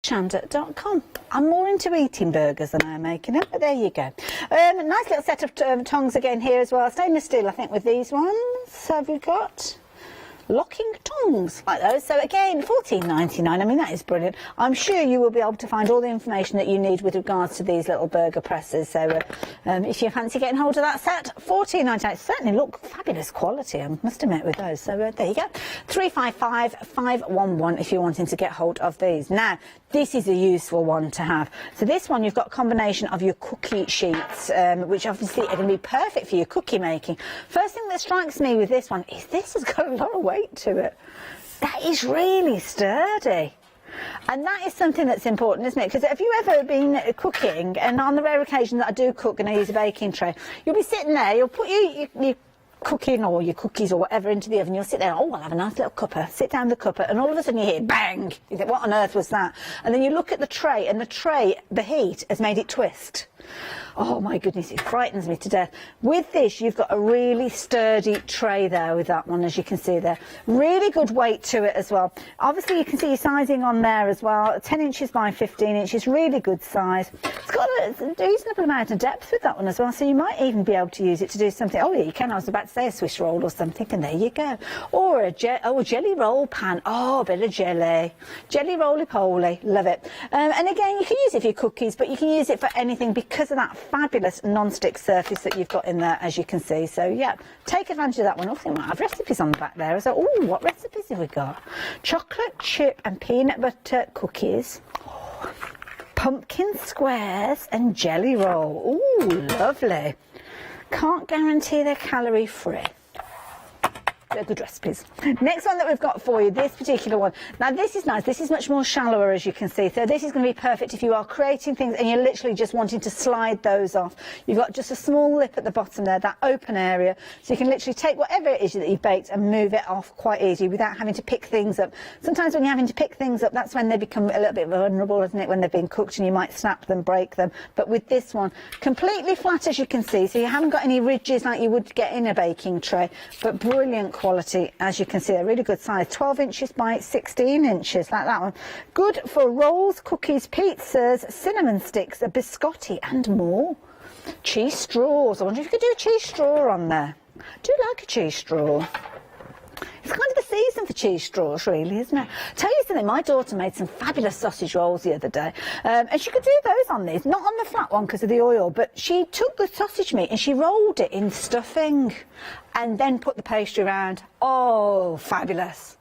Hochanda.com. I'm more into eating burgers than I am making them, but there you go. Nice little set of tongs again here as well. Stainless steel, I think, with these ones. Have we got locking tongs like those? So again, $14.99. I mean, that is brilliant. I'm sure you will be able to find all the information that you need with regards to these little burger presses. So if you fancy getting hold of that set, $14.99. Certainly look fabulous quality, I must admit, with those. So there you go. 355-511 if you're wanting to get hold of these. Now, this is a useful one to have. So this one, you've got a combination of your cookie sheets, which obviously are going to be perfect for your cookie making. First thing that strikes me with this one is this has got a lot of weight to it. That is really sturdy. And that is something that's important, isn't it? Because have you ever been cooking, and on the rare occasion that I do cook and I use a baking tray, you'll be sitting there, you'll put your cooking or your cookies or whatever into the oven, you'll sit there, oh, I'll have a nice little cuppa, sit down the cuppa, and all of a sudden you hear bang. You think, what on earth was that? And then you look at the tray, and the tray, the heat has made it twist. Oh my goodness, it frightens me to death. With this, you've got a really sturdy tray there with that one, as you can see there. Really good weight to it as well. Obviously, you can see your sizing on there as well. 10 inches by 15 inches, really good size. It's got a reasonable amount of depth with that one as well, so you might even be able to use it to do something. Oh yeah, you can. I was about to say a Swiss roll or something, and there you go. Or a jelly roll pan. Oh, a bit of jelly. Jelly roly-poly. Love it. And again, you can use it for your cookies, but you can use it for anything because of that fabulous non-stick surface that you've got in there, as you can see. So yeah, take advantage of that one. I think we might have recipes on the back there. So, oh, what recipes have we got? Chocolate chip and peanut butter cookies, pumpkin squares and jelly roll. Oh, lovely. Can't guarantee they're calorie free. They're good recipes. Next one that we've got for you, this particular one. Now this is nice. This is much more shallower, as you can see. So this is going to be perfect if you are creating things and you're literally just wanting to slide those off. You've got just a small lip at the bottom there, that open area. So you can literally take whatever it is that you've baked and move it off quite easily without having to pick things up. Sometimes when you're having to pick things up, that's when they become a little bit vulnerable, isn't it? When they've been cooked and you might snap them, break them. But with this one, completely flat, as you can see. So you haven't got any ridges like you would get in a baking tray, but brilliant quality, as you can see. A really good size, 12 inches by 16 inches, like that one. Good for rolls, cookies, pizzas, cinnamon sticks, a biscotti and more. Cheese straws. I wonder if you could do a cheese straw on there. I do like a cheese straw. It's kind of the season for cheese straws, really, isn't it? Tell you something, my daughter made some fabulous sausage rolls the other day, and she could do those on these, not on the flat one because of the oil, but she took the sausage meat and she rolled it in stuffing and then put the pastry around. Oh, fabulous.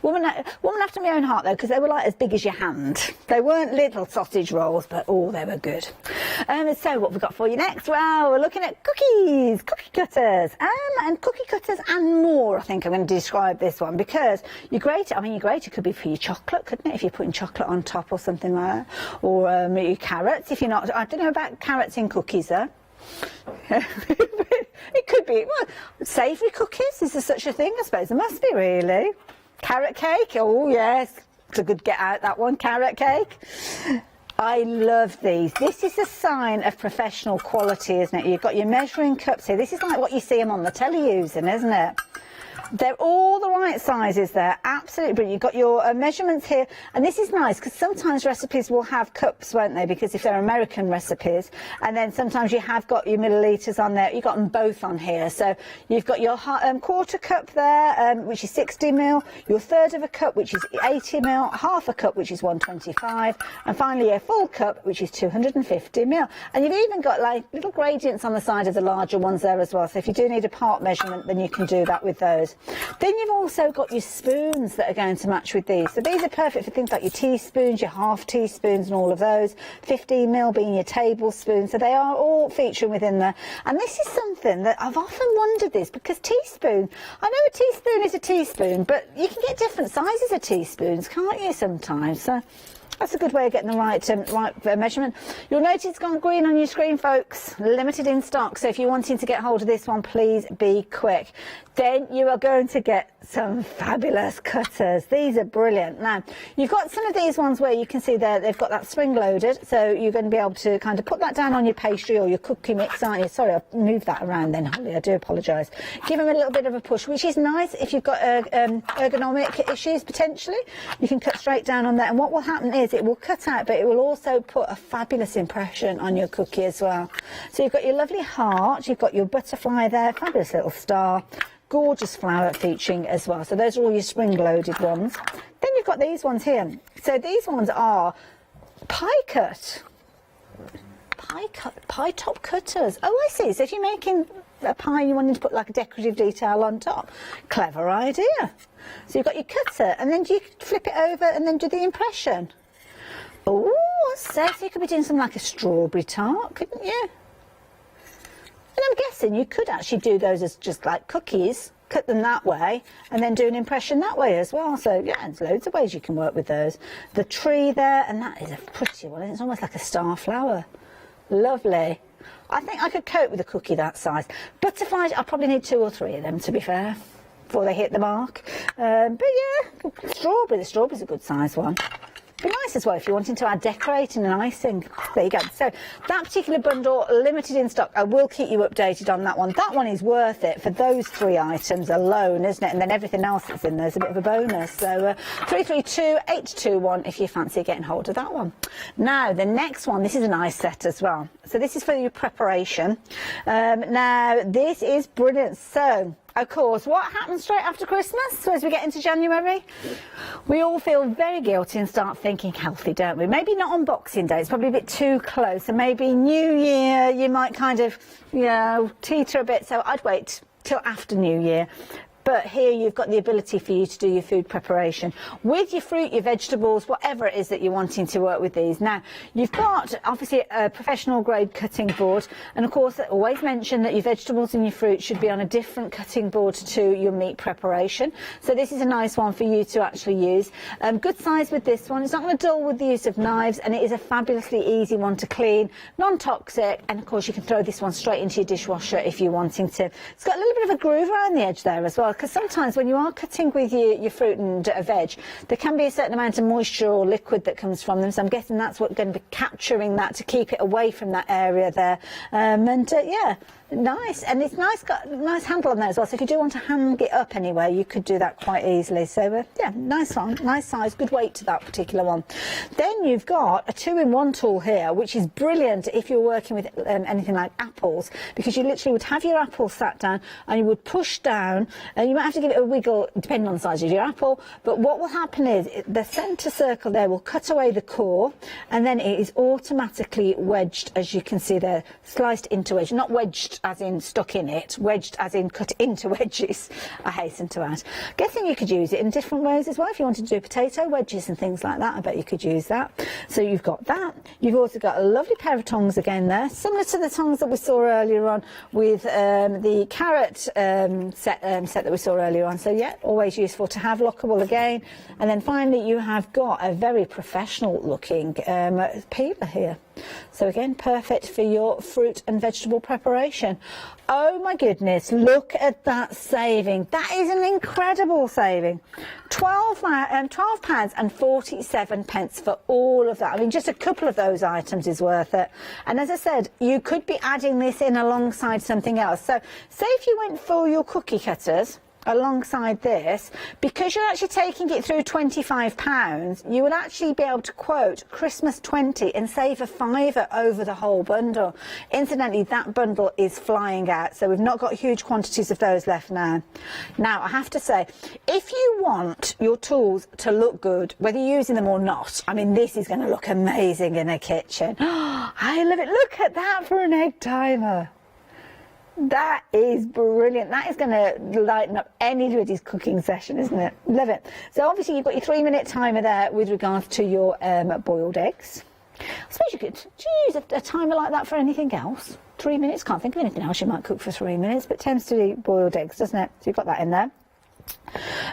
Woman after my own heart, though, because they were like as big as your hand. They weren't little sausage rolls, but oh, they were good. So what have we got for you next? Well, we're looking at cookies, cookie cutters, and cookie cutters and more. I think I'm going to describe this one because your grater, I mean, your grater could be for your chocolate, couldn't it? If you're putting chocolate on top or something like that, or your carrots. If you're not, I don't know about carrots in cookies, though. It could be. Well, savoury cookies. Is there such a thing? I suppose there must be, really. Carrot cake, oh yes, it's a good get out, that one, carrot cake. I love these. This is a sign of professional quality, isn't it? You've got your measuring cups here. This is like what you see them on the telly using, isn't it? They're all the right sizes there, absolutely brilliant. You've got your measurements here, and this is nice because sometimes recipes will have cups, won't they, because if they're American recipes, and then sometimes you have got your millilitres on there. You've got them both on here, so you've got your quarter cup there, which is 60 ml, your third of a cup, which is 80 ml, half a cup, which is 125, and finally a full cup, which is 250 ml. And you've even got like little gradients on the side of the larger ones there as well, so if you do need a part measurement, then you can do that with those. Then you've also got your spoons that are going to match with these. So these are perfect for things like your teaspoons, your half teaspoons and all of those. 15 ml being your tablespoon. So they are all featuring within there. And this is something that I've often wondered this, because teaspoon, I know a teaspoon is a teaspoon, but you can get different sizes of teaspoons, can't you, sometimes? So that's a good way of getting the right measurement. You'll notice it's gone green on your screen, folks. Limited in stock, so if you're wanting to get hold of this one, please be quick. Then you are going to get some fabulous cutters. These are brilliant. Now, you've got some of these ones where you can see there they've got that spring loaded, so you're going to be able to kind of put that down on your pastry or your cookie mix, aren't you? Sorry, I've moved that around then, Holly, I do apologise. Give them a little bit of a push, which is nice if you've got ergonomic issues, potentially. You can cut straight down on that, and what will happen is it will cut out, but it will also put a fabulous impression on your cookie as well. So you've got your lovely heart, you've got your butterfly there, fabulous little star, gorgeous flower featuring as well. So those are all your spring-loaded ones. Then you've got these ones here. So these ones are pie top cutters. Oh, I see. So if you're making a pie, you wanted to put like a decorative detail on top. Clever idea. So you've got your cutter, and then you flip it over and then do the impression. Oh, so you could be doing something like a strawberry tart, couldn't you? And I'm guessing you could actually do those as just like cookies, cut them that way, and then do an impression that way as well. So yeah, there's loads of ways you can work with those. The tree there, and that is a pretty one. It's almost like a star flower. Lovely. I think I could cope with a cookie that size. Butterflies, I probably need 2 or 3 of them, to be fair, before they hit the mark. But yeah, the strawberry's a good size one. Be nice as well if you're wanting to add decorating and icing. There you go. So that particular bundle, limited in stock. I will keep you updated on that one. That one is worth it for those 3 items alone, isn't it? And then everything else that's in there is a bit of a bonus. So 332-821 if you fancy getting hold of that one. Now the next one, this is a nice set as well. So this is for your preparation. Now this is brilliant. So of course, what happens straight after Christmas? So as we get into January, we all feel very guilty and start thinking healthy, don't we? Maybe not on Boxing Day, it's probably a bit too close. So maybe New Year, you might kind of, you know, teeter a bit. So I'd wait till after New Year. But here you've got the ability for you to do your food preparation with your fruit, your vegetables, whatever it is that you're wanting to work with these. Now, you've got obviously a professional grade cutting board. And of course, I always mention that your vegetables and your fruit should be on a different cutting board to your meat preparation. So this is a nice one for you to actually use. Good size with this one. It's not going to dull with the use of knives, and it is a fabulously easy one to clean, non-toxic. And of course, you can throw this one straight into your dishwasher if you're wanting to. It's got a little bit of a groove around the edge there as well, because sometimes when you are cutting with your fruit and veg, there can be a certain amount of moisture or liquid that comes from them. So I'm guessing that's what's going to be capturing that to keep it away from that area there. Yeah, nice. And it's nice, got a nice handle on there as well. So if you do want to hang it up anywhere, you could do that quite easily. So yeah, nice one, nice size, good weight to that particular one. Then you've got a 2-in-1 tool here, which is brilliant if you're working with anything like apples, because you literally would have your apple sat down and you would push down, and you might have to give it a wiggle depending on the size of your apple. But what will happen is the centre circle there will cut away the core, and then it is automatically wedged, as you can see there, sliced into wedge, not wedged as in stuck in it, wedged as in cut into wedges, I hasten to add. Guessing you could use it in different ways as well. If you wanted to do potato wedges and things like that, I bet you could use that. So you've got that. You've also got a lovely pair of tongs again there, similar to the tongs that we saw earlier on with the carrot set that we saw earlier on. So yeah, always useful to have, lockable again. And then finally you have got a very professional looking peeler here. So again, perfect for your fruit and vegetable preparation. Oh my goodness, look at that saving. That is an incredible saving. £12 and 47 pence for all of that. I mean, just a couple of those items is worth it. And as I said, you could be adding this in alongside something else. So say if you went for your cookie cutters alongside this, because you're actually taking it through £25, you would actually be able to quote Christmas 20 and save a £5 over the whole bundle. Incidentally, that bundle is flying out, so we've not got huge quantities of those left now. Now, I have to say, if you want your tools to look good, whether you're using them or not, I mean, this is going to look amazing in a kitchen. I love it. Look at that for an egg timer. That is brilliant. That is going to lighten up anybody's cooking session, isn't it? Love it. So obviously you've got your 3-minute timer there with regards to your boiled eggs. I suppose you could use a timer like that for anything else. 3 minutes, can't think of anything else you might cook for 3 minutes, but it tends to be boiled eggs, doesn't it? So you've got that in there.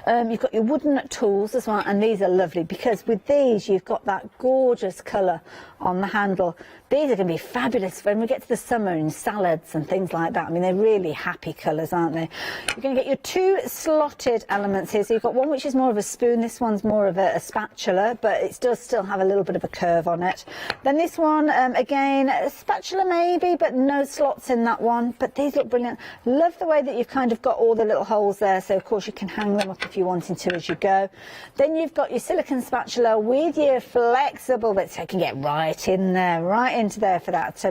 You've got your wooden tools as well, and these are lovely because with these you've got that gorgeous colour on the handle. These are going to be fabulous when we get to the summer in salads and things like that. I mean, they're really happy colours, aren't they? You're going to get your 2 slotted elements here. So you've got one which is more of a spoon, this one's more of a spatula, but it does still have a little bit of a curve on it. Then this one, again, a spatula maybe, but no slots in that one. But these look brilliant. Love the way that you've kind of got all the little holes there, so of course you can hang them up if you're wanting to as you go. Then you've got your silicone spatula with your flexible bits, so you can get right in there, right into there for that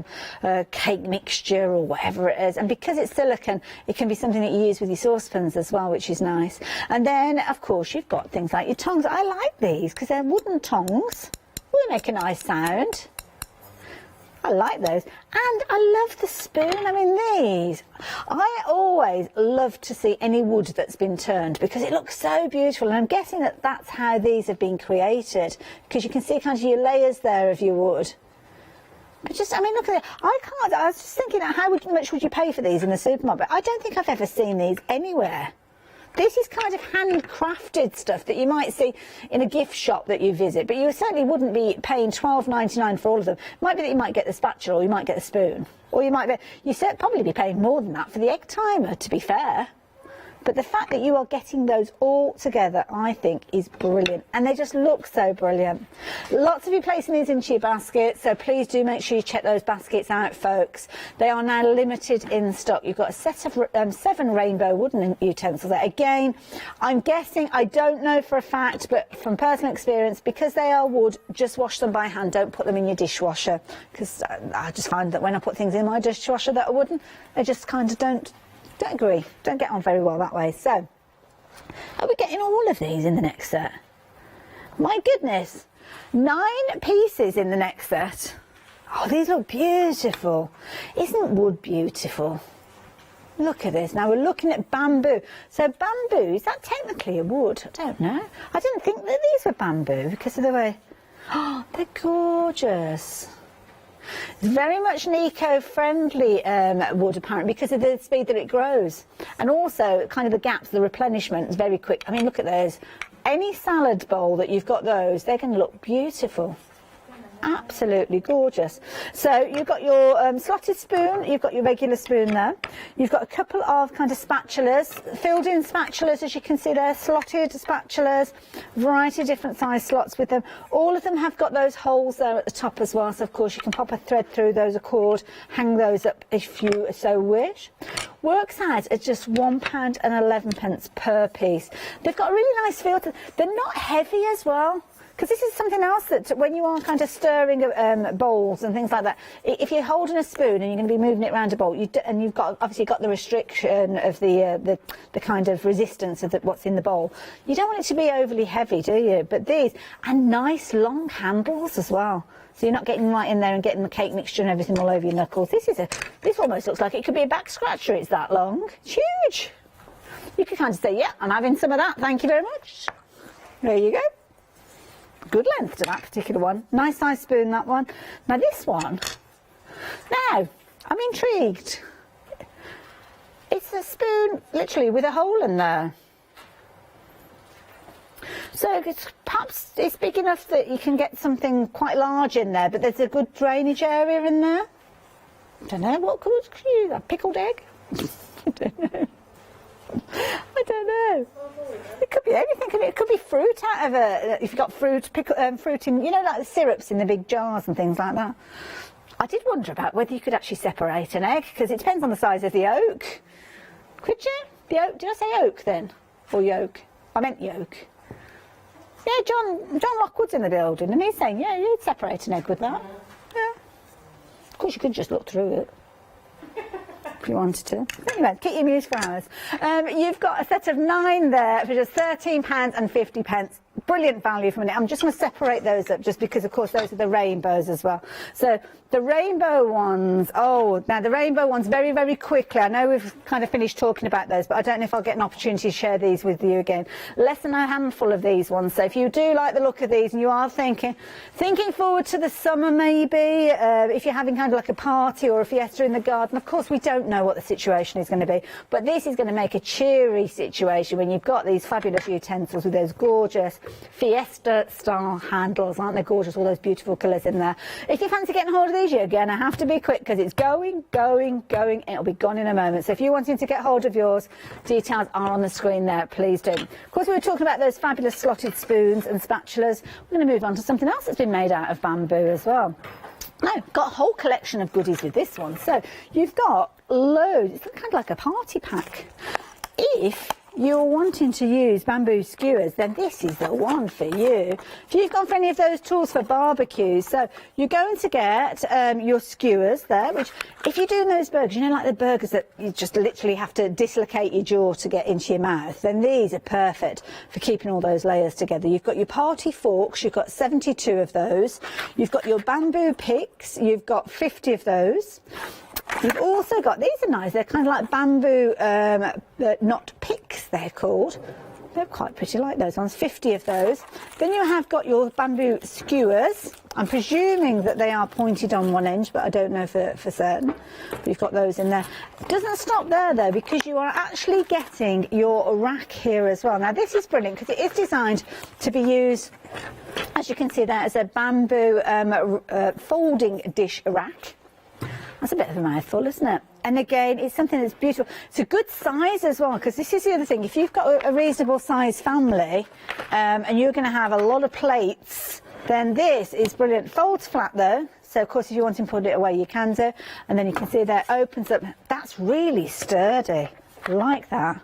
cake mixture or whatever it is. And because it's silicone, it can be something that you use with your saucepans as well, which is nice. And then, of course, you've got things like your tongs. I like these because they're wooden tongs. Will make a nice sound. I like those. And I love the spoon. I mean, these. I always love to see any wood that's been turned because it looks so beautiful. And I'm guessing that that's how these have been created, because you can see kind of your layers there of your wood. But just, I mean, look at it. I was just thinking, how much would you pay for these in the supermarket? I don't think I've ever seen these anywhere. This is kind of handcrafted stuff that you might see in a gift shop that you visit, but you certainly wouldn't be paying $12.99 for all of them. It might be that you might get the spatula, or you might get the spoon, or you might be, probably be paying more than that for the egg timer, to be fair. But the fact that you are getting those all together, I think, is brilliant. And they just look so brilliant. Lots of you placing these into your baskets, so please do make sure you check those baskets out, folks. They are now limited in stock. You've got a set of 7 rainbow wooden utensils there. Again, I'm guessing, I don't know for a fact, but from personal experience, because they are wood, just wash them by hand. Don't put them in your dishwasher, because I just find that when I put things in my dishwasher that are wooden, they just kind of don't agree, don't get on very well that way. So, are we getting all of these in the next set? My goodness, 9 pieces in the next set. Oh, these look beautiful. Isn't wood beautiful? Look at this. Now we're looking at bamboo. So bamboo, is that technically a wood? I don't know. I didn't think that these were bamboo because of the way... Oh, they're gorgeous. It's very much an eco-friendly wood, apparently, because of the speed that it grows. And also, kind of the gaps, the replenishment is very quick. I mean, look at those. Any salad bowl that you've got those, they're going to look beautiful. Absolutely gorgeous. So you've got your slotted spoon, you've got your regular spoon there, you've got a couple of kind of spatulas, filled in spatulas, as you can see there, slotted spatulas, variety of different size slots with them. All of them have got those holes there at the top as well, so of course you can pop a thread through those, a cord, hang those up if you so wish. Works out at just £1.11 per piece. They've got a really nice feel to them. They're not heavy as well. Because this is something else that when you are kind of stirring bowls and things like that, if you're holding a spoon and you're going to be moving it around a bowl, and you've got obviously got the restriction of the kind of resistance of what's in the bowl, you don't want it to be overly heavy, do you? But these, and nice long handles as well. So you're not getting right in there and getting the cake mixture and everything all over your knuckles. This almost looks like it could be a back scratcher. It's that long. It's huge. You could kind of say, yeah, I'm having some of that. Thank you very much. There you go. Good length to that particular one. Nice size spoon, that one. Now this one. Now, I'm intrigued. It's a spoon, literally, with a hole in there. So perhaps it's big enough that you can get something quite large in there, but there's a good drainage area in there. I don't know, what could you use? A pickled egg? I don't know. I don't know. It could be anything. It could be fruit out of if you've got fruit in, you know, like the syrups in the big jars and things like that. I did wonder about whether you could actually separate an egg, because it depends on the size of the yolk. Could you? The yolk? Did I say oak then? Or yolk? I meant yolk. Yeah, John Lockwood's in the building, and he's saying, yeah, you'd separate an egg with that. Yeah. Of course, you could just look through it. If you wanted to. Anyway, keep your muse for hours. You've got a set of 9 there for just £13.50. Brilliant value for money. I'm just going to separate those up just because, of course, those are the rainbows as well. So the rainbow ones, now the rainbow ones very, very quickly. I know we've kind of finished talking about those, but I don't know if I'll get an opportunity to share these with you again. Less than a handful of these ones. So if you do like the look of these and you are thinking forward to the summer maybe, if you're having kind of like a party or a fiesta in the garden, of course we don't know what the situation is going to be, but this is going to make a cheery situation when you've got these fabulous utensils with those gorgeous fiesta style handles. Aren't they gorgeous? All those beautiful colours in there. If you fancy getting hold of these, you're going to have to be quick because it's going. It'll be gone in a moment. So if you're wanting to get hold of yours, details are on the screen there. Please do. Of course, we were talking about those fabulous slotted spoons and spatulas. We're going to move on to something else that's been made out of bamboo as well. No, got a whole collection of goodies with this one. So you've got loads. It's kind of like a party pack. If you're wanting to use bamboo skewers, then this is the one for you. If you've gone for any of those tools for barbecues, so you're going to get your skewers there, which if you're doing those burgers, you know, like the burgers that you just literally have to dislocate your jaw to get into your mouth, then these are perfect for keeping all those layers together. You've got your party forks, you've got 72 of those. You've got your bamboo picks, you've got 50 of those. You've also got, these are nice, they're kind of like bamboo knot picks, they're called. They're quite pretty, like those ones, 50 of those. Then you have got your bamboo skewers. I'm presuming that they are pointed on one end, but I don't know for certain. But you've got those in there. It doesn't stop there though, because you are actually getting your rack here as well. Now this is brilliant because it is designed to be used, as you can see there, as a bamboo folding dish rack. That's a bit of a mouthful, isn't it? And again, it's something that's beautiful. It's a good size as well, because this is the other thing. If you've got a reasonable size family and you're going to have a lot of plates, then this is brilliant. Folds flat though, so of course if you want to put it away you can do. And then you can see there, opens up. That's really sturdy. I like that.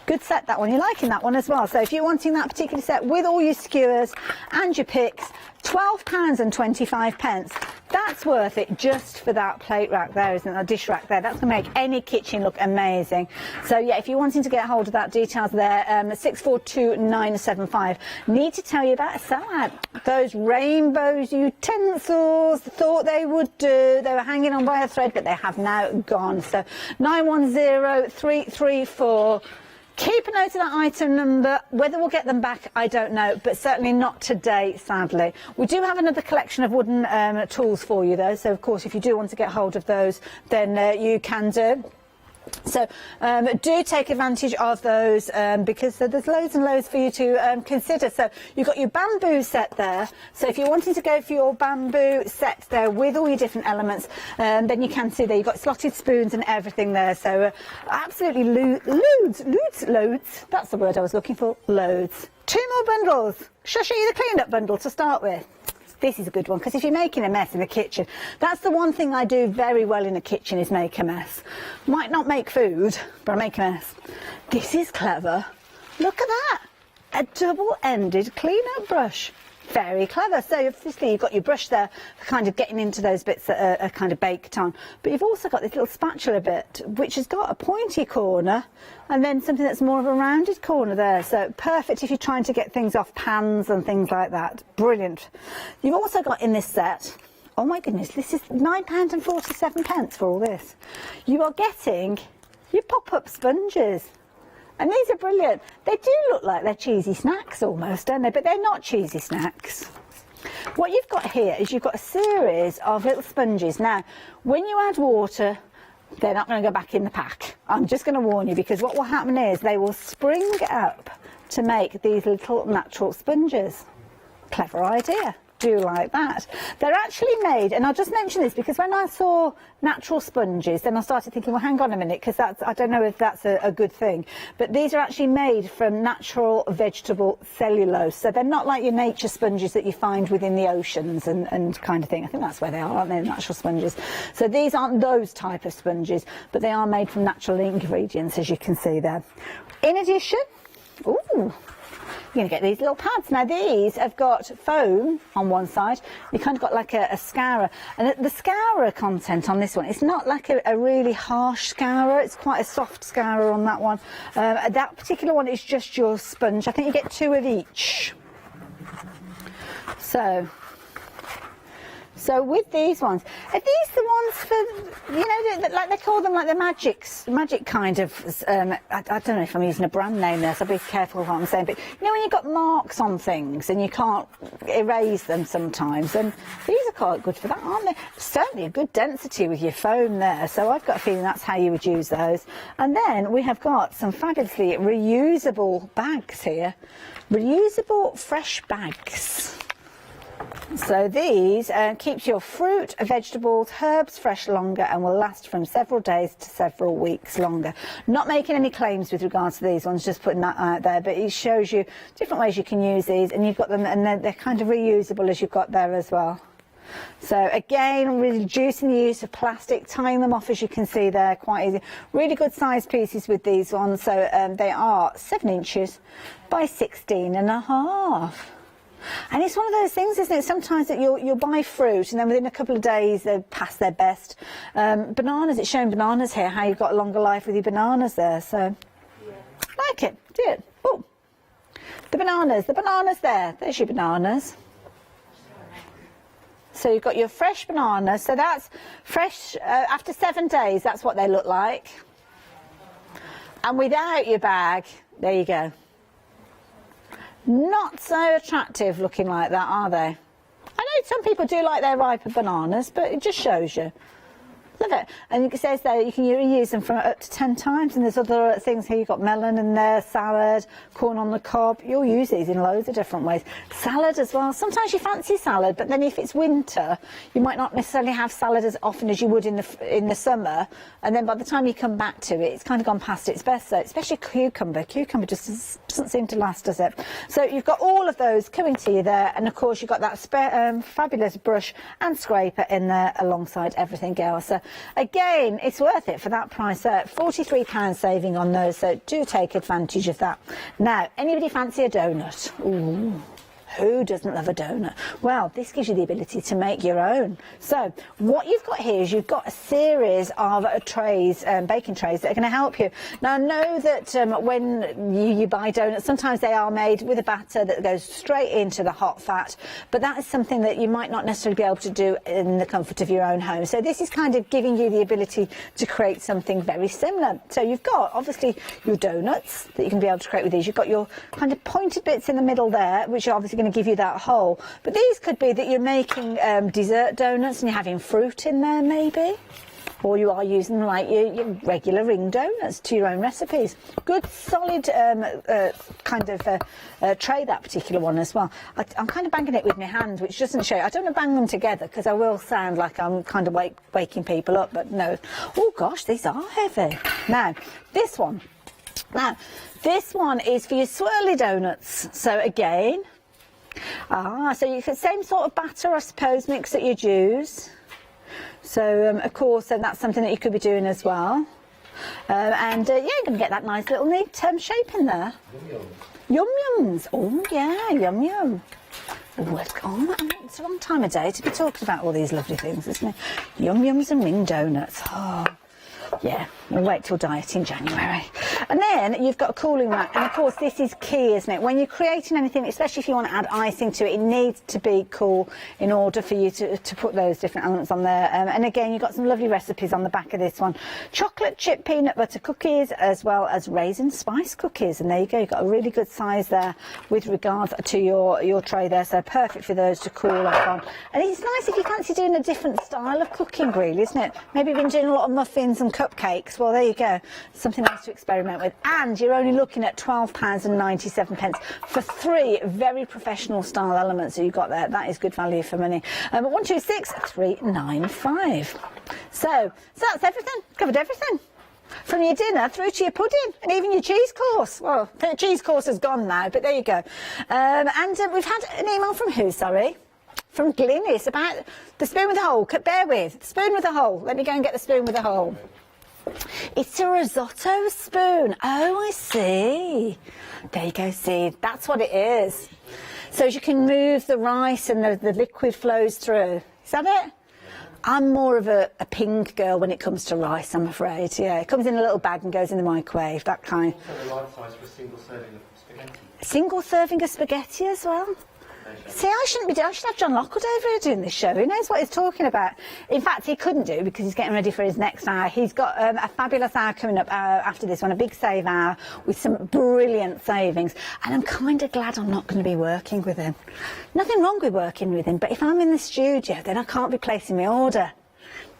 Good set, that one. You're liking that one as well. So if you're wanting that particular set with all your skewers and your picks, £12.25. That's worth it just for that plate rack there, isn't it? That dish rack there. That's going to make any kitchen look amazing. So yeah, if you're wanting to get hold of that, details there, 642975. Need to tell you about a sellout. Those rainbows utensils, thought they would do. They were hanging on by a thread, but they have now gone. So 910334. Keep a note of that item number. Whether we'll get them back, I don't know, but certainly not today, sadly. We do have another collection of wooden tools for you, though, so of course if you do want to get hold of those, then you can do. So do take advantage of those because there's loads and loads for you to consider. So you've got your bamboo set there. So if you're wanting to go for your bamboo set there with all your different elements, then you can see there you've got slotted spoons and everything there. So absolutely loads. That's the word I was looking for, loads. 2 more bundles. Shall I show you the clean-up bundle to start with? This is a good one, because if you're making a mess in the kitchen, that's the one thing I do very well in the kitchen, is make a mess. Might not make food, but I make a mess. This is clever. Look at that. A double-ended clean-up brush. Very clever. So obviously you've got your brush there for kind of getting into those bits that are kind of baked on. But you've also got this little spatula bit, which has got a pointy corner and then something that's more of a rounded corner there. So perfect if you're trying to get things off pans and things like that. Brilliant. You've also got in this set, oh my goodness, this is £9.47 for all this. You are getting your pop-up sponges. And these are brilliant. They do look like they're cheesy snacks almost, don't they? But they're not cheesy snacks. What you've got here is you've got a series of little sponges. Now, when you add water, they're not going to go back in the pack. I'm just going to warn you, because what will happen is they will spring up to make these little natural sponges. Clever idea. Do like that. They're actually made, and I'll just mention this because when I saw natural sponges, then I started thinking, well, hang on a minute, because I don't know if that's a good thing, but these are actually made from natural vegetable cellulose, so they're not like your nature sponges that you find within the oceans and kind of thing. I think that's where they are, aren't they, natural sponges? So these aren't those type of sponges, but they are made from natural ingredients, as you can see there. In addition, ooh, you're going to get these little pads. Now these have got foam on one side. You've kind of got like a scourer. And the scourer content on this one, it's not like a really harsh scourer. It's quite a soft scourer on that one. That particular one is just your sponge. I think you get 2 of each. So with these ones, are these the ones for, you know, like they call them like the magic kind of, I don't know if I'm using a brand name there, so be careful what I'm saying, but you know when you've got marks on things and you can't erase them sometimes, and these are quite good for that, aren't they? Certainly a good density with your foam there, so I've got a feeling that's how you would use those. And then we have got some fabulously reusable bags here, reusable fresh bags. So these keeps your fruit, vegetables, herbs fresh longer and will last from several days to several weeks longer. Not making any claims with regards to these ones, just putting that out there, but it shows you different ways you can use these, and you've got them, and they're kind of reusable as you've got there as well. So again, reducing the use of plastic, tying them off as you can see there, quite easy. Really good size pieces with these ones. So they are 7 inches by 16.5. And it's one of those things, isn't it? Sometimes that you'll buy fruit and then within a couple of days they're past their best. Bananas, it's showing bananas here, how you've got a longer life with your bananas there. So, like it, do it. Oh, the bananas there. There's your bananas. So you've got your fresh bananas. So that's fresh after 7 days. That's what they look like. And without your bag, there you go. Not so attractive looking like that, are they? I know some people do like their riper bananas, but it just shows you. Look at it. And it says there you can reuse them for up to 10 times. And there's other things here. You've got melon in there, salad, corn on the cob. You'll use these in loads of different ways. Salad as well. Sometimes you fancy salad, but then if it's winter, you might not necessarily have salad as often as you would in the summer. And then by the time you come back to it, it's kind of gone past its best. So especially cucumber. Cucumber just doesn't seem to last, does it? So you've got all of those coming to you there. And of course, you've got that fabulous brush and scraper in there alongside everything else. So again, it's worth it for that price there. £43 saving on those, so do take advantage of that. Now, anybody fancy a donut? Ooh. Who doesn't love a donut? Well, this gives you the ability to make your own. So what you've got here is you've got a series of trays, baking trays that are going to help you. Now, I know that when you buy donuts, sometimes they are made with a batter that goes straight into the hot fat, but that is something that you might not necessarily be able to do in the comfort of your own home. So this is kind of giving you the ability to create something very similar. So you've got, obviously, your donuts that you can be able to create with these. You've got your kind of pointed bits in the middle there, which are obviously going to give you that hole. But these could be that you're making dessert donuts and you're having fruit in there maybe, or you are using like your regular ring donuts to your own recipes. Good solid kind of tray, that particular one as well. I'm kind of banging it with my hand, which doesn't show. I don't want to bang them together because I will sound like I'm kind of waking people up, but no. Oh gosh, these are heavy. Now this one is for your swirly donuts. So again, so you can same sort of batter, I suppose, mix that you'd use. So of course, then that's something that you could be doing as well. And yeah, you're going to get that nice little neat shape in there. Yum yums. Oh yeah, yum yum. Oh, it's a wrong time of day to be talking about all these lovely things, isn't it? Yum yums and ring donuts. Oh. Yeah, we'll wait till diet in January. And then you've got a cooling rack, and of course this is key, isn't it? When you're creating anything, especially if you want to add icing to it, it needs to be cool in order for you to put those different elements on there. And again, you've got some lovely recipes on the back of this one. Chocolate chip peanut butter cookies, as well as raisin spice cookies. And there you go, you've got a really good size there with regards to your tray there. So perfect for those to cool off on. And it's nice if you fancy doing a different style of cooking, really, isn't it? Maybe you've been doing a lot of muffins and cupcakes. Well, there you go, something else to experiment with. And you're only looking at £12.97 for 3 very professional style elements that you've got there. That is good value for money. But 126395. So that's everything. Covered everything. From your dinner through to your pudding and even your cheese course. Well, the cheese course is gone now, but there you go. And we've had an email from who, sorry? From Glynis about the spoon with a hole. Bear with. The spoon with a hole. Let me go and get the spoon with a hole. It's a risotto spoon. Oh, I see. There you go, see, that's what it is. So you can move the rice and the liquid flows through. Is that it? I'm more of a pink girl when it comes to rice, I'm afraid. Yeah, it comes in a little bag and goes in the microwave, that kind. Also the right size for a single serving of spaghetti. Single serving of spaghetti as well? See, I should have John Lockwood over here doing this show. He knows what he's talking about. In fact, he couldn't do because he's getting ready for his next hour. He's got a fabulous hour coming up after this one, a big save hour with some brilliant savings. And I'm kind of glad I'm not going to be working with him. Nothing wrong with working with him, but if I'm in the studio, then I can't be placing my order.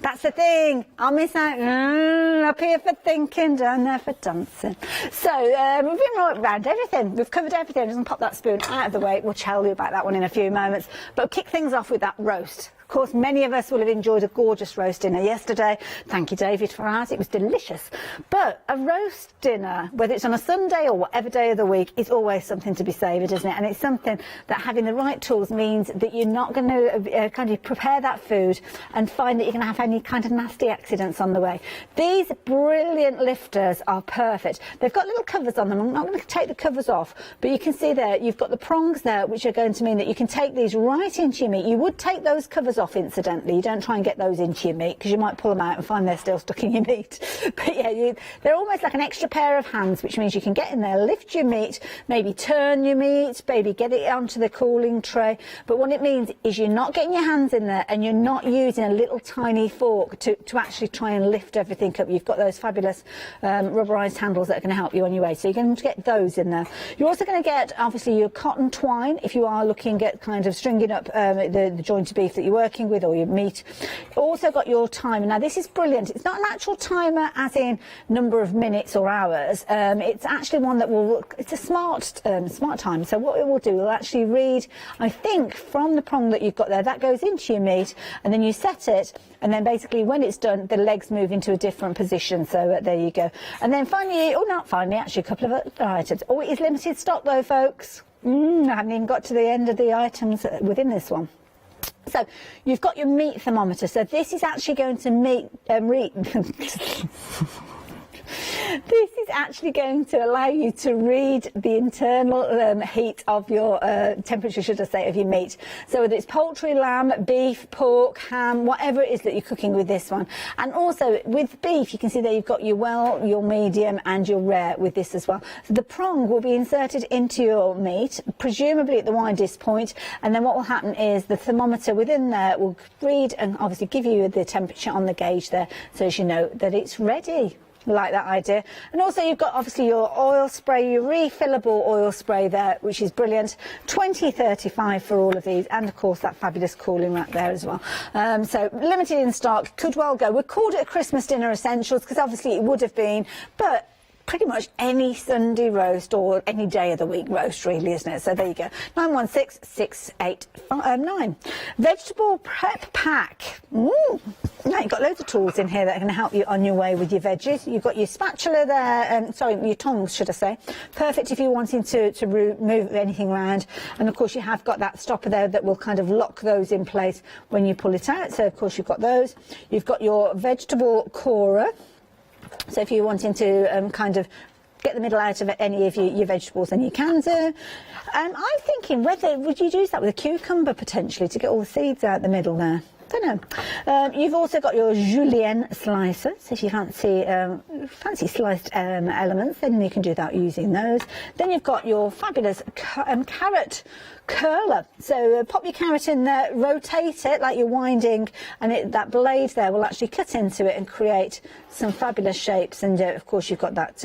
That's the thing. I'll miss out. Up here for thinking, down there for dancing. So we've been right around everything. We've covered everything. Just pop that spoon out of the way. We'll tell you about that one in a few moments. But we'll kick things off with that roast. Of course, many of us will have enjoyed a gorgeous roast dinner yesterday. Thank you, David, for ours. It was delicious. But a roast dinner, whether it's on a Sunday or whatever day of the week, is always something to be savoured, isn't it? And it's something that having the right tools means that you're not going to kind of prepare that food and find that you're going to have any kind of nasty accidents on the way. These brilliant lifters are perfect. They've got little covers on them. I'm not going to take the covers off, but you can see there, you've got the prongs there, which are going to mean that you can take these right into your meat. You would take those covers off, incidentally. You don't try and get those into your meat because you might pull them out and find they're still stuck in your meat. But yeah, they're almost like an extra pair of hands, which means you can get in there, lift your meat, maybe turn your meat, maybe get it onto the cooling tray. But what it means is you're not getting your hands in there and you're not using a little tiny fork to actually try and lift everything up. You've got those fabulous rubberized handles that are going to help you on your way. So you're going to get those in there. You're also going to get, obviously, your cotton twine if you are looking at kind of stringing up the joint of beef that you're working with, or your meat. You've also got your timer. Now, this is brilliant. It's not an actual timer as in number of minutes or hours. It's actually one that will, it's a smart time. So what it will do, will actually read, I think, from the prong that you've got there, that goes into your meat, and then you set it, and then basically when it's done, the legs move into a different position. So there you go. And then finally, oh, not finally, actually a couple of other items. Oh, it is limited stock though, folks. I haven't even got to the end of the items within this one. So you've got your meat thermometer. So this is actually going to This is actually going to allow you to read the internal heat of your temperature, should I say, of your meat. So whether it's poultry, lamb, beef, pork, ham, whatever it is that you're cooking with this one. And also with beef, you can see there you've got your well, your medium and your rare with this as well. So the prong will be inserted into your meat, presumably at the widest point, and then what will happen is the thermometer within there will read and obviously give you the temperature on the gauge there, so as you know that it's ready. Like that idea. And also you've got obviously your oil spray, your refillable oil spray there, which is brilliant. $20.35 for all of these, and of course that fabulous cooling rack there as well. So limited in stock, could well go. We called it a Christmas dinner essentials because obviously it would have been, but pretty much any Sunday roast or any day of the week roast, really, isn't it? So there you go. 916-6859. Vegetable prep pack. Now you've got loads of tools in here that are going to help you on your way with your veggies. You've got your spatula there, sorry, your tongs, should I say. Perfect if you're wanting to move anything around. And of course you have got that stopper there that will kind of lock those in place when you pull it out. So of course you've got those. You've got your vegetable corer. So if you're wanting to kind of get the middle out of any of your vegetables, then you can do. I'm thinking whether would you use that with a cucumber potentially to get all the seeds out the middle there. Don't know. You've also got your julienne slicer, so if you fancy sliced elements, then you can do that using those. Then you've got your fabulous carrot curler. So pop your carrot in there, rotate it like you're winding, and that blade there will actually cut into it and create some fabulous shapes. And of course you've got that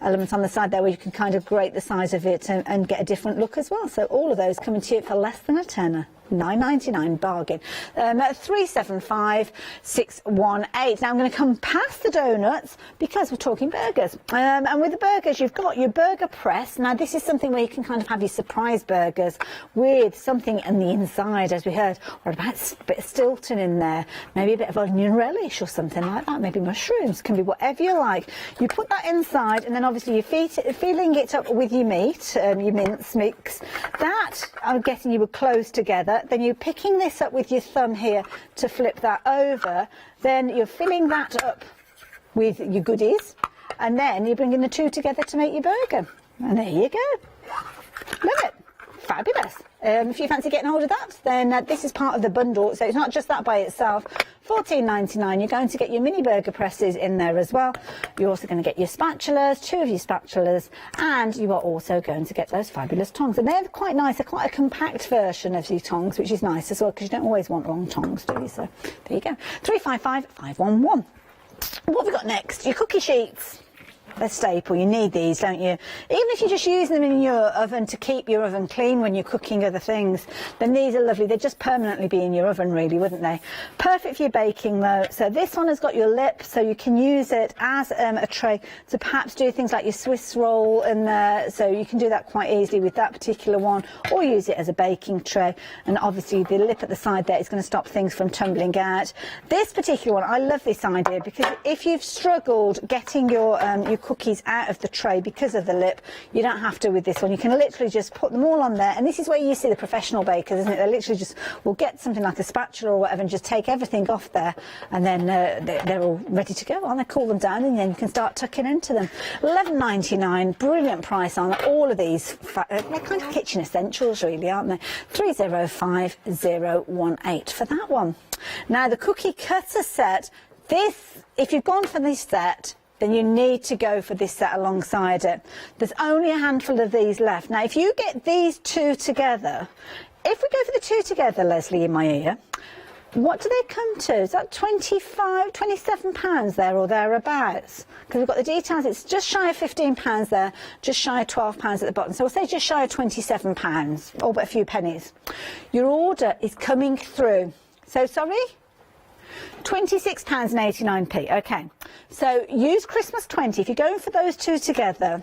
element on the side there where you can kind of grate the size of it and get a different look as well. So all of those coming to you for less than a tenner. $9.99 bargain. 375-618. Now I'm going to come past the donuts because we're talking burgers. And with the burgers, you've got your burger press. Now this is something where you can kind of have your surprise burgers with something in the inside, as we heard, or about a bit of Stilton in there, maybe a bit of onion relish or something like that, maybe mushrooms, can be whatever you like. You put that inside, and then obviously you're feeling it up with your meat, your mince mix. That, I'm guessing you would close together. Then you're picking this up with your thumb here to flip that over. Then you're filling that up with your goodies, and then you're bringing the two together to make your burger. And there you go. Love it. Fabulous. If you fancy getting hold of that, then this is part of the bundle, so it's not just that by itself. $14.99. You're going to get your mini burger presses in there as well. You're also going to get your spatulas, two of your spatulas, and you are also going to get those fabulous tongs. And they're quite nice. They're quite a compact version of these tongs, which is nice as well, because you don't always want long tongs, do you? So there you go. 355-511. What have we got next? Your cookie sheets. a staple. You need these, don't you? Even if you're just using them in your oven to keep your oven clean when you're cooking other things, then these are lovely. They'd just permanently be in your oven, really, wouldn't they? Perfect for your baking, though. So this one has got your lip, so you can use it as a tray to perhaps do things like your Swiss roll in there. So you can do that quite easily with that particular one, or use it as a baking tray. And obviously the lip at the side there is going to stop things from tumbling out. This particular one, I love this idea, because if you've struggled getting your cookies out of the tray because of the lip, you don't have to with this one. You can literally just put them all on there, and this is where you see the professional bakers, isn't it? They literally just will get something like a spatula or whatever and just take everything off there, and then they're all ready to go, and they cool them down, and then you can start tucking into them. £11.99, brilliant price on all of these. They're kind of kitchen essentials, really, aren't they? 305018 for that one. Now the cookie cutter set, this, if you've gone for this set, then you need to go for this set alongside it. There's only a handful of these left. Now, if you get these two together, if we go for the two together, Leslie, in my ear, what do they come to? Is that £27 there or thereabouts? Because we've got the details. It's just shy of £15 there, just shy of £12 at the bottom. So we'll say just shy of £27, all but a few pennies. Your order is coming through. So, sorry? £26.89. Okay, so use Christmas 20. If you're going for those two together,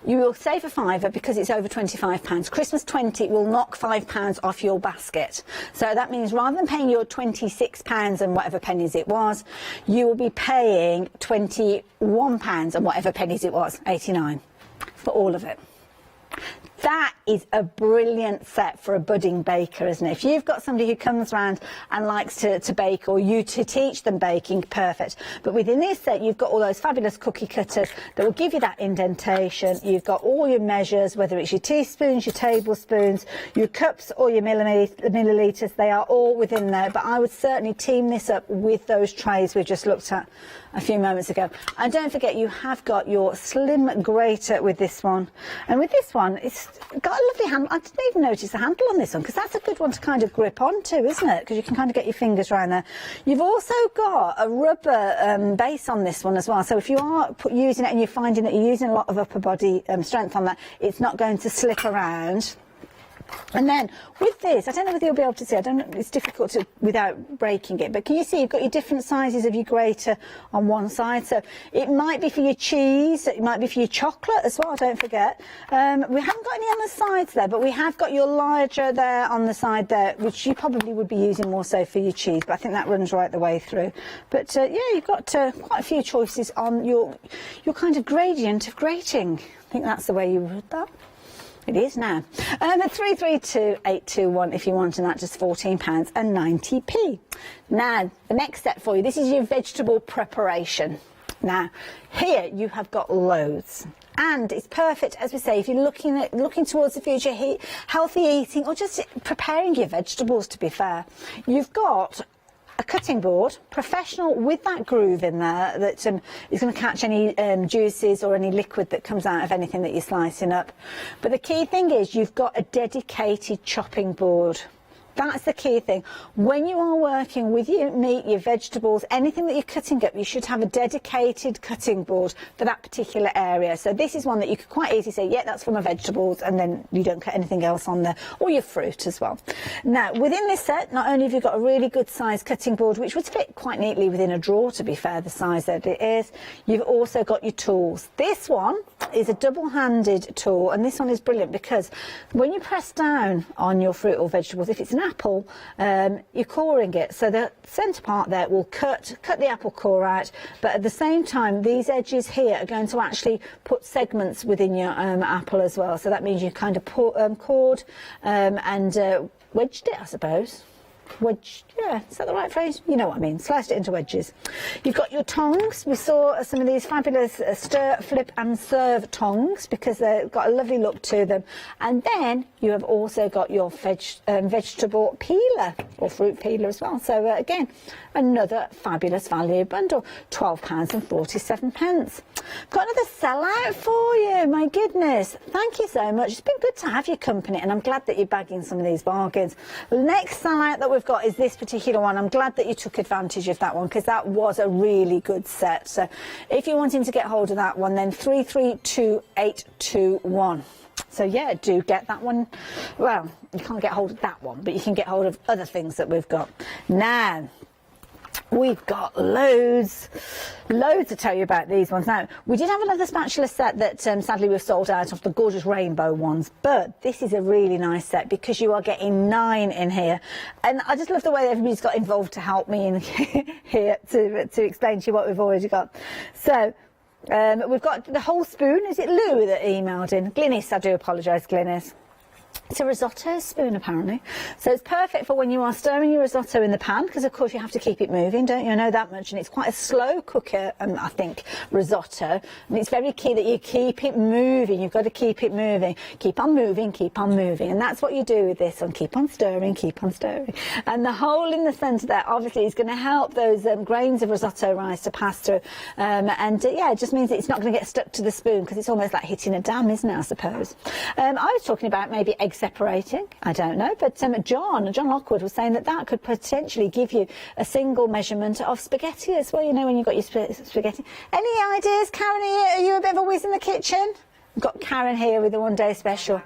you will save a fiver because it's over £25. Christmas 20 will knock £5 off your basket. So that means rather than paying your £26 and whatever pennies it was, you will be paying £21 and whatever pennies it was, 89, for all of it. That is a brilliant set for a budding baker, isn't it? If you've got somebody who comes around and likes to bake, or you to teach them baking, perfect. But within this set, you've got all those fabulous cookie cutters that will give you that indentation. You've got all your measures, whether it's your teaspoons, your tablespoons, your cups, or your millilitres. They are all within there. But I would certainly team this up with those trays we just looked at a few moments ago. And don't forget, you have got your slim grater with this one. And with this one, it's got a lovely handle. I didn't even notice the handle on this one, because that's a good one to kind of grip onto, isn't it? Because you can kind of get your fingers around there. You've also got a rubber base on this one as well. So if you are using it and you're finding that you're using a lot of upper body strength on that, it's not going to slip around. And then with this, I don't know whether you'll be able to see, I don't know, it's difficult to without breaking it, but can you see you've got your different sizes of your grater on one side? So it might be for your cheese, it might be for your chocolate as well, don't forget. We haven't got any on the sides there, but we have got your larger there on the side there, which you probably would be using more so for your cheese, but I think that runs right the way through. But yeah, you've got quite a few choices on your kind of gradient of grating. I think that's the way you would that. It is now. 332821 if you want, and that's just £14.90. Now, the next step for you, this is your vegetable preparation. Now, here you have got loads. And it's perfect, as we say, if you're looking towards the future, healthy eating, or just preparing your vegetables, to be fair. You've got a cutting board, professional, with that groove in there that is going to catch any juices or any liquid that comes out of anything that you're slicing up. But the key thing is you've got a dedicated chopping board. That's the key thing. When you are working with your meat, your vegetables, anything that you're cutting up, you should have a dedicated cutting board for that particular area. So this is one that you could quite easily say, yeah, that's for my vegetables, and then you don't cut anything else on there, or your fruit as well. Now, within this set, not only have you got a really good size cutting board, which would fit quite neatly within a drawer, to be fair, the size that it is, you've also got your tools. This one is a double-handed tool, and this one is brilliant because when you press down on your fruit or vegetables, if it's an apple, you're coring it, so the centre part there will cut the apple core out, but at the same time these edges here are going to actually put segments within your apple as well. So that means you kind of cored and wedged it, I suppose. Wedge, yeah, is that the right phrase? You know what I mean, sliced it into wedges. You've got your tongs. We saw some of these fabulous stir, flip and serve tongs because they've got a lovely look to them. And then you have also got your vegetable peeler or fruit peeler as well. So again, another fabulous value bundle, £12.47. Got another sellout for you, my goodness. Thank you so much. It's been good to have your company, and I'm glad that you're bagging some of these bargains. The next sellout that we've we've got is this particular one. I'm glad that you took advantage of that one, because that was a really good set. So if you're wanting to get hold of that one, then 332821. So yeah, do get that one. Well, you can't get hold of that one, but you can get hold of other things that we've got. Now, we've got loads to tell you about these ones. Now, we did have another spatula set that sadly we've sold out of, the gorgeous rainbow ones, but this is a really nice set because you are getting 9 in here. And I just love the way everybody's got involved to help me in here to explain to you what we've already got. So we've got the whole spoon. Is it Lou that emailed in? Glynis, I do apologise, Glynis. It's a risotto spoon, apparently. So it's perfect for when you are stirring your risotto in the pan, because of course you have to keep it moving, don't you? I know that much. And it's quite a slow cooker, I think, risotto. And it's very key that you keep it moving. You've got to keep it moving. Keep on moving, keep on moving. And that's what you do with this one. Keep on stirring, keep on stirring. And the hole in the centre there, obviously, is going to help those grains of risotto rice to pass through. Yeah, it just means that it's not going to get stuck to the spoon, because it's almost like hitting a dam, isn't it, I suppose? I was talking about maybe egg separating, I don't know, but John Lockwood was saying that that could potentially give you a single measurement of spaghetti as well, you know, when you've got your spaghetti. Any ideas, Karen? Are you a bit of a whiz in the kitchen? We've got Karen here with the one day special.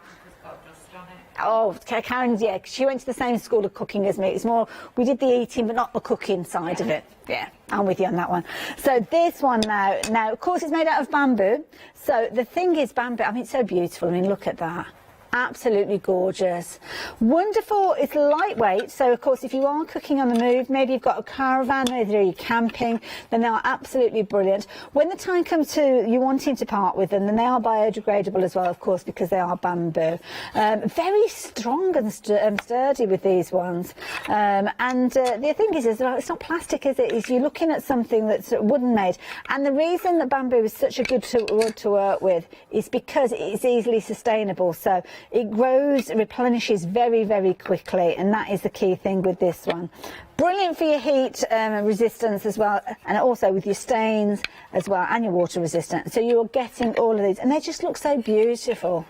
Oh, Karen, yeah, she went to the same school of cooking as me. It's more, we did the eating, but not the cooking side of it. Yeah, I'm with you on that one. So this one now, of course, it's made out of bamboo. So the thing is, bamboo, I mean, it's so beautiful. I mean, look at that. Absolutely gorgeous. Wonderful. It's lightweight. So, of course, if you are cooking on the move, maybe you've got a caravan, maybe you're camping, then they are absolutely brilliant. When the time comes to you wanting to part with them, then they are biodegradable as well, of course, because they are bamboo. Very strong and sturdy with these ones. The thing is it's not plastic, is it? You're looking at something that's wooden made. And the reason that bamboo is such a good wood to work with is because it's easily sustainable. So it grows, replenishes very, very quickly, and that is the key thing with this one. Brilliant for your heat resistance as well, and also with your stains as well, and your water resistance. So you're getting all of these, and they just look so beautiful.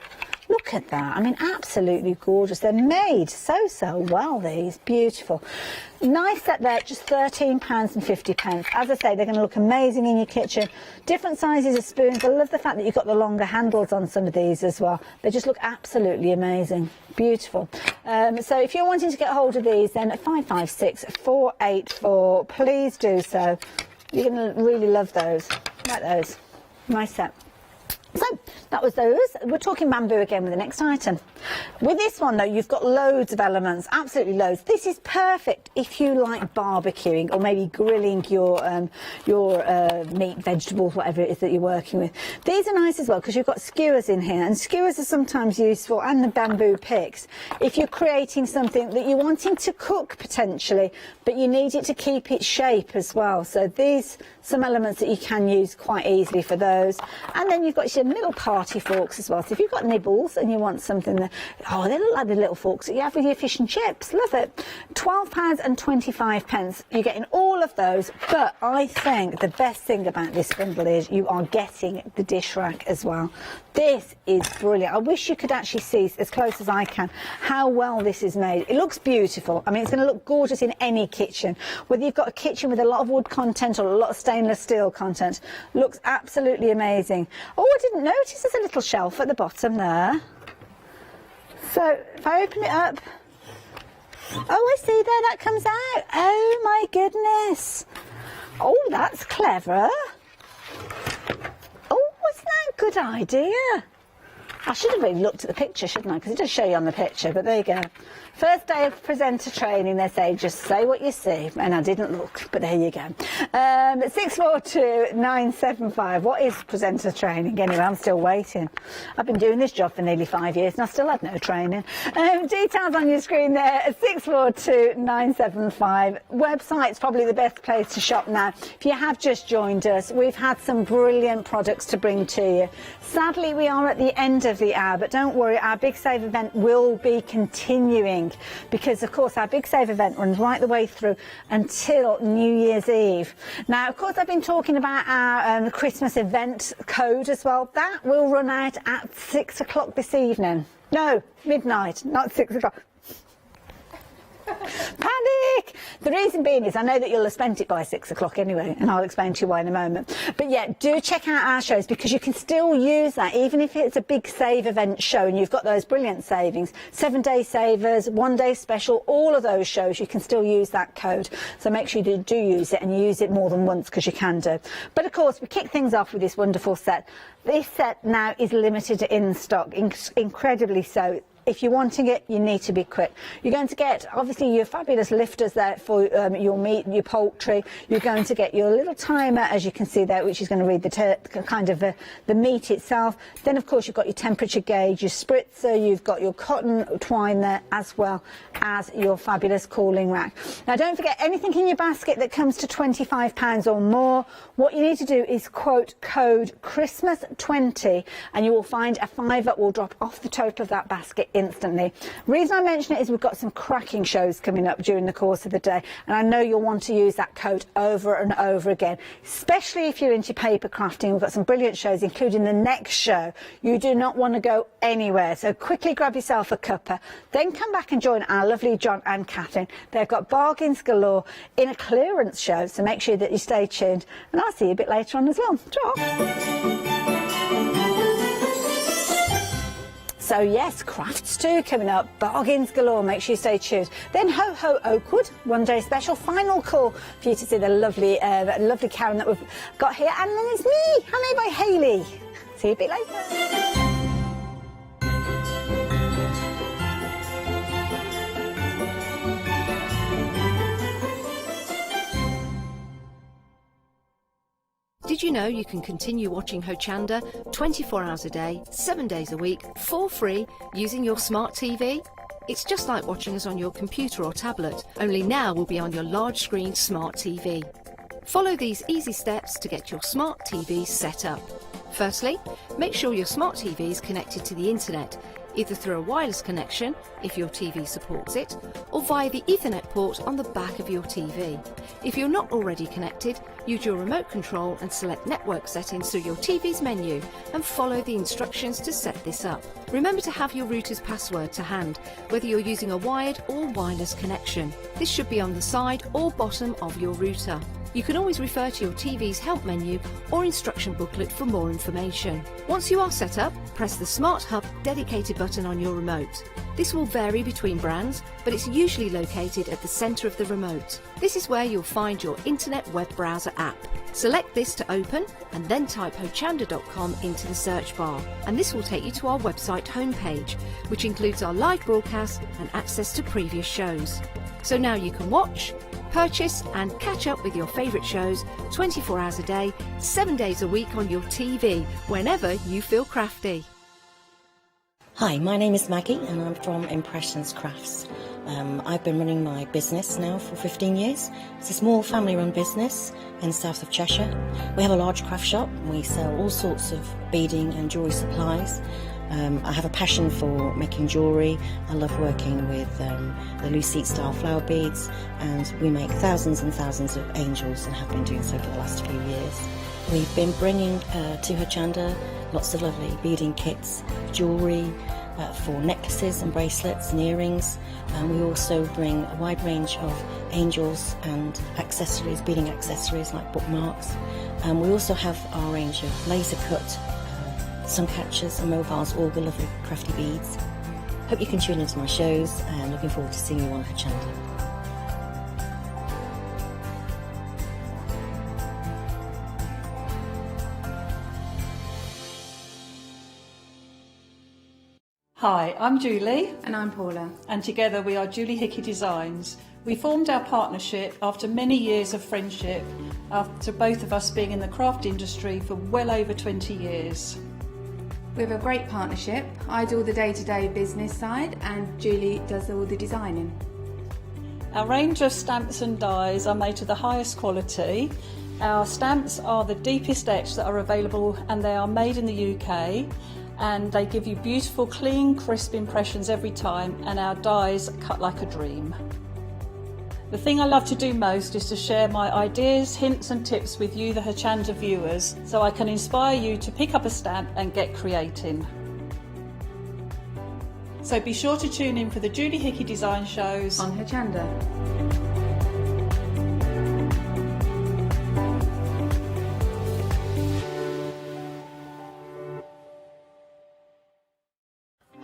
Look at that. I mean, absolutely gorgeous. They're made so well, these. Beautiful. Nice set there, just £13.50. As I say, they're going to look amazing in your kitchen. Different sizes of spoons. I love the fact that you've got the longer handles on some of these as well. They just look absolutely amazing. Beautiful. So if you're wanting to get hold of these, then at 556484, please do so. You're going to really love those. Like those. Nice set. So that was those. We're talking bamboo again with the next item. With this one though, you've got loads of elements, absolutely loads. This is perfect if you like barbecuing or maybe grilling your meat, vegetables, whatever it is that you're working with. These are nice as well because you've got skewers in here, and skewers are sometimes useful, and the bamboo picks, if you're creating something that you're wanting to cook potentially, but you need it to keep its shape as well. So these, some elements that you can use quite easily for those. And then you've got your little party forks as well. So if you've got nibbles and you want something that, oh, they look like the little forks that you have with your fish and chips. Love it. £12.25. You're getting all of those, but I think the best thing about this bundle is you are getting the dish rack as well. This is brilliant. I wish you could actually see, as close as I can, how well this is made. It looks beautiful. I mean, it's going to look gorgeous in any kitchen. Whether you've got a kitchen with a lot of wood content or a lot of stainless steel content, looks absolutely amazing. Oh, I didn't notice there's a little shelf at the bottom there. So if I open it up, oh, I see there, that comes out. Oh my goodness. Oh, that's clever. Oh, wasn't that a good idea? I should have really looked at the picture, shouldn't I? Because it does show you on the picture, but there you go. First day of presenter training, they say, just say what you see. And I didn't look, but there you go. 642975. What is presenter training? Anyway, I'm still waiting. I've been doing this job for nearly 5 years and I still had no training. Details on your screen there at 642975. Website's probably the best place to shop now. If you have just joined us, we've had some brilliant products to bring to you. Sadly, we are at the end of the hour, but don't worry, our Big Save event will be continuing, because of course our Big Save event runs right the way through until New Year's Eve. Now, of course, I've been talking about our Christmas event code as well. That will run out at 6 o'clock this evening. No, midnight, not 6 o'clock. Panic! The reason being is I know that you'll have spent it by 6 o'clock anyway, and I'll explain to you why in a moment. But yeah, do check out our shows because you can still use that, even if it's a big save event show and you've got those brilliant savings, 7-day savers, 1-day special, all of those shows, you can still use that code. So make sure you do use it and use it more than once because you can do. But of course, we kick things off with this wonderful set. This set now is limited in stock, incredibly so. If you're wanting it, you need to be quick. You're going to get, obviously, your fabulous lifters there for your meat, your poultry. You're going to get your little timer, as you can see there, which is going to read the meat itself. Then, of course, you've got your temperature gauge, your spritzer, you've got your cotton twine there, as well as your fabulous cooling rack. Now, don't forget, anything in your basket that comes to £25 or more, what you need to do is quote code Christmas20, and you will find a £5 that will drop off the total of that basket instantly. The reason I mention it is we've got some cracking shows coming up during the course of the day, and I know you'll want to use that code over and over again, especially if you're into paper crafting. We've got some brilliant shows, including the next show. You do not want to go anywhere, so quickly grab yourself a cuppa, then come back and join our lovely John and Catherine. They've got bargains galore in a clearance show, so make sure that you stay tuned, and I'll see you a bit later on as well. Ta. So yes, crafts too coming up, bargains galore, make sure you stay tuned. Then Ho Ho Oakwood, 1-day special, final call for you to see the lovely Karen that we've got here. And then it's me, Hello by Hayley. See you a bit later. Did you know you can continue watching Hochanda 24 hours a day, 7 days a week, for free, using your smart TV? It's just like watching us on your computer or tablet, only now we'll be on your large screen smart TV. Follow these easy steps to get your smart TV set up. Firstly, make sure your smart TV is connected to the internet, either through a wireless connection, if your TV supports it, or via the Ethernet port on the back of your TV. If you're not already connected, use your remote control and select network settings through your TV's menu and follow the instructions to set this up. Remember to have your router's password to hand, whether you're using a wired or wireless connection. This should be on the side or bottom of your router. You can always refer to your TV's help menu or instruction booklet for more information. Once you are set up, press the Smart Hub dedicated button on your remote. This will vary between brands, but it's usually located at the centre of the remote. This is where you'll find your internet web browser app. Select this to open and then type hochanda.com into the search bar, and this will take you to our website homepage, which includes our live broadcast and access to previous shows. So now you can watch, purchase and catch up with your favourite shows 24 hours a day, 7 days a week on your TV, whenever you feel crafty. Hi, my name is Maggie and I'm from Impressions Crafts. I've been running my business now for 15 years. It's a small family-run business in the south of Cheshire. We have a large craft shop. We sell all sorts of beading and jewellery supplies. I have a passion for making jewellery. I love working with the Lucite style flower beads, and we make thousands and thousands of angels and have been doing so for the last few years. We've been bringing to Hochanda lots of lovely beading kits, jewellery for necklaces and bracelets and earrings, and we also bring a wide range of angels and accessories, beading accessories like bookmarks, and we also have our range of laser cut sun catchers and mobiles, all the lovely crafty beads. Hope you can tune into my shows, and looking forward to seeing you on Hochanda. Hi, I'm Julie. And I'm Paula. And together we are Julie Hickey Designs. We formed our partnership after many years of friendship, after both of us being in the craft industry for well over 20 years. We have a great partnership. I do all the day-to-day business side and Julie does all the designing. Our range of stamps and dies are made to the highest quality. Our stamps are the deepest etch that are available, and they are made in the UK, and they give you beautiful, clean, crisp impressions every time, and our dies cut like a dream. The thing I love to do most is to share my ideas, hints and tips with you, the Hochanda viewers, so I can inspire you to pick up a stamp and get creating. So be sure to tune in for the Julie Hickey design shows On Hochanda.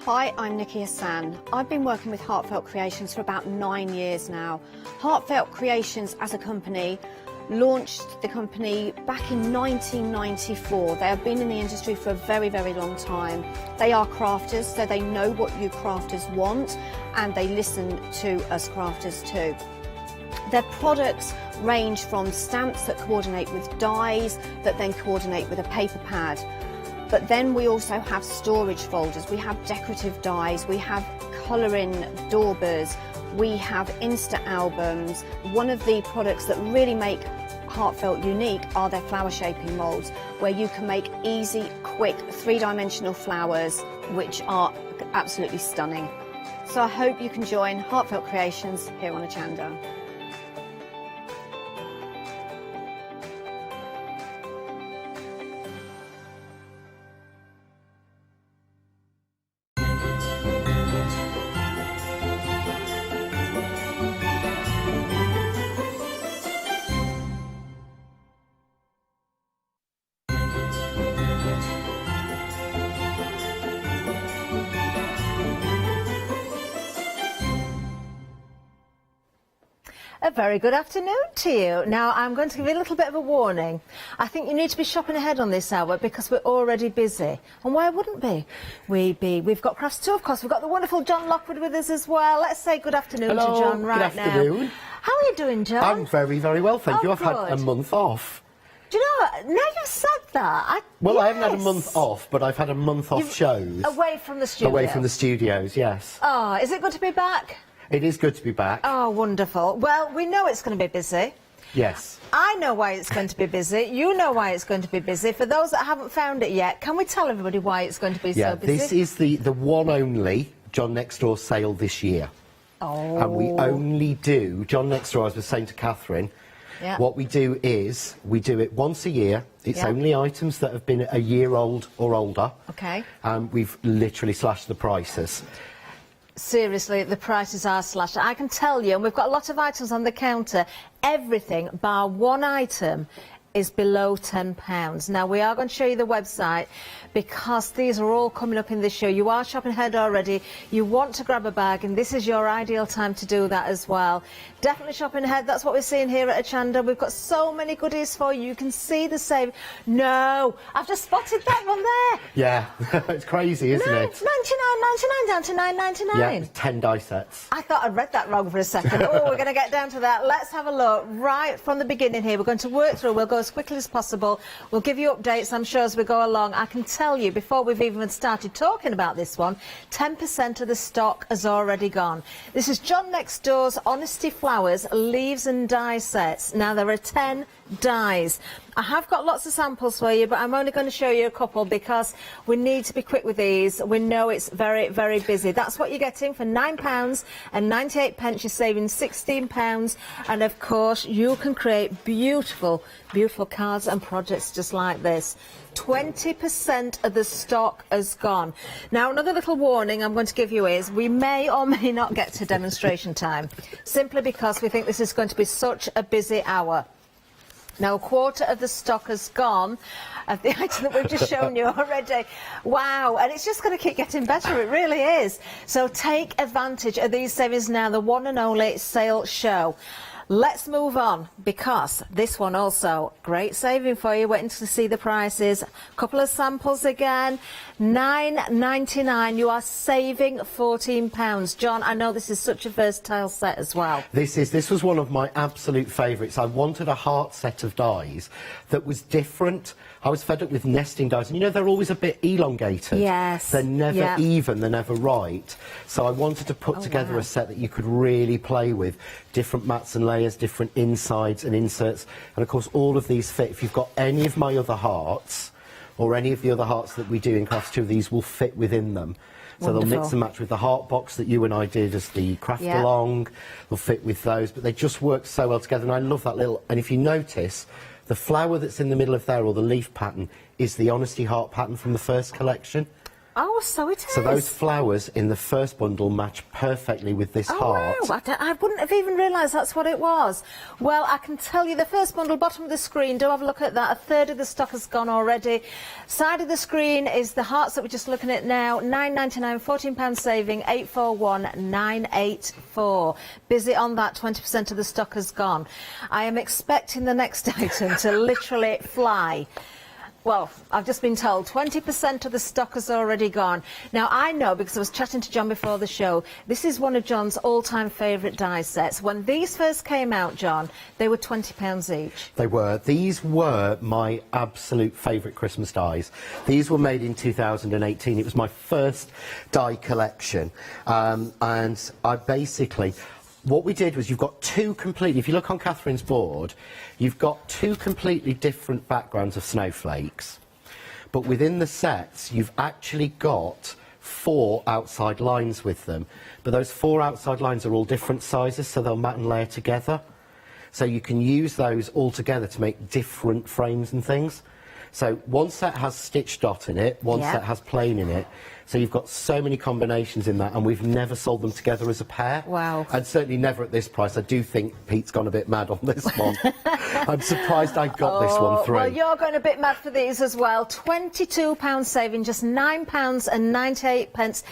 Hi, I'm Nikki Hassan. I've been working with Heartfelt Creations for about 9 years now. Heartfelt Creations as a company launched the company back in 1994. They have been in the industry for a very, very long time. They are crafters, so they know what you crafters want, and they listen to us crafters too. Their products range from stamps that coordinate with dies that then coordinate with a paper pad. But then we also have storage folders, we have decorative dies, we have colouring daubers, we have Insta albums. One of the products that really make Heartfelt unique are their flower shaping moulds, where you can make easy, quick, three-dimensional flowers, which are absolutely stunning. So I hope you can join Heartfelt Creations here on Hochanda. A very good afternoon to you. Now, I'm going to give you a little bit of a warning. I think you need to be shopping ahead on this hour because we're already busy. And why wouldn't we? We've got crafts too, of course. We've got the wonderful John Lockwood with us as well. Let's say good afternoon to John right now. Good afternoon. How are you doing, John? I'm very, very well, thank you. I've had a good. month off. Do you know what? Now you've said that. I haven't had a yes. month off, but I've had a month off shows. Away from the studio. Away from the studios, yes. Oh, is it good to be back? It is good to be back. Oh, wonderful. Well, we know it's going to be busy. Yes. I know why it's going to be busy. You know why it's going to be busy. For those that haven't found it yet, can we tell everybody why it's going to be so busy? This is the one only John Next Door sale this year. Oh. And we only do, John Next Door, as I was saying to Catherine, Yeah. what we do is we do it once a year. It's Yeah. only items that have been a year old or older. Okay. And we've literally slashed the prices. Seriously, the prices are slashed. I can tell you, and we've got a lot of items on the counter, everything bar one item is below £10. Now, we are going to show you the website because these are all coming up in this show. You are shopping ahead already. You want to grab a bag, and this is your ideal time to do that as well. Definitely shopping ahead. That's what we're seeing here at Hochanda. We've got so many goodies for you. You can see the save. No, I've just spotted that one there. Yeah, it's crazy, isn't No, it? it's £99.99 down to £9.99. Yeah, it's 10 die sets. I thought I'd read that wrong for a second. Oh, we're going to get down to that. Let's have a look right from the beginning here. We're going to work through. We'll go as quickly as possible. We'll give you updates, I'm sure, as we go along. I can tell you, before we've even started talking about this one, 10% of the stock has already gone. This is John Next Door's Honesty Flowers Leaves and Die sets. Now, there are 10 dies. I have got lots of samples for you, but I'm only going to show you a couple because we need to be quick with these. We know it's very, very busy. That's what you're getting for £9.98. You're saving £16. And of course, you can create beautiful, beautiful cards and projects just like this. 20% of the stock has gone. Now, another little warning I'm going to give you is we may or may not get to demonstration time, simply because we think this is going to be such a busy hour. Now, a quarter of the stock has gone of the item that we've just shown you already. Wow, and it's just going to keep getting better, it really is. So take advantage of these savings now, the one and only sale show. Let's move on, because this one also, great saving for you, waiting to see the prices. A couple of samples again, £9.99, you are saving £14. John, I know this is such a versatile set as well. This was one of my absolute favourites. I wanted a heart set of dies that was different. I was fed up with nesting dies, and you know, they're always a bit elongated. Yes. They're never even, they're never right. So I wanted to put together a set that you could really play with. Different mats and layers, different insides and inserts. And of course, all of these fit. If you've got any of my other hearts, or any of the other hearts that we do in Crafts 2, these will fit within them. So Wonderful. they'll mix and match with the heart box that you and I did as the craft along. They'll fit with those, but they just work so well together. And I love that little, and if you notice, the flower that's in the middle of there, or the leaf pattern, is the Honesty Heart pattern from the first collection. Oh, so it is. So those flowers in the first bundle match perfectly with this heart. Wow, I wouldn't have even realised that's what it was. Well, I can tell you the first bundle, bottom of the screen, do have a look at that. A third of the stock has gone already. Side of the screen is the hearts that we're just looking at now. £9.99, £14 saving, 841-984. Busy on that, 20% of the stock has gone. I am expecting the next item to literally fly. Well, I've just been told 20% of the stock has already gone. Now, I know, because I was chatting to John before the show, this is one of John's all-time favourite die sets. When these first came out, John, they were £20 each. They were. These were my absolute favourite Christmas dies. These were made in 2018. It was my first die collection. And I basically... What we did was you've got two completely, if you look on Catherine's board, you've got two completely different backgrounds of snowflakes. But within the sets, you've actually got 4 outside lines with them. But those 4 outside lines are all different sizes, so they'll mat and layer together. So you can use those all together to make different frames and things. So one set has stitch dot in it, one set has plain in it. So you've got so many combinations in that, and we've never sold them together as a pair. Wow. And certainly never at this price. I do think Pete's gone a bit mad on this one. I'm surprised I got this one through. Well, you're going a bit mad for these as well. £22 saving, just £9.98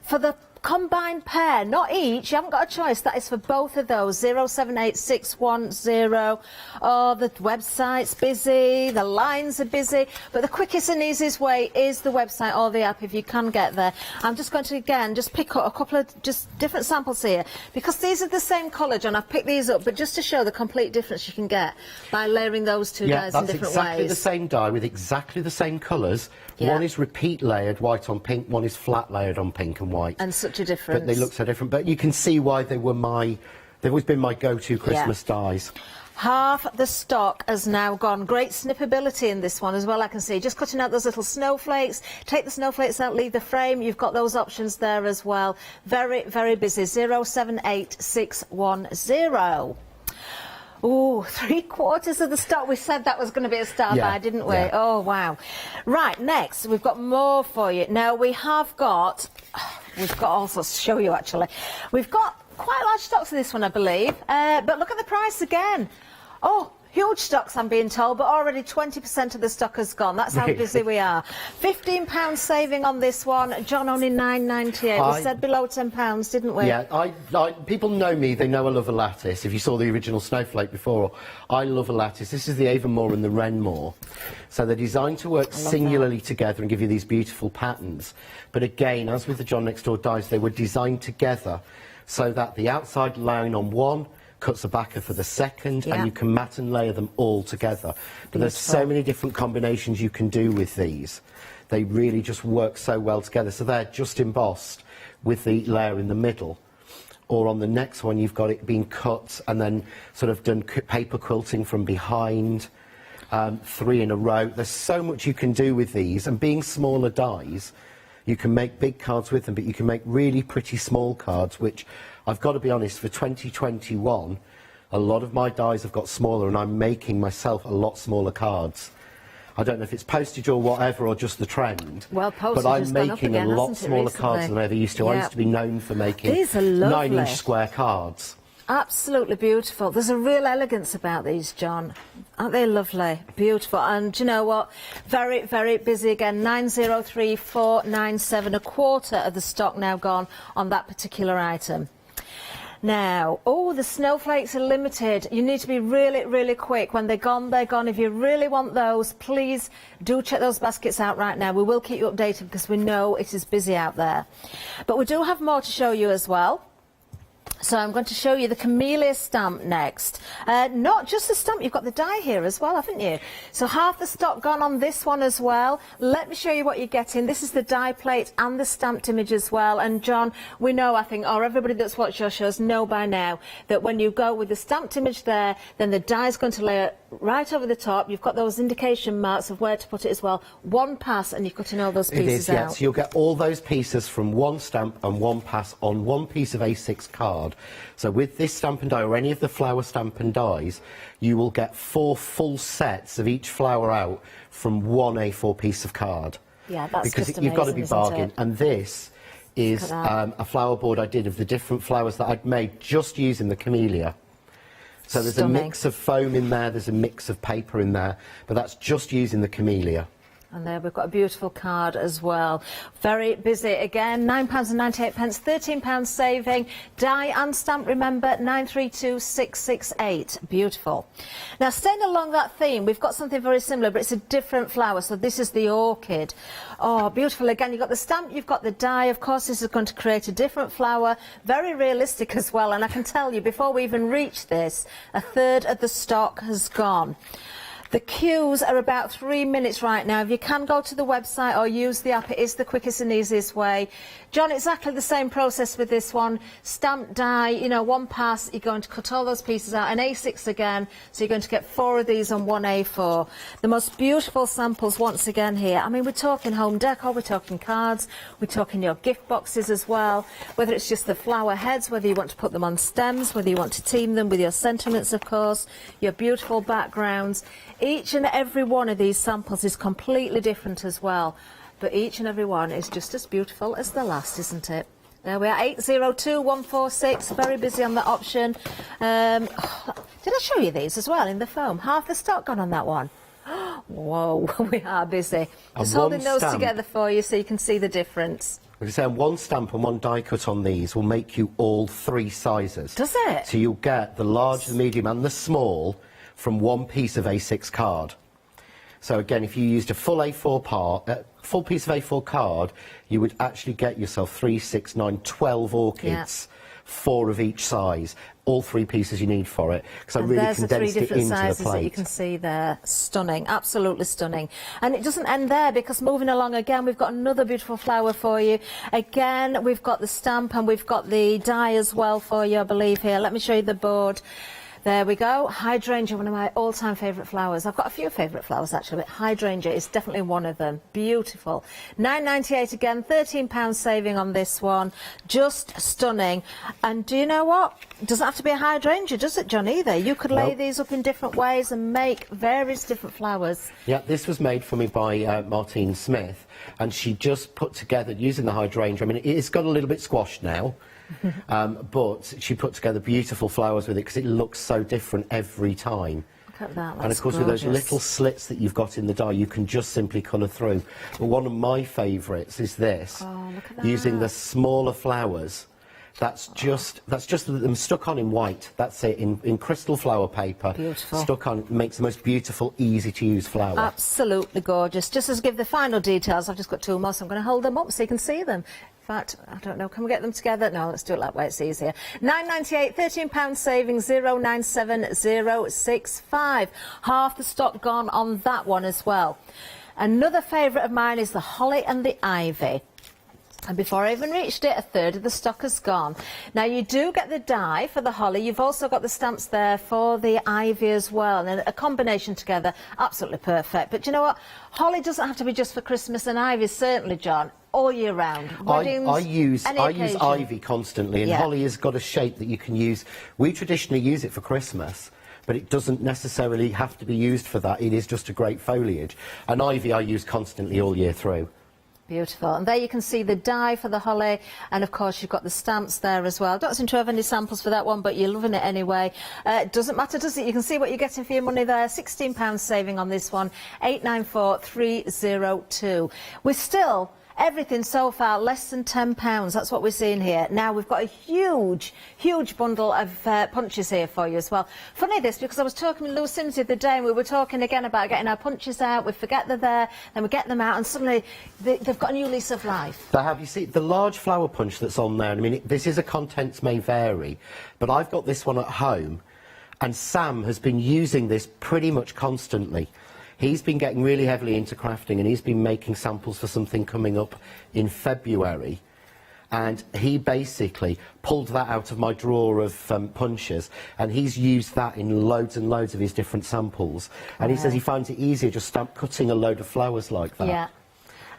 for the combined pair, not each. You haven't got a choice. That is for both of those. 078610. Oh, the website's busy, the lines are busy, but the quickest and easiest way is the website or the app if you can get there. I'm just going to again just pick up a couple of just different samples here, because these are the same colour, John. I've picked these up, but just to show the complete difference you can get by layering those two dies in different ways. Yeah, that's exactly the same die with exactly the same colours. Yeah. One is repeat layered white on pink, one is flat layered on pink and white. And such a difference. But they look so different. But you can see why they were they've always been my go-to Christmas dies. Half the stock has now gone. Great snippability in this one as well, I can see. Just cutting out those little snowflakes. Take the snowflakes out, leave the frame. You've got those options there as well. Very, very busy. 078610. Oh, 3/4 of the stock. We said that was going to be a star buy, didn't we? Yeah. Oh, wow. Right, next, we've got more for you. Now, we've got also to show you, actually. We've got quite large stocks of this one, I believe. But look at the price again. Oh, huge stocks, I'm being told, but already 20% of the stock has gone. That's how busy we are. £15 saving on this one. John, only £9.98. We said below £10, didn't we? Yeah, people know me. They know I love a lattice. If you saw the original snowflake before, I love a lattice. This is the Avonmore and the Wrenmore. So they're designed to work singularly together and give you these beautiful patterns. But again, as with the John Next Door dies, they were designed together so that the outside line on one cuts the backer for the second, and you can mat and layer them all together. But there's so many different combinations you can do with these. They really just work so well together. So they're just embossed with the layer in the middle. Or on the next one, you've got it being cut and then sort of done paper quilting from behind, 3 in a row. There's so much you can do with these, and being smaller dies, you can make big cards with them, but you can make really pretty small cards, which I've got to be honest, for 2021, a lot of my dies have got smaller, and I'm making myself a lot smaller cards. I don't know if it's postage or whatever, or just the trend. Well, postage but I'm has gone up making again, a lot hasn't it, smaller recently? cards than I ever used to. I used to be known for making These are lovely. 9-inch square cards. Absolutely beautiful. There's a real elegance about these, John. Aren't they lovely? Beautiful. And do you know what? Very, very busy again. 903497. A quarter of the stock now gone on that particular item. Now, oh, the snowflakes are limited. You need to be really, really quick. When they're gone, they're gone. If you really want those, please do check those baskets out right now. We will keep you updated because we know it is busy out there. But we do have more to show you as well. So I'm going to show you the camellia stamp next. Not just the stamp, you've got the die here as well, haven't you? So half the stock gone on this one as well. Let me show you what you're getting. This is the die plate and the stamped image as well. And John, we know, I think, or everybody that's watched your shows know by now, that when you go with the stamped image there, then the die is going to layer right over the top. You've got those indication marks of where to put it as well. One pass and you're cutting all those pieces out. It is, yes. You'll get all those pieces from one stamp and one pass on one piece of A6 card. So with this stamp and die, or any of the flower stamp and dies, you will get 4 full sets of each flower out from one A4 piece of card. Yeah, that's because just you've got to be amazing, isn't bargain. it? And this is Look at a flower board I did of the different flowers that I'd made just using the camellia. So there's Stunning. a mix of foam in there, there's a mix of paper in there, but that's just using the camellia. And there we've got a beautiful card as well. Very busy again. £9.98, £13 saving. Die and stamp, remember, 932668. Beautiful. Now, staying along that theme, we've got something very similar, but it's a different flower. So this is the orchid. Oh, beautiful. Again, you've got the stamp, you've got the die. Of course, this is going to create a different flower. Very realistic as well. And I can tell you, before we even reach this, a third of the stock has gone. The queues are about 3 minutes right now. If you can go to the website or use the app, it is the quickest and easiest way. John, exactly the same process with this one. Stamp, die, you know, one pass, you're going to cut all those pieces out. An A6 again, so you're going to get 4 of these on one A4. The most beautiful samples once again here. I mean, we're talking home decor, we're talking cards, we're talking your gift boxes as well. Whether it's just the flower heads, whether you want to put them on stems, whether you want to team them with your sentiments, of course, your beautiful backgrounds. Each and every one of these samples is completely different as well, but each and every one is just as beautiful as the last, isn't it? There we are, 802146, very busy on that option. Did I show you these as well in the foam? Half the stock gone on that one. Whoa, we are busy. Just holding those together for you so you can see the difference. Like I say, one stamp and one die cut on these will make you all 3 sizes. Does it? So you'll get the large, the medium and the small from one piece of A6 card. So again, if you used a full full piece of A4 card, you would actually get yourself 3, 6, 9, 12 orchids, 4 of each size, all 3 pieces you need for it. Because I really condensed it into the plate. There's the 3 different sizes that you can see there. Stunning, absolutely stunning. And it doesn't end there, because moving along again, we've got another beautiful flower for you. Again, we've got the stamp and we've got the die as well for you, I believe, here. Let me show you the board. There we go. Hydrangea, one of my all-time favourite flowers. I've got a few favourite flowers, actually, but hydrangea is definitely one of them. Beautiful. £9.98 again, £13 saving on this one. Just stunning. And do you know what? It doesn't have to be a hydrangea, does it, John, either? You could lay these up in different ways and make various different flowers. Yeah, this was made for me by Martine Smith, and she just put together, using the hydrangea, I mean, it's got a little bit squashed now, but she put together beautiful flowers with it because it looks so different every time. Look at that, that's and of course, gorgeous. with those little slits that you've got in the die, you can just simply colour through. But one of my favourites is this, look at that. using the smaller flowers. That's just them stuck on in white. That's it, in crystal flower paper. Beautiful. Stuck on, makes the most beautiful, easy to use flower. Absolutely gorgeous. Just as give the final details, I've just got 2 more, so I'm going to hold them up so you can see them. In fact, I don't know, can we get them together? No, let's do it that way, it's easier. £9.98, £13 savings, 097065. Half the stock gone on that one as well. Another favourite of mine is the holly and the ivy. And before I even reached it, a third of the stock has gone. Now, you do get the die for the holly. You've also got the stamps there for the ivy as well. And a combination together, absolutely perfect. But you know what? Holly doesn't have to be just for Christmas, and ivy certainly, John, all year round. Weddings, I use occasion. ivy constantly, and Yeah. holly has got a shape that you can use. We traditionally use it for Christmas, but it doesn't necessarily have to be used for that. It is just a great foliage. And ivy I use constantly all year through. Beautiful. And there you can see the die for the holly, and of course you've got the stamps there as well. Don't seem to have any samples for that one, but you're loving it anyway. It doesn't matter, does it? You can see what you're getting for your money there. £16 saving on this one, 894302. We're still... everything so far less than £10. That's what we're seeing here. Now we've got a huge bundle of punches here for you as well. Funny this, because I was talking with Lou Sims the other day, and we were talking again about getting our punches out. We forget they're there, then we get them out, and suddenly they've got a new lease of life. They have. You see, the large flower punch that's on there, I mean, this is a contents may vary, but I've got this one at home, and Sam has been using this pretty much constantly. He's been getting really heavily into crafting, and he's been making samples for something coming up in February. And he basically pulled that out of my drawer of punches, and he's used that in loads and loads of his different samples. And he says he finds it easier just cutting a load of flowers like that. Yeah.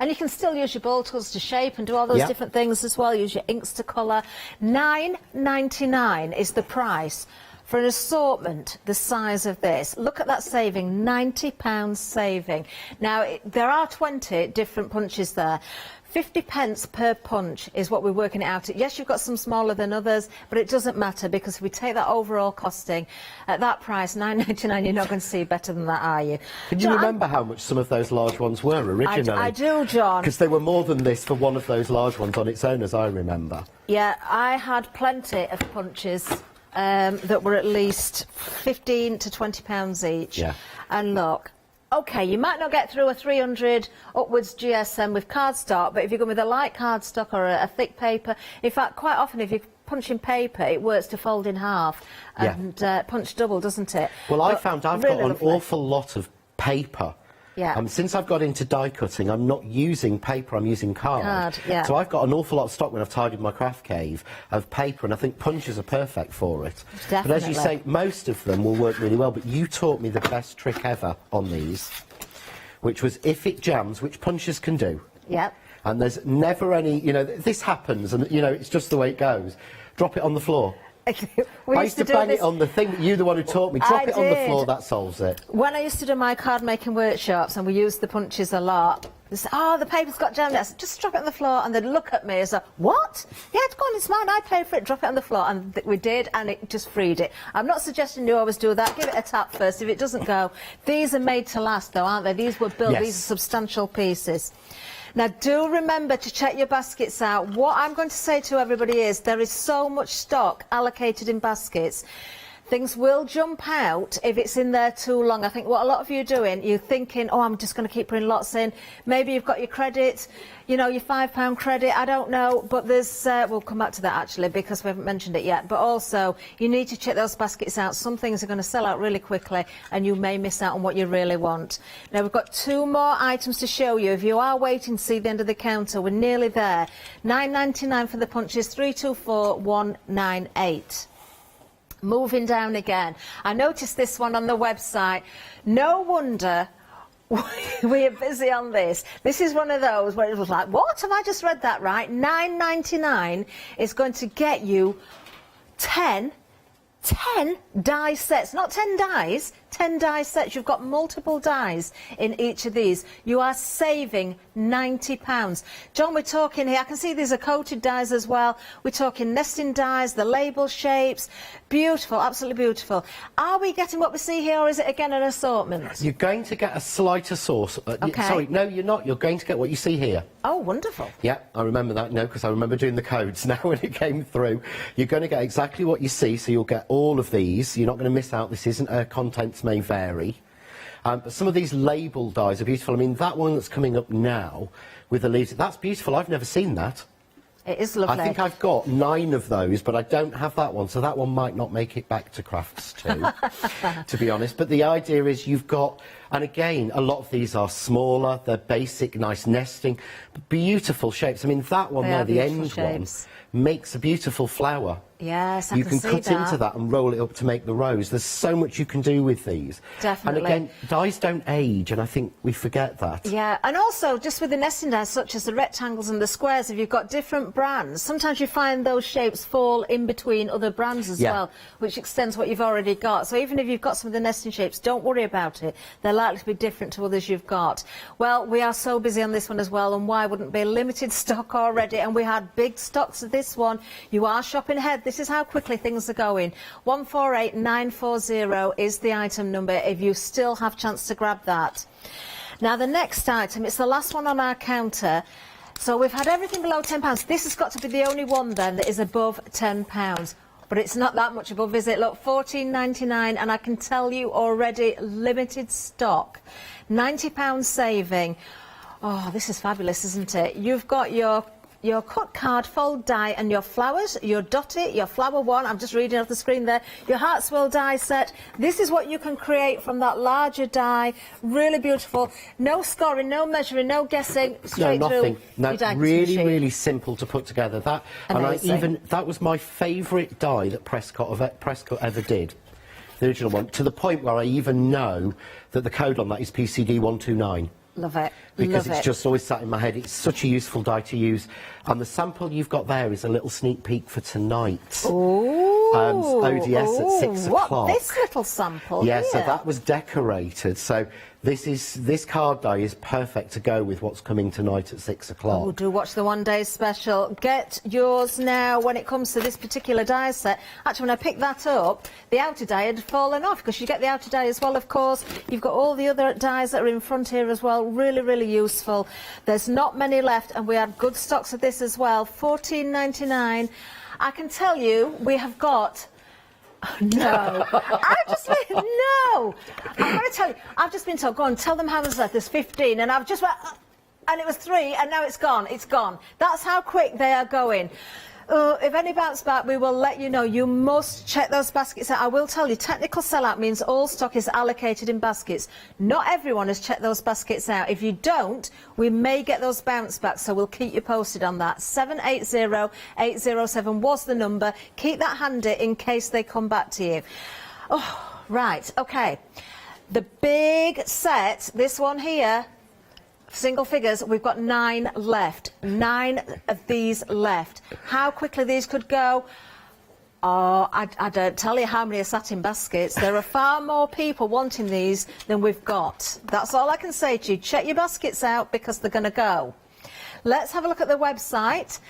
And you can still use your ball tools to shape and do all those different things as well. Use your inks to colour. £9.99 is the price For an assortment the size of this, look at that saving, £90 saving. Now, there are 20 different punches there. 50 pence per punch is what we're working it out at. Yes, you've got some smaller than others, but it doesn't matter, because if we take that overall costing at that price, £9.99, you're not going to see better than that, are you? Can you remember how much some of those large ones were originally? I do, John. Because they were more than this for one of those large ones on its own, as I remember. Yeah, I had plenty of punches that were at least 15 to £20 each. Yeah. And look, OK, you might not get through a 300 upwards GSM with cardstock, but if you're going with a light cardstock or a thick paper, in fact, quite often if you're punching paper, it works to fold in half and punch double, doesn't it? Well, I found I've really got an lovely. awful lot of paper. Yeah. Since I've got into die cutting, I'm not using paper, I'm using card. Yeah. So I've got an awful lot of stock when I've tidied my craft cave of paper, and I think punches are perfect for it. Definitely. But as you say, most of them will work really well, but you taught me the best trick ever on these, which was if it jams, which punches can do. Yep. And there's never any, you know, this happens, and, you know, it's just the way it goes. Drop it on the floor. I used to bang it on the thing, you're the one who taught me. Drop it on the floor, that solves it. When I used to do my card making workshops and we used the punches a lot, they said, oh, the paper's got jammed. I said, just drop it on the floor, and they'd look at me and say, what? Yeah, it's gone, it's mine, I paid for it, drop it on the floor. And we did, and it just freed it. I'm not suggesting you always do that. Give it a tap first. If it doesn't go, these are made to last though, aren't they? These were built, Yes. These are substantial pieces. Now, do remember to check your baskets out. What I'm going to say to everybody is there is so much stock allocated in baskets. Things will jump out if it's in there too long. I think what a lot of you are doing, you're thinking, oh, I'm just going to keep putting lots in. Maybe you've got your credit, you know, your £5 credit, I don't know. But there's, we'll come back to that actually, because we haven't mentioned it yet. But also, you need to check those baskets out. Some things are going to sell out really quickly, and you may miss out on what you really want. Now, we've got 2 more items to show you. If you are waiting to see the end of the counter, we're nearly there. £9.99 for the punches, 324,198. Moving down again. I noticed this one on the website. No wonder we are busy on this. This is one of those where it was like, what? Have I just read that right? £9.99 is going to get you 10 die sets, not 10 dies, 10 die sets. You've got multiple dies in each of these. You are saving £90. John, we're talking here, I can see these are coated dies as well. We're talking nesting dies, the label shapes. Beautiful, absolutely beautiful. Are we getting what we see here, or is it again an assortment? You're going to get a slighter source. Okay. Sorry, no, you're not. You're going to get what you see here. Oh, wonderful. Yeah, I remember that now, because I remember doing the codes now when it came through. You're going to get exactly what you see, so you'll get all of these. You're not going to miss out. This isn't, contents may vary. But some of these label dies are beautiful. I mean, that one that's coming up now with the leaves, that's beautiful. I've never seen that. It is lovely. I think I've got 9 of those, but I don't have that one, so that one might not make it back to Crafts 2, to be honest. But the idea is you've got, and again, a lot of these are smaller, they're basic, nice nesting, beautiful shapes. I mean, that one there, the end one, makes a beautiful flower. Yes, I you can can see cut that. into that and roll it up to make the rose. There's so much you can do with these. Definitely. And again, dies don't age, and I think we forget that. Yeah, and also just with the nesting dies, such as the rectangles and the squares, if you've got different brands, sometimes you find those shapes fall in between other brands as well, which extends what you've already got. So even if you've got some of the nesting shapes, don't worry about it. They're likely to be different to others you've got. Well, we are so busy on this one as well, and why wouldn't be? Limited stock already, and we had big stocks of this one. You are shopping ahead. This is how quickly things are going. 148940 is the item number if you still have chance to grab that. Now the next item, it's the last one on our counter. So we've had everything below £10. This has got to be the only one then that is above £10. But it's not that much above, is it? Look, £14.99, and I can tell you already, limited stock. £90 saving. Oh, this is fabulous, isn't it? You've got your cut card, fold die, and your flowers, your dotty, your flower one, I'm just reading off the screen there, your heart swirl die set. This is what you can create from that larger die. Really beautiful. No scoring, no measuring, no guessing, straight no, nothing. through. No, your die really, machine. really simple to put together. That, Amazing. and that was my favourite die that Prescott ever did. The original one, to the point where I even know that the code on that is PCD 129. Love it. Because Love it's just always sat in my head. It's such a useful die to use. And the sample you've got there is a little sneak peek for tonight. Ooh. ODS at 6 o'clock. What, this little sample Yeah, here? so that was decorated. So this card die is perfect to go with what's coming tonight at 6 o'clock. Oh, do watch the one-day special. Get yours now when it comes to this particular die set. Actually, when I picked that up, the outer die had fallen off, because you get the outer die as well, of course. You've got all the other dies that are in front here as well. Really, really useful. There's not many left, and we have good stocks of this as well. $14.99. I can tell you, we have got... No, no. I'm going to tell you, I've just been told, go on, tell them how much left. There's 15, and I've just went, and it was 3, and now it's gone. It's gone. That's how quick they are going. If any bounce back, we will let you know. You must check those baskets out. I will tell you, technical sellout means all stock is allocated in baskets. Not everyone has checked those baskets out. If you don't, we may get those bounce backs, so we'll keep you posted on that. 780-807 was the number. Keep that handy in case they come back to you. Oh, right, okay. The big set, this one here, single figures, we've got 9 left. 9 of these left. How quickly these could go, oh, I don't tell you how many are sat in baskets. There are far more people wanting these than we've got. That's all I can say to you. Check your baskets out, because they're going to go. Let's have a look at the website.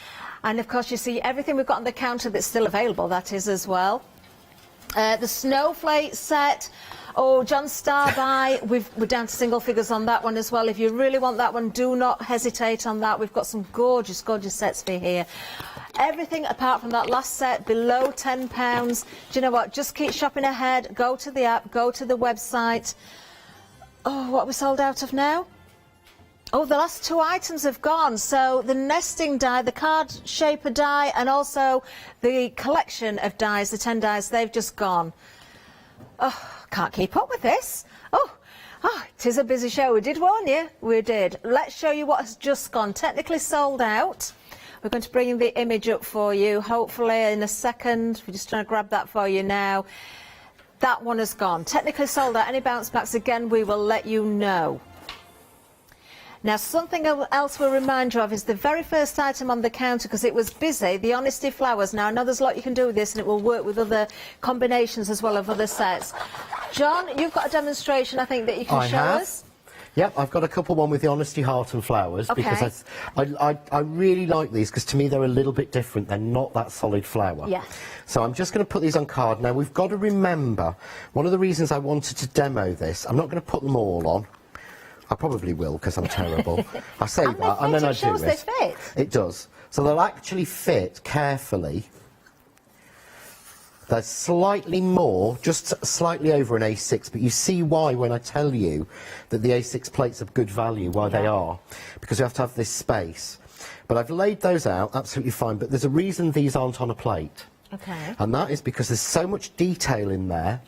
And, of course, you see everything we've got on the counter that's still available, that is, as well. The snowflake set. Oh, John Starby, we're down to single figures on that one as well. If you really want that one, do not hesitate on that. We've got some gorgeous, gorgeous sets for you here. Everything apart from that last set, below £10. Do you know what? Just keep shopping ahead. Go to the app, go to the website. Oh, what are we sold out of now? Oh, the last 2 items have gone. So the nesting die, the card shaper die, and also the collection of dies, the 10 dies, they've just gone. Oh, can't keep up with this. Oh, it is a busy show. We did warn you. We did. Let's show you what has just gone. Technically sold out. We're going to bring the image up for you, hopefully in a second. We're just trying to grab that for you now. That one has gone. Technically sold out. Any bounce backs, again, we will let you know. Now, something else we'll remind you of is the very first item on the counter, because it was busy, the Honesty Flowers. Now, I know there's a lot you can do with this, and it will work with other combinations as well of other sets. John, you've got a demonstration, I think, that you can show us. Yep, I've got a couple, one with the Honesty Heart and Flowers, because I really like these, because to me they're a little bit different. They're not that solid flower. Yeah. So I'm just going to put these on card. Now, we've got to remember, one of the reasons I wanted to demo this, I'm not going to put them all on. I probably will, because I'm terrible. I say that, and then I do it. They fit. It does. So they'll actually fit carefully. They're slightly more, just slightly over an A6, but you see why when I tell you that the A6 plates are good value, why they are. Because you have to have this space. But I've laid those out, absolutely fine, but there's a reason these aren't on a plate. Okay. And that is because there's so much detail in there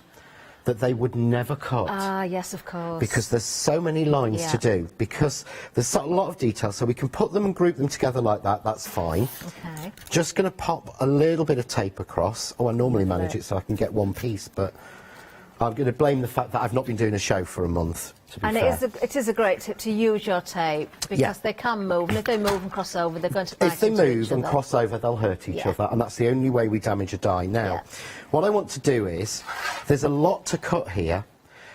that they would never cut. Ah, yes, of course. Because there's so many lines to do, because there's a lot of detail, so we can put them and group them together like that, that's fine. Okay. Just going to pop a little bit of tape across. Oh, I normally manage it so I can get one piece, but I'm going to blame the fact that I've not been doing a show for a month, to be fair. And it is a great tip to use your tape, because they can move, and if they move and cross over, they're going to bite If they into each move and other. cross over, they'll hurt each other, and that's the only way we damage a die. Now, what I want to do is, there's a lot to cut here,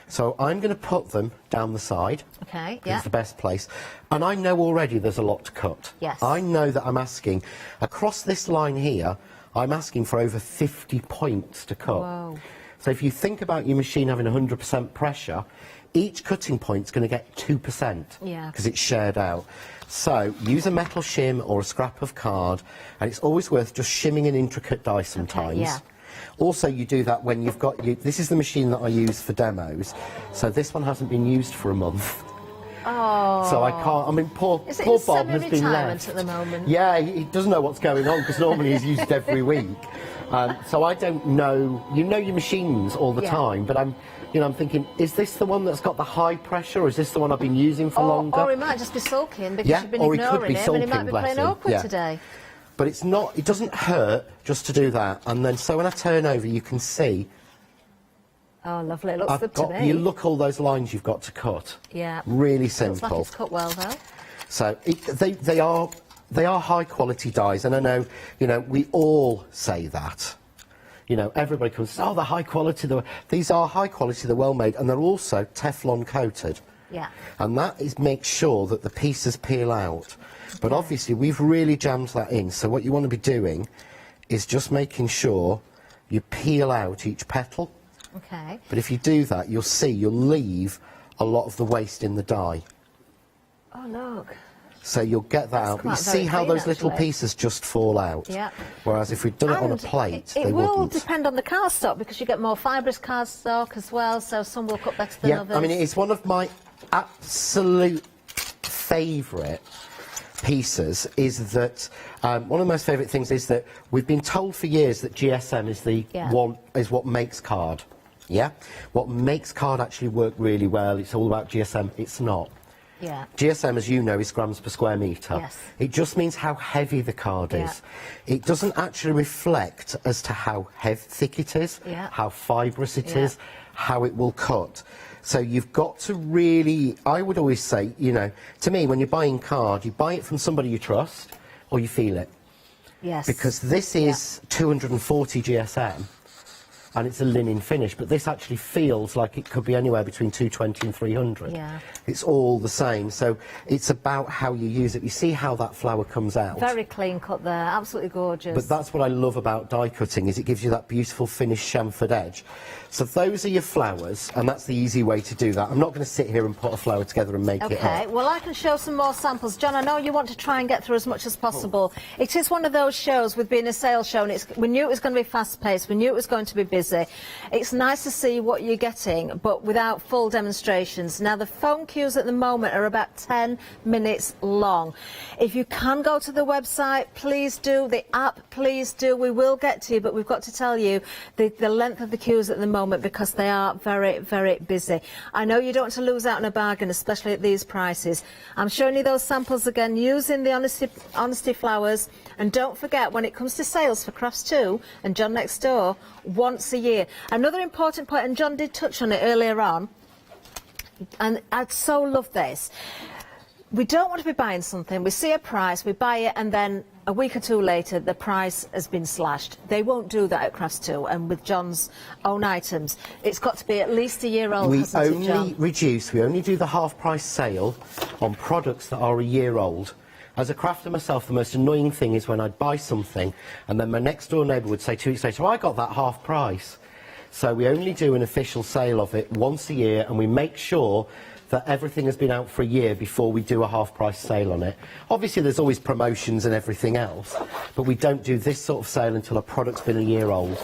so I'm going to put them down the side. Okay, It's the best place. And I know already there's a lot to cut. Yes. I know that I'm asking, across this line here, I'm asking for over 50 points to cut. Whoa. So if you think about your machine having 100% pressure, each cutting point's going to get 2%. Yeah. Because it's shared out. So use a metal shim or a scrap of card, and it's always worth just shimming an intricate die sometimes. Okay, yeah. Also, you do that when you've got... This is the machine that I use for demos, so this one hasn't been used for a month. Oh. So I can't... I mean, poor Bob has been semi-retirement left. at the moment? Yeah, he doesn't know what's going on, because normally he's used every week. So I don't know... You know your machines all the time, but I'm thinking, is this the one that's got the high pressure, or is this the one I've been using for longer? Or he might just be sulking because you've been or he could ignoring be him, sulking, and he might be bless playing him. awkward today. But it's not... It doesn't hurt just to do that. And then, so when I turn over, you can see... Oh, lovely. It looks good to me. You look all those lines you've got to cut. Yeah. Really Looks like simple. it's cut well, though. So they are high quality dies, and I know we all say that. You know, everybody comes, oh, they're high quality. These are high quality, they're well made, and they're also Teflon coated. Yeah. And that makes sure that the pieces peel out. But obviously, we've really jammed that in. So what you want to be doing is just making sure you peel out each petal. Okay. But if you do that, you'll see you'll leave a lot of the waste in the die. Oh, look. So you'll get that out. You quite see very how clean, those little actually. pieces just fall out? Yeah. Whereas if we'd done it on a And plate, it they will wouldn't. depend on the cardstock, because you get more fibrous cardstock as well, so some will cut better than Yeah, others. I mean, it's one of my absolute favourite pieces is that one of the most favourite things is that we've been told for years that GSM is the one is what makes card. Yeah, what makes card actually work really well. It's all about GSM. It's not. Yeah. GSM, as you know, is grams per square metre. Yes. It just means how heavy the card is. It doesn't actually reflect as to how thick it is, how fibrous it is, how it will cut. So you've got to really, I would always say, you know, to me, when you're buying card, you buy it from somebody you trust or you feel it. Yes. Because this is 240 GSM. And it's a linen finish, but this actually feels like it could be anywhere between 220 and 300. Yeah. It's all the same, so it's about how you use it. You see how that flower comes out? Very clean cut there, absolutely gorgeous. But that's what I love about die cutting, is it gives you that beautiful finished chamfered edge. So those are your flowers, and that's the easy way to do that. I'm not going to sit here and put a flower together and make it up. Okay, well, I can show some more samples. John, I know you want to try and get through as much as possible. It is one of those shows, with being a sales show, and we knew it was going to be fast-paced, we knew it was going to be busy. It's nice to see what you're getting, but without full demonstrations. Now, the phone queues at the moment are about 10 minutes long. If you can go to the website, please do. The app, please do. We will get to you, but we've got to tell you the length of the queues at the moment, because they are very, very busy. I know you don't want to lose out on a bargain, especially at these prices. I'm showing you those samples again using the Honesty flowers. And don't forget, when it comes to sales for Crafts 2 and John Next Door, once a year. Another important point, and John did touch on it earlier on, and I'd so love this. We don't want to be buying something, we see a price, we buy it, and then a week or two later the price has been slashed. They won't do that at Crafts 2, and with John's own items. It's got to be at least a year old, hasn't it, John? We only do the half-price sale on products that are a year old. As a crafter myself, the most annoying thing is when I'd buy something and then my next door neighbour would say 2 weeks later, oh, I got that half price. So we only do an official sale of it once a year, and we make sure that everything has been out for a year before we do a half-price sale on it. Obviously, there's always promotions and everything else, but we don't do this sort of sale until a product's been a year old.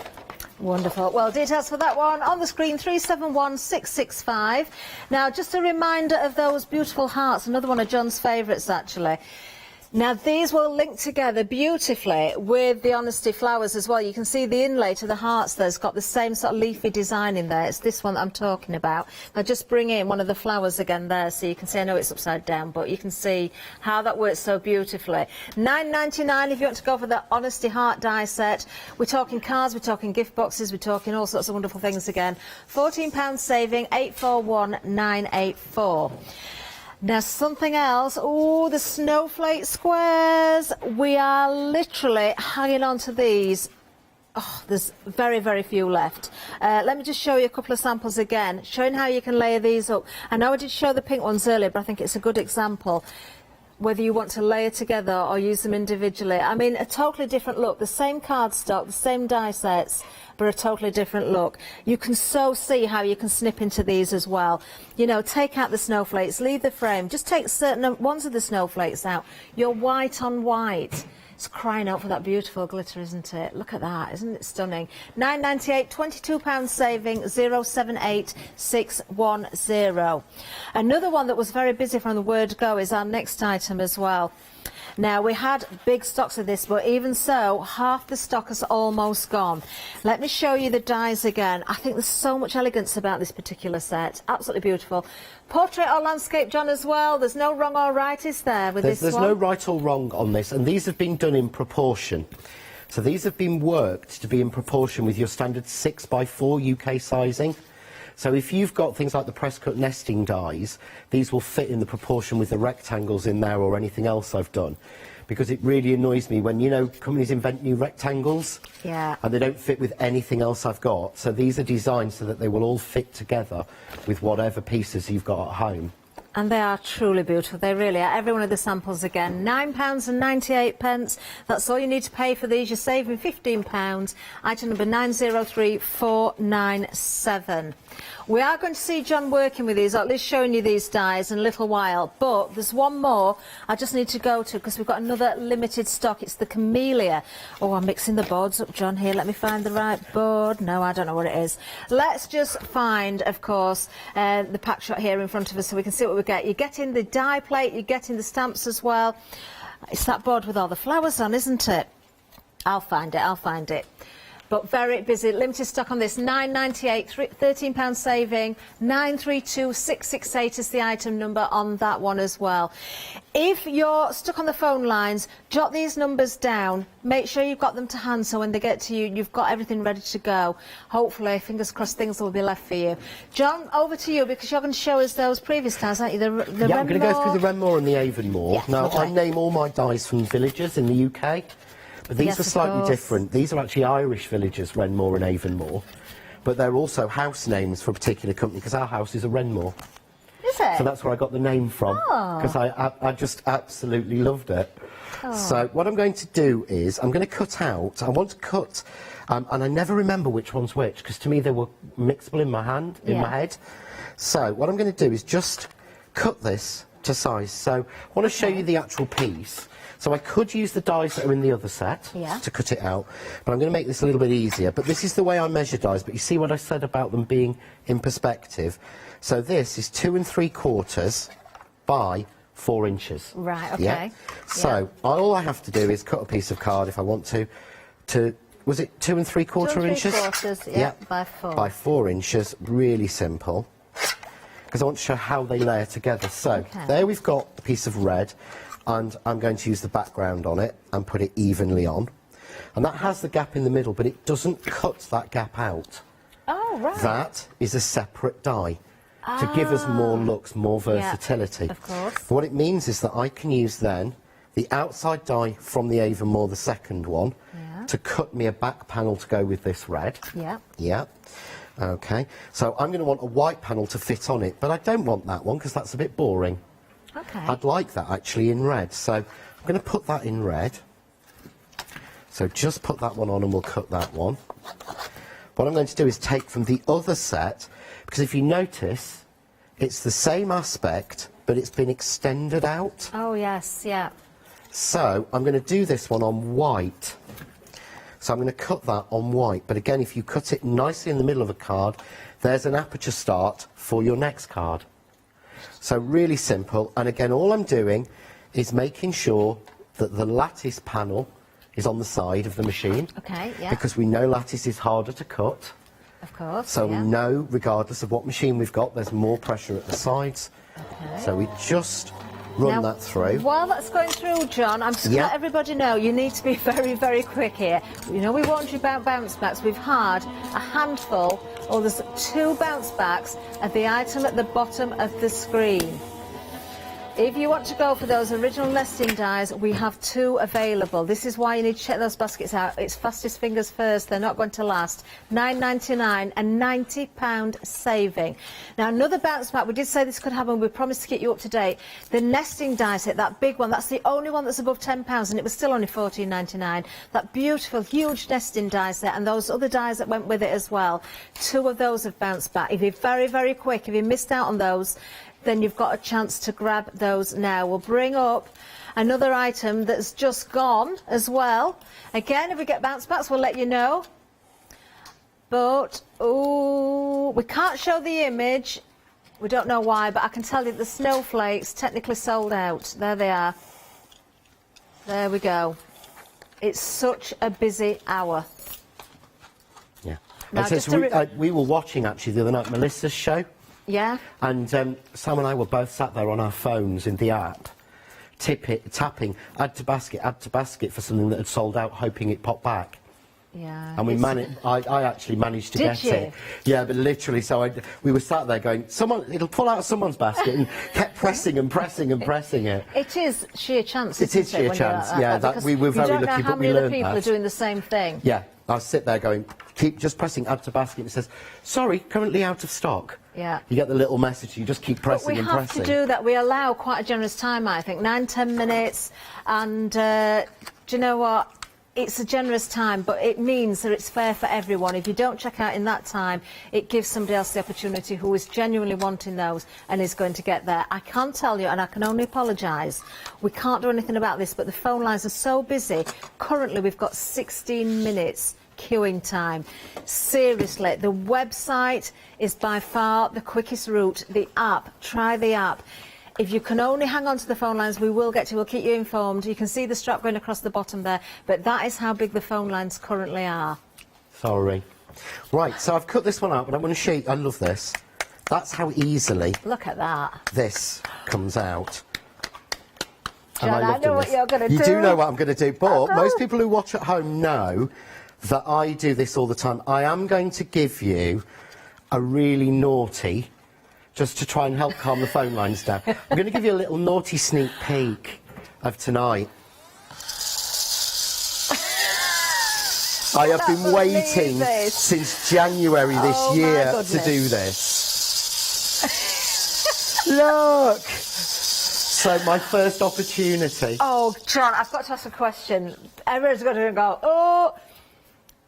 Wonderful. Well, details for that one on the screen, 371665. Now, just a reminder of those beautiful hearts, another one of John's favourites, actually. Now, these will link together beautifully with the Honesty flowers as well. You can see the inlay to the hearts there's got the same sort of leafy design in there. It's this one that I'm talking about. I'll just bring in one of the flowers again there, so you can see, I know it's upside down, but you can see how that works so beautifully. £9.99 if you want to go for the Honesty heart die set. We're talking cards, we're talking gift boxes, we're talking all sorts of wonderful things again. £14 saving, 841984. Now, something else, oh, the snowflake squares. We are literally hanging on to these. Oh, there's very, very few left. Let me just show you a couple of samples again, showing how you can layer these up. I know I did show the pink ones earlier, but I think it's a good example, whether you want to layer together or use them individually. I mean, a totally different look. The same cardstock, the same die sets, but a totally different look. You can so see how you can snip into these as well. You know, take out the snowflakes, leave the frame, just take certain ones of the snowflakes out. You're white on white. It's crying out for that beautiful glitter, isn't it? Look at that, isn't it stunning? £9.98, £22 saving, 078610. Another one that was very busy from the word go is our next item as well. Now, we had big stocks of this, but even so, half the stock has almost gone. Let me show you the dies again. I think there's so much elegance about this particular set. Absolutely beautiful. Portrait or landscape, John, as well. There's no wrong or right, is there, with this one? There's no right or wrong on this, and these have been done in proportion. So these have been worked to be in proportion with your standard 6x4 UK sizing. So if you've got things like the press cut nesting dies, these will fit in the proportion with the rectangles in there or anything else I've done. because it really annoys me when, you know, companies invent new rectangles. Yeah. And they don't fit with anything else I've got. So these are designed so that they will all fit together with whatever pieces you've got at home. And they are truly beautiful. They really are. Every one of the samples again, £9.98. That's all you need to pay for these. You're saving £15. Item number 903497. We are going to see John working with these, or at least showing you these dies in a little while. But there's one more I just need to go to because we've got another limited stock. It's the Camellia. Oh, I'm mixing the boards up, John, here. Let me find the right board. No, I don't know what it is. Let's just find, of course, the pack shot here in front of us so we can see what we get. You're getting the die plate, you're getting the stamps as well. It's that board with all the flowers on, isn't it? I'll find it. But very busy. Limited stock on this. £9.98, £13 saving. 932668 is the item number on that one as well. If you're stuck on the phone lines, jot these numbers down. Make sure you've got them to hand so when they get to you, you've got everything ready to go. Hopefully, fingers crossed, things will be left for you. John, over to you because you're going to show us those previous dies, aren't you? The Yeah, I'm going to go through the Renmore and the Avonmore. Yeah, now, okay. I name all my dies from villages in the UK. But these Yes, are of slightly course. different. These are actually Irish villages, Renmore and Avonmore. But they're also house names for a particular company, because our house is a Renmore. Is it? So that's where I got the name from, because I just absolutely loved it. So what I'm going to do is, I'm going to cut out, I want to cut, and I never remember which one's which, because to me they were mixable in my hand, in my head. So what I'm going to do is just cut this to size. So I want to show you the actual piece. So I could use the dies that are in the other set to cut it out, but I'm going to make this a little bit easier. But this is the way I measure dies, but you see what I said about them being in perspective. So this is 2 3/4 by 4 inches. Right, okay. Yeah? So all I have to do is cut a piece of card if I want to was it 2 3/4 inches? 2 3/4, yeah, by 4. By 4 inches, really simple. Because I want to show how they layer together. So there we've got a piece of red, and I'm going to use the background on it and put it evenly on. And that has the gap in the middle, but it doesn't cut that gap out. Oh, right. That is a separate die to give us more looks, more versatility. Yeah, of course. What it means is that I can use then the outside die from the Avonmore, the second one, to cut me a back panel to go with this red. Yeah. Yeah. Okay. So I'm going to want a white panel to fit on it, but I don't want that one because that's a bit boring. Okay. I'd like that actually in red, so I'm going to put that in red. So just put that one on and we'll cut that one. What I'm going to do is take from the other set, because if you notice, it's the same aspect, but it's been extended out. Oh, yes, yeah. So I'm going to do this one on white. So I'm going to cut that on white, but again, if you cut it nicely in the middle of a card, there's an aperture start for your next card. So really simple, and again all I'm doing is making sure that the lattice panel is on the side of the machine. Okay, yeah. Because we know lattice is harder to cut. Of course, So yeah. we know, regardless of what machine we've got, there's more pressure at the sides. Okay. So we just run that through. While that's going through, John, I'm just going to let everybody know you need to be very, very quick here. You know, we warned you about bounce backs. We've had a handful, or there's 2 bounce backs of the item at the bottom of the screen. If you want to go for those original nesting dies, we have 2 available. This is why you need to check those baskets out. It's fastest fingers first. They're not going to last. £9.99 and £90 saving. Now, another bounce back. We did say this could happen. We promised to keep you up to date. The nesting die set, that big one, that's the only one that's above £10, and it was still only £14.99. That beautiful, huge nesting die set, and those other dies that went with it as well. 2 of those have bounced back. If you're very, very quick, if you missed out on those, then you've got a chance to grab those now. We'll bring up another item that's just gone as well. Again, if we get bounce backs, we'll let you know. But, ooh, we can't show the image. We don't know why, but I can tell you the snowflakes technically sold out. There they are. There we go. It's such a busy hour. Yeah. Now, And so we were watching actually the other night Melissa's show. Yeah? And Sam and I were both sat there on our phones in the app, tapping, add to basket for something that had sold out, hoping it popped back. Yeah. And we I actually managed to get it. Yeah, but literally, so we were sat there going, it'll pull out of someone's basket, and kept pressing and pressing and pressing it. It is sheer chance. It is sheer chance. Yeah, we were very lucky, but we learned that. You don't know how many other people are doing the same thing. Yeah, I sit there going, keep just pressing add to basket, and it says, sorry, currently out of stock. Yeah. You get the little message, you just keep pressing and pressing. We have to do that. We allow quite a generous time, I think, 9-10 minutes, and do you know what? It's a generous time, but it means that it's fair for everyone. If you don't check out in that time, it gives somebody else the opportunity who is genuinely wanting those and is going to get there. I can't tell you, and I can only apologise, we can't do anything about this, but the phone lines are so busy. Currently, we've got 16 minutes queuing time. Seriously, the website is by far the quickest route. The app, try the app. If you can only hang on to the phone lines, we'll keep you informed. You can see the strap going across the bottom there, but that is how big the phone lines currently are. Sorry. Right, so I've cut this one out, but I'm going to show you, I love this. That's how easily... Look at that. ...this comes out. John, I know what you're going to do. You do know what I'm going to do, but most people who watch at home know that I do this all the time. I am going to give you a really naughty... just to try and help calm the phone lines down. I'm going to give you a little naughty sneak peek of tonight. I have been waiting since January this year to do this. Look! So my first opportunity. Oh, John, I've got to ask a question. Everyone's got to go, oh...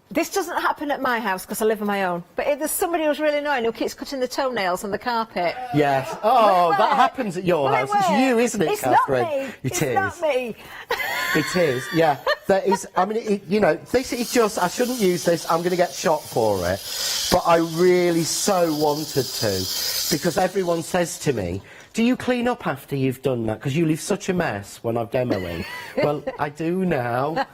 This doesn't happen at my house because I live on my own. But if there's somebody who's really annoying who keeps cutting the toenails on the carpet. Yes. Oh, that happens at your house. It's you, isn't it, Catherine? It's not me. It is. Yeah. There is. I mean, you know, this is just. I shouldn't use this. I'm going to get shot for it. But I really so wanted to, because everyone says to me, "Do you clean up after you've done that? Because you leave such a mess when I'm demoing." Well, I do now.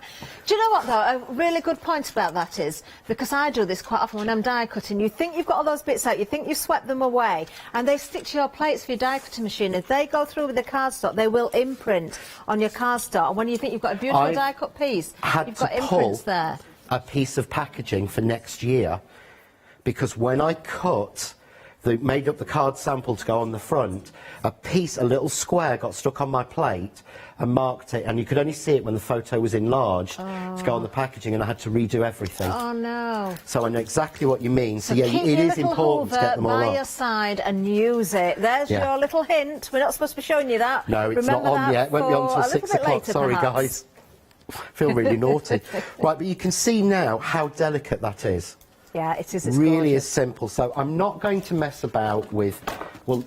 Do you know what, though? A really good point about that is, because I do this quite often when I'm die cutting, you think you've got all those bits out, you think you've swept them away, and they stick to your plates for your die cutting machine. If they go through with the cardstock, they will imprint on your cardstock. And when you think you've got a beautiful die cut piece, you've got imprints there. A piece of packaging for next year, because when I cut... made up the card sample to go on the front, a little square got stuck on my plate and marked it, and you could only see it when the photo was enlarged to go on the packaging, and I had to redo everything. Oh, no. So I know exactly what you mean. So yeah, it is important to get them all up. By your side and use it. There's your little hint. We're not supposed to be showing you that. No, it's not on yet. It won't be on until 6 o'clock. Sorry, guys. I feel really naughty. Right, but you can see now how delicate that is. Yeah, it is. It's really gorgeous. is simple. So I'm not going to mess about with... Well,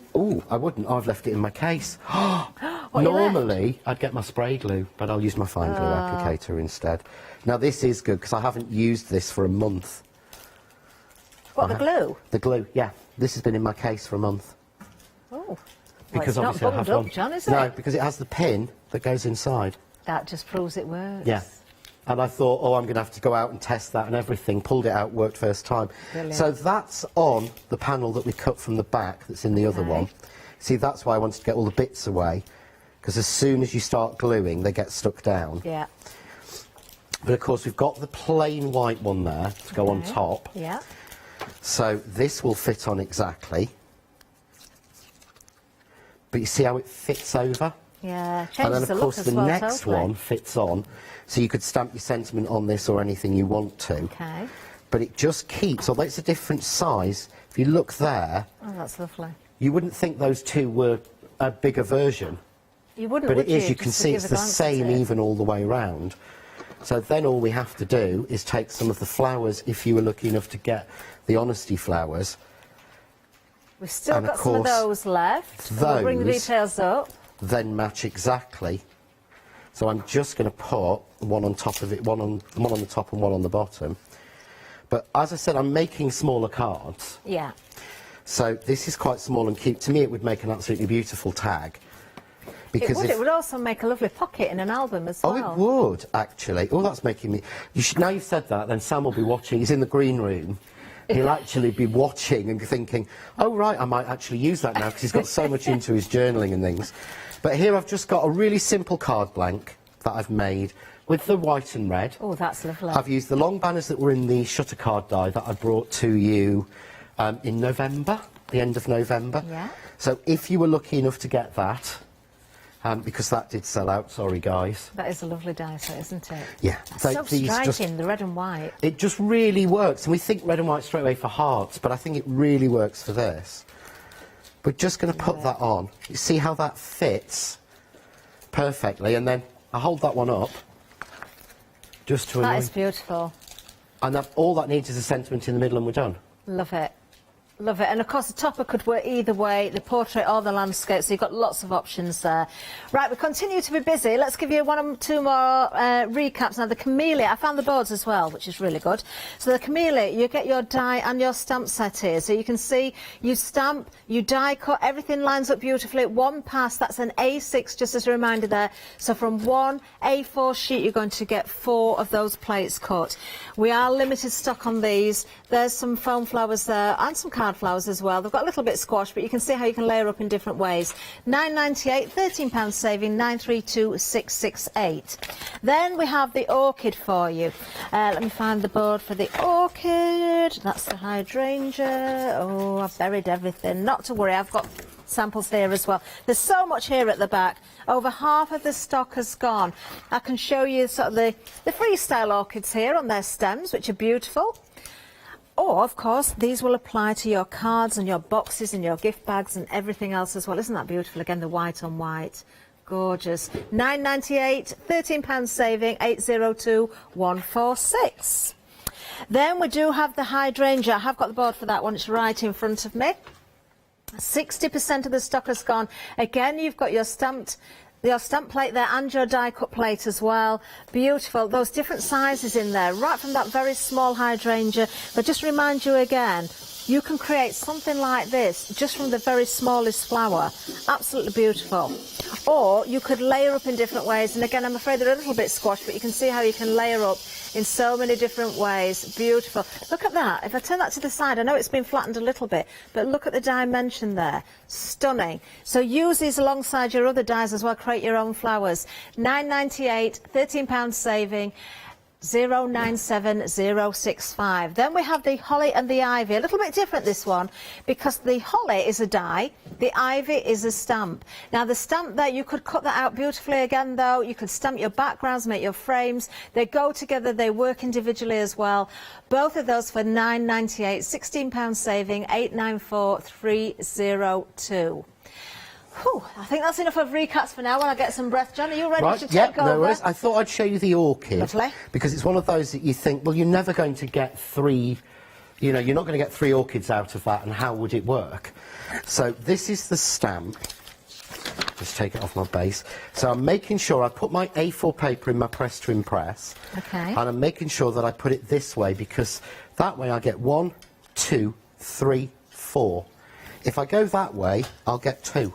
I wouldn't. I've left it in my case. Normally, I'd get my spray glue, but I'll use my fine glue applicator instead. Now, this is good, because I haven't used this for a month. What, the glue? The glue, yeah. This has been in my case for a month. Oh. Because well, it's obviously not bunged up, John, is it? No, because it has the pin that goes inside. That just proves it works. Yeah. And I thought, I'm going to have to go out and test that and everything. Pulled it out, worked first time. Brilliant. So that's on the panel that we cut from the back that's in the other one. See, that's why I wanted to get all the bits away, because as soon as you start gluing, they get stuck down. Yeah. But of course, we've got the plain white one there to go on top. Yeah. So this will fit on exactly. But you see how it fits over? Yeah, and then, changes of course, the well, next totally. one fits on, so you could stamp your sentiment on this or anything you want to. Okay. But it just keeps, although it's a different size, if you look there... Oh, that's lovely. You wouldn't think those two were a bigger version. You wouldn't, but would it is, you just can see it's the same even all the way round. So then all we have to do is take some of the flowers, if you were lucky enough to get the Honesty flowers. We've still got some of those left. We'll bring the details up. Then match exactly. So I'm just going to put one on top of it, one on the top and one on the bottom. But as I said, I'm making smaller cards. Yeah. So this is quite small and cute. To me, it would make an absolutely beautiful tag. Because it would also make a lovely pocket in an album as well. Oh, it would, actually. Oh, that's making me... now you've said that, then Sam will be watching. He's in the green room. He'll actually be watching and thinking, oh, right, I might actually use that now, because he's got so much into his journaling and things. But here I've just got a really simple card blank that I've made with the white and red. Oh, that's lovely. I've used the long banners that were in the shutter card die that I brought to you in November, the end of November. Yeah. So if you were lucky enough to get that, because that did sell out, sorry guys. That is a lovely die set, isn't it? Yeah. So striking, the red and white. It just really works, and we think red and white straight away for hearts, but I think it really works for this. We're just going to put that on. You see how that fits perfectly, and then I hold that one up just to That is beautiful. and all that needs is a sentiment in the middle and we're done. Love it. Love it. And of course the topper could work either way, the portrait or the landscape, so you've got lots of options there. Right, we continue to be busy. Let's give you one or two more recaps. Now the camellia, I found the boards as well, which is really good. So the camellia, you get your die and your stamp set here. So you can see you stamp, you die cut, everything lines up beautifully. One pass, that's an A6, just as a reminder there. So from one A4 sheet, you're going to get 4 of those plates cut. We are limited stock on these. There's some foam flowers there and some card flowers as well. They've got a little bit squashed, but you can see how you can layer up in different ways. £9.98, £13 saving, 932,668. Then we have the orchid for you. Let me find the board for the orchid. That's the hydrangea. Oh, I've buried everything. Not to worry, I've got samples here as well. There's so much here at the back. Over half of the stock has gone. I can show you sort of the freestyle orchids here on their stems, which are beautiful. Or, of course, these will apply to your cards and your boxes and your gift bags and everything else as well. Isn't that beautiful? Again, the white on white. Gorgeous. £9.98, £13 saving, 802,146. Then we do have the hydrangea. I have got the board for that one. It's right in front of me. 60% of the stock has gone. Again, you've got your stamp plate there and your die cut plate as well. Beautiful. Those different sizes in there, right from that very small hydrangea. But just remind you again, you can create something like this just from the very smallest flower. Absolutely beautiful. Or you could layer up in different ways. And again, I'm afraid they're a little bit squashed, but you can see how you can layer up in so many different ways. Beautiful. Look at that. If I turn that to the side, I know it's been flattened a little bit, but look at the dimension there. Stunning. So use these alongside your other dies as well. Create your own flowers. £9.98, £13 saving. 097065. Then we have the holly and the ivy. A little bit different, this one, because the holly is a die, the ivy is a stamp. Now the stamp there, you could cut that out beautifully again though. You could stamp your backgrounds, make your frames. They go together, they work individually as well. Both of those for £9.98, £16 saving, 894,302. Whew, I think that's enough of recaps for now. When I get some breath, John, are you ready to take over? No worries. I thought I'd show you the orchid. Lovely. Because it's one of those that you think, well, you're never going to get 3, you know, you're not going to get 3 orchids out of that, and how would it work? So this is the stamp. Just take it off my base. So I'm making sure I put my A4 paper in my press to impress. Okay. And I'm making sure that I put it this way, because that way I get 1, 2, 3, 4. If I go that way, I'll get 2.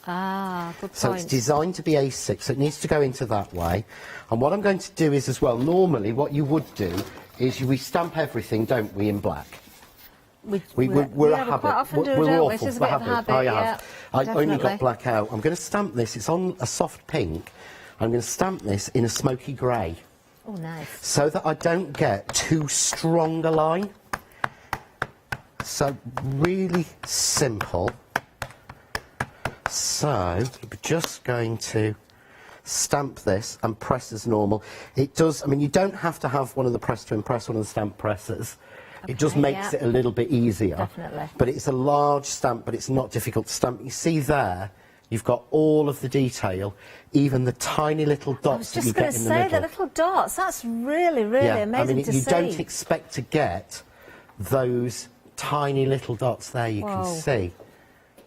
Ah, good point. So it's designed to be A6, so it needs to go into that way. And what I'm going to do is as well, normally what you would do is we stamp everything, don't we, in black? We're a habit. Quite often do, we're don't awful. we? It is a bit of a habit, I yeah, have. I only definitely. got black out. I'm going to stamp this. It's on a soft pink. I'm going to stamp this in a smoky grey. Oh, nice. So that I don't get too strong a line. So really simple. So we're just going to stamp this and press as normal. It does, I mean, you don't have to have one of the press to impress, one of the stamp presses. It just makes it a little bit easier. Definitely. But it's a large stamp, but it's not difficult to stamp. You see there, you've got all of the detail, even the tiny little dots that you get in the middle. I was just going to say, the little dots, that's really, really amazing to see. You don't expect to get those tiny little dots there, you can see.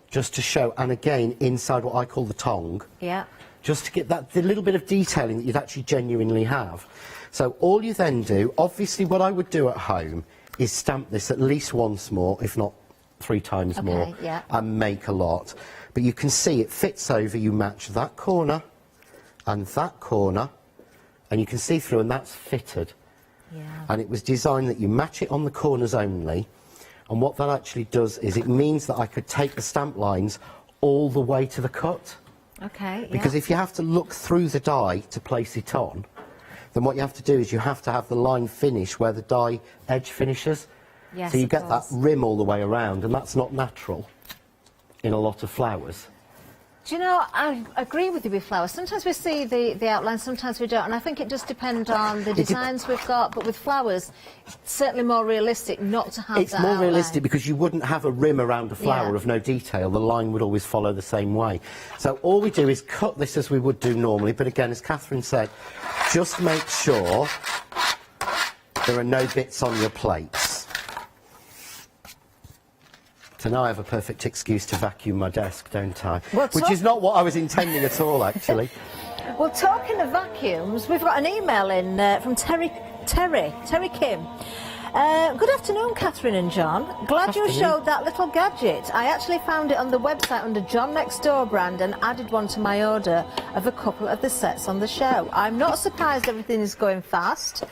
Just to show, and again, inside what I call the tongue. Yeah. Just to get that, the little bit of detailing that you'd actually genuinely have. So all you then do, obviously what I would do at home is stamp this at least once more, if not 3 times more, and make a lot. But you can see it fits over, you match that corner and that corner, and you can see through, and that's fitted. Yeah. And it was designed that you match it on the corners only. And what that actually does is it means that I could take the stamp lines all the way to the cut. Okay, Because if you have to look through the die to place it on, then what you have to do is you have to have the line finish where the die edge finishes. Yes, so you of get that course. rim all the way around, and that's not natural in a lot of flowers. Do you know, I agree with you with flowers. Sometimes we see the outline, sometimes we don't, and I think it does depend on the designs we've got, but with flowers, it's certainly more realistic not to have It's that more outline. realistic because you wouldn't have a rim around a flower Yeah. of no detail. The line would always follow the same way. So all we do is cut this as we would do normally, but again, as Catherine said, just make sure there are no bits on your plates. So now I have a perfect excuse to vacuum my desk, don't I? Well, Which is not what I was intending at all, actually. Well, talking of vacuums, we've got an email in from Terry Kim. Good afternoon, Catherine and John. Glad you Afternoon. showed that little gadget. I actually found it on the website under John Next Door brand and added one to my order of a couple of the sets on the show. I'm not surprised everything is going fast.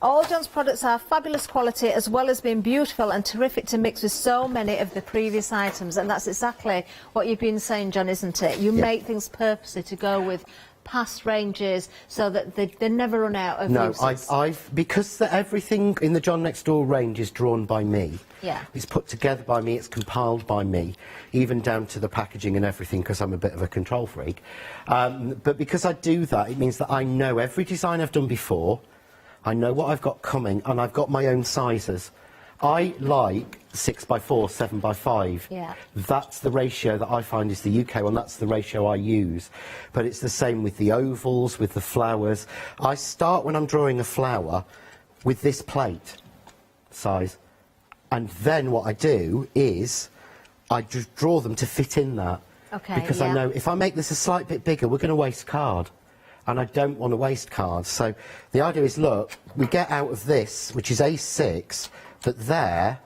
All John's products are fabulous quality as well as being beautiful and terrific to mix with so many of the previous items, and that's exactly what you've been saying, John, isn't it? You make things purposely to go with past ranges so that they never run out of No, uses. because everything in the John Next Door range is drawn by me. Yeah. It's put together by me, it's compiled by me, even down to the packaging and everything, because I'm a bit of a control freak. But because I do that, it means that I know every design I've done before, I know what I've got coming, and I've got my own sizes. I like 6x4, 7x5. Yeah. That's the ratio that I find is the UK one. That's the ratio I use. But it's the same with the ovals, with the flowers. I start when I'm drawing a flower with this plate size. And then what I do is I just draw them to fit in that. Okay, because I yeah. know if I make this a slight bit bigger, we're going to waste card. And I don't want to waste cards. So the idea is, look, we get out of this, which is A6, that there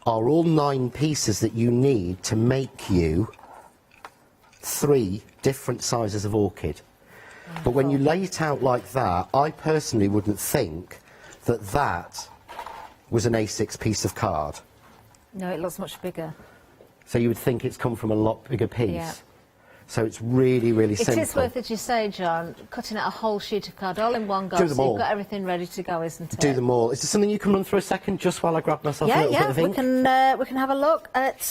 are all 9 pieces that you need to make you 3 different sizes of orchid. But when you lay it out like that, I personally wouldn't think that that was an A6 piece of card. No, it looks much bigger. So you would think it's come from a lot bigger piece. Yeah. So it's really, really simple. It is worth it, you say, John, cutting out a whole sheet of card all in one go, Do them so all. you've got everything ready to go, isn't it? Do them all. Is there something you can run through a second, just while I grab myself a little bit of ink? We can have a look at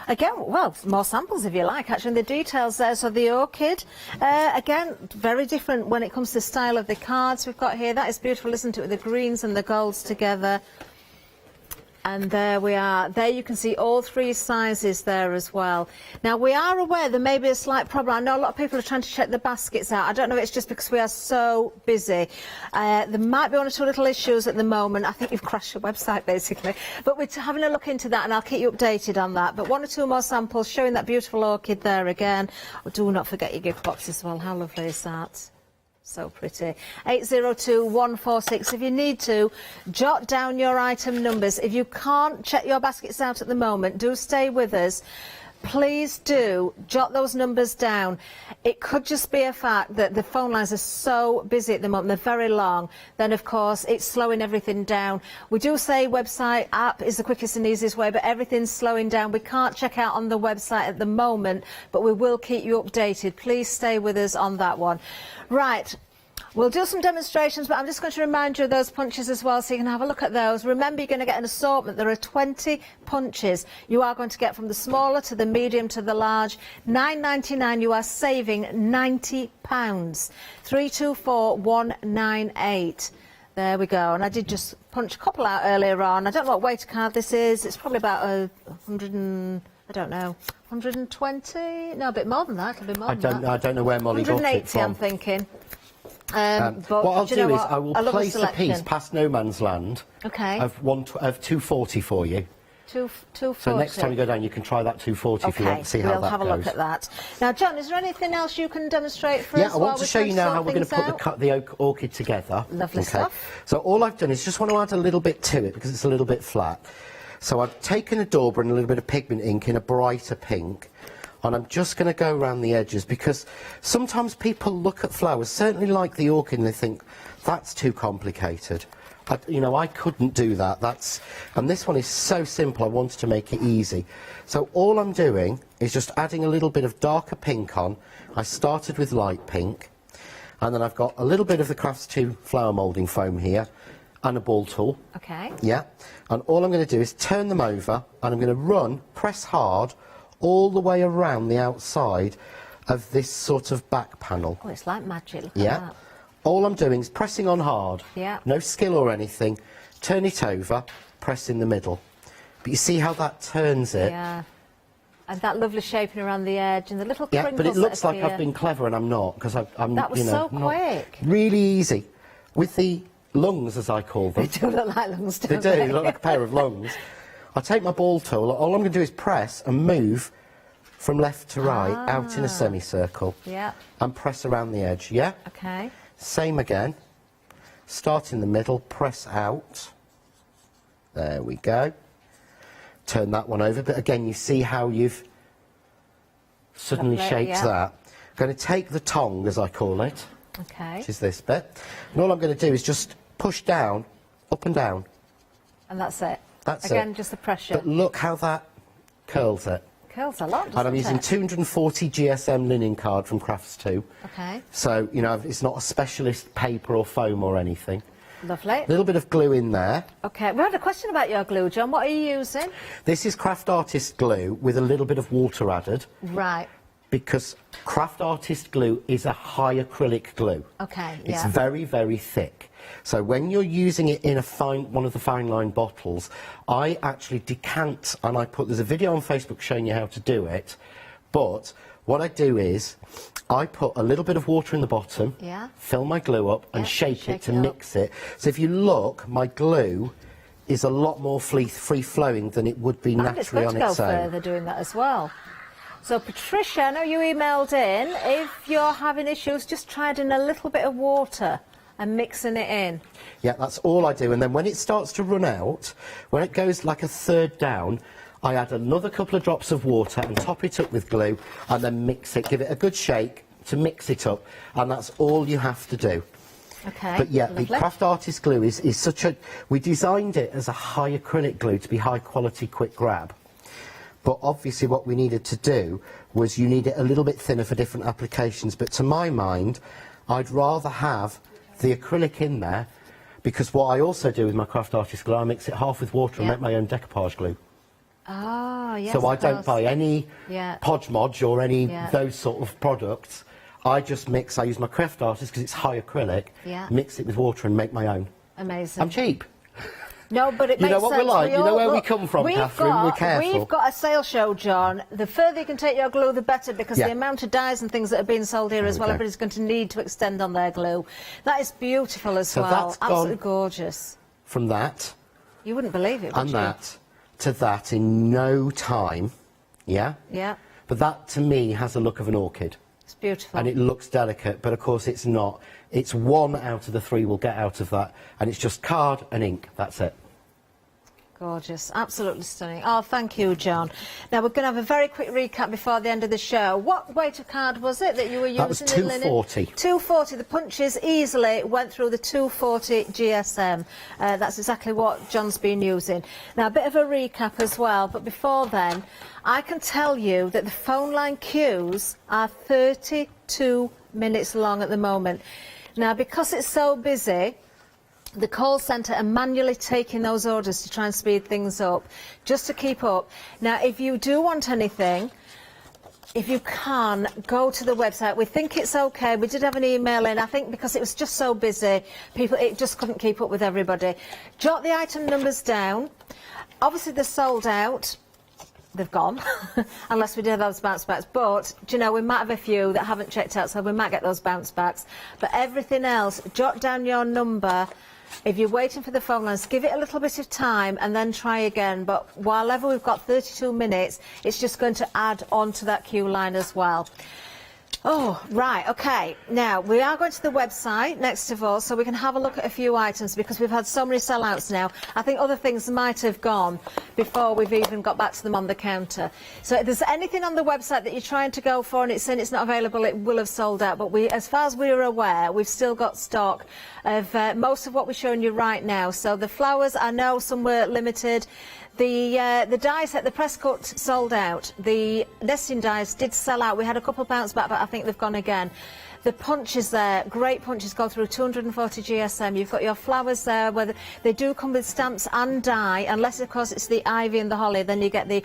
again, well, more samples if you like. Actually, the details there. So the orchid, again, very different when it comes to the style of the cards we've got here. That is beautiful, isn't it, with the greens and the golds together. And there we are. There you can see all 3 sizes there as well. Now, we are aware there may be a slight problem. I know a lot of people are trying to check the baskets out. I don't know if it's just because we are so busy. There might be 1 or 2 little issues at the moment. I think you've crashed your website, basically. But we're having a look into that, and I'll keep you updated on that. But 1 or 2 more samples showing that beautiful orchid there again. Oh, do not forget your gift box as well. How lovely is that? So pretty. 802-146. If you need to, jot down your item numbers. If you can't check your baskets out at the moment, do stay with us. Please do jot those numbers down. It could just be a fact that the phone lines are so busy at the moment, they're very long. Then, of course, it's slowing everything down. We do say website app is the quickest and easiest way, but everything's slowing down. We can't check out on the website at the moment, but we will keep you updated. Please stay with us on that one. Right. We'll do some demonstrations, but I'm just going to remind you of those punches as well, so you can have a look at those. Remember, you're going to get an assortment. There are 20 punches you are going to get, from the smaller to the medium to the large. £9.99, you are saving £90. 324198. There we go. And I did just punch a couple out earlier on. I don't know what weight card this is. It's probably about 100 and... I don't know, 120? No, a bit more than that. A bit more than that. I don't know where Molly got it 180, from. I'm thinking. What But I'll do you know do is what? I will love place a selection. piece past no man's land Okay. of 240 for you. 240. So next time you go down, you can try that 240 if you want to see how we'll that have a goes. look at that. Now, John, is there anything else you can demonstrate for Yeah, us? I want to show you now how we're going to put the orchid together. Lovely stuff. So all I've done is just want to add a little bit to it because it's a little bit flat. So I've taken a dauber and a little bit of pigment ink in a brighter pink, and I'm just going to go around the edges because sometimes people look at flowers, certainly like the orchid, and they think, that's too complicated. I couldn't do that. And this one is so simple, I wanted to make it easy. So all I'm doing is just adding a little bit of darker pink on. I started with light pink, And then I've got a little bit of the Crafts 2 flower moulding foam here and a ball tool. Okay. Yeah. And all I'm going to do is turn them over and I'm going to press hard all the way around the outside of this sort of back panel. Oh, it's like magic. Look Yeah. at that. All I'm doing is pressing on hard. Yeah. No skill or anything. Turn it over, press in the middle. But you see how that turns it? Yeah. And that lovely shaping around the edge and the little Yeah, crinkles but it looks that like I've appear. been clever and I'm not, because I'm, That was you know, so not- quick. Really easy. With the lungs, as I call them. They do look like lungs, They don't do, they look like a pair of lungs. I take my ball tool, all I'm going to do is press and move from left to right out in a semicircle. Yeah. And press around the edge, yeah? Okay. Same again. Start in the middle, press out. There we go. Turn that one over, but again, you see how you've suddenly Lovely, shaped yeah. that. I'm going to take the tong, as I call it, Okay. which is this bit, and all I'm going to do is just push down, up and down. And that's it. That's Again, it. just the pressure. But look how that curls it. Curls a lot, doesn't And I'm using it? 240 GSM linen card from Crafts 2. Okay. So, you know, it's not a specialist paper or foam or anything. Lovely. A little bit of glue in there. Okay, we had a question about your glue, John. What are you using? This is Craft Artist glue with a little bit of water added, Right. because Craft Artist glue is a high acrylic glue. Okay, It's yeah. very, very thick. So when you're using it in one of the fine line bottles, I actually decant, and there's a video on Facebook showing you how to do it, but what I do is I put a little bit of water in the bottom, Yeah. fill my glue up and Yeah, shake shake it to it up. mix it. So if you look, my glue is a lot more free-flowing than it would be And it's naturally going on to go its own. further doing that as well. So, Patricia, I know you emailed in. If you're having issues, just try adding a little bit of water and mixing it in. Yeah, that's all I do. And then when it starts to run out, when it goes like a third down, I add another couple of drops of water and top it up with glue and then mix it, give it a good shake to mix it up. And that's all you have to do. Okay. But yeah, lovely. the Craft Artist glue is such a... We designed it as a high acrylic glue to be high quality, quick grab. But obviously what we needed to do was you need it a little bit thinner for different applications. But to my mind, I'd rather have the acrylic in there, because what I also do with my Craft Artist glue, I mix it half with water and Yeah. make my own decoupage glue. Oh, yes. So I of don't course. buy any Yeah. Podge Modge or any Yeah. those sort of products. I just mix, I use my Craft Artist because it's high acrylic, Yeah. mix it with water and make my own. Amazing. I'm cheap. No, but it You know makes what we're sense. like, you know all- where we look, come from, we've Catherine, we're careful. We've got a sale show, John. The further you can take your glue, the better, because Yeah. the amount of dyes and things that are being sold here as well, Okay. everybody's going to need to extend on their glue. That is beautiful as So well. that's gone. Absolutely gorgeous. From that You wouldn't believe it, would and you? that to that in no time, yeah? Yeah, But that to me has the look of an orchid. it's beautiful. And it looks delicate, but of course it's not. It's 1 out of the 3 we'll get out of that, and it's just card and ink, that's it. Gorgeous, absolutely stunning. Oh, thank you, John. Now, we're going to have a very quick recap before the end of the show. What weight of card was it that you were using? That was in linen? 240. 240. The punches easily went through the 240 GSM. That's exactly what John's been using. Now, a bit of a recap as well, but before then, I can tell you that the phone line queues are 32 minutes long at the moment. Now, because it's so busy, the call centre are manually taking those orders to try and speed things up, just to keep up. Now, if you do want anything, if you can, go to the website. We think it's okay. We did have an email in, I think because it was just so busy, it just couldn't keep up with everybody. Jot the item numbers down. Obviously, they're sold out. They've gone, unless we did have those bounce backs. But, do you know, we might have a few that haven't checked out, so we might get those bounce backs. But everything else, jot down your number. If you're waiting for the phone lines, give it a little bit of time and then try again. But while ever we've got 32 minutes, it's just going to add on to that queue line as well. Oh, right, OK. Now, we are going to the website next of all, so we can have a look at a few items, because we've had so many sellouts now. I think other things might have gone before we've even got back to them on the counter. So if there's anything on the website that you're trying to go for and it's saying it's not available, it will have sold out. But as far as we're aware, we've still got stock of most of what we're showing you right now. So the flowers, I know some were limited. The die set, the press cut sold out. The nesting dies did sell out. We had a couple bounce back, but I think they've gone again. The punches there, great punches, go through 240 GSM. You've got your flowers there, where they do come with stamps and die, unless of course it's the ivy and the holly, then you get the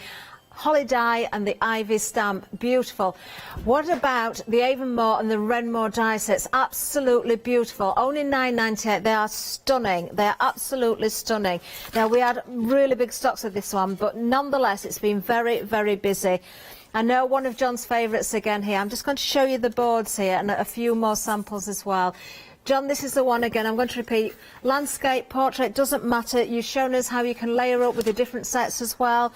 holly die and the ivy stamp. Beautiful. What about the Avonmore and the Renmore die sets? Absolutely beautiful. Only £9.98. They are stunning. They are absolutely stunning. Now, we had really big stocks of this one, but nonetheless, it's been very, very busy. I know one of John's favourites again here. I'm just going to show you the boards here and a few more samples as well. John, this is the one again. I'm going to repeat. Landscape, portrait, doesn't matter. You've shown us how you can layer up with the different sets as well.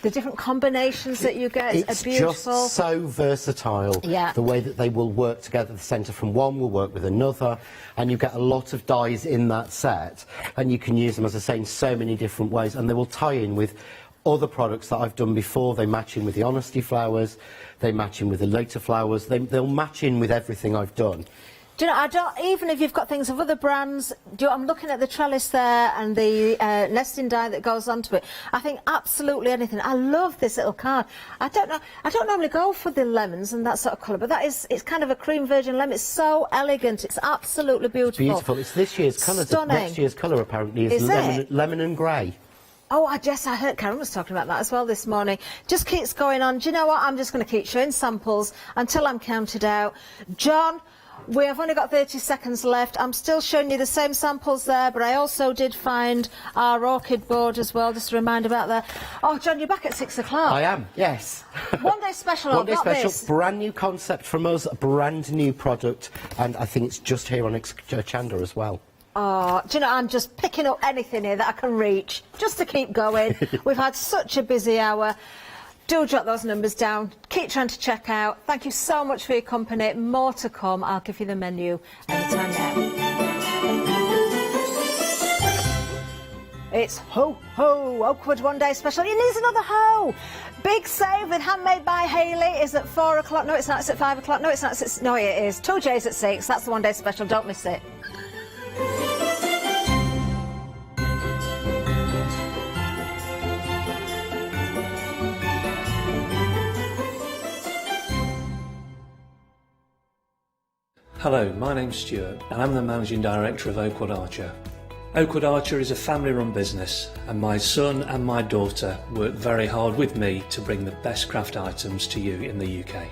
The different combinations that you get are beautiful. Just so versatile. Yeah. The way that they will work together. The centre from one will work with another, and you get a lot of dies in that set, and you can use them, as I say, in so many different ways, and they will tie in with other products that I've done before. They match in with the Honesty flowers, they match in with the later flowers, they'll match in with everything I've done. Do you know, even if you've got things of other brands, I'm looking at the trellis there and the nesting die that goes onto it. I think absolutely anything. I love this little card. I don't normally go for the lemons and that sort of colour, but it's kind of a cream virgin lemon. It's so elegant. It's absolutely beautiful. Beautiful. It's this year's colour. Next year's colour apparently is lemon and grey. Oh, I heard Karen was talking about that as well this morning. Just keeps going on. Do you know what? I'm just going to keep showing samples until I'm counted out. John, we have only got 30 seconds left. I'm still showing you the same samples there, but I also did find our orchid board as well, just a reminder about that. Oh, John, you're back at 6 o'clock. I am, yes. One day special. One day special, brand new concept from us, a brand new product, and I think it's just here on Hochanda as well. Oh, do you know, I'm just picking up anything here that I can reach, just to keep going. We've had such a busy hour. Do jot those numbers down. Keep trying to check out. Thank you so much for your company. More to come. I'll give you the menu anytime now. It's Ho Ho Oakwood One Day Special. It needs another ho. Big save with Handmade by Hayley is at 4 o'clock. No, it's not. It's at 5 o'clock. No, it's not. No, it is. 2J's at 6. That's the One Day Special. Don't miss it. Hello, my name's Stuart and I'm the Managing Director of Oakwood Archer. Oakwood Archer is a family-run business and my son and my daughter work very hard with me to bring the best craft items to you in the UK.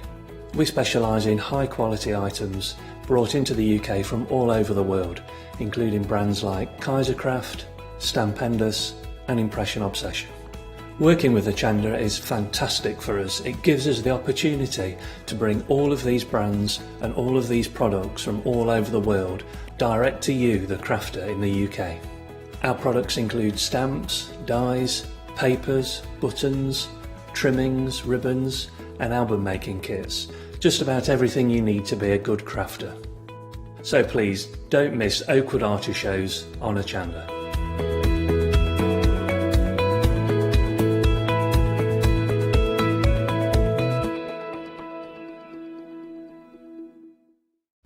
We specialise in high-quality items brought into the UK from all over the world, including brands like Kaisercraft, Stampendous and Impression Obsession. Working with Hochanda is fantastic for us. It gives us the opportunity to bring all of these brands and all of these products from all over the world direct to you, the crafter in the UK. Our products include stamps, dies, papers, buttons, trimmings, ribbons and album making kits. Just about everything you need to be a good crafter. So please don't miss Oakwood Archer shows on Hochanda.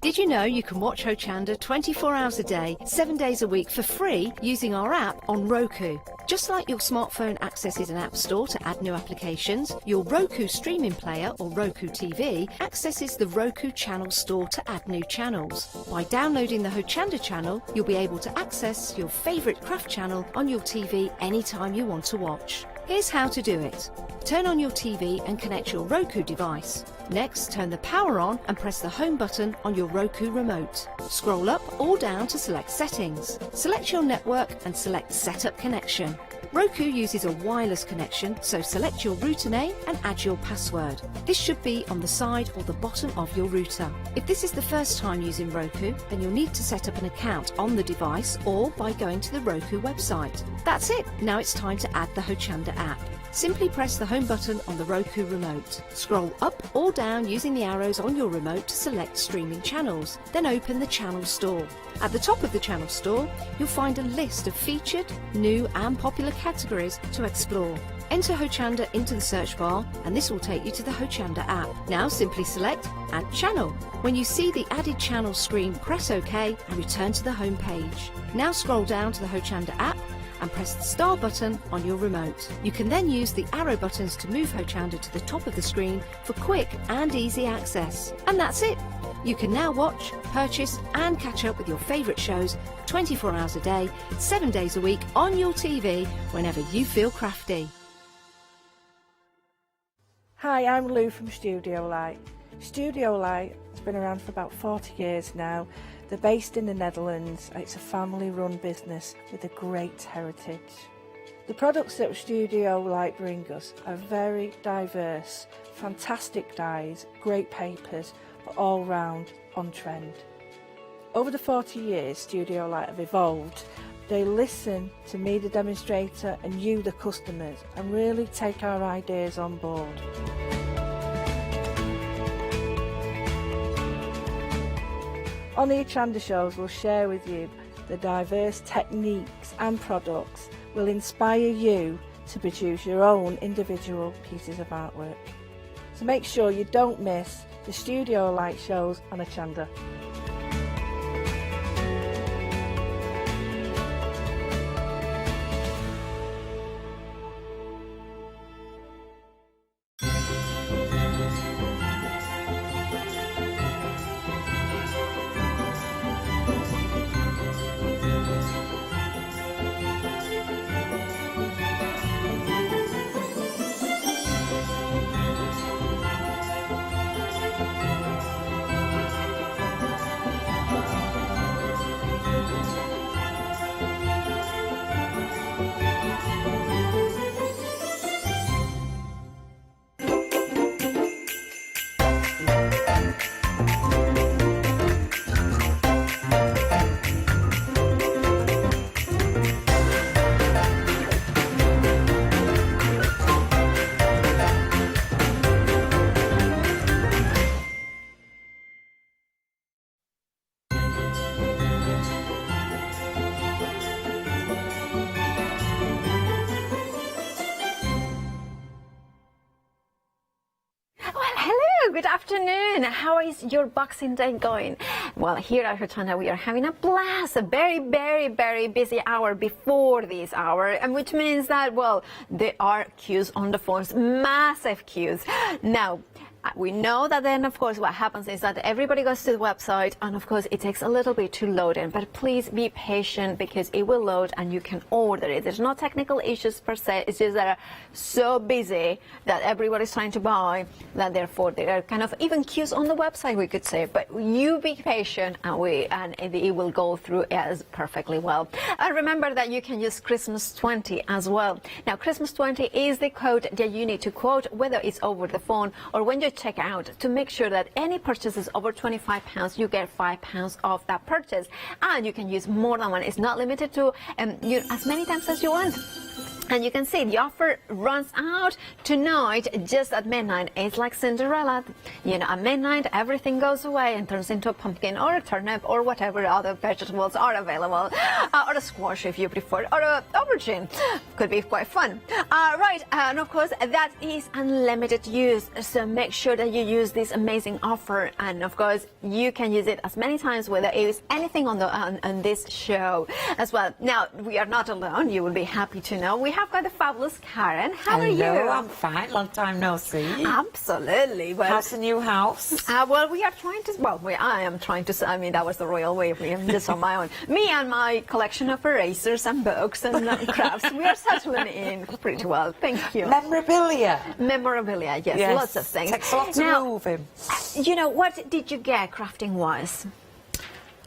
Did you know you can watch Hochanda 24 hours a day, 7 days a week for free using our app on Roku? Just like your smartphone accesses an app store to add new applications, your Roku streaming player or Roku TV accesses the Roku channel store to add new channels. By downloading the Hochanda channel, you'll be able to access your favourite craft channel on your TV anytime you want to watch. Here's how to do it. Turn on your TV and connect your Roku device. Next, turn the power on and press the home button on your Roku remote. Scroll up or down to select settings. Select your network and select Setup Connection. Roku uses a wireless connection, so select your router name and add your password. This should be on the side or the bottom of your router. If this is the first time using Roku, then you'll need to set up an account on the device or by going to the Roku website. That's it. Now it's time to add the Hochanda app. Simply press the home button on the Roku remote. Scroll up or down using the arrows on your remote to select streaming channels. Then open the channel store. At the top of the channel store, you'll find a list of featured, new and popular categories to explore. Enter Hochanda into the search bar and this will take you to the Hochanda app. Now simply select Add Channel. When you see the added channel screen, press OK and return to the home page. Now scroll down to the Hochanda app and press the star button on your remote. You can then use the arrow buttons to move Hochanda to the top of the screen for quick and easy access. And that's it. You can now watch, purchase and catch up with your favourite shows 24 hours a day, 7 days a week on your TV whenever you feel crafty. Hi, I'm Lou from Studio Light. Studio Light has been around for about 40 years now. They're based in the Netherlands. It's a family-run business with a great heritage. The products that Studio Light bring us are very diverse, fantastic dyes, great papers, but all round on trend. Over the 40 years Studio Light have evolved. They listen to me, the demonstrator, and you, the customers, and really take our ideas on board. On the Hochanda shows, we'll share with you the diverse techniques and products will inspire you to produce your own individual pieces of artwork. So make sure you don't miss the Studio Light shows on Hochanda. Good afternoon. How is your Boxing Day going? Well, here at Hochanda we are having a blast, a very, very, very busy hour before this hour, and which means that, well, there are queues on the phones, massive queues. Now, we know that then, of course, what happens is that everybody goes to the website, and of course, it takes a little bit to load in. But please be patient because it will load and you can order it. There's no technical issues per se. It's just that are so busy that everybody's trying to buy that therefore there are kind of even queues on the website, we could say. But you be patient, and it will go through as perfectly well. And remember that you can use Christmas 20 as well. Now, Christmas 20 is the code that you need to quote, whether it's over the phone or when you check out, to make sure that any purchases over £25 you get £5 off that purchase, and you can use more than one. It's not limited to as many times as you want. And you can see the offer runs out tonight just at midnight. It's like Cinderella, you know, at midnight everything goes away and turns into a pumpkin or a turnip or whatever other vegetables are available, or a squash if you prefer, or a aubergine. Could be quite fun. Right, and of course that is unlimited use, so make sure that you use this amazing offer, and of course you can use it as many times, whether it is anything on this show as well. Now, we are not alone, you will be happy to know. We have got the fabulous Karen. How are you? Hello, I'm fine. Long time no see. Absolutely. Well, how's the new house? Well, we are trying to. Well, I am trying to. I mean, that was the royal way. I'm just on my own. Me and my collection of erasers and books and crafts. We are settling in pretty well. Thank you. Memorabilia. Memorabilia. Yes, lots of things. Takes a lot to move him. You know, what did you get crafting wise?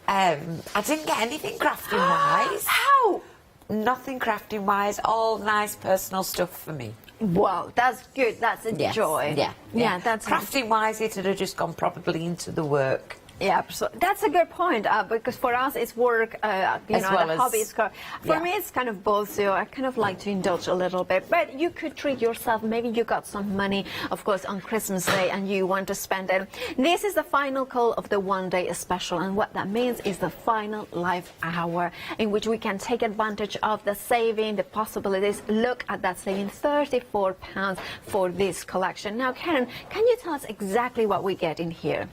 I didn't get anything crafting wise. How? Nothing crafting wise, all nice personal stuff for me. Wow, that's good. That's a joy. Yeah. That's crafting wise, it would have just gone probably into the work. Yeah, so that's a good point, because for us it's work, you know, the hobbies. For me it's kind of both, so I kind of like to indulge a little bit, but you could treat yourself. Maybe you got some money, of course, on Christmas Day and you want to spend it. This is the final call of the one-day special, and what that means is the final live hour in which we can take advantage of the saving, the possibilities. Look at that saving, £34 for this collection. Now, Karen, can you tell us exactly what we get in here?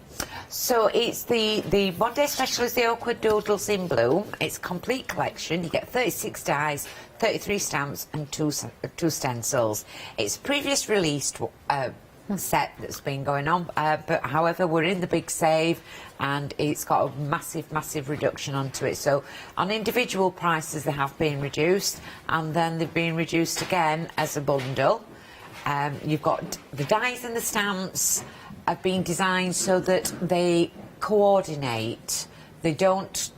So it's the one day special is the Oakwood Doodles in Bloom. It's a complete collection. You get 36 dies, 33 stamps and two stencils. It's previous released set that's been going on, but however we're in the big save and it's got a massive reduction onto it. So on individual prices they have been reduced, and then they've been reduced again as a bundle. You've got the dies and the stamps have been designed so that they coordinate. They don't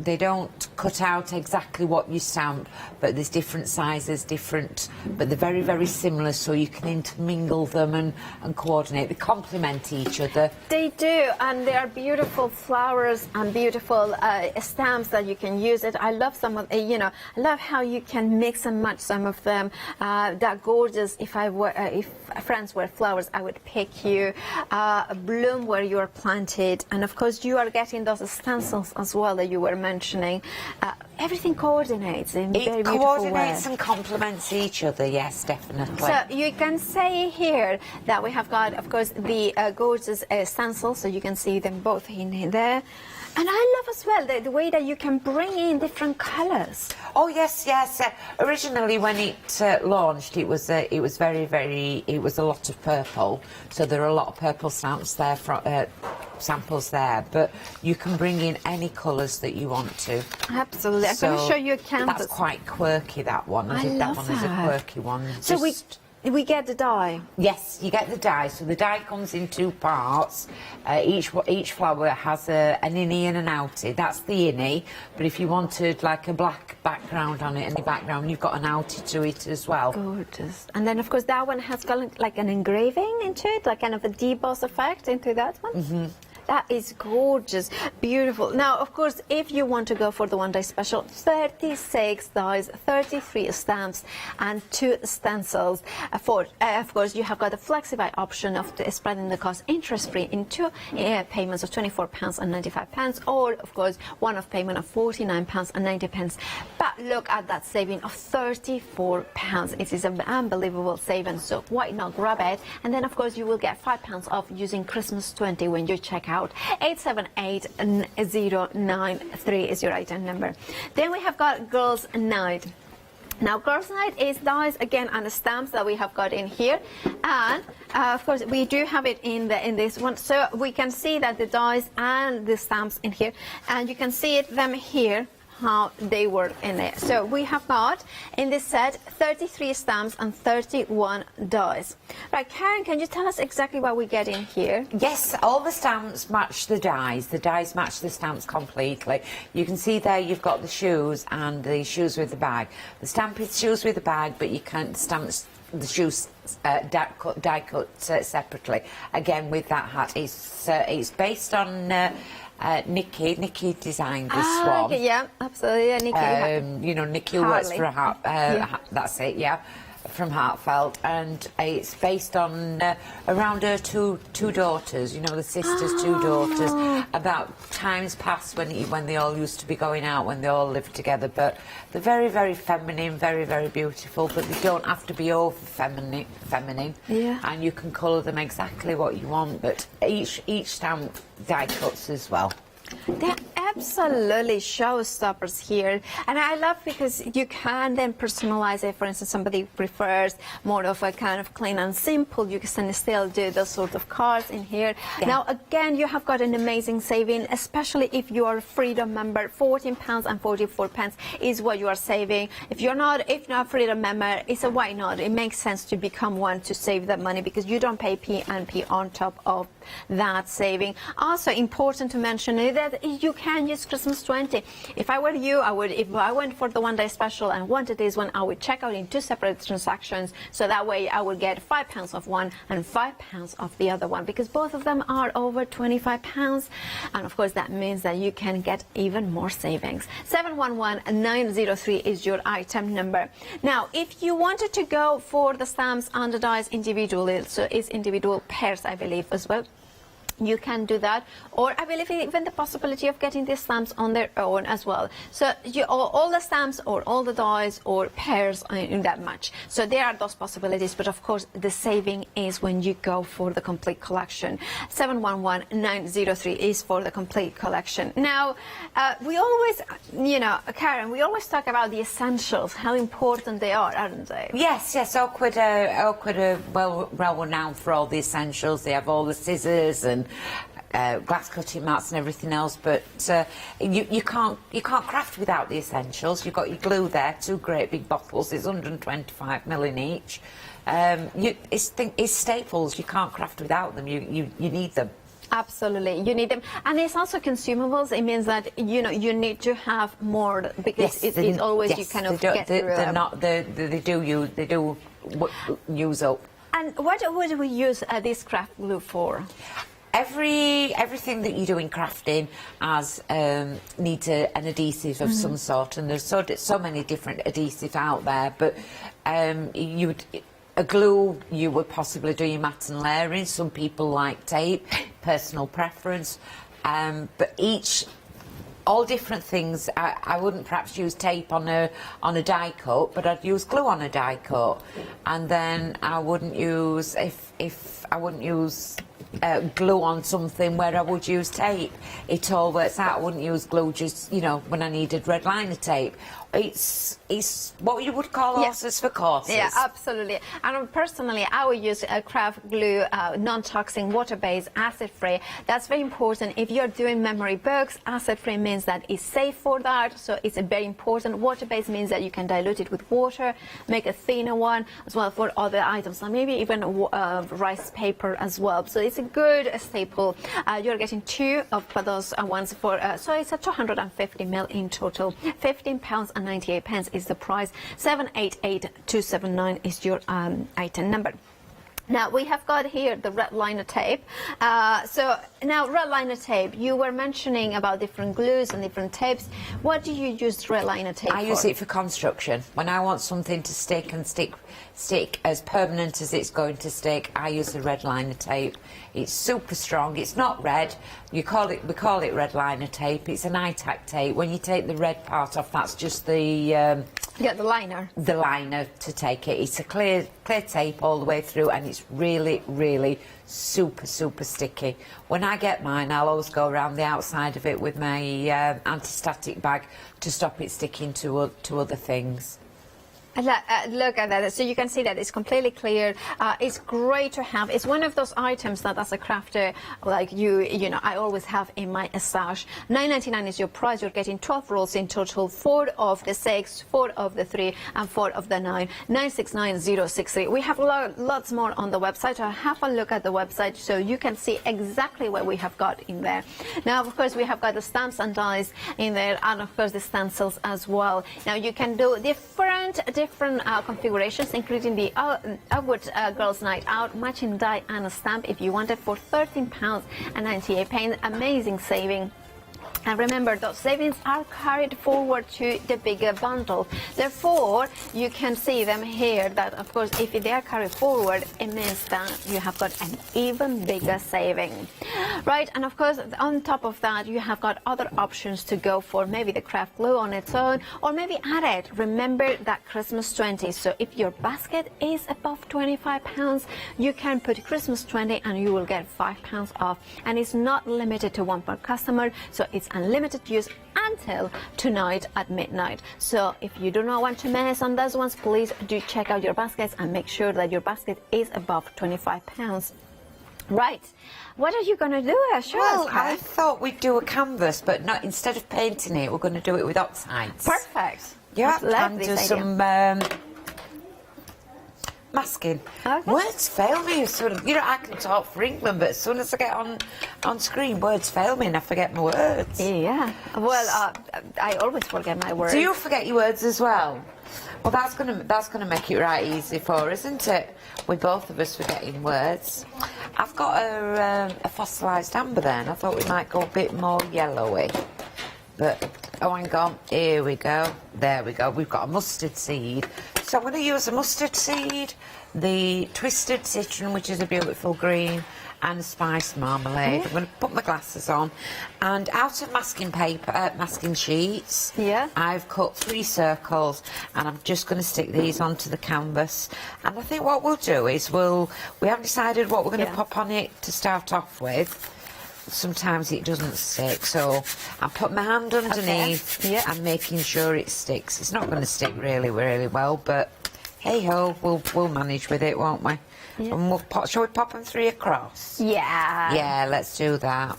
cut out exactly what you stamp, but there's different sizes, but they're very similar, so you can intermingle them and coordinate. They complement each other. They do, and they are beautiful flowers and beautiful stamps that you can use it. I love some of, I love how you can mix and match some of them. They're gorgeous. If friends were flowers, I would pick you. Bloom where you are planted, and of course you are getting those stencils as well that you were mentioning. Everything coordinates in very beautiful way. It coordinates and complements each other, yes, definitely. So you can say here that we have got, of course, the gorgeous stencils, so you can see them both in there. And I love as well the way that you can bring in different colours. Oh yes. Originally, when it launched, it was a lot of purple. So there are a lot of purple stamps there, samples there. But you can bring in any colours that you want to. Absolutely. I'm going to show you a canvas. That's quite quirky. That one. I think that one is a quirky one. So we get the die. Yes, you get the die. So the die comes in two parts. Each flower has an innie and an outie. That's the innie. But if you wanted like a black background on it and the background, you've got an outie to it as well. Gorgeous. And then of course that one has got like an engraving into it, like kind of a deboss effect into that one. Mm-hmm. That is gorgeous, beautiful. Now, of course, if you want to go for the one-day special, 36 dies, 33 stamps, and 2 stencils. Of course, you have got the FlexiBuy option of spreading the cost interest-free in 2 payments of £24.95, or, of course, one-off payment of £49.90. But look at that saving of £34. It is an unbelievable saving, so why not grab it? And then, of course, you will get £5 off using Christmas 20 when you check out. 878-093 is your item number. Then we have got Girls' Night. Now, Girls' Night is dies again and the stamps that we have got in here, and of course we do have it in this one, so we can see that the dies and the stamps in here, and you can see them here how they work in there. So we have got in this set 33 stamps and 31 dies. Right, Karen, can you tell us exactly what we get in here? Yes, all the stamps match the dies. The dies match the stamps completely. You can see there you've got the shoes and the shoes with the bag. The stamp is shoes with the bag, but you can't stamps the shoes die cut separately. Again, with that hat, it's based on Nikki designed this one. Okay, yeah, absolutely. Yeah, Nikki. Nikki works for a hat. That's it. Yeah, from Heartfelt, and it's based on around her two daughters. The sisters' 2 daughters. About times past when they all used to be going out, when they all lived together. But they're very feminine, very beautiful. But they don't have to be over feminine. Yeah. And you can colour them exactly what you want. But each stamp die cuts as well. They're absolutely showstoppers here, and I love because you can then personalize it. For instance, somebody prefers more of a kind of clean and simple, you can still do those sort of cards in here. Yeah. Now again, you have got an amazing saving, especially if you are a Freedom member. £14.44 is what you are saving. If you're not a Freedom member, it's a why not. It makes sense to become one to save that money because you don't pay P&P on top of that saving. Also important to mention is that you can use Christmas 20. If I were you, if I went for the one-day special and wanted this one, I would check out in 2 separate transactions, so that way I would get £5 off one and £5 off the other one, because both of them are over £25, and of course that means that you can get even more savings. 711903 is your item number. Now, if you wanted to go for the stamps and the dies individually, so it's individual pairs, I believe, as well. you can do that, or I believe even the possibility of getting the stamps on their own as well. So all the stamps or all the dies or pairs in that much. So there are those possibilities, but of course the saving is when you go for the complete collection. 711903 is for the complete collection. Now, we always, you know, Karen, we always talk about the essentials, how important they are, aren't they? Yes, Oakwood are well renowned for all the essentials. They have all the scissors and glass cutting mats and everything else, but you can't craft without the essentials. You've got your glue there, 2 great big bottles. It's 125ml in each. It's staples. You can't craft without them. You need them. Absolutely, you need them, and it's also consumables. It means that you know you need to have more because it's always you kind of get through. They do use up. And what do we use this craft glue for? Everything that you do in crafting needs an adhesive of some sort, and there's so many different adhesives out there. But a glue, you would possibly do your mat and layering. Some people like tape, personal preference. But all different things. I wouldn't perhaps use tape on a die cut, but I'd use glue on a die cut, and then I wouldn't use I wouldn't use glue on something where I would use tape. It all works out. I wouldn't use glue just, you know, when I needed red liner tape. It's what you would call horses for courses. Yeah, absolutely. And personally, I would use a craft glue, non-toxic, water-based, acid-free. That's very important. If you're doing memory books, acid-free means that it's safe for that. So it's very important. Water-based means that you can dilute it with water, make a thinner one as well for other items, and maybe even rice paper as well. So it's a good staple. You're getting 2 of those ones for, so it's a 250ml in total. £15.98 is the price. 788279 is your item number. Now we have got here the red liner tape. So now red liner tape, you were mentioning about different glues and different tapes. What do you use red liner tape for? I use it for construction. When I want something to stick as permanent as it's going to stick, I use the red liner tape. It's super strong. It's not red. We call it red liner tape. It's an ITAC tape. When you take the red part off, that's just the the liner. The liner to take it. It's a clear tape all the way through, and it's really, really super sticky. When I get mine, I'll always go around the outside of it with my anti-static bag to stop it sticking to other things. Look at that. So you can see that it's completely clear. It's great to have. It's one of those items that as a crafter, like you know, I always have in my stash. $9.99 is your price. You're getting 12 rolls in total, 4 of the 6, 4 of the 3, and 4 of the 9. 969063. We have lots more on the website. So have a look at the website so you can see exactly what we have got in there. Now, of course, we have got the stamps and dies in there, and of course the stencils as well. Now you can do different configurations, including the Oakwood Girls Night Out matching die and a stamp if you want it for £13.98. Amazing saving. And remember, those savings are carried forward to the bigger bundle. Therefore, you can see them here that, of course, if they are carried forward, it means that you have got an even bigger saving. Right, and of course, on top of that, you have got other options to go for. Maybe the craft glue on its own, or maybe add it. Remember that Christmas 20. So if your basket is above £25, you can put Christmas 20 and you will get £5 off. And it's not limited to 1 per customer, so it's unlimited use until tonight at midnight. So if you do not want to mess on those ones, please do check out your baskets and make sure that your basket is above £25. Right. What are you going to do, Asha? Well, I thought we'd do a canvas, but not, instead of painting it, we're going to do it with oxides. Perfect. Yeah, and do some masking. Okay. Words fail me. You know, I can talk for England, but as soon as I get on screen, words fail me and I forget my words. Yeah. Well, I always forget my words. Do you forget your words as well? Well, that's gonna make it right easy for us, isn't it? With both of us forgetting words. I've got a fossilised amber there, and I thought we might go a bit more yellowy. But, oh, hang on, here we go. There we go. We've got a mustard seed. So So I'm going to use the mustard seed, the twisted citron, which is a beautiful green, and the spice marmalade. I'm going to put my glasses on, and out of masking paper, masking sheets, I've cut 3 circles, and I'm just going to stick these onto the canvas. And I think what we'll do is we haven't decided what we're going to pop on it to start off with. Sometimes it doesn't stick, so I put my hand underneath and making sure it sticks. It's not going to stick really, really well, but hey ho, we'll manage with it, won't we? Yeah. And shall we pop them 3 across? Yeah. Yeah, let's do that.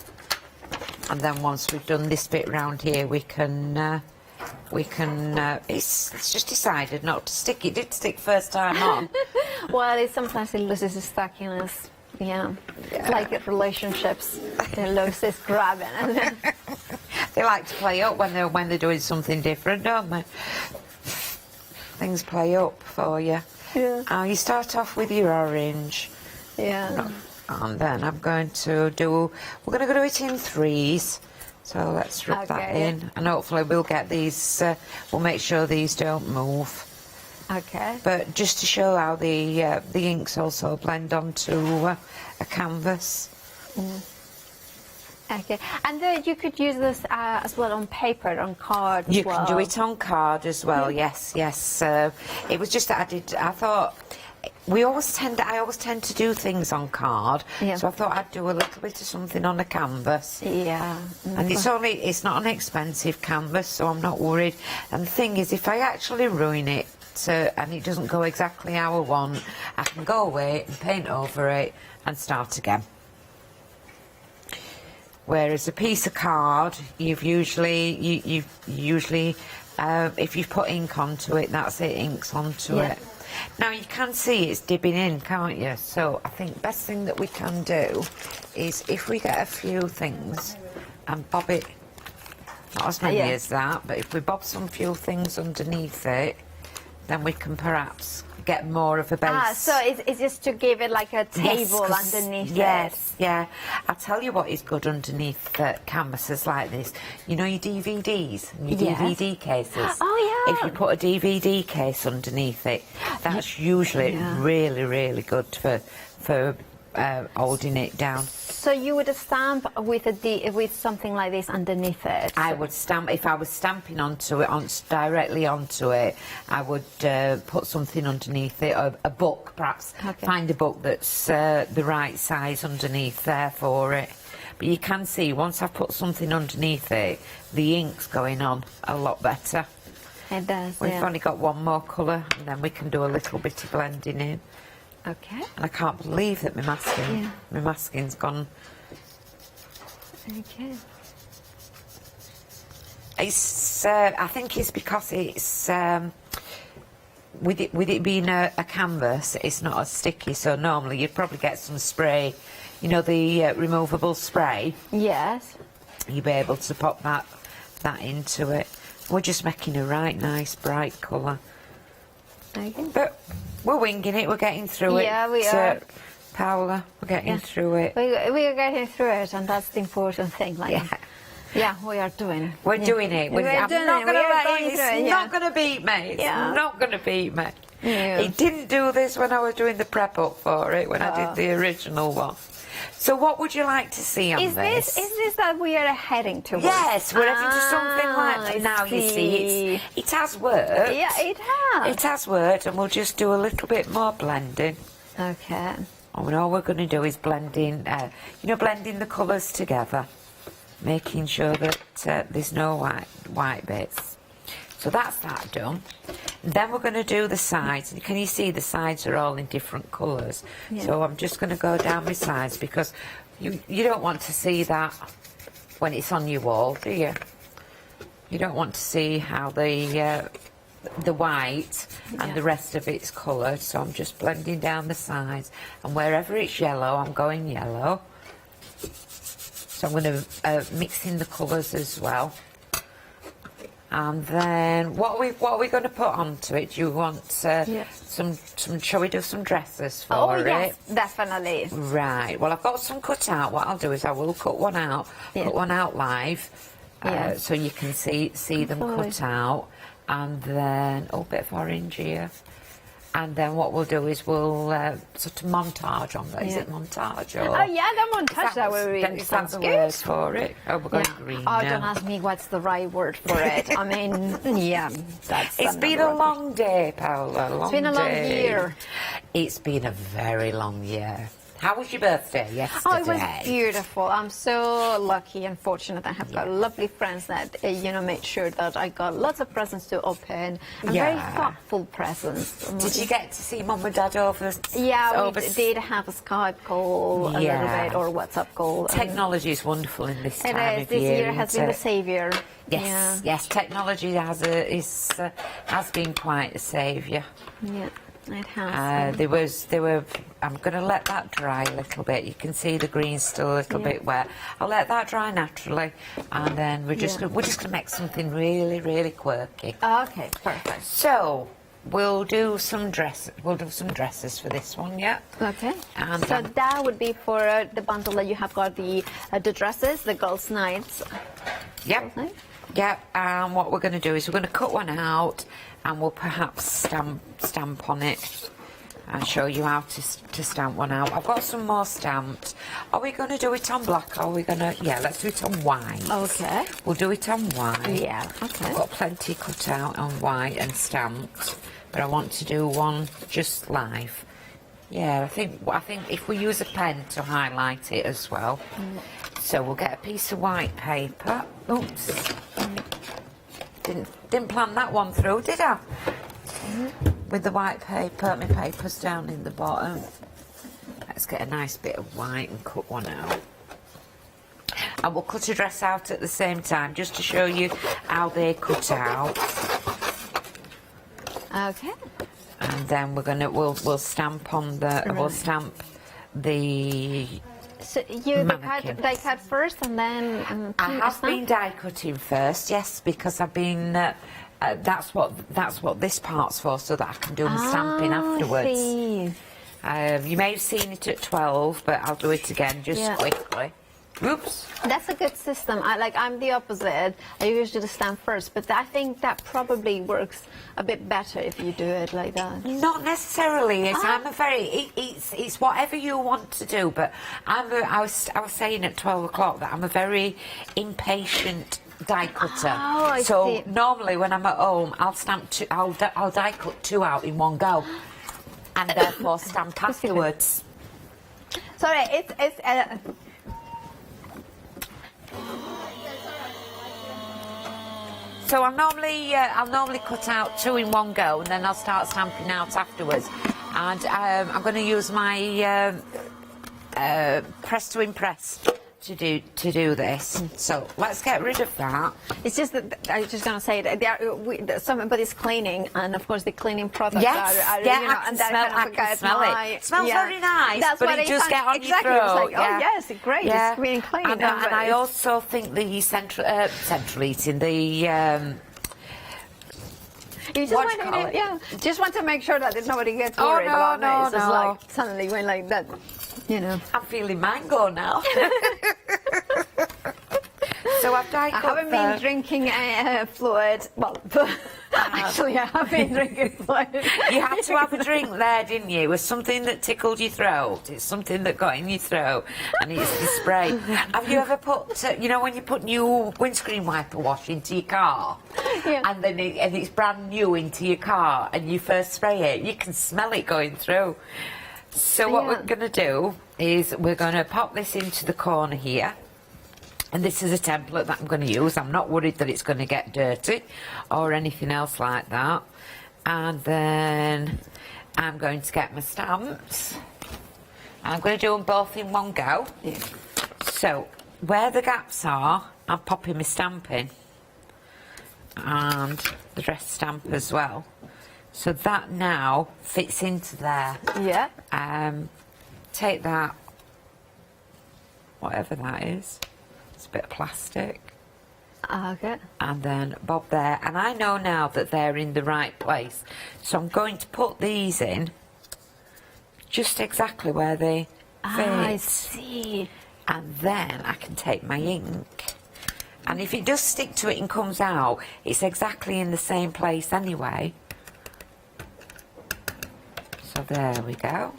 And then once we've done this bit round here, we can. It's just decided not to stick. It did stick first time on. Well, sometimes it loses its stackiness. Yeah. It's like relationships. They lose its grabbing. They like to play up when they're doing something different, don't they? Things play up for you. Yeah. You start off with your orange. Yeah. And then I'm going to do. We're going to do it in 3s. So let's rub that in, and hopefully we'll get these. We'll make sure these don't move. Okay. But just to show how the inks also blend onto a canvas. Okay, and you could use this as well on paper, on card as well. You can do it on card as well. Yes. It was just that I thought. I always tend to do things on card, so I thought I'd do a little bit of something on a canvas. Yeah. And it's not an expensive canvas, so I'm not worried. And the thing is, if I actually ruin it and it doesn't go exactly how I want, I can go away and paint over it and start again. Whereas a piece of card, you've usually if you've put ink onto it, that's it, ink's onto it. Now you can see it's dipping in, can't you? So I think the best thing that we can do is if we get a few things and bob it, not as many as that, but if we bob some few things underneath it, then we can perhaps get more of a base. So it's just to give it like a table underneath it. Yes, yeah. I'll tell you what is good underneath canvases like this. You know your DVDs and your DVD cases? Oh, yeah. If you put a DVD case underneath it, that's usually really, really good for holding it down. So you would stamp with something like this underneath it? I would stamp, if I was stamping onto it, directly onto it, I would put something underneath it, a book perhaps, find a book that's the right size underneath there for it. But you can see, once I've put something underneath it, the ink's going on a lot better. It does, We've only got one more colour, and then we can do a little bit of blending in. Okay. And I can't believe that my masking's gone. Okay. It's. I think it's because it's. With it being a canvas, it's not as sticky. So normally you'd probably get some spray, you know, the removable spray. Yes. You'd be able to pop that into it. We're just making a right nice bright colour. Okay. But we're winging it, we're getting through it. Yeah, we are. Paola, we're getting through it. We are getting through it, and that's the important thing. Like, yeah, we are doing it. We're doing it. I'm not going to beat me. It's not going to beat me. Yeah. He didn't do this when I was doing the prep up for it, when I did the original one. So what would you like to see on this? Is this that we are heading towards? Yes, we're heading to something like that. Now you see, it has worked. Yeah, it has. It has worked, and we'll just do a little bit more blending. Okay. And all we're going to do is blending the colours together, making sure that there's no white bits. So that's that done. Then we're going to do the sides. Can you see the sides are all in different colours? Yeah. So I'm just going to go down my sides, because you don't want to see that when it's on your wall, do you? You don't want to see how the white and the rest of it's coloured. So I'm just blending down the sides, and wherever it's yellow, I'm going yellow. So I'm going to mix in the colours as well. And then what are we going to put onto it? Do you want some? Shall we do some dresses for it? Yes, definitely. Right. Well, I've got some cut out. What I'll do is I will cut one out. Cut one out live, so you can see them cut out. And then a bit of orange here. And then what we'll do is we'll sort of montage on that. Is it montage? Or Oh yeah, the montage, that would be, then sounds the good. word for it. Oh, we're going green Oh, now. don't ask me what's the right word for it. I mean, yeah, that's... It's been a long day, Paola. It's been a long year. It's been a very long year. How was your birthday yesterday? Oh, it was beautiful. I'm so lucky and fortunate. I have got lovely friends that, made sure that I got lots of presents to open. And very thoughtful presents. Did you get to see Mum and Dad over? Yeah, we did have a Skype call a little bit, or WhatsApp call. Technology is wonderful in this time of this year. year has been the saviour. Yes, yes, technology has been quite a saviour. Yeah. It has. There were. I'm going to let that dry a little bit. You can see the green's still a little bit wet. I'll let that dry naturally, and then we're just going to make something really, really quirky. Okay, perfect. So we'll do some dresses. We'll do some dresses for this one, yeah. Okay. And so that would be for the bundle that you have got the dresses, the girls' nights. Yep. Yep. And what we're going to do is we're going to cut one out, and we'll perhaps stamp on it and show you how to stamp one out. I've got some more stamped. Are we going to do it on black? Are we going to... Yeah, let's do it on white. Okay. We'll do it on white. Yeah, okay. I've got plenty cut out on white and stamped, but I want to do one just live. Yeah, I think if we use a pen to highlight it as well. So we'll get a piece of white paper. Oops. Didn't plan that one through, did I? With the white paper, my paper's down in the bottom. Let's get a nice bit of white and cut one out. And we'll cut a dress out at the same time, just to show you how they cut out. Okay. And then we'll stamp on the we'll stamp the. So you die cut first, and then I have been die cutting first, yes, because I've been. That's what this part's for, so that I can do the stamping afterwards. I see. You may have seen it at 12, but I'll do it again just quickly. Oops. That's a good system. I'm the opposite. I usually stamp first, but I think that probably works a bit better if you do it like that. Not necessarily. It's whatever you want to do. But I was saying at 12 o'clock that I'm a very impatient die cutter. Oh, I so see. normally when I'm at home, I'll stamp I'll die cut 2 out in one go, and therefore stamp afterwards. Sorry, it's. So I'll normally cut out 2 in one go, and then I'll start stamping out afterwards. And I'm going to use my press to impress to do this. So let's get rid of that. It's just that I was just going to say that somebody's cleaning, and of course the cleaning products are I can smell it. It smells very nice, but it just get on your throat. It's like, oh yes, it's great. It's really clean. And I also think the central heating, the you just want to make sure that nobody gets worried about it. It's just like suddenly when like that, I'm feeling mango now. So I've die cut. I haven't been drinking fluid. Well, actually, I have been drinking fluid. You had to have a drink there, didn't you? It was something that tickled your throat. It's something that got in your throat, and it's the spray. Have you ever put, when you put new windscreen wiper wash into your car, and then it's brand new into your car, and you first spray it, you can smell it going through. So what we're going to do is we're going to pop this into the corner here. And this is a template that I'm going to use. I'm not worried that it's going to get dirty or anything else like that. And then I'm going to get my stamps. I'm going to do them both in one go. So where the gaps are, I'm popping my stamp in. And the dress stamp as well. So that now fits into there. Yeah. Take that, whatever that is. It's a bit of plastic. Okay. And then bob there. And I know now that they're in the right place. So I'm going to put these in just exactly where they fit. I see. And then I can take my ink. And if it does stick to it and comes out, it's exactly in the same place anyway. there we go.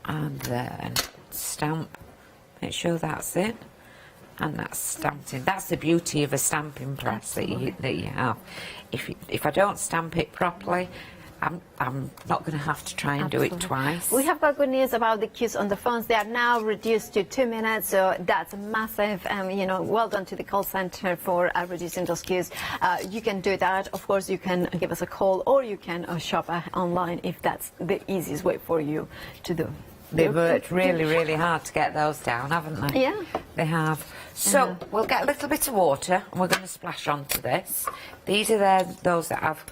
And then stamp, make sure that's in, and that's stamped in. That's the beauty of a stamping press that you have. If I don't stamp it properly, I'm not going to have to try and do it twice. We have got good news about the queues on the phones. They are now reduced to 2 minutes, so that's massive. You know, well done to the call center for reducing those queues. You can do that. Of course, you can give us a call, or you can shop online if that's the easiest way for you to do. They've worked really, really hard to get those down, haven't they? Yeah. They have. So we'll get a little bit of water, and we're going to splash onto this. These are those that I've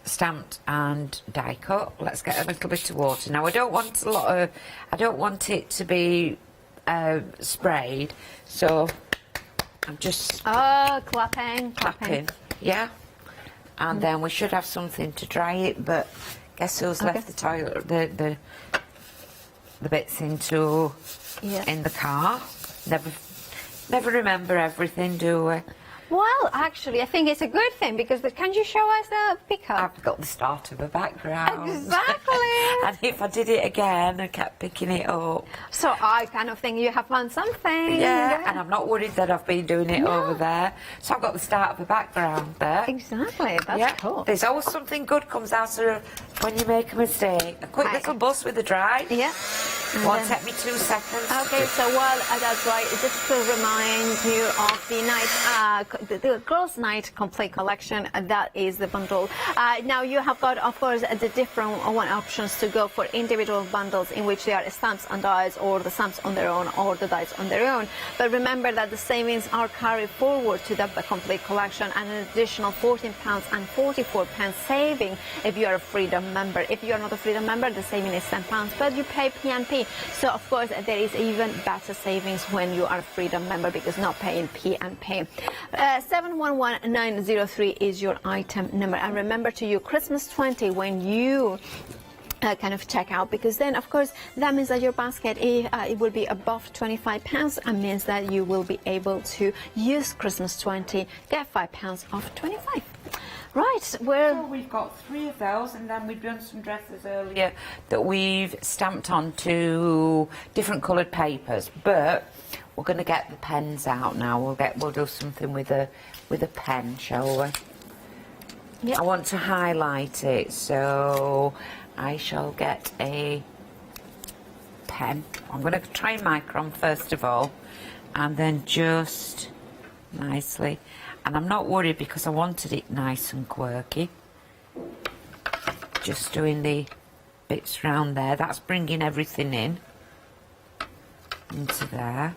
stamped and die cut. Let's get a little bit of water. Now I don't want a lot of, I don't want it to be sprayed, so I'm just clapping. Yeah, and then we should have something to dry it. But guess who's left the toilet, the bits in the car? Never remember everything, do we? Well, actually, I think it's a good thing, because can you show us the pickup? I've got the start of a background. Exactly. And if I did it again, I kept picking it up. So I kind of think you have found something. Yeah, and I'm not worried that I've been doing it over there. So I've got the start of a background there. Exactly, that's cool. There's always something good comes out of when you make a mistake. A quick little buzz with the dry. Yeah. Won't take me 2 seconds. Okay, so that's right. Just to remind you of the night, the girls' night complete collection. That is the bundle. Now you have got, of course, the different options to go for individual bundles, in which there are stamps and dies, or the stamps on their own, or the dies on their own. But remember that the savings are carried forward to the complete collection, and an additional £14.44 saving if you are a Freedom member. If you are not a Freedom member, the saving is £10, but you pay P&P. So of course there is even better savings when you are a Freedom member, because not paying P&P. 711903 is your item number, and remember to use Christmas 20 when you kind of check out, because then of course that means that your basket it will be above £25, and means that you will be able to use Christmas 20, get £5 off 25. Right, so we've got 3 of those, and then we've done some dresses earlier that we've stamped onto different coloured papers. But we're going to get the pens out now. We'll do something with a pen, shall we? Yep. I want to highlight it, so I shall get a pen. I'm going to try micron first of all, and then just nicely. And I'm not worried, because I wanted it nice and quirky. Just doing the bits round there. That's bringing everything into there.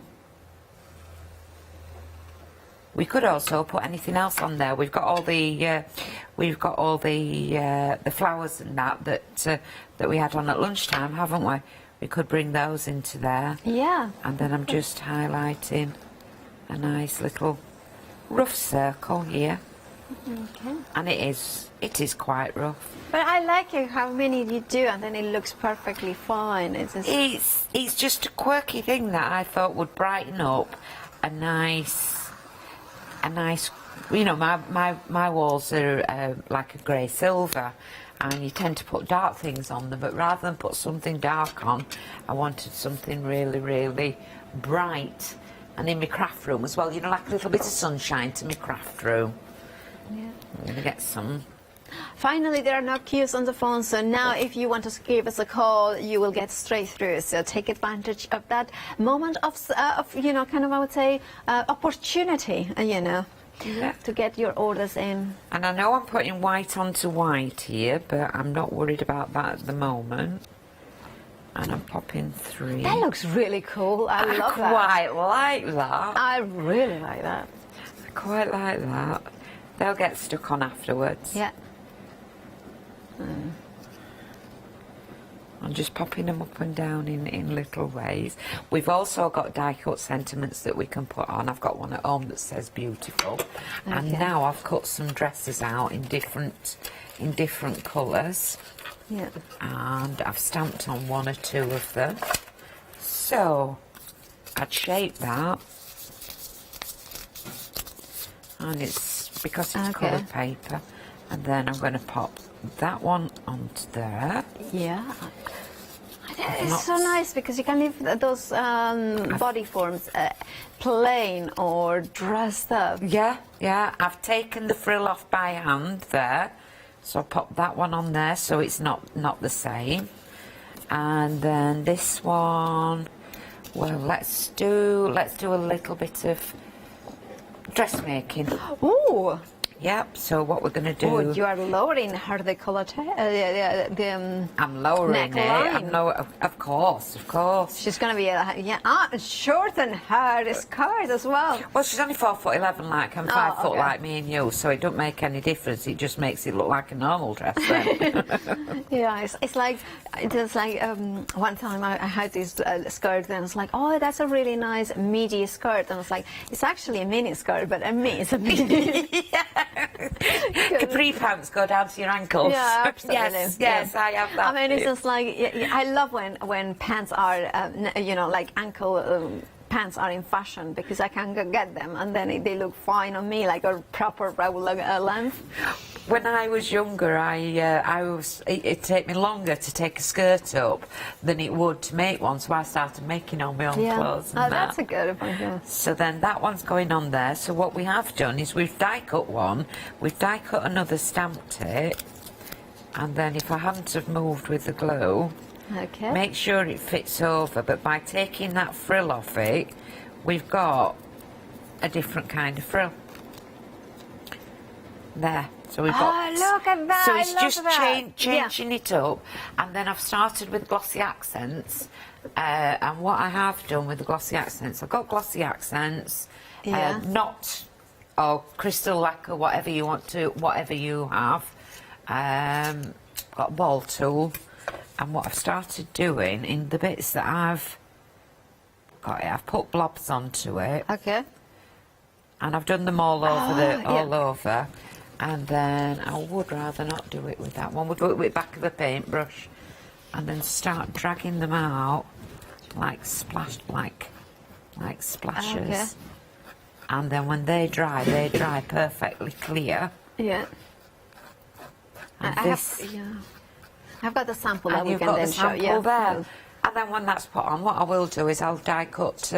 We could also put anything else on there. We've got all the flowers and that we had on at lunchtime, haven't we? We could bring those into there. Yeah. And then I'm just highlighting a nice little rough circle here. Okay. And it is quite rough. But I like it how many you do, and then it looks perfectly fine. It's just a quirky thing that I thought would brighten up a nice. You know, my walls are like a grey silver, and you tend to put dark things on them. But rather than put something dark on, I wanted something really, really bright. And in my craft room as well, you know, like a little bit of sunshine to my craft room. Yeah. I'm going to get some. Finally, there are no queues on the phone, so now if you want to give us a call, you will get straight through. So take advantage of that moment of you know, kind of, I would say, opportunity, you know, to get your orders in. And I know I'm putting white onto white here, but I'm not worried about that at the moment. And I'm popping 3. That looks really cool. I love that. I quite like that. I really like that. I quite like that. They'll get stuck on afterwards. Yeah. I'm just popping them up and down in little ways. We've also got die-cut sentiments that we can put on. I've got one at home that says beautiful. Okay. And now I've cut some dresses out in different colours. Yeah. And I've stamped on 1 or 2 of them. So I'd shape that. And it's because it's coloured paper. And then I'm going to pop that one onto there. Yeah. It's so nice because you can leave those body forms plain or dressed up. Yeah, yeah. I've taken the frill off by hand there, so I'll pop that one on there so it's not the same. And then this one, well, let's do a little bit of dressmaking. Ooh. Yep, so what we're going to do... Oh, you are lowering her decollete, I'm lowering neckline. Of course. She's going to be, shorten her skirt as well. Well, she's only 4'11", like I'm 5 foot like me and you, so it don't make any difference. It just makes it look like a normal dress then. Yeah, it's like one time I had this skirt, and it's like, oh, that's a really nice midi skirt, and it's like, it's actually a mini skirt, but me, it's a midi. Yeah. Capri pants go down to your ankles. Yeah, absolutely. Yes, I have that. I mean, it's just like, I love when pants are, like ankle pants are in fashion, because I can get them and then they look fine on me, like a proper regular length. When I was younger, it'd take me longer to take a skirt up than it would to make one, so I started making all my own clothes. And that's a good one. Yeah. So then that one's going on there. So what we have done is we've die cut one, we've die cut another, stamped it, and then if I hadn't have moved with the glue, okay, make sure it fits over, but by taking that frill off it, we've got a different kind of frill. There. So we've got. Oh, look at that! So it's I just love that. changing it up, and then I've started with glossy accents. And what I have done with the glossy accents, I've got glossy accents, not crystal lacquer, whatever you want to, whatever you have. Got a ball tool, and what I've started doing in the bits that I've got, I've put blobs onto it. Okay. And I've done them all over all over. And then I would rather not do it with that one. We'll do it with the back of the paintbrush, and then start dragging them out like splashes. Okay. And then when they dry perfectly clear. Yeah. And I've got the sample that and we you've can got then the show. sample Yeah. there. And then when that's put on, what I will do is I'll die cut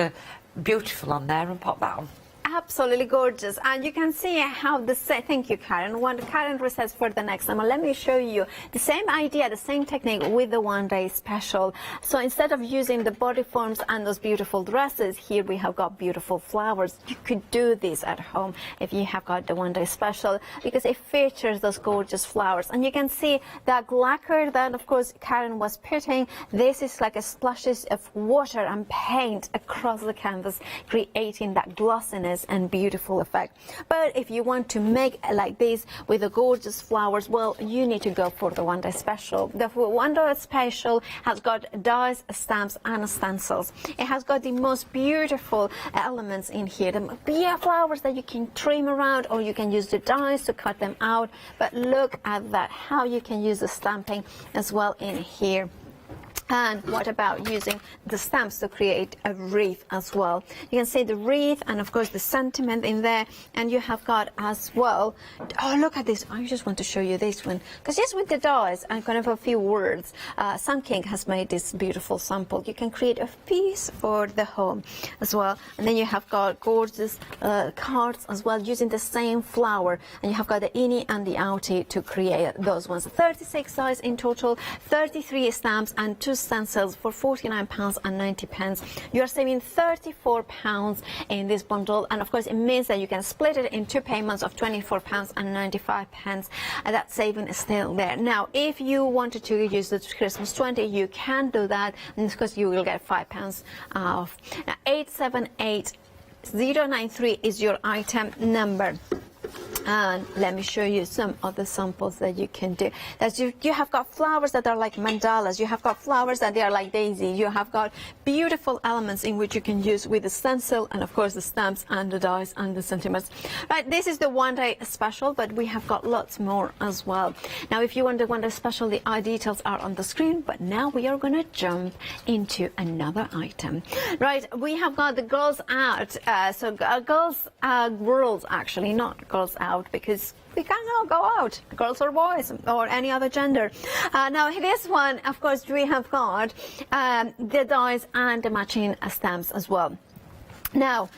beautiful on there and pop that on. Absolutely gorgeous, and you can see how thank you, Karen. When Karen resets for the next time, let me show you the same idea, the same technique with the one-day special. So instead of using the body forms and those beautiful dresses, here we have got beautiful flowers. You could do this at home if you have got the one-day special, because it features those gorgeous flowers. And you can see that lacquer that, of course, Karen was putting. This is like a splashes of water and paint across the canvas, creating that glossiness and beautiful effect. But if you want to make like this with the gorgeous flowers, well, you need to go for the one-day special. The one-day special has got dies, stamps and stencils. It has got the most beautiful elements in here, the flowers that you can trim around, or you can use the dies to cut them out. But look at that, how you can use the stamping as well in here. And what about using the stamps to create a wreath as well? You can see the wreath and, of course, the sentiment in there. And you have got as well, oh, look at this. I just want to show you this one, because just with the dies and kind of a few words, Sun King has made this beautiful sample. You can create a piece for the home as well. And then you have got gorgeous cards as well, using the same flower. And you have got the innie and the outie to create those ones. 36 dies in total, 33 stamps and 2 stencils for £49.90. You are saving £34 in this bundle, and of course it means that you can split it in 2 payments of £24.95, and that saving is still there. Now, if you wanted to use the Christmas 20, you can do that, and of course you will get £5 off. Now, 878093 is your item number. And let me show you some of the samples that you can do. That you have got flowers that are like mandalas. You have got flowers that they are like daisies. You have got beautiful elements in which you can use with the stencil and, of course, the stamps and the dies and the sentiments. Right, this is the one-day special, but we have got lots more as well. Now, if you want the one-day special, the details are on the screen. But now we are going to jump into another item. Right, we have got the Girls Out. Girls World, actually, not Girls Out, because we can all go out, girls or boys or any other gender. Now this one, of course, we have got the dies and the matching stamps as well. Now,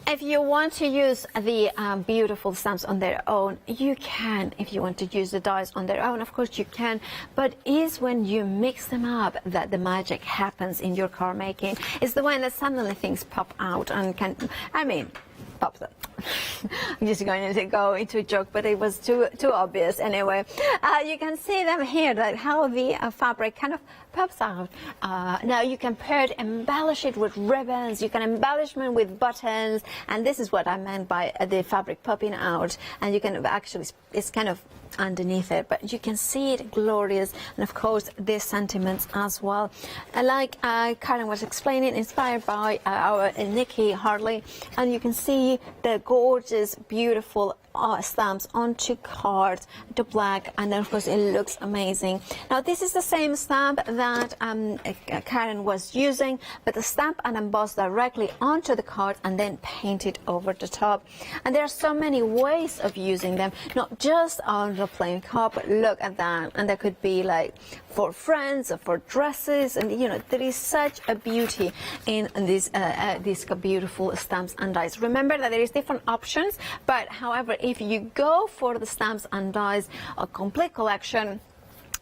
if you want to use the beautiful stamps on their own, you can. If you want to use the dies on their own, of course you can. But it's when you mix them up that the magic happens in your card making. It's the way that suddenly things pop out and can, I mean, pop them. I'm just going to go into a joke, but it was too obvious anyway. You can see them here, that how the fabric kind of pops out. Now you can embellish it with ribbons, you can embellish them with buttons, and this is what I meant by the fabric popping out. And you can actually, it's kind of underneath it, but you can see it glorious, and of course the sentiments as well. Like Karen was explaining, inspired by our Nikki Hartley, and you can see the gorgeous, beautiful stamps onto cards, to black, and then of course it looks amazing. Now this is the same stamp that Karen was using, but the stamp and embossed directly onto the card and then painted over the top. And there are so many ways of using them, not just on the plain card, but look at that. And there could be like for friends or for dresses, and you know, there is such a beauty in these beautiful stamps and dies. Remember that there is different options, but however, if you go for the stamps and dies, a complete collection,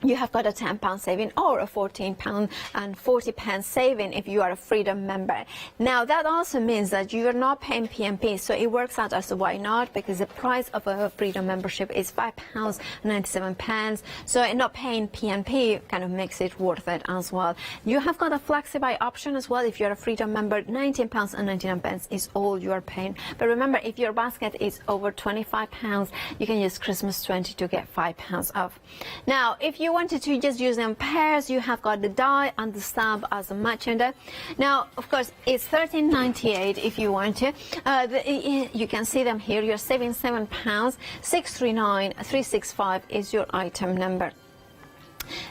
you have got a £10 saving or a £14 and 40p saving if you are a Freedom member. Now that also means that you are not paying P&P, so it works out as a why not, because the price of a Freedom membership is £5.97, so not paying P&P kind of makes it worth it as well. You have got a flexi-buy option as well. If you're a Freedom member, £19.99 is all you are paying. But remember, if your basket is over £25, you can use Christmas 20 to get £5 off. Now, if you wanted to just use them pairs, you have got the die and the stamp as a matching die. Now, of course, it's £13.98 if you want to. You can see them here. You're saving £7. 639365 is your item number.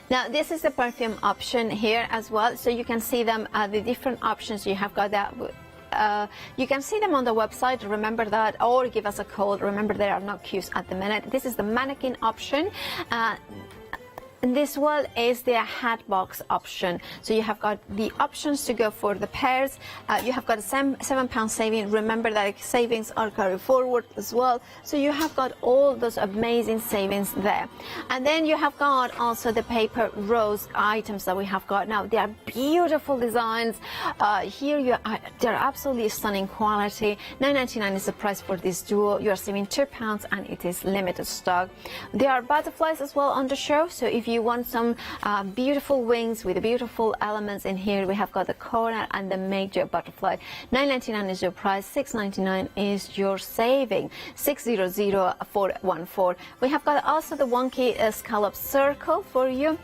Now this is the perfume option here as well, so you can see them, the different options you have got that. You can see them on the website, remember that, or give us a call. Remember, there are no queues at the minute. This is the mannequin option. And this one is the hat box option. So you have got the options to go for the pairs. You have got a £7 saving. Remember that savings are carried forward as well. So you have got all those amazing savings there. And then you have got also the paper rose items that we have got now. They are beautiful designs. Here they're absolutely stunning quality. £9.99 is the price for this duo. You are saving £2 and it is limited stock. There are butterflies as well on the show. So if you want some beautiful wings with beautiful elements in here, we have got the corner and the major butterfly. £9.99 is your price, £6.99 is your saving, 600414. We have got also the wonky scallop circle for you,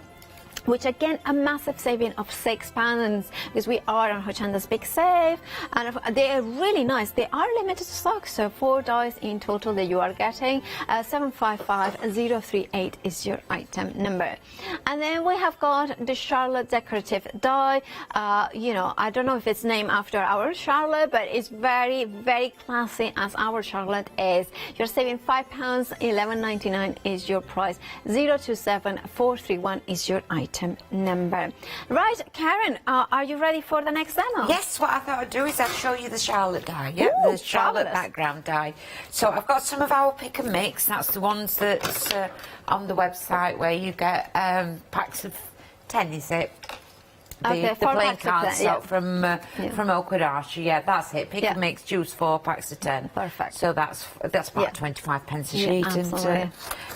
which again a massive saving of £6, because we are on Hochanda's big save, and they are really nice. They are limited stock, so 4 dies in total that you are getting. 755038 is your item number. And then we have got the Charlotte decorative die. You know, I don't know if it's named after our Charlotte, but it's very, very classy as our Charlotte is. You're saving £5, £11.99 is your price. 027431 is your item number. Right, Karen, are you ready for the next demo? Yes, what I thought I'd do is I'd show you the Charlotte die. Yep, Ooh, the Charlotte fabulous. background die. So I've got some of our pick and mix. That's the ones that's on the website where you get packs of 10, is it? The plain card set from Oakwood Archer. Yeah, that's it. Pick and mix, juice 4 packs of 10. Perfect. So that's about 25p a sheet. Absolutely. And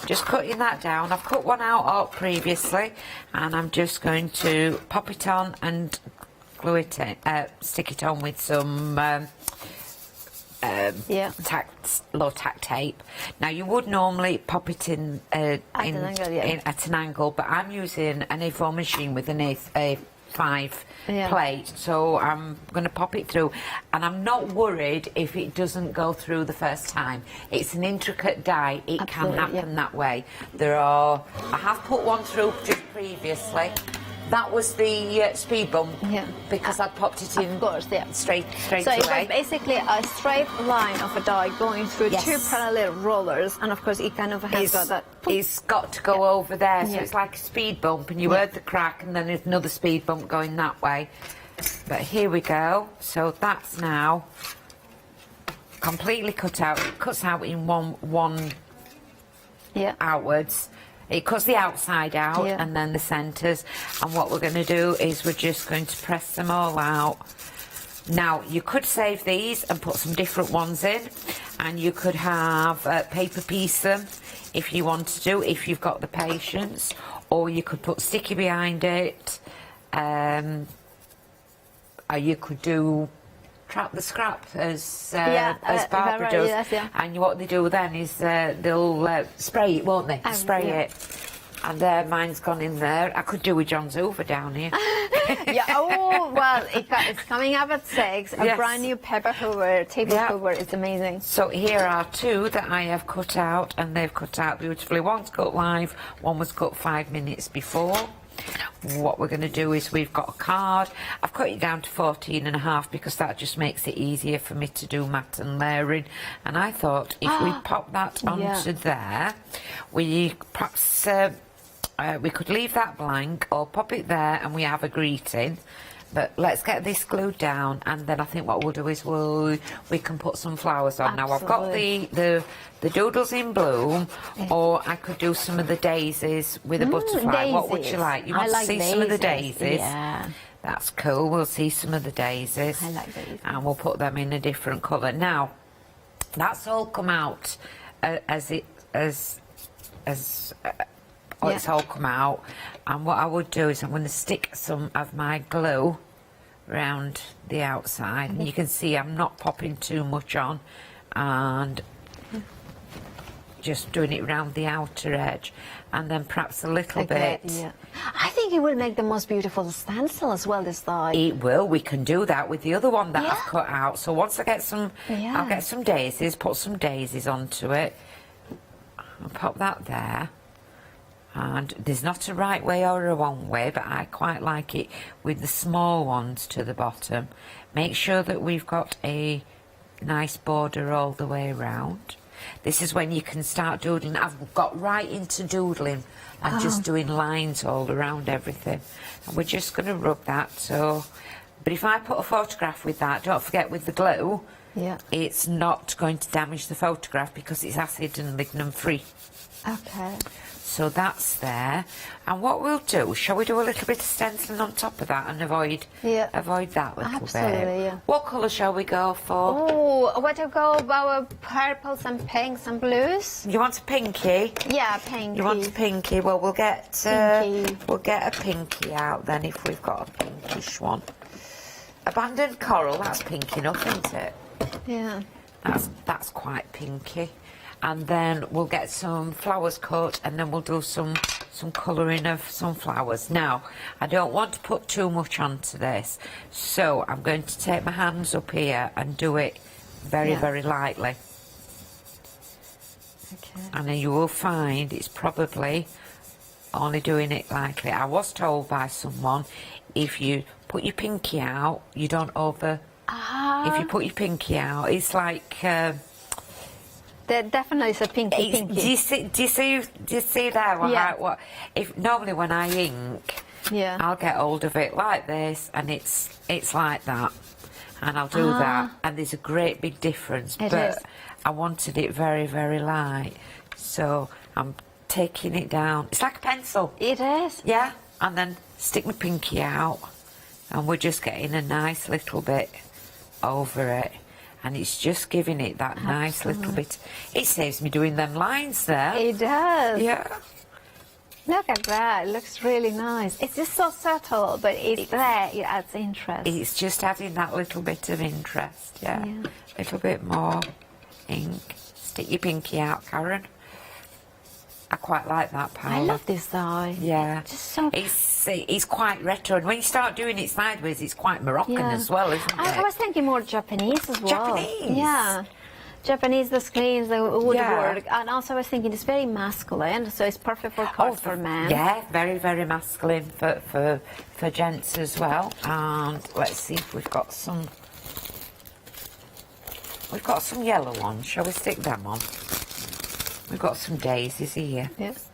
just cutting that down. I've cut one out previously, and I'm just going to pop it on and glue it in, stick it on with some low tack tape. Now you would normally pop it in at an angle, but I'm using an A4 machine with an A5 plate, so I'm going to pop it through, and I'm not worried if it doesn't go through the first time. It's an intricate die, it can happen that way. I have put one through just previously, That was the speed bump. Yeah. Because I popped it in. Of course, yeah. Straight So away. it was basically a straight line of a die going through Yes. two parallel rollers, and of course it kind of has got that. It's got to go over there, so Yeah. it's like a speed bump, and you heard the crack, and then there's another speed bump going that way. But here we go. So that's now completely cut out. It cuts out in one Yeah. outwards. It cuts the outside out Yeah. and then the centres. And what we're going to do is we're just going to press them all out. Now, you could save these and put some different ones in, and you could have paper piece them if you want to do, if you've got the patience, or you could put sticky behind it, or you could do trap the scrap as Barbara does. Yes, yeah. And what they do then is they'll spray it, won't they? Spray yeah. it. And there, mine's gone in there. I could do with John's Hoover down here. Yeah. Oh well, it's coming up at 6. A Yes. brand new paper hoover, table Yeah. hoover. It's amazing. So here are two that I have cut out, and they've cut out beautifully. One's cut live, one was cut 5 minutes before. What we're going to do is we've got a card. I've cut it down to 14.5 because that just makes it easier for me to do mat and layering. And I thought if we pop that onto there, we perhaps we could leave that blank or pop it there and we have a greeting. But let's get this glued down, and then I think what we'll do is we can put some flowers on. Now I've got the doodles in bloom, or I could do some of the daisies with a butterfly. Daisies. What would you like? You want to like see some of the daisies? Yeah. That's cool. We'll see some of the daisies. I like daisies. And we'll put them in a different colour. Now, that's all come out it's all come out. And what I would do is I'm going to stick some of my glue around the outside. And you can see I'm not popping too much on, and just doing it around the outer edge, and then perhaps a little bit. Yeah. I think it will make the most beautiful stencil as well, this die. It will. We can do that with the other one that Yeah. I've cut out. So once I get some, I'll get some daisies, put some daisies onto it. I'll pop that there. And there's not a right way or a wrong way, but I quite like it with the small ones to the bottom. Make sure that we've got a nice border all the way around. This is when you can start doodling. I've got right into doodling and just doing lines all around everything. And we're just going to rub that. So, but if I put a photograph with that, don't forget with the glue, it's not going to damage the photograph because it's acid and lignin free. Okay. So that's there. And what we'll do, shall we do a little bit of stenciling on top of that and avoid that little bit? Absolutely, yeah. What colour shall we go for? Oh, what to go about purples and pinks and blues? You want a pinky? Yeah, pinky. You want a pinky? Well, we'll get Pinky. we'll get a pinky out then if we've got a pinkish one. Abandoned coral, that's pink enough, isn't it? Yeah. That's quite pinky. And then we'll get some flowers cut, and then we'll do some colouring of some flowers. Now, I don't want to put too much onto this, so I'm going to take my hands up here and do it very, very lightly. Okay. And then you will find it's probably only doing it lightly. I was told by someone, if you put your pinky out, you don't over... If you put your pinky out, it's like... There definitely is a pinky. Do you see there? What if normally when I ink, I'll get hold of it like this, and it's like that, and I'll do that, and there's a great big difference. But I wanted it very, very light, so I'm taking it down. It's like a pencil. It is. Yeah, and then stick my pinky out, and we're just getting a nice little bit over it. And it's just giving it that nice little bit. It saves me doing them lines there. It does. Yeah. Look at that. It looks really nice. It's just so subtle, but it's there. It adds interest. It's just adding that little bit of interest, yeah. A little bit more ink. Stick your pinky out, Karen. I quite like that powder. I love this die. Yeah. Just so... It's quite retro, and when you start doing it sideways, it's quite Moroccan as well, isn't it? I was thinking more Japanese as well. Japanese? Yeah. Japanese, the screens, the woodwork, Yeah. and also I was thinking it's very masculine, so it's perfect for cards for men. Yeah, very, very masculine for gents as well. And let's see if we've got some. We've got some yellow ones. Shall we stick them on? We've got some daisies here. Yes.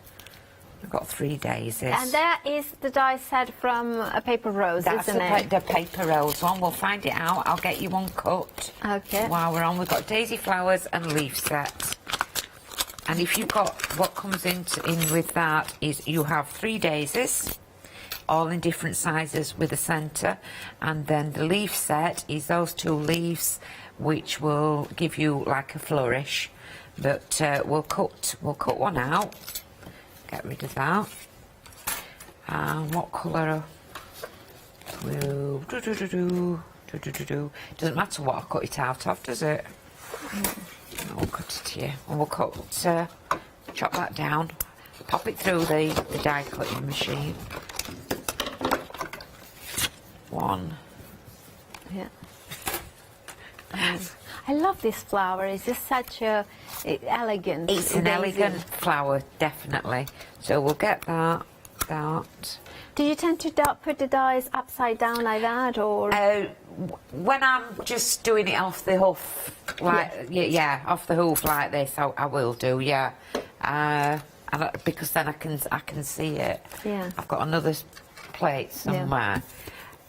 We've got 3 daisies. And that is the die set from a paper rose, That's isn't it? the paper rose one. We'll find it out. I'll get you one cut. Okay. While we're on, we've got daisy flowers and leaf set. And if you've got what comes in with that is you have 3 daisies, all in different sizes with a centre, and then the leaf set is those 2 leaves, which will give you like a flourish. But we'll cut one out. Get rid of that. And what colour? We'll Doesn't matter what I cut it out of, does it? We'll cut it here, and we'll chop that down. Pop it through the die cutting machine. 1. Yeah. I love this flower. It's just such a elegant. It's an elegant flower, definitely. So we'll get that. Do you tend to put the dies upside down like that, or? When I'm just doing it off the hoof, like off the hoof like this, I will do, yeah. And because then I can see it. Yeah. I've got another plate somewhere.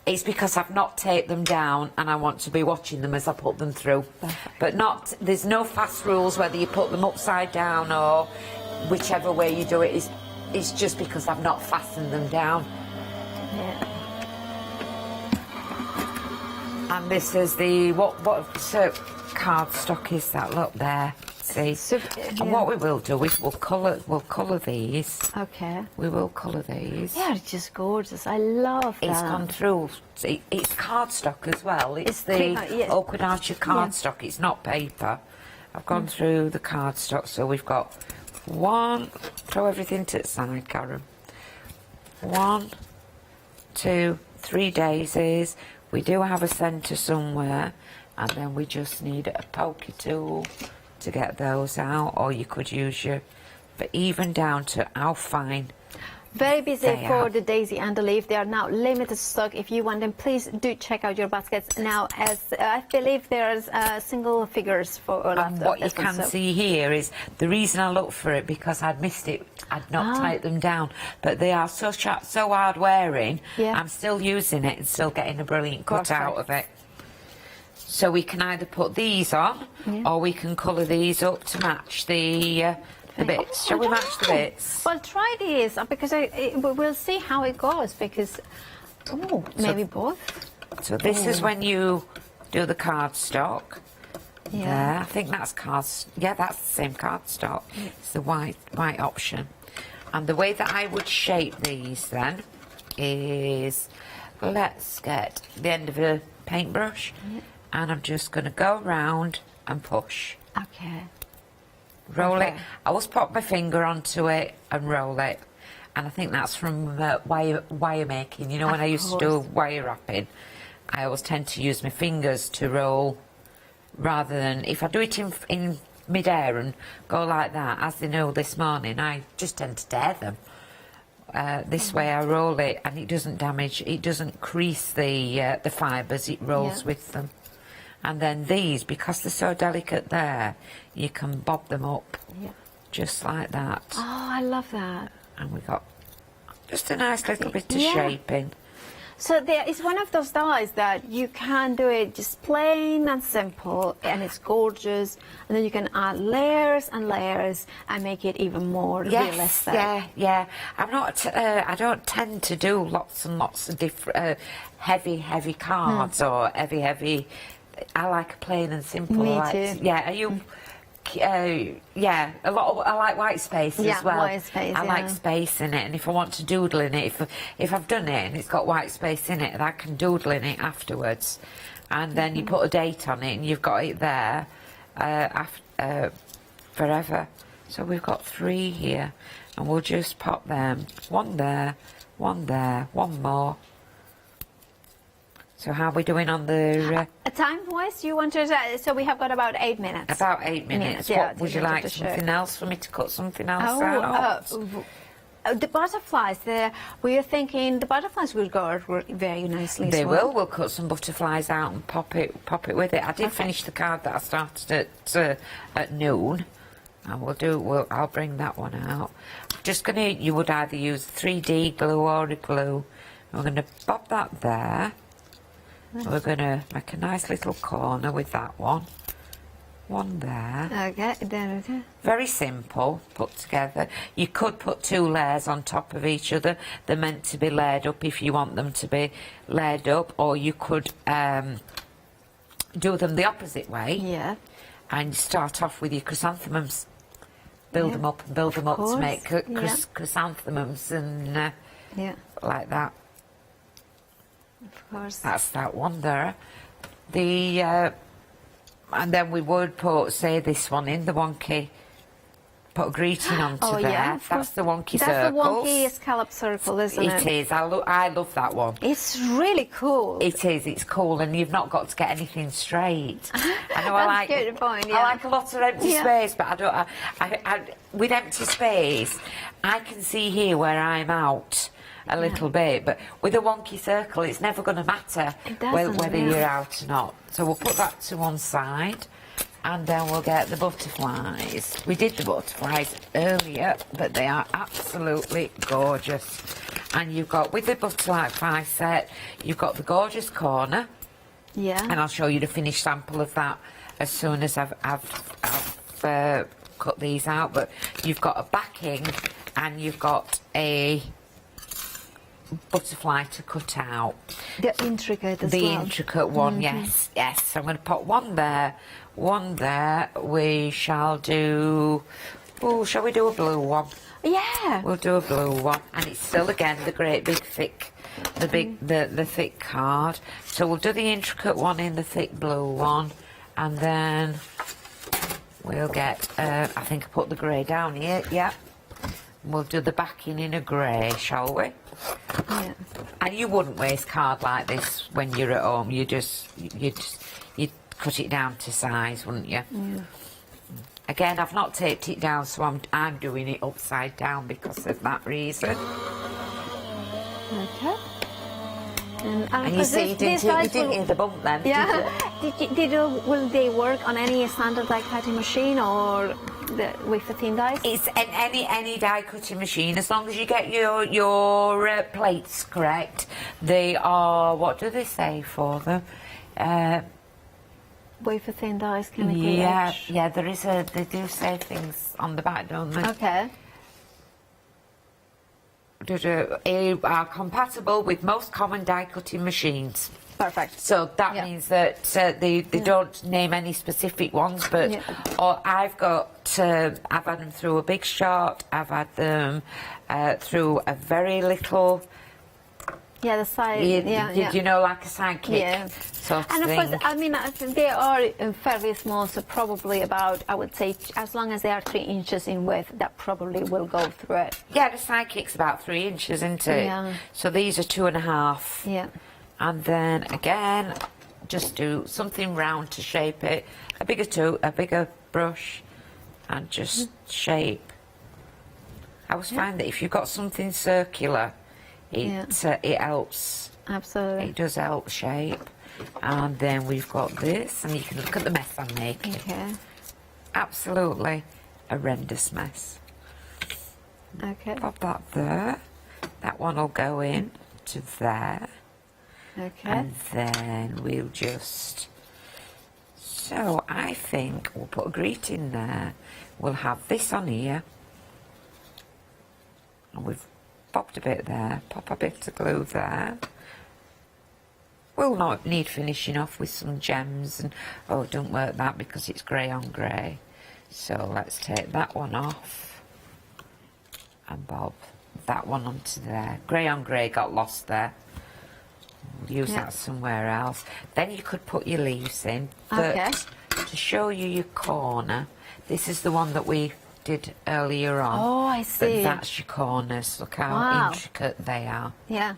It's because I've not taped them down and I want to be watching them as I put them through. But there's no fast rules whether you put them upside down or whichever way you do it. It's just because I've not fastened them down. Yeah. And this is the, what cardstock is that? Look there. See? And what we will do is we'll colour these. Okay. We will colour these. Yeah, it's just gorgeous. I love that. It's gone through. It's cardstock as well. It's the Oakwood Archer cardstock. It's not paper. I've gone through the cardstock, so we've got 1. Throw everything to the side, Karen. 1, 2, 3 daisies. We do have a centre somewhere, and then we just need a pokey tool to get those out, or you could use but even down to how fine. Very busy for the daisy and the leaf. They are now limited stock. If you want them, please do check out your baskets now, as I believe there's single figures for all of them. What you can see here is the reason I looked for it, because I'd missed it. I'd not typed them down, but they are so sharp, so hard wearing. Yeah. I'm still using it and still getting a brilliant cut out of it. So we can either put these on, or we can colour these up to match the bits. Shall we match the bits? Well, try these, because we'll see how it goes, because, maybe both. So this is when you do the cardstock. Yeah. There, I think that's that's the same cardstock. It's the white option. And the way that I would shape these then is, let's get the end of a paintbrush, and I'm just going to go around and push. Okay. Roll it. I always pop my finger onto it and roll it. And I think that's from wire making. You know, when I used to do wire wrapping, I always tend to use my fingers to roll, rather than if I do it in mid-air and go like that, as they know this morning, I just tend to tear them. This way I roll it, and it doesn't damage, it doesn't crease the fibres, it rolls with them. And then these, because they're so delicate there, you can bob them up just like that. Oh, I love that. And we got just a nice little bit of shaping. So there is one of those dies that you can do it just plain and simple, and it's gorgeous, and then you can add layers and layers and make it even more realistic. Yeah. I'm not. I don't tend to do lots and lots of different heavy cards or heavy. I like a plain and simple. Me too. Yeah. Are you? A lot of, I like white space as well. White space, I like space in it, and if I want to doodle in it, if I've done it and it's got white space in it, I can doodle in it afterwards. And then you put a date on it, and you've got it there forever. So we've got 3 here, and we'll just pop them. 1 there, 1 there, 1 more. So how are we doing on the... Time-wise, you wanted... so we have got about 8 minutes. About 8 minutes. Yeah, What would you like? Something else for me to cut something else out? The butterflies, we were thinking the butterflies will go very nicely. They as well. will. We'll cut some butterflies out and pop it with it. I did finish the card that I started at noon, and I'll bring that one out. Just gonna. You would either use 3D glue or a glue. We're gonna pop that there. We're gonna make a nice little corner with that one. One there. Okay, there. Very simple, put together. You could put 2 layers on top of each other. They're meant to be layered up if you want them to be layered up, or you could do them the opposite way. Yeah. And start off with your chrysanthemums. Build them up and build them up to make chrysanthemums and like that. Of course. That's that one there. And then we would put, say, this one in the wonky. Put a greeting onto there. Yeah, That's the wonky circle. That's the wonky scallop circle, isn't it? It is. I love that one. It's really cool. It is. It's cool, and you've not got to get anything straight. I know. That's a good point. Yeah. I like a lot of empty space, but I don't. With empty space, I can see here where I'm out a little bit, but with a wonky circle, it's never going to matter whether you're out or not. So we'll put that to one side, and then we'll get the butterflies. We did the butterflies earlier, but they are absolutely gorgeous. And you've got, with the butterfly set, you've got the gorgeous corner. Yeah. And I'll show you the finished sample of that as soon as I've cut these out. But you've got a backing, and you've got a butterfly to cut out. The intricate as well. The intricate one, yes. So I'm going to put one there. We shall do... Oh, shall we do a blue one? Yeah. We'll do a blue one. And it's still, again, the great big thick... The thick card. So we'll do the intricate one in the thick blue one. And then we'll get... I think I put the grey down here. Yeah. We'll do the backing in a grey, shall we? Yeah. And you wouldn't waste card like this when you're at home. You'd cut it down to size, wouldn't you? Yeah. Again, I've not taped it down, so I'm doing it upside down because of that reason. Okay. And you see, you didn't hear the bump then, did you? Will they work on any standard die cutting machine or with a thin dice? It's any die cutting machine, as long as you get your plates correct. They are, what do they say for them? Wafer thin dice, chemical edge. Yeah, they do say things on the back, don't they? Okay. Are compatible with most common die cutting machines. Perfect. So that means that they don't name any specific ones, but I've had them through a big shot. I've had them through a very little. Yeah, the side. You know, like a sidekick sort of and of thing. course, I mean, they are fairly small, so probably about, I would say, as long as they are 3 inches in width, that probably will go through it. Yeah, the sidekick's about 3 inches, isn't it? Yeah. So these are 2.5. Yeah. And then again, just do something round to shape it. A bigger brush, and just shape. I always find that if you've got something circular, it helps. Absolutely. It does help shape. And then we've got this, and you can look at the mess I'm making. Okay. Absolutely horrendous mess. Okay. Pop that there. That one will go in to there. Okay. And then we'll just... So I think we'll put a greeting there. We'll have this on here. And we've popped a bit there. Pop a bit of glue there. We'll not need finishing off with some gems. And oh, don't work that because it's grey on grey. So let's take that one off. And bob that one onto there. Grey on grey got lost there. Use that somewhere else. Then you could put your leaves in. But to show you your corner, this is the one that we did earlier on. Oh, I see. But that's your corners. Look how intricate they are. Yeah.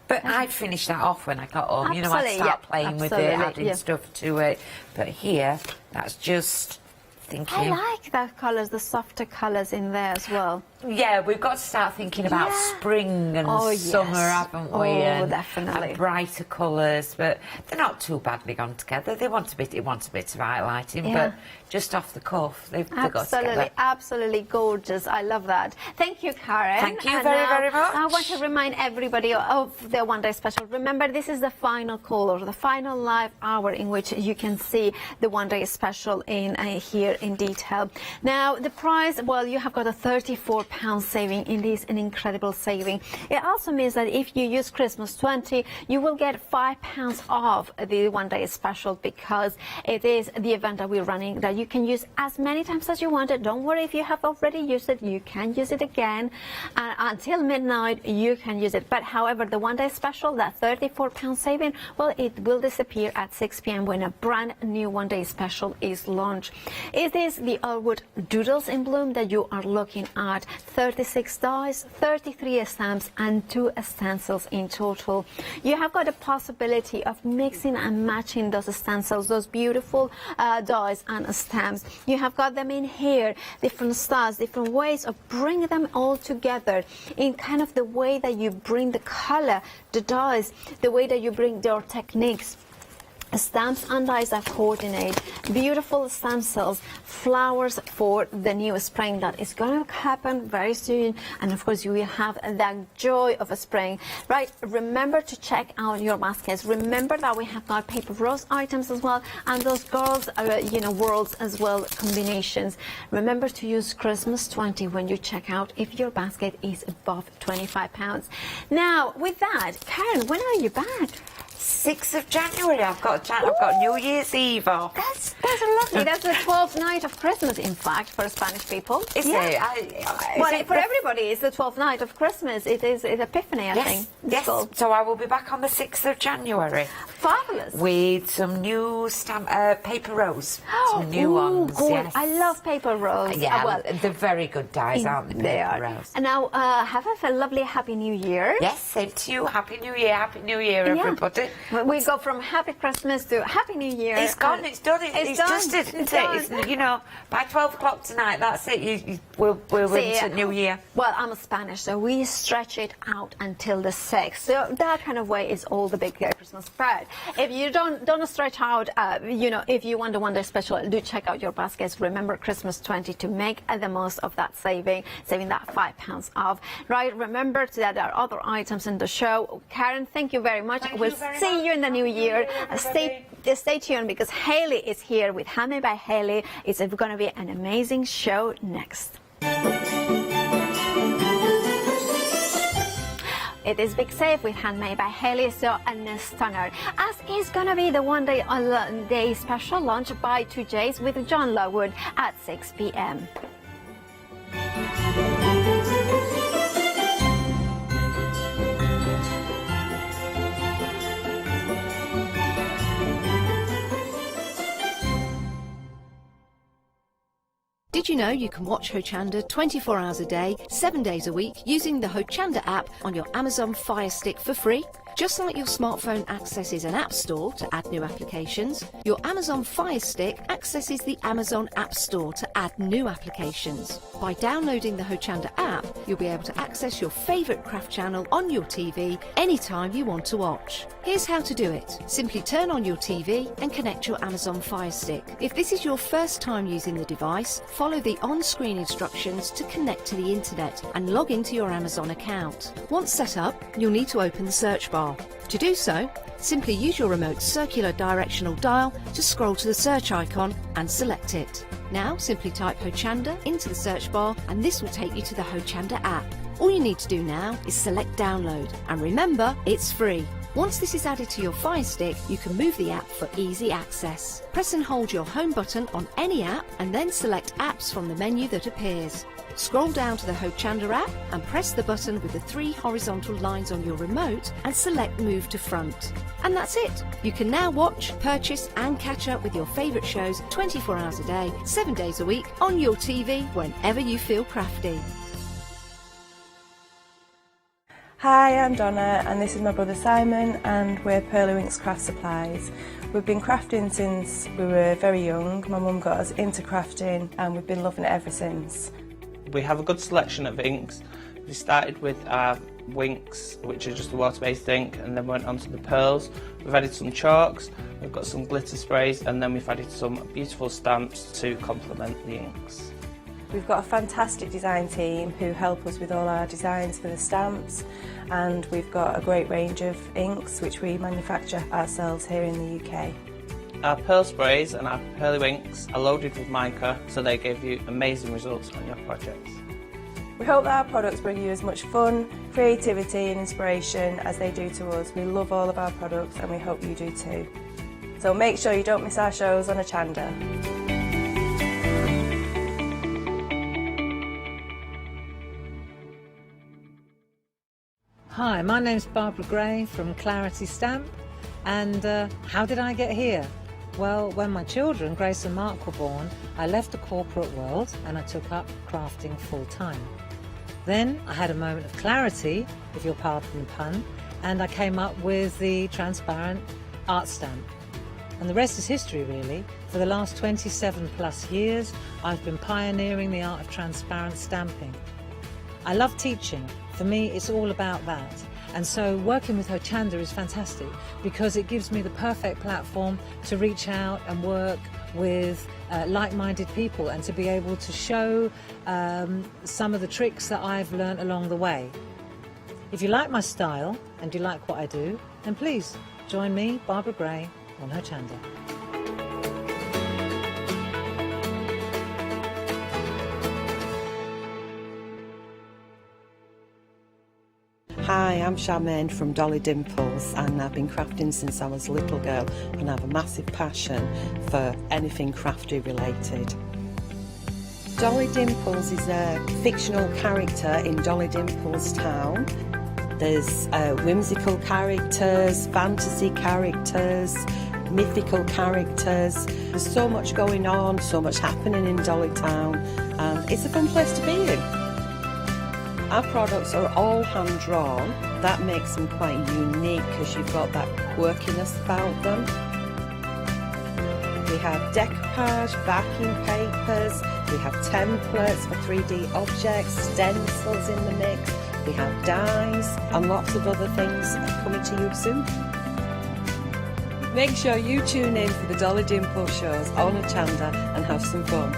But I'd finish that off when I got home. You know, I'd Absolutely, start yeah, playing with it, absolutely, adding yeah. stuff to it. But here, that's just thinking. I like that colours, the softer colours in there as well. Yeah, we've got to start thinking about spring and summer, haven't we? Oh, definitely. And brighter colours, but they're not too badly gone together. It wants a bit of highlighting, but just off the cuff, they've got together. Absolutely gorgeous. I love that. Thank you, Karen. Thank you And very, very much. I want to remind everybody of the one day special. Remember, this is the final call or the final live hour in which you can see the one day special in here in detail. Now, the price, well, you have got a £34 saving. It is an incredible saving. It also means that if you use Christmas 20, you will get £5 off the one day special, because it is the event that we're running that you can use as many times as you want it. Don't worry if you have already used it, you can use it again. Until midnight, you can use it. But however, the one day special, that £34 saving, well, it will disappear at 6 p.m. when a brand new one day special is launched. It is the Elwood Doodles in Bloom that you are looking at. 36 dies, 33 stamps and 2 stencils in total. You have got a possibility of mixing and matching those stencils, those beautiful dies and stamps. You have got them in here, different styles, different ways of bringing them all together in kind of the way that you bring the color, the dies, the way that you bring their techniques. Stamps and dies that coordinate, beautiful stencils, flowers for the new spring that is going to happen very soon, and of course you will have that joy of a spring, right? Remember to check out your baskets. Remember that we have got paper rose items as well, and those girls worlds as well, combinations. Remember to use Christmas 20 when you check out if your basket is above £25. Now with that, Karen, when are you back? 6th of January. I've got New Year's Eve off. That's lovely. That's the 12th night of Christmas, in fact, for Spanish people. Is it? For everybody, it's the 12th night of Christmas. It's Epiphany, I think. Yes. So I will be back on the 6th of January. Fabulous. With some new paper rose. Some new ones. Good. Yes. I love paper rose. Yeah, well, they're very good dyes, aren't they? They are. Rose. And now, have a lovely Happy New Year. Yes, same to you. Happy New Year. Happy New Year, everybody. We go from Happy Christmas to Happy New Year. It's gone, it's done. It's done. just it, isn't It's it? done. It's, by 12 o'clock tonight, that's it. We're into New Year. Well, I'm Spanish, so we stretch it out until the 6th. So that kind of way is all the big Christmas spread. If you don't stretch out, if you want the one day special, do check out your baskets. Remember Christmas 20 to make the most of that saving that £5 off. Right? Remember that there are other items in the show. Karen, thank you very much. We'll see you in the new year. Stay tuned, because Hayley is here with Handmade by Hayley. It's going to be an amazing show next. It is Big Save with Handmade by Hayley, so a stunner. As is going to be the one day special launch by 2Js with John Lowood at 6 p.m. Did you know you can watch Hochanda 24 hours a day, 7 days a week using the Hochanda app on your Amazon Fire Stick for free? Just like your smartphone accesses an app store to add new applications, your Amazon Fire Stick accesses the Amazon App Store to add new applications. By downloading the Hochanda app, you'll be able to access your favourite craft channel on your TV anytime you want to watch. Here's how to do it. Simply turn on your TV and connect your Amazon Fire Stick. If this is your first time using the device, follow the on-screen instructions to connect to the internet and log into your Amazon account. Once set up, you'll need to open the search bar. To do so, simply use your remote's circular directional dial to scroll to the search icon and select it. Now simply type Hochanda into the search bar and this will take you to the Hochanda app. All you need to do now is select download, and remember, it's free. Once this is added to your Fire Stick, you can move the app for easy access. Press and hold your home button on any app and then select apps from the menu that appears. Scroll down to the Hochanda app and press the button with the 3 horizontal lines on your remote and select Move to Front. And that's it! You can now watch, purchase and catch up with your favourite shows 24 hours a day, 7 days a week on your TV whenever you feel crafty. Hi, I'm Donna and this is my brother Simon and we're Pearlywinks Craft Supplies. We've been crafting since we were very young. My mum got us into crafting and we've been loving it ever since. We have a good selection of inks. We started with our Winks, which are just a water-based ink, and then went on to the pearls. We've added some chalks, we've got some glitter sprays, and then we've added some beautiful stamps to complement the inks. We've got a fantastic design team who help us with all our designs for the stamps, and we've got a great range of inks which we manufacture ourselves here in the UK. Our pearl sprays and our Pearlywinks are loaded with mica, so they give you amazing results on your projects. We hope that our products bring you as much fun, creativity and inspiration as they do to us. We love all of our products and we hope you do too. So make sure you don't miss our shows on Hochanda. Hi, my name's Barbara Gray from Clarity Stamp, and how did I get here? Well, when my children, Grace and Mark, were born, I left the corporate world and I took up crafting full time. Then I had a moment of clarity, if you'll pardon the pun, and I came up with the transparent art stamp. And the rest is history, really. For the last 27 plus years, I've been pioneering the art of transparent stamping. I love teaching. For me, it's all about that. And so working with Hochanda is fantastic because it gives me the perfect platform to reach out and work with like-minded people and to be able to show some of the tricks that I've learned along the way. If you like my style and you like what I do, then please join me, Barbara Gray, on Hochanda. Hi, I'm Charmaine from Dolly Dimples and I've been crafting since I was a little girl and I have a massive passion for anything crafty related. Dolly Dimples is a fictional character in Dolly Dimples town. There's whimsical characters, fantasy characters, mythical characters. There's so much going on, so much happening in Dolly town, and it's a fun place to be in. Our products are all hand drawn. That makes them quite unique because you've got that quirkiness about them. We have decoupage, backing papers, we have templates for 3D objects, stencils in the mix, we have dies and lots of other things coming to you soon. Make sure you tune in for the Dolly Dimple shows on Hochanda and have some fun.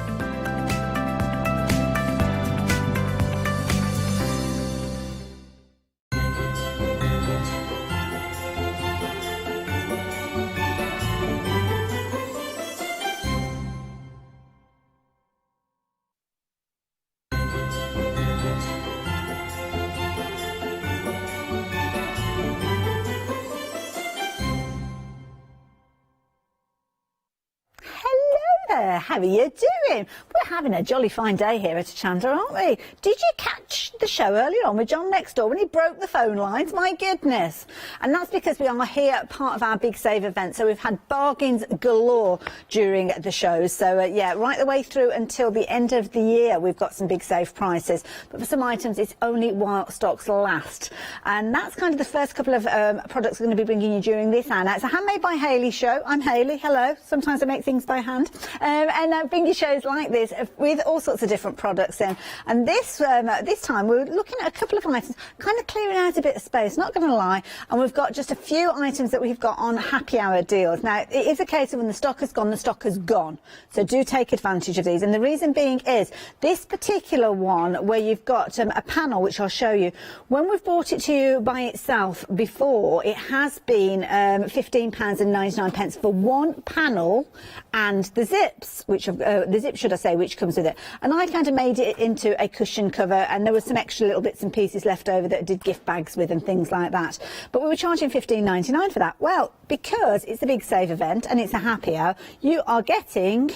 How are you doing? We're having a jolly fine day here at Hochanda, aren't we? Did you catch the show earlier on with John next door when he broke the phone lines? My goodness. And that's because we are here part of our Big Save event. So we've had bargains galore during the shows. So yeah, right the way through until the end of the year, we've got some Big Save prices. But for some items, it's only while stocks last. And that's kind of the first couple of products we're going to be bringing you during this hour. Now, it's a Handmade by Hayley show. I'm Hayley. Hello. Sometimes I make things by hand. And I bring you shows like this with all sorts of different products in. And this time we're looking at a couple of items, kind of clearing out a bit of space, not going to lie. And we've got just a few items that we've got on happy hour deals. Now, it is a case of when the stock has gone, the stock has gone. So do take advantage of these. And the reason being is this particular one where you've got a panel, which I'll show you. When we've bought it to you by itself before, it has been £15.99 for one panel and the zips, which the zip, should I say, which comes with it. And I kind of made it into a cushion cover, and there were some extra little bits and pieces left over that I did gift bags with and things like that. But we were charging £15.99 for that. Well, because it's a Big Save event and it's a happy hour, you are getting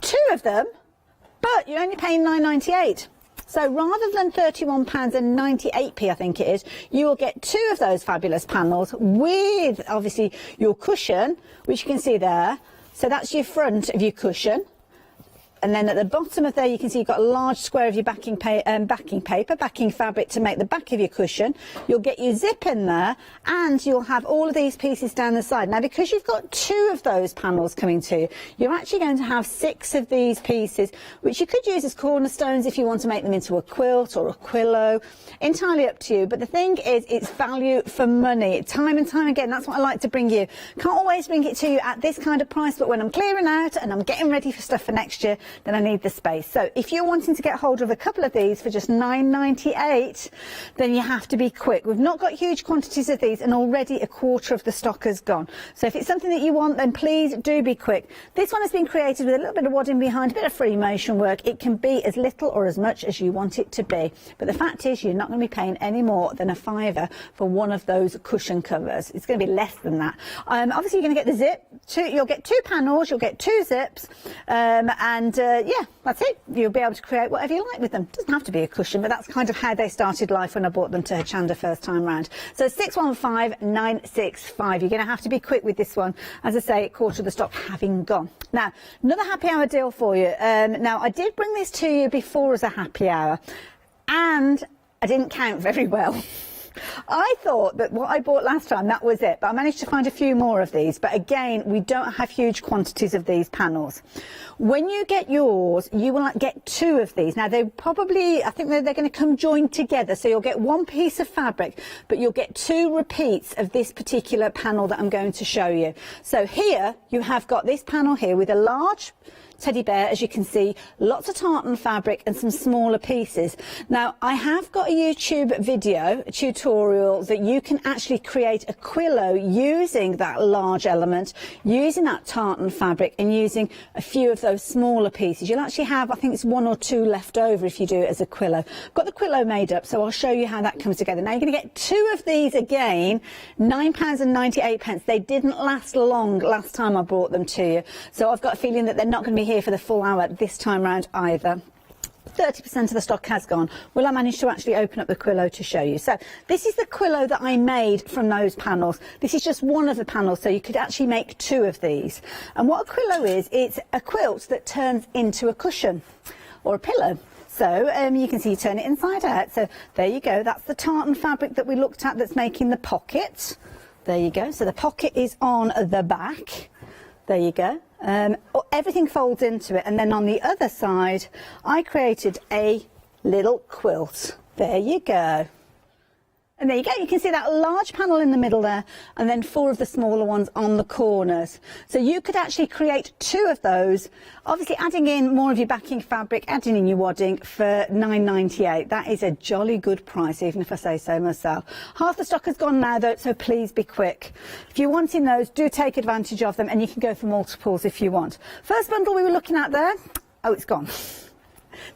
two of them, but you're only paying £9.98. So rather than £31.98, I think it is, you will get two of those fabulous panels with, obviously, your cushion, which you can see there. So that's your front of your cushion. and then at the bottom of there you can see you've got a large square of your backing fabric to make the back of your cushion. You'll get your zip in there, and you'll have all of these pieces down the side. Now, because you've got 2 of those panels coming to you, you're actually going to have 6 of these pieces, which you could use as cornerstones if you want to make them into a quilt or a quillo. Entirely up to you. But the thing is, it's value for money. Time and time again, that's what I like to bring you. Can't always bring it to you at this kind of price, but when I'm clearing out and I'm getting ready for stuff for next year, then I need the space. So if you're wanting to get hold of a couple of these for just £9.98, then you have to be quick. We've not got huge quantities of these, and already a quarter of the stock has gone. So if it's something that you want, then please do be quick. This one has been created with a little bit of wadding behind, a bit of free motion work. It can be as little or as much as you want it to be. But the fact is, you're not going to be paying any more than £5 for one of those cushion covers. It's going to be less than that. Obviously, you're going to get the zip. You'll get 2 panels, you'll get 2 zips, yeah, that's it. You'll be able to create whatever you like with them. Doesn't have to be a cushion, but that's kind of how they started life when I bought them to Hochanda first time round. So 615965. You're going to have to be quick with this one. As I say, a quarter of the stock having gone. Now, another happy hour deal for you. Now, I did bring this to you before as a happy hour, and I didn't count very well. I thought that what I bought last time, that was it, but I managed to find a few more of these. But again, we don't have huge quantities of these panels. When you get yours, you will get 2 of these. Now, they probably, I think they're going to come joined together, so you'll get 1 piece of fabric, but you'll get 2 repeats of this particular panel that I'm going to show you. So here, you have got this panel here with a large teddy bear, as you can see, lots of tartan fabric and some smaller pieces. Now, I have got a YouTube video, a tutorial that you can actually create a quillo using that large element, using that tartan fabric and using a few of those smaller pieces. You'll actually have, I think it's 1 or 2 left over if you do it as a quillo. I've got the quillo made up, so I'll show you how that comes together. Now, you're going to get 2 of these again, £9.98. They didn't last long last time I brought them to you, so I've got a feeling that they're not going to be here for the full hour this time round either. 30% of the stock has gone. Will I manage to actually open up the quillo to show you? So this is the quillo that I made from those panels. This is just one of the panels, so you could actually make 2 of these. And what a quillo is, it's a quilt that turns into a cushion or a pillow. So you can see you turn it inside out. So there you go. That's the tartan fabric that we looked at that's making the pocket. There you go. So the pocket is on the back. There you go. Everything folds into it, and then on the other side I created a little quilt. There you go. And there you go, you can see that large panel in the middle there, and then 4 of the smaller ones on the corners. So you could actually create 2 of those, obviously adding in more of your backing fabric, adding in your wadding for £9.98. That is a jolly good price, even if I say so myself. Half the stock has gone now though, so please be quick. If you're wanting those, do take advantage of them, and you can go for multiples if you want. First bundle we were looking at there, oh, it's gone.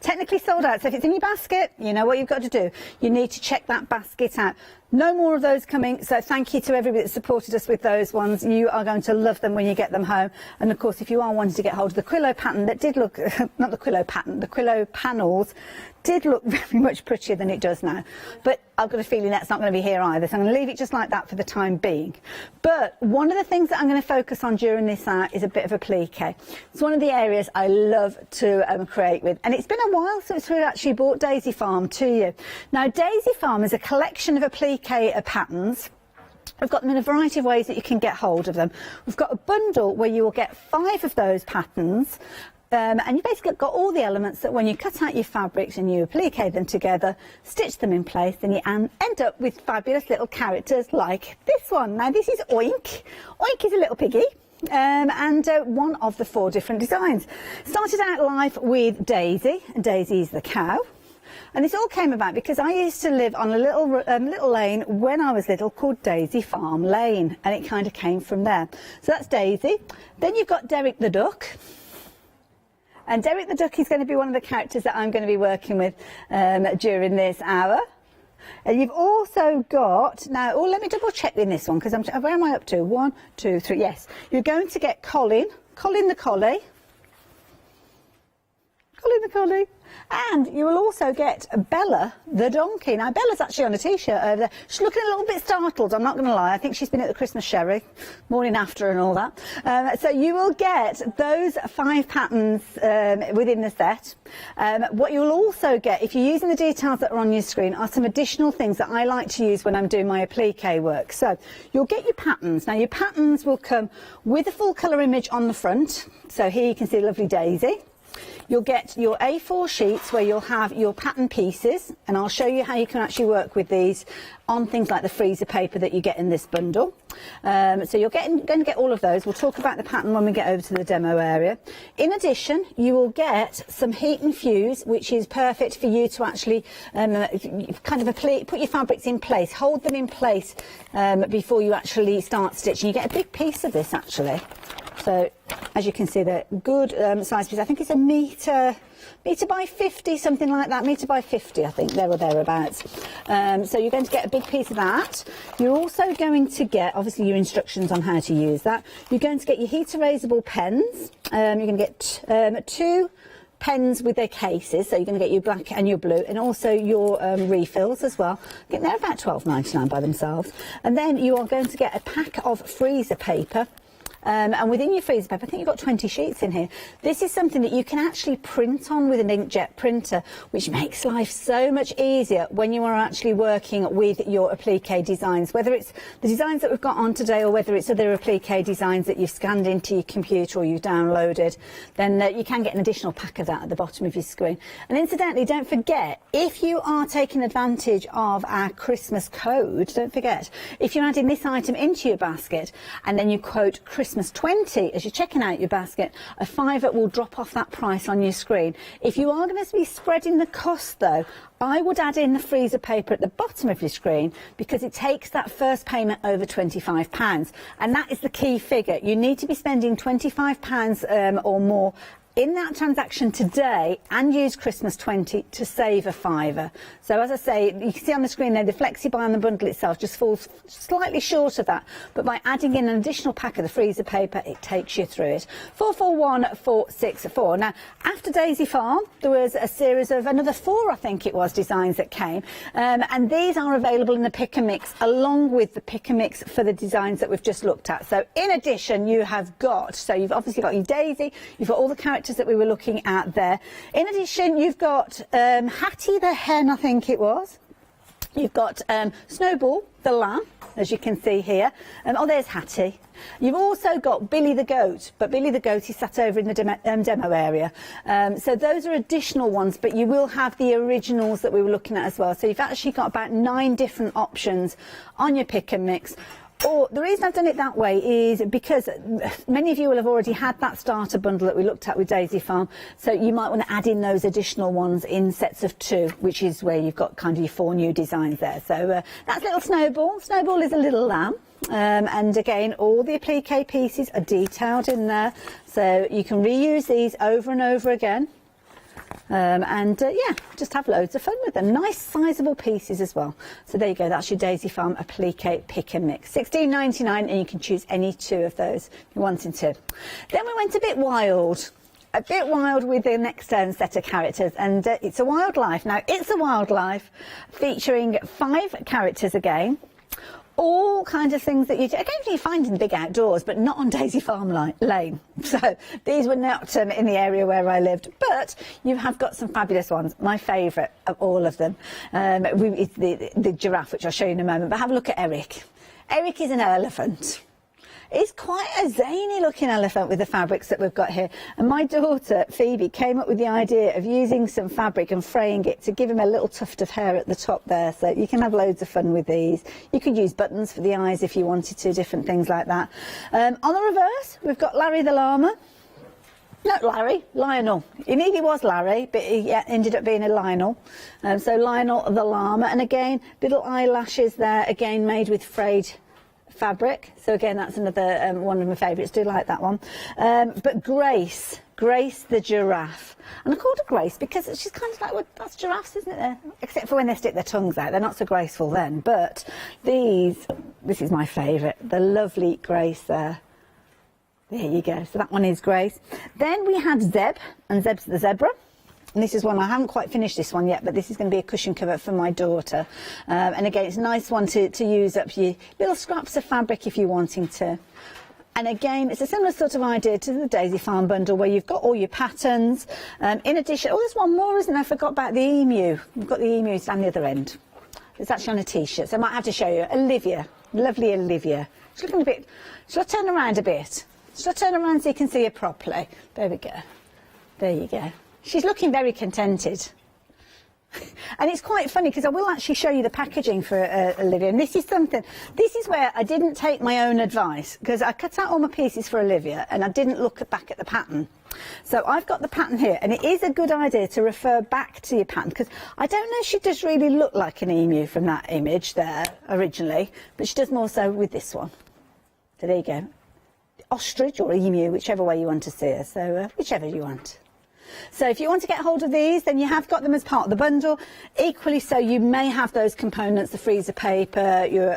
Technically sold out, so if it's in your basket, you know what you've got to do. You need to check that basket out. No more of those coming, so thank you to everybody that supported us with those ones. You are going to love them when you get them home. And of course, if you are wanting to get hold of the quillo pattern that did look, not the quillo pattern, the quillo panels did look very much prettier than it does now. But I've got a feeling that's not going to be here either, so I'm going to leave it just like that for the time being. But one of the things that I'm going to focus on during this hour is a bit of a plique. It's one of the areas I love to create with, and it's been a while since we actually brought Daisy Farm to you. Now, Daisy Farm is a collection of applique patterns. We've got them in a variety of ways that you can get hold of them. We've got a bundle where you will get 5 of those patterns. And you basically got all the elements that when you cut out your fabrics and you applique them together, stitch them in place, then you end up with fabulous little characters like this one. Now, this is Oink. Oink is a little piggy. And one of the 4 different designs. Started out life with Daisy, and Daisy is the cow. And this all came about because I used to live on a little lane when I was little called Daisy Farm Lane, and it kind of came from there. So that's Daisy. Then you've got Derek the Duck. And Derek the Duck is going to be one of the characters that I'm going to be working with during this hour. And you've also got, now, oh, let me double check in this one, because where am I up to? 1, 2, 3, yes. You're going to get Colin the Collie. Collie the collie. And you will also get Bella the donkey. Now, Bella's actually on a T-shirt over there. She's looking a little bit startled, I'm not going to lie. I think she's been at the Christmas sherry, morning after and all that. So you will get those 5 patterns within the set. What you'll also get, if you're using the details that are on your screen, are some additional things that I like to use when I'm doing my applique work. So you'll get your patterns. Now, your patterns will come with a full colour image on the front. So here you can see a lovely daisy. You'll get your A4 sheets where you'll have your pattern pieces, and I'll show you how you can actually work with these on things like the freezer paper that you get in this bundle. So you're going to get all of those. We'll talk about the pattern when we get over to the demo area. In addition, you will get some heat and fuse, which is perfect for you to actually kind of put your fabrics in place, hold them in place before you actually start stitching. You get a big piece of this actually. So, as you can see, they're good size pieces. I think it's a metre by 50, something like that. Metre by 50, I think, there or thereabouts. So you're going to get a big piece of that. You're also going to get, obviously, your instructions on how to use that. You're going to get your heat erasable pens. You're going to get 2 pens with their cases, so you're going to get your black and your blue, and also your refills as well. I think they're about £12.99 by themselves. And then you are going to get a pack of freezer paper. And within your freezer paper, I think you've got 20 sheets in here. This is something that you can actually print on with an inkjet printer, which makes life so much easier when you are actually working with your applique designs. Whether it's the designs that we've got on today or whether it's other applique designs that you've scanned into your computer or you've downloaded, then you can get an additional pack of that at the bottom of your screen. And incidentally, don't forget, if you are taking advantage of our Christmas code, don't forget, if you're adding this item into your basket and then you quote Christmas 20 as you're checking out your basket, a £5 will drop off that price on your screen. If you are going to be spreading the cost though, I would add in the freezer paper at the bottom of your screen because it takes that first payment over £25, and that is the key figure. You need to be spending £25 or more in that transaction today and use Christmas 20 to save a £5. So as I say, you can see on the screen there, the Flexi Buy on the bundle itself just falls slightly short of that. But by adding in an additional pack of the freezer paper, it takes you through it. 441464. Now, after Daisy Farm, there was a series of another 4, I think it was, designs that came. And these are available in the pick and mix, along with the pick and mix for the designs that we've just looked at. So in addition, you have got, so you've obviously got your Daisy, you've got all the characters that we were looking at there. In addition, you've got Hattie the hen, I think it was. You've got Snowball the lamb, as you can see here. Oh, there's Hattie. You've also got Billy the goat, but Billy the goat is sat over in the demo area. So those are additional ones, but you will have the originals that we were looking at as well. So you've actually got about 9 different options on your pick and mix. Or the reason I've done it that way is because many of you will have already had that starter bundle that we looked at with Daisy Farm, so you might want to add in those additional ones in sets of 2, which is where you've got kind of your 4 new designs there. So that's little Snowball. Snowball is a little lamb, and again, all the applique pieces are detailed in there, so you can reuse these over and over again. Yeah, just have loads of fun with them. Nice sizable pieces as well. So there you go, that's your Daisy Farm applique pick and mix. £16.99, and you can choose any 2 of those if you're wanting to. Then we went a bit wild with the next set of characters, and It's a Wildlife. Now, It's a Wildlife featuring 5 characters again. All kinds of things that you occasionally find in the big outdoors, but not on Daisy Farm Lane. So these were not in the area where I lived, but you have got some fabulous ones. My favourite of all of them is the giraffe, which I'll show you in a moment. But have a look at Eric. Eric is an elephant. It's quite a zany looking elephant with the fabrics that we've got here. And my daughter, Phoebe, came up with the idea of using some fabric and fraying it to give him a little tuft of hair at the top there. So you can have loads of fun with these. You could use buttons for the eyes if you wanted to, different things like that. On the reverse, we've got Larry the llama. Not Larry, Lionel. He nearly was Larry, but he ended up being a Lionel. So Lionel the llama. And again, little eyelashes there, again made with frayed fabric. So again, that's another one of my favourites. Do like that one. But Grace the giraffe. And I called her Grace because she's kind of like, well, that's giraffes, isn't it? Except for when they stick their tongues out. They're not so graceful then. But this is my favourite. The lovely Grace there. There you go. So that one is Grace. Then we had Zeb, and Zeb's the zebra. And this is one, I haven't quite finished this one yet, but this is going to be a cushion cover for my daughter. And again, it's a nice one to use up your little scraps of fabric if you're wanting to. And again, it's a similar sort of idea to the Daisy Farm bundle where you've got all your patterns. In addition, oh, there's one more, isn't there? I forgot about the emu. We've got the emus down the other end. It's actually on a T-shirt, so I might have to show you. Olivia, lovely Olivia. She's looking a bit, shall I turn around a bit? Shall I turn around so you can see her properly? There we go. There you go. She's looking very contented. And it's quite funny because I will actually show you the packaging for Olivia. And this is something, this is where I didn't take my own advice because I cut out all my pieces for Olivia and I didn't look back at the pattern. So I've got the pattern here, and it is a good idea to refer back to your pattern because I don't know if she does really look like an emu from that image there originally, but she does more so with this one. So there you go. Ostrich or emu, whichever way you want to see her, so whichever you want. So if you want to get hold of these, then you have got them as part of the bundle. Equally so, you may have those components, the freezer paper, your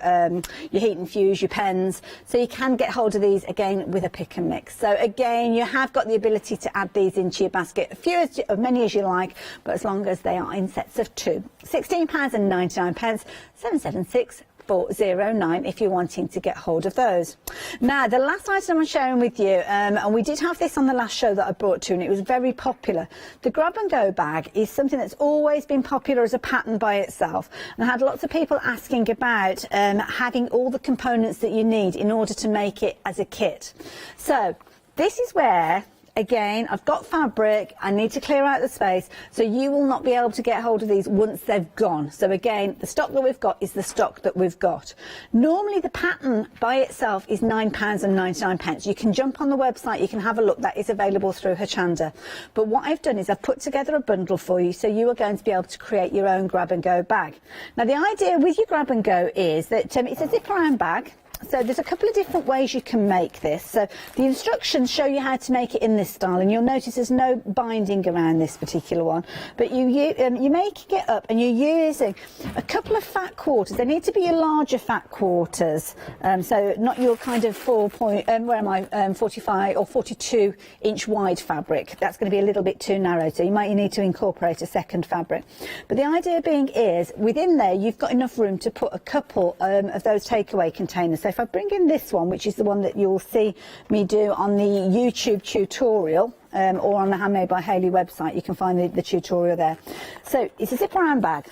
heat and fuse, your pens. So you can get hold of these, again, with a pick and mix. So again, you have got the ability to add these into your basket, as many as you like, but as long as they are in sets of 2. £16.99, 776 409 if you're wanting to get hold of those. Now, the last item I'm sharing with you, and we did have this on the last show that I brought to you, and it was very popular. The grab and go bag is something that's always been popular as a pattern by itself, and I had lots of people asking about having all the components that you need in order to make it as a kit. So this is where, again, I've got fabric, I need to clear out the space, so you will not be able to get hold of these once they've gone. So again, the stock that we've got is the stock that we've got. Normally the pattern by itself is £9.99. You can jump on the website, you can have a look, that is available through Hochanda. But what I've done is I've put together a bundle for you, so you are going to be able to create your own grab and go bag. Now the idea with your grab and go is that it's a zip around bag. So there's a couple of different ways you can make this. So the instructions show you how to make it in this style, and you'll notice there's no binding around this particular one. But you're making it up, and you're using a couple of fat quarters. They need to be your larger fat quarters, so not your kind of 45 or 42 inch wide fabric. That's going to be a little bit too narrow, so you might need to incorporate a second fabric. But the idea being is within there you've got enough room to put a couple of those takeaway containers. So if I bring in this one, which is the one that you'll see me do on the YouTube tutorial, or on the Handmade by Hayley website, you can find the tutorial there. So it's a zip around bag,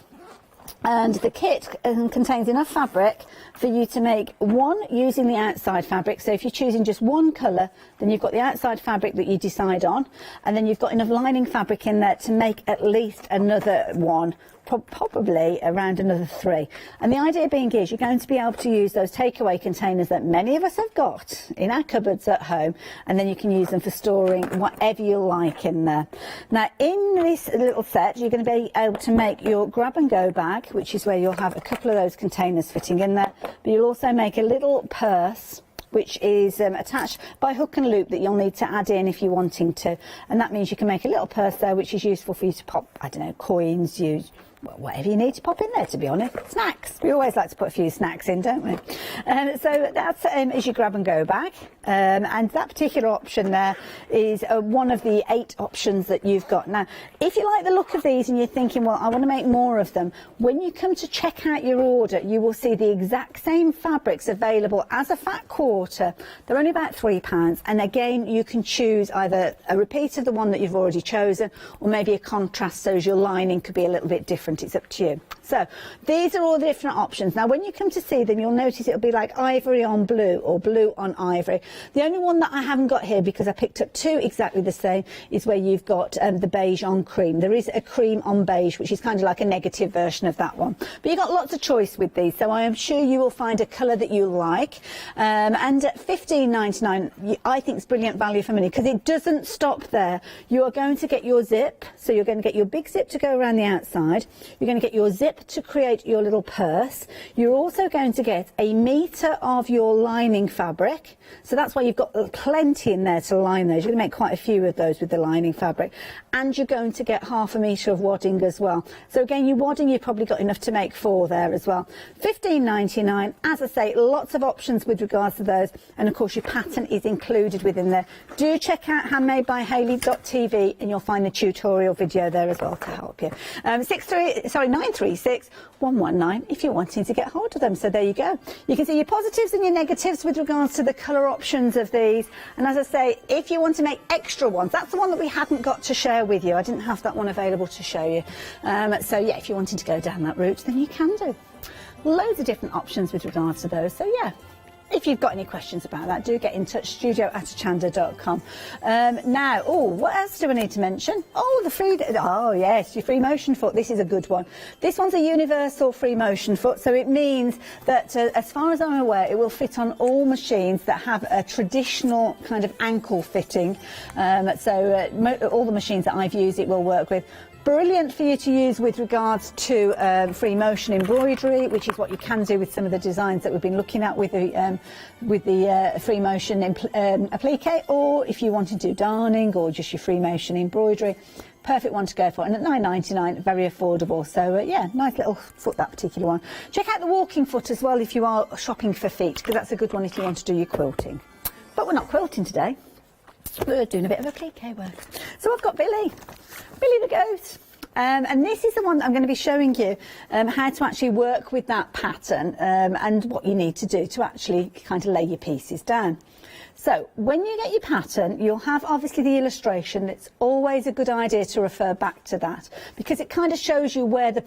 and the kit contains enough fabric for you to make one using the outside fabric. So if you're choosing just one colour, then you've got the outside fabric that you decide on, and then you've got enough lining fabric in there to make at least another one, probably around another 3. And the idea being is you're going to be able to use those takeaway containers that many of us have got in our cupboards at home, and then you can use them for storing whatever you like in there. Now in this little set you're going to be able to make your grab and go bag, which is where you'll have a couple of those containers fitting in there, but you'll also make a little purse which is attached by hook and loop that you'll need to add in if you're wanting to, and that means you can make a little purse there which is useful for you to pop, I don't know, coins, whatever you need to pop in there, to be honest. Snacks. We always like to put a few snacks in, don't we? So that's is your grab and go bag. And that particular option there is one of the 8 options that you've got. Now, if you like the look of these and you're thinking, well, I want to make more of them, when you come to check out your order, you will see the exact same fabrics available as a fat quarter. They're only about £3. And again, you can choose either a repeat of the one that you've already chosen, or maybe a contrast, so as your lining could be a little bit different. It's up to you. So these are all the different options. Now when you come to see them, you'll notice it'll be like ivory on blue or blue on ivory. The only one that I haven't got here, because I picked up 2 exactly the same, is where you've got the beige on cream. There is a cream on beige, which is kind of like a negative version of that one. But you've got lots of choice with these, so I am sure you will find a colour that you like. And at £15.99, I think it's brilliant value for money, because it doesn't stop there. You are going to get your zip, so you're going to get your big zip to go around the outside. You're going to get your zip to create your little purse. You're also going to get a metre of your lining fabric. So that's why you've got plenty in there to line those. You're going to make quite a few of those with the lining fabric. And you're going to get half a metre of wadding as well. So again, your wadding, you've probably got enough to make 4 there as well. $15.99. As I say, lots of options with regards to those. And of course, your pattern is included within there. Do check out handmadebyhayley.tv and you'll find the tutorial video there as well to help you. 936-119 if you're wanting to get hold of them. So there you go. You can see your positives and your negatives with regards to the colour options of these. And as I say, if you want to make extra ones, that's the one that we hadn't got to share with you. I didn't have that one available to show you. So yeah, if you're wanting to go down that route, then you can do. Loads of different options with regards to those. So yeah. If you've got any questions about that, do get in touch, studio@hochanda.com. Now, what else do we need to mention? Yes, your free motion foot. This is a good one. This one's a universal free motion foot, so it means that, as far as I'm aware, it will fit on all machines that have a traditional kind of ankle fitting. All the machines that I've used, it will work with. Brilliant for you to use with regards to free motion embroidery, which is what you can do with some of the designs that we've been looking at with the free motion applique, or if you want to do darning or just your free motion embroidery. Perfect one to go for, and at $9.99, very affordable. So yeah, nice little foot, that particular one. Check out the walking foot as well if you are shopping for feet, because that's a good one if you want to do your quilting. But we're not quilting today. We're doing a bit of applique work. So I've got Billy the goat. And this is the one that I'm going to be showing you how to actually work with that pattern and what you need to do to actually kind of lay your pieces down. So when you get your pattern, you'll have obviously the illustration. It's always a good idea to refer back to that because it kind of shows you where the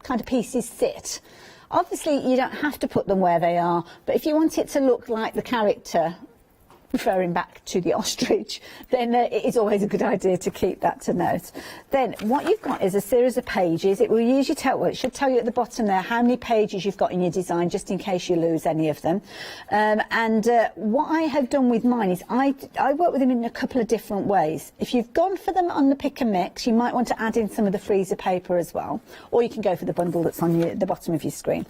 kind of pieces sit. Obviously, you don't have to put them where they are, but if you want it to look like the character, referring back to the ostrich, then it is always a good idea to keep that to note. Then what you've got is a series of pages. It will usually it should tell you at the bottom there how many pages you've got in your design, just in case you lose any of them. What I have done with mine is I work with them in a couple of different ways. If you've gone for them on the pick and mix, you might want to add in some of the freezer paper as well, or you can go for the bundle that's on the bottom of your screen.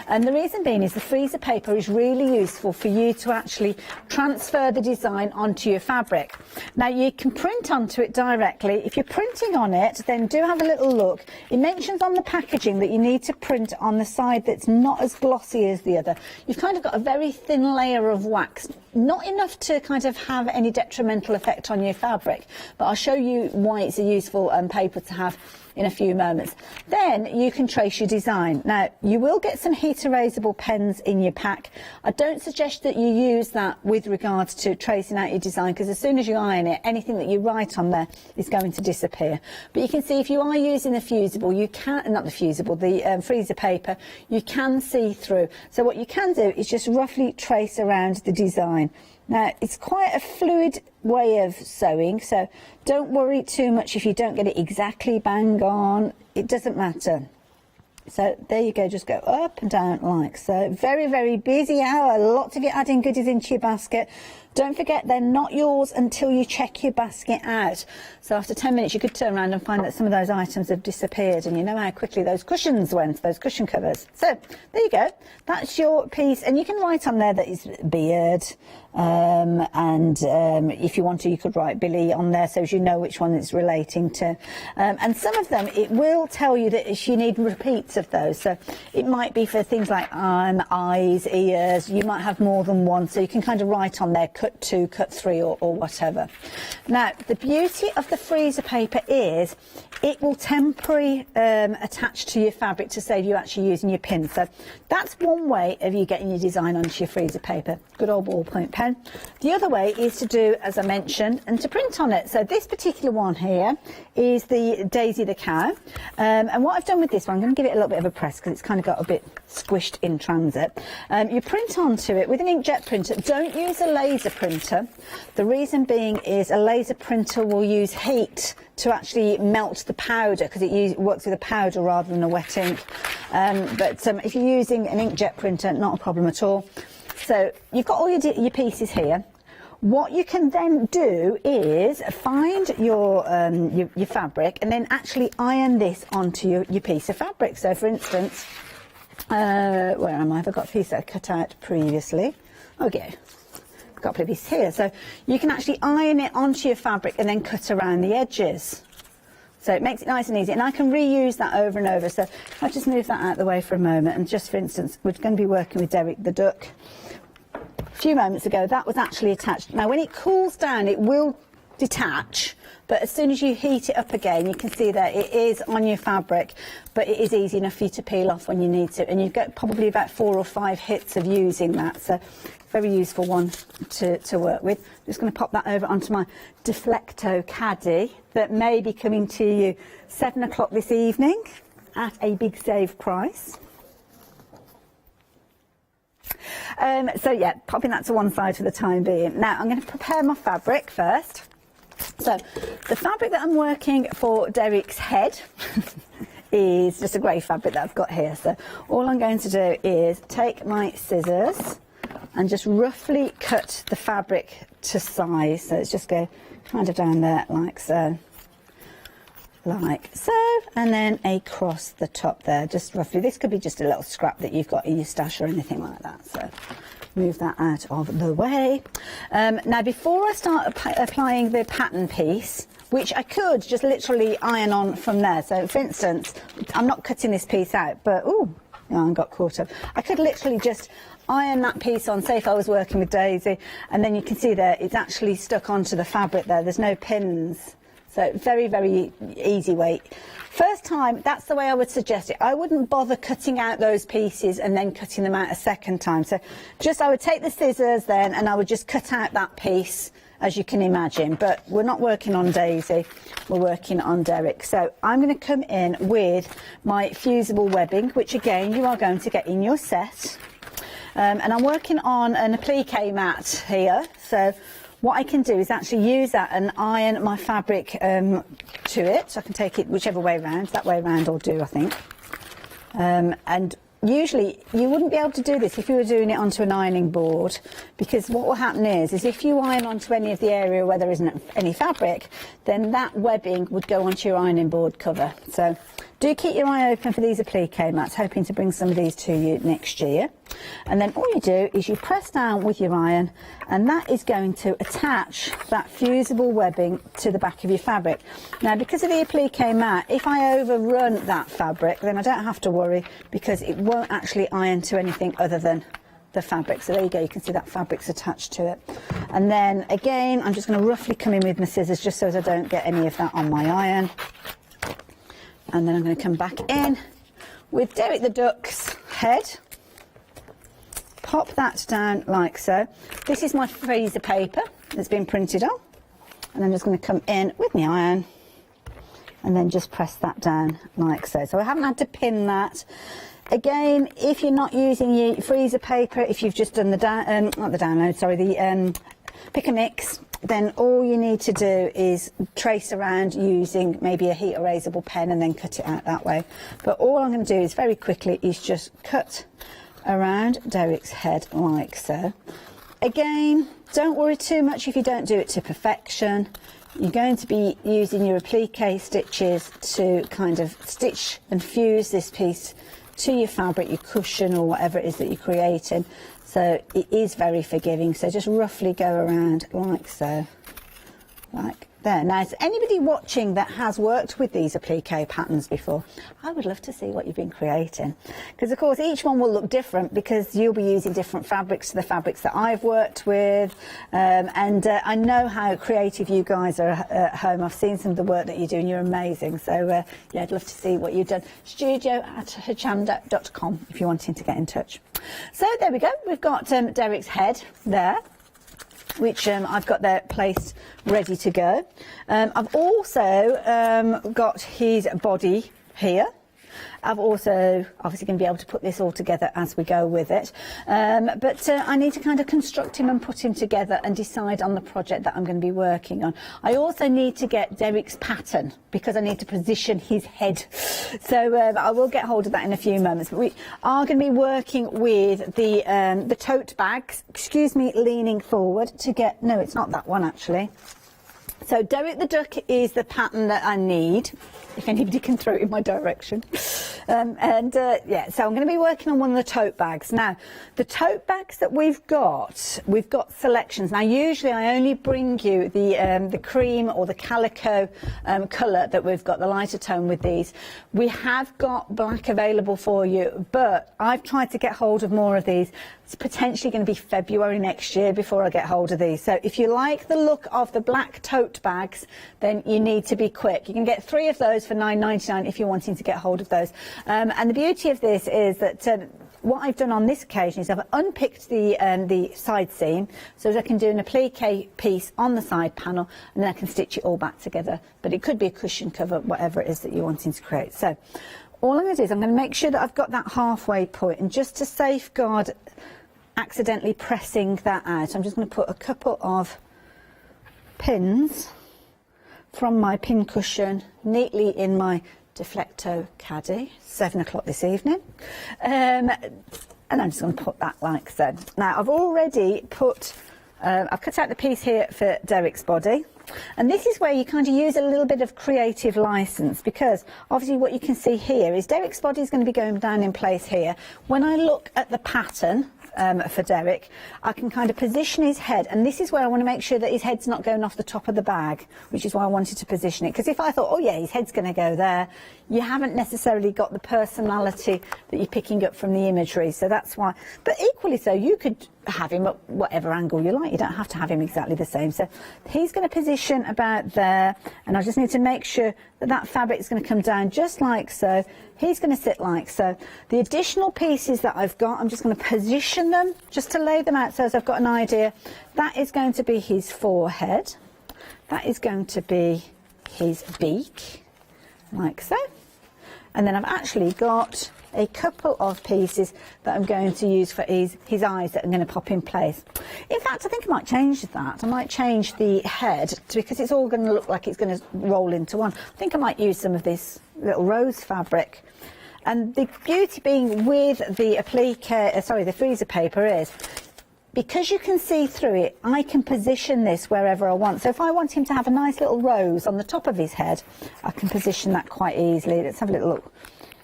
And the reason being is the freezer paper is really useful for you to actually transfer the design onto your fabric. Now you can print onto it directly. If you're printing on it, then do have a little look. It mentions on the packaging that you need to print on the side that's not as glossy as the other. You've kind of got a very thin layer of wax, not enough to kind of have any detrimental effect on your fabric, but I'll show you why it's a useful paper to have in a few moments. Then you can trace your design. Now you will get some heat erasable pens in your pack. I don't suggest that you use that with regards to tracing out your design, because as soon as you iron it, anything that you write on there is going to disappear. But you can see if you are using the fusible, you can, not the fusible, the freezer paper, you can see through. So what you can do is just roughly trace around the design. Now, it's quite a fluid way of sewing, so don't worry too much if you don't get it exactly bang on. It doesn't matter. So there you go, just go up and down like so. Very, very busy hour. Lots of you adding goodies into your basket. Don't forget, they're not yours until you check your basket out. So after 10 minutes, you could turn around and find that some of those items have disappeared, and you know how quickly those cushions went, those cushion covers. So there you go. That's your piece, and you can write on there that it's beard, if you want to, you could write Billy on there so as you know which one it's relating to. And some of them, it will tell you that if you need repeats of those. So it might be for things like eyes, ears. You might have more than one, so you can kind of write on there, cut 2, cut 3, or whatever. Now, the beauty of the freezer paper is it will temporarily attach to your fabric to save you actually using your pin. So that's one way of you getting your design onto your freezer paper. Good old ballpoint pen. The other way is to do, as I mentioned, and to print on it. So this particular one here is the Daisy the cow. And what I've done with this one, I'm going to give it a little bit of a press because it's kind of got a bit squished in transit. You print onto it with an inkjet printer. Don't use a laser printer. The reason being is a laser printer will use heat to actually melt the powder, because it works with a powder rather than a wet ink. But if you're using an inkjet printer, not a problem at all. So you've got all your pieces here. What you can then do is find your fabric and then actually iron this onto your piece of fabric. So for instance, where am I? Have I got a piece that I cut out previously? Okay, I've got a piece here. So you can actually iron it onto your fabric and then cut around the edges. So it makes it nice and easy, and I can reuse that over and over. So if I just move that out of the way for a moment, and just for instance, we're going to be working with Derek the duck. A few moments ago, that was actually attached. Now, when it cools down, it will detach, but as soon as you heat it up again, you can see that it is on your fabric, but it is easy enough for you to peel off when you need to, and you get probably about 4 or 5 hits of using that. So very useful one to work with. I'm just going to pop that over onto my Deflecto caddy that may be coming to you 7 o'clock this evening at a big save price. So yeah, popping that to one side for the time being. Now I'm going to prepare my fabric first. So the fabric that I'm working for Derek's head is just a grey fabric that I've got here. So all I'm going to do is take my scissors and just roughly cut the fabric to size. So it's just go kind of down there like so. Like so, and then across the top there, just roughly. This could be just a little scrap that you've got in your stash or anything like that, so move that out of the way. Now before I start applying the pattern piece, which I could just literally iron on from there, so for instance, I'm not cutting this piece out, but ooh, I got caught up. I could literally just iron that piece on, say if I was working with Daisy, and then you can see there it's actually stuck onto the fabric there, there's no pins. So very, very easy way. First time, that's the way I would suggest it. I wouldn't bother cutting out those pieces and then cutting them out a second time. So just I would take the scissors then and I would just cut out that piece, as you can imagine. But we're not working on Daisy, we're working on Derek. So I'm going to come in with my fusible webbing, which again you are going to get in your set. And I'm working on an applique mat here. So what I can do is actually use that and iron my fabric to it. So I can take it whichever way round. That way round will do, I think. And usually you wouldn't be able to do this if you were doing it onto an ironing board, because what will happen is if you iron onto any of the area where there isn't any fabric, then that webbing would go onto your ironing board cover. So do keep your eye open for these applique mats, hoping to bring some of these to you next year. And then all you do is you press down with your iron, and that is going to attach that fusible webbing to the back of your fabric. Now because of the applique mat, if I overrun that fabric, then I don't have to worry, because it won't actually iron to anything other than the fabric. So there you go, you can see that fabric's attached to it. And then again, I'm just going to roughly come in with my scissors just so as I don't get any of that on my iron. And then I'm going to come back in with Derek the duck's head. Pop that down like so. This is my freezer paper that's been printed on. And I'm just going to come in with my iron and then just press that down like so. So I haven't had to pin that. Again, if you're not using your freezer paper, if you've just done the pick and mix, then all you need to do is trace around using maybe a heat erasable pen and then cut it out that way. But all I'm going to do is very quickly is just cut around Derek's head like so. Again, don't worry too much if you don't do it to perfection. You're going to be using your applique stitches to kind of stitch and fuse this piece to your fabric, your cushion or whatever it is that you're creating. So it is very forgiving, so just roughly go around like so, like there. Now, is anybody watching that has worked with these applique patterns before? I would love to see what you've been creating, because of course each one will look different because you'll be using different fabrics to the fabrics that I've worked with, and I know how creative you guys are at home. I've seen some of the work that you do and you're amazing. So yeah, I'd love to see what you've done. studio@hochanda.com if you're wanting to get in touch. So there we go, we've got Derek's head there, which I've got there placed ready to go. I've also got his body here. I've also obviously going to be able to put this all together as we go with it. But I need to kind of construct him and put him together and decide on the project that I'm going to be working on. I also need to get Derek's pattern because I need to position his head. So I will get hold of that in a few moments. But we are going to be working with the tote bags, excuse me, leaning forward to get, no, it's not that one actually. So Derek the Duck is the pattern that I need, if anybody can throw it in my direction. Yeah, so I'm going to be working on one of the tote bags. Now, the tote bags that we've got selections. Now, usually I only bring you the cream or the calico colour that we've got, the lighter tone with these. We have got black available for you, but I've tried to get hold of more of these. It's potentially going to be February next year before I get hold of these. So if you like the look of the black tote bags, then you need to be quick. You can get 3 of those for £9.99 if you're wanting to get hold of those. And the beauty of this is that what I've done on this occasion is I've unpicked the side seam so that I can do an applique piece on the side panel, and then I can stitch it all back together. But it could be a cushion cover, whatever it is that you're wanting to create. So all I'm going to do is I'm going to make sure that I've got that halfway point, and just to safeguard accidentally pressing that out, I'm just going to put a couple of pins from my pin cushion neatly in my Deflecto caddy, 7 o'clock this evening, and I'm just going to put that like so. Now I've already put, I've cut out the piece here for Derek's body, and this is where you kind of use a little bit of creative license, because obviously what you can see here is Derek's body is going to be going down in place here. When I look at the pattern for Derek, I can kind of position his head, and this is where I want to make sure that his head's not going off the top of the bag, which is why I wanted to position it, because if I thought, oh yeah, his head's going to go there, you haven't necessarily got the personality that you're picking up from the imagery. So that's why, but equally so, you could have him at whatever angle you like. You don't have to have him exactly the same. So he's going to position about there, and I just need to make sure that that fabric is going to come down just like so. He's going to sit like so. The additional pieces that I've got, I'm just going to position them just to lay them out so as I've got an idea. That is going to be his forehead. That is going to be his beak, like so. And then I've actually got a couple of pieces that I'm going to use for his eyes that I'm going to pop in place. In fact, I think I might change that. I might change the head because it's all going to look like it's going to roll into one. I think I might use some of this little rose fabric. And the beauty being with the applique, the freezer paper is, because you can see through it, I can position this wherever I want. So if I want him to have a nice little rose on the top of his head, I can position that quite easily. Let's have a little look.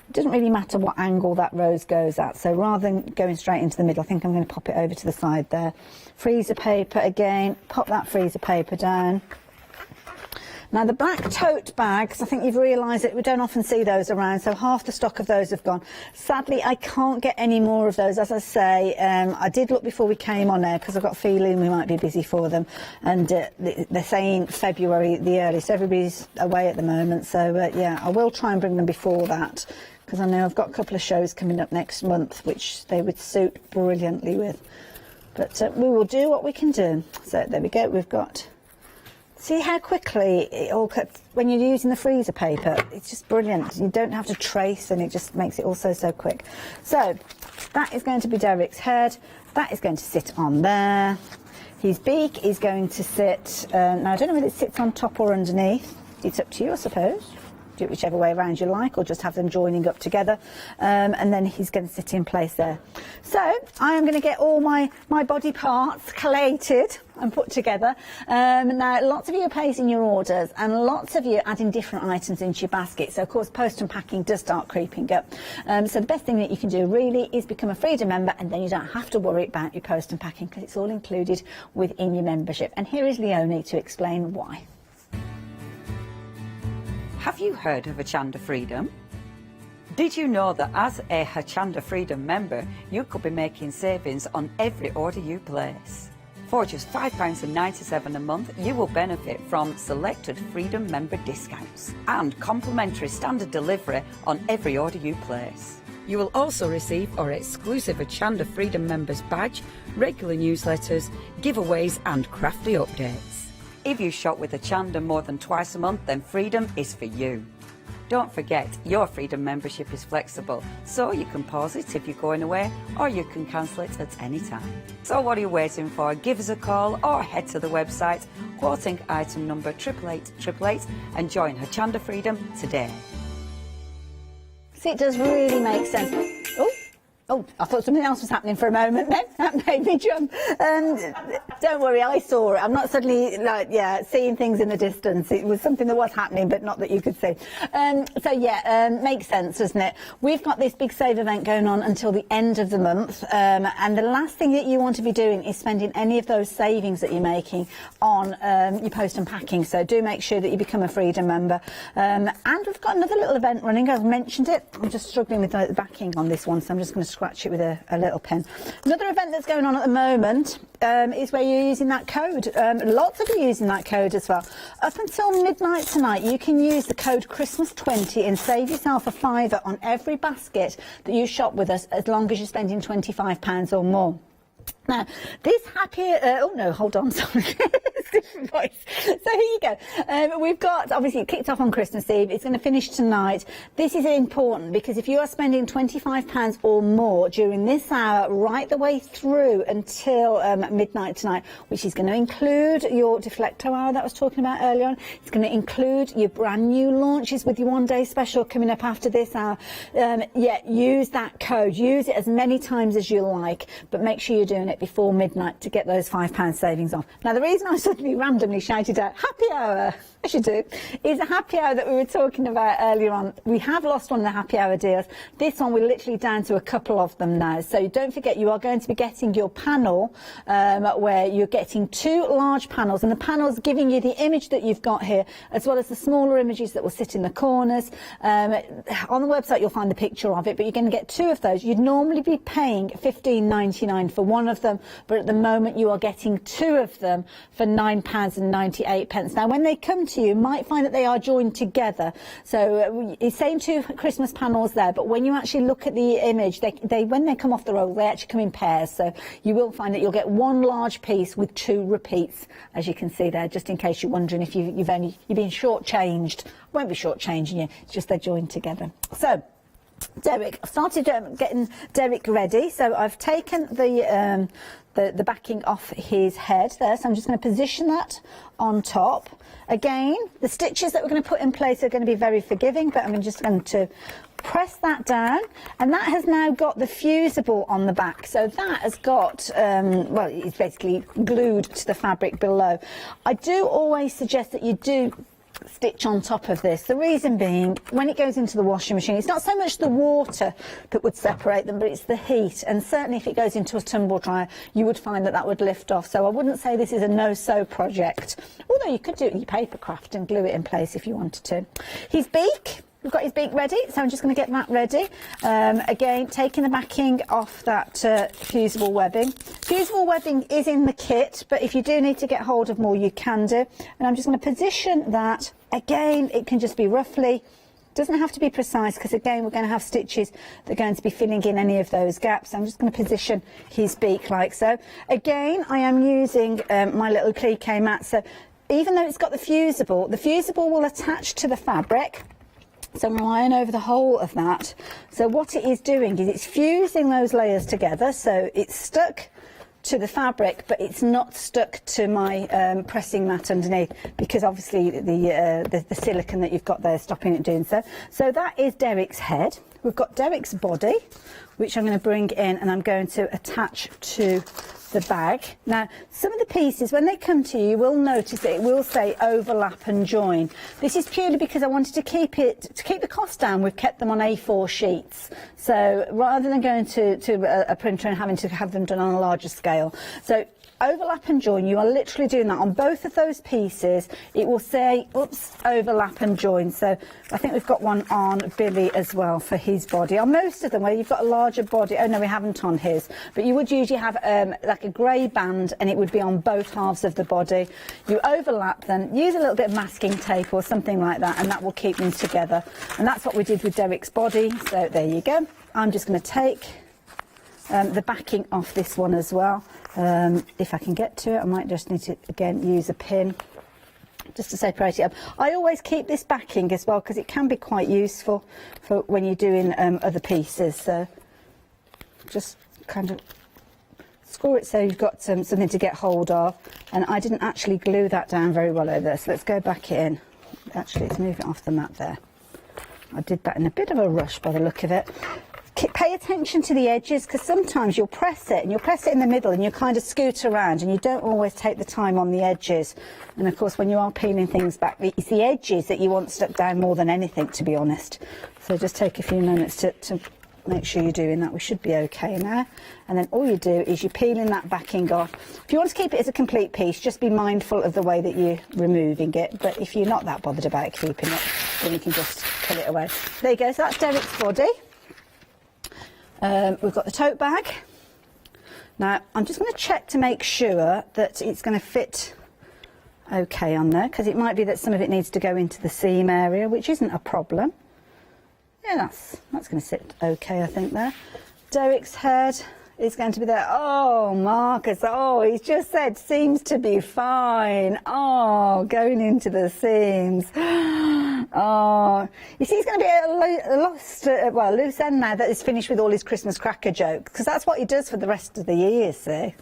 It doesn't really matter what angle that rose goes at, so rather than going straight into the middle, I think I'm going to pop it over to the side there. Freezer paper again, pop that freezer paper down. Now the black tote bags, I think you've realised that we don't often see those around, so half the stock of those have gone. Sadly, I can't get any more of those. As I say, I did look before we came on air because I've got a feeling we might be busy for them, and they're saying February the earliest. Everybody's away at the moment, so yeah, I will try and bring them before that, because I know I've got a couple of shows coming up next month which they would suit brilliantly with. But we will do what we can do. So there we go, we've got... See how quickly it all cuts when you're using the freezer paper? It's just brilliant. You don't have to trace, and it just makes it all so quick. So that is going to be Derek's head. That is going to sit on there. His beak is going to sit... now, I don't know whether it sits on top or underneath. It's up to you, I suppose. Do it whichever way around you like, or just have them joining up together, and then he's going to sit in place there. So I am going to get all my body parts collated and put together. Now lots of you are placing your orders, and lots of you are adding different items into your basket, so of course post and packing does start creeping up. So the best thing that you can do really is become a Freedom member, and then you don't have to worry about your post and packing because it's all included within your membership. And here is Leonie to explain why. Have you heard of Hochanda Freedom? Did you know that as a Hochanda Freedom member, you could be making savings on every order you place? For just £5.97 a month, you will benefit from selected Freedom member discounts and complimentary standard delivery on every order you place. You will also receive our exclusive Hochanda Freedom members badge, regular newsletters, giveaways and crafty updates. If you shop with Hochanda more than twice a month, then Freedom is for you. Don't forget, your Freedom membership is flexible, so you can pause it if you're going away, or you can cancel it at any time. So what are you waiting for? Give us a call or head to the website, quoting item number 88888, and join Hochanda Freedom today. See, it does really make sense. Oh, I thought something else was happening for a moment then. That made me jump. Don't worry, I saw it. I'm not suddenly, seeing things in the distance. It was something that was happening, but not that you could see. Makes sense, doesn't it? We've got this big save event going on until the end of the month. And the last thing that you want to be doing is spending any of those savings that you're making on your post and packing. So do make sure that you become a Freedom member. And we've got another little event running. I've mentioned it. I'm just struggling with the backing on this one, so I'm just going to scratch it with a little pen. Another event that's going on at the moment is where you're using that code. Lots of you are using that code as well. Up until midnight tonight, you can use the code Christmas20 and save yourself a £5 on every basket that you shop with us, as long as you're spending £25 or more. Now, this hold on, sorry. Different voice. So here you go. We've got, obviously, it kicked off on Christmas Eve. It's going to finish tonight. This is important because if you are spending £25 or more during this hour, right the way through until midnight tonight, which is going to include your deflecto hour that I was talking about earlier on. It's going to include your brand new launches with your one-day special coming up after this hour. Use that code. Use it as many times as you like, but make sure you're doing it before midnight to get those £5 savings off. Now, the reason I suddenly randomly shouted out happy hour, as you do, is a happy hour that we were talking about earlier on. We have lost one of the happy hour deals. This one, we're literally down to a couple of them now. So don't forget, you are going to be getting your panel where you're getting 2 large panels, and the panel's giving you the image that you've got here, as well as the smaller images that will sit in the corners. On the website, you'll find the picture of it, but you're going to get 2 of those. You'd normally be paying $15.99 for one of them, but at the moment you are getting 2 of them for £9.98. Now, when they come to you might find that they are joined together. So it's saying 2 Christmas panels there, but when you actually look at the image, they when they come off the roll, they actually come in pairs. So you will find that you'll get 1 large piece with 2 repeats, as you can see there, just in case you're wondering if you've been shortchanged. I won't be shortchanging you, it's just they're joined together. So Derek, I've started getting Derek ready. So I've taken the backing off his head there, so I'm just going to position that on top. Again, the stitches that we're going to put in place are going to be very forgiving, but I'm just going to press that down, and that has now got the fusible on the back. So that has got, it's basically glued to the fabric below. I do always suggest that you do stitch on top of this. The reason being, when it goes into the washing machine, it's not so much the water that would separate them, but it's the heat. And certainly if it goes into a tumble dryer, you would find that would lift off. So I wouldn't say this is a no-sew project, although you could do it in your papercraft and glue it in place if you wanted to. His beak. We've got his beak ready, so I'm just going to get that ready. Again, taking the backing off that fusible webbing. Fusible webbing is in the kit, but if you do need to get hold of more, you can do. And I'm just going to position that. Again, it can just be roughly. Doesn't have to be precise, because again, we're going to have stitches that are going to be filling in any of those gaps. I'm just going to position his beak like so. Again, I am using my little cliquet mat. So even though it's got the fusible will attach to the fabric. So I'm relying over the whole of that. So what it is doing is it's fusing those layers together, so it's stuck to the fabric, but it's not stuck to my pressing mat underneath, because obviously the silicone that you've got there is stopping it doing so. So that is Derek's head. We've got Derek's body, which I'm going to bring in and I'm going to attach to the bag. Now, some of the pieces, when they come to you, you will notice that it will say overlap and join. This is purely because I wanted to keep the cost down. We've kept them on A4 sheets. So rather than going to a printer and having to have them done on a larger scale. So overlap and join, you are literally doing that on both of those pieces. It will say, oops, overlap and join. So I think we've got one on Billy as well for his body. On most of them, where you've got a larger body, oh no, we haven't on his, but you would usually have like a grey band, and it would be on both halves of the body. You overlap them, use a little bit of masking tape or something like that, and that will keep them together. And that's what we did with Derek's body. So there you go. I'm just going to take the backing off this one as well. If I can get to it, I might just need to again use a pin. just to separate it up. I always keep this backing as well because it can be quite useful for when you're doing other pieces. So just kind of score it so you've got something to get hold of. And I didn't actually glue that down very well over there, so let's go back in. Actually, let's move it off the mat there. I did that in a bit of a rush by the look of it. Pay attention to the edges because sometimes you'll press it and you'll press it in the middle and you kind of scoot around and you don't always take the time on the edges. And of course when you are peeling things back, it's the edges that you want stuck down more than anything, to be honest. So just take a few moments to make sure you're doing that. We should be okay now. And then all you do is you're peeling that backing off. If you want to keep it as a complete piece, just be mindful of the way that you're removing it. But if you're not that bothered about keeping it, then you can just pull it away. There you go, so that's Derek's body. We've got the tote bag. Now, I'm just going to check to make sure that it's going to fit okay on there, because it might be that some of it needs to go into the seam area, which isn't a problem. Yeah, that's going to sit okay, I think, there. Derek's head is going to be there. Oh, Marcus, oh, he's just said seems to be fine. Oh, going into the seams. Oh, you see, he's going to be a loose end now that he's finished with all his Christmas cracker jokes, because that's what he does for the rest of the year, see.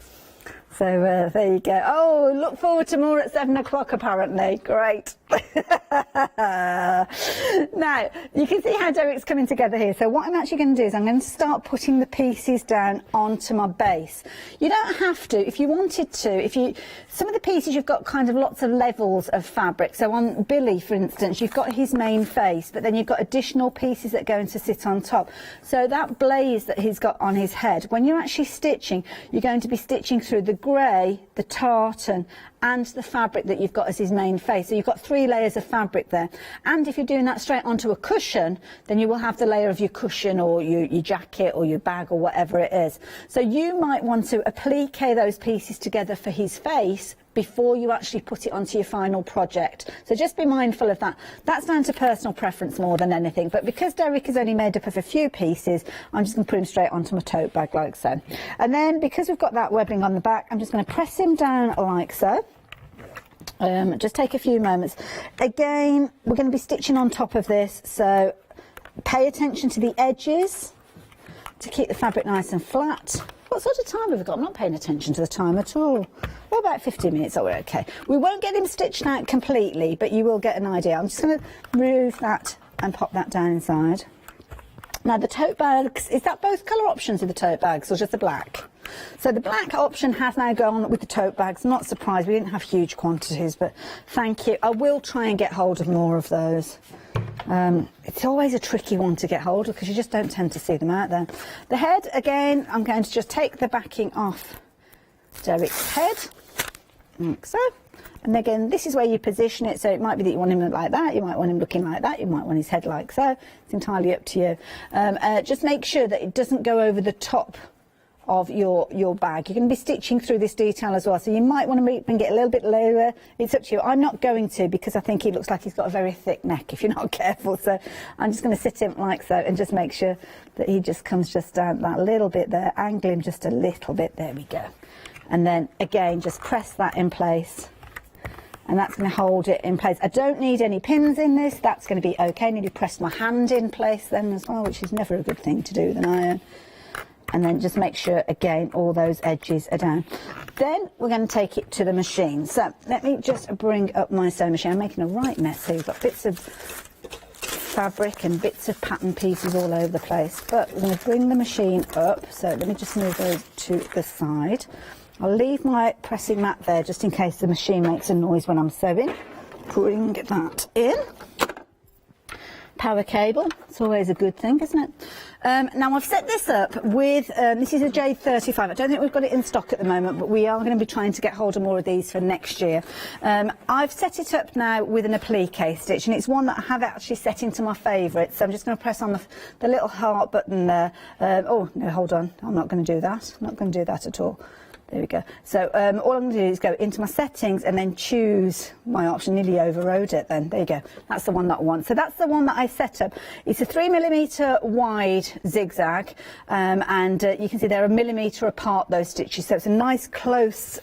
So there you go. Oh, look forward to more at 7 o'clock, apparently. Great. Now, you can see how Derek's coming together here. So what I'm actually going to do is I'm going to start putting the pieces down onto my base. You don't have to. If you wanted to, some of the pieces you've got kind of lots of levels of fabric. So on Billy, for instance, you've got his main face, but then you've got additional pieces that are going to sit on top. So that blaze that he's got on his head, when you're actually stitching, you're going to be stitching through the grey, the tartan, and the fabric that you've got as his main face. So you've got 3 layers of fabric there. And if you're doing that straight onto a cushion, then you will have the layer of your cushion or your jacket or your bag or whatever it is. So you might want to applique those pieces together for his face before you actually put it onto your final project. So just be mindful of that. That's down to personal preference more than anything. But because Derek is only made up of a few pieces, I'm just going to put him straight onto my tote bag like so. And then because we've got that webbing on the back, I'm just going to press him down like so. Just take a few moments. Again, we're going to be stitching on top of this, so pay attention to the edges to keep the fabric nice and flat. What sort of time have we got? I'm not paying attention to the time at all. Well, about 15 minutes, oh, we're okay. We won't get him stitched out completely, but you will get an idea. I'm just going to remove that and pop that down inside. Now, the tote bags, is that both colour options of the tote bags or just the black? So the black option has now gone with the tote bags. Not surprised, we didn't have huge quantities, but thank you. I will try and get hold of more of those. It's always a tricky one to get hold of because you just don't tend to see them out there. The head, again, I'm going to just take the backing off Derek's head, like so. And again, this is where you position it, so it might be that you want him like that, you might want him looking like that, you might want his head like so. It's entirely up to you. Just make sure that it doesn't go over the top of your bag. You're going to be stitching through this detail as well, so you might want to bring it a little bit lower. It's up to you. I'm not going to, because I think he looks like he's got a very thick neck if you're not careful, so I'm just going to sit him like so and just make sure that he just comes just down that little bit there, angle him just a little bit, there we go. And then again, just press that in place, and that's going to hold it in place. I don't need any pins in this, that's going to be okay. I need to press my hand in place then as well, which is never a good thing to do with an iron. And then just make sure, again, all those edges are down. Then we're going to take it to the machine. So let me just bring up my sewing machine. I'm making a right mess here. We've got bits of fabric and bits of pattern pieces all over the place. But we're going to bring the machine up. So let me just move those to the side. I'll leave my pressing mat there just in case the machine makes a noise when I'm sewing. Bring that in. Power cable, it's always a good thing, isn't it? Now I've set this up with, this is a J35. I don't think we've got it in stock at the moment, but we are going to be trying to get hold of more of these for next year. I've set it up now with an applique stitch, and it's one that I have actually set into my favourites. So I'm just going to press on the little heart button there. Oh, no, hold on. I'm not going to do that. I'm not going to do that at all. There we go. So all I'm going to do is go into my settings and then choose my option. Nearly overrode it then. There you go. That's the one that I want. So that's the one that I set up. It's a 3mm wide zigzag, and you can see they're a millimetre apart, those stitches. So it's a nice close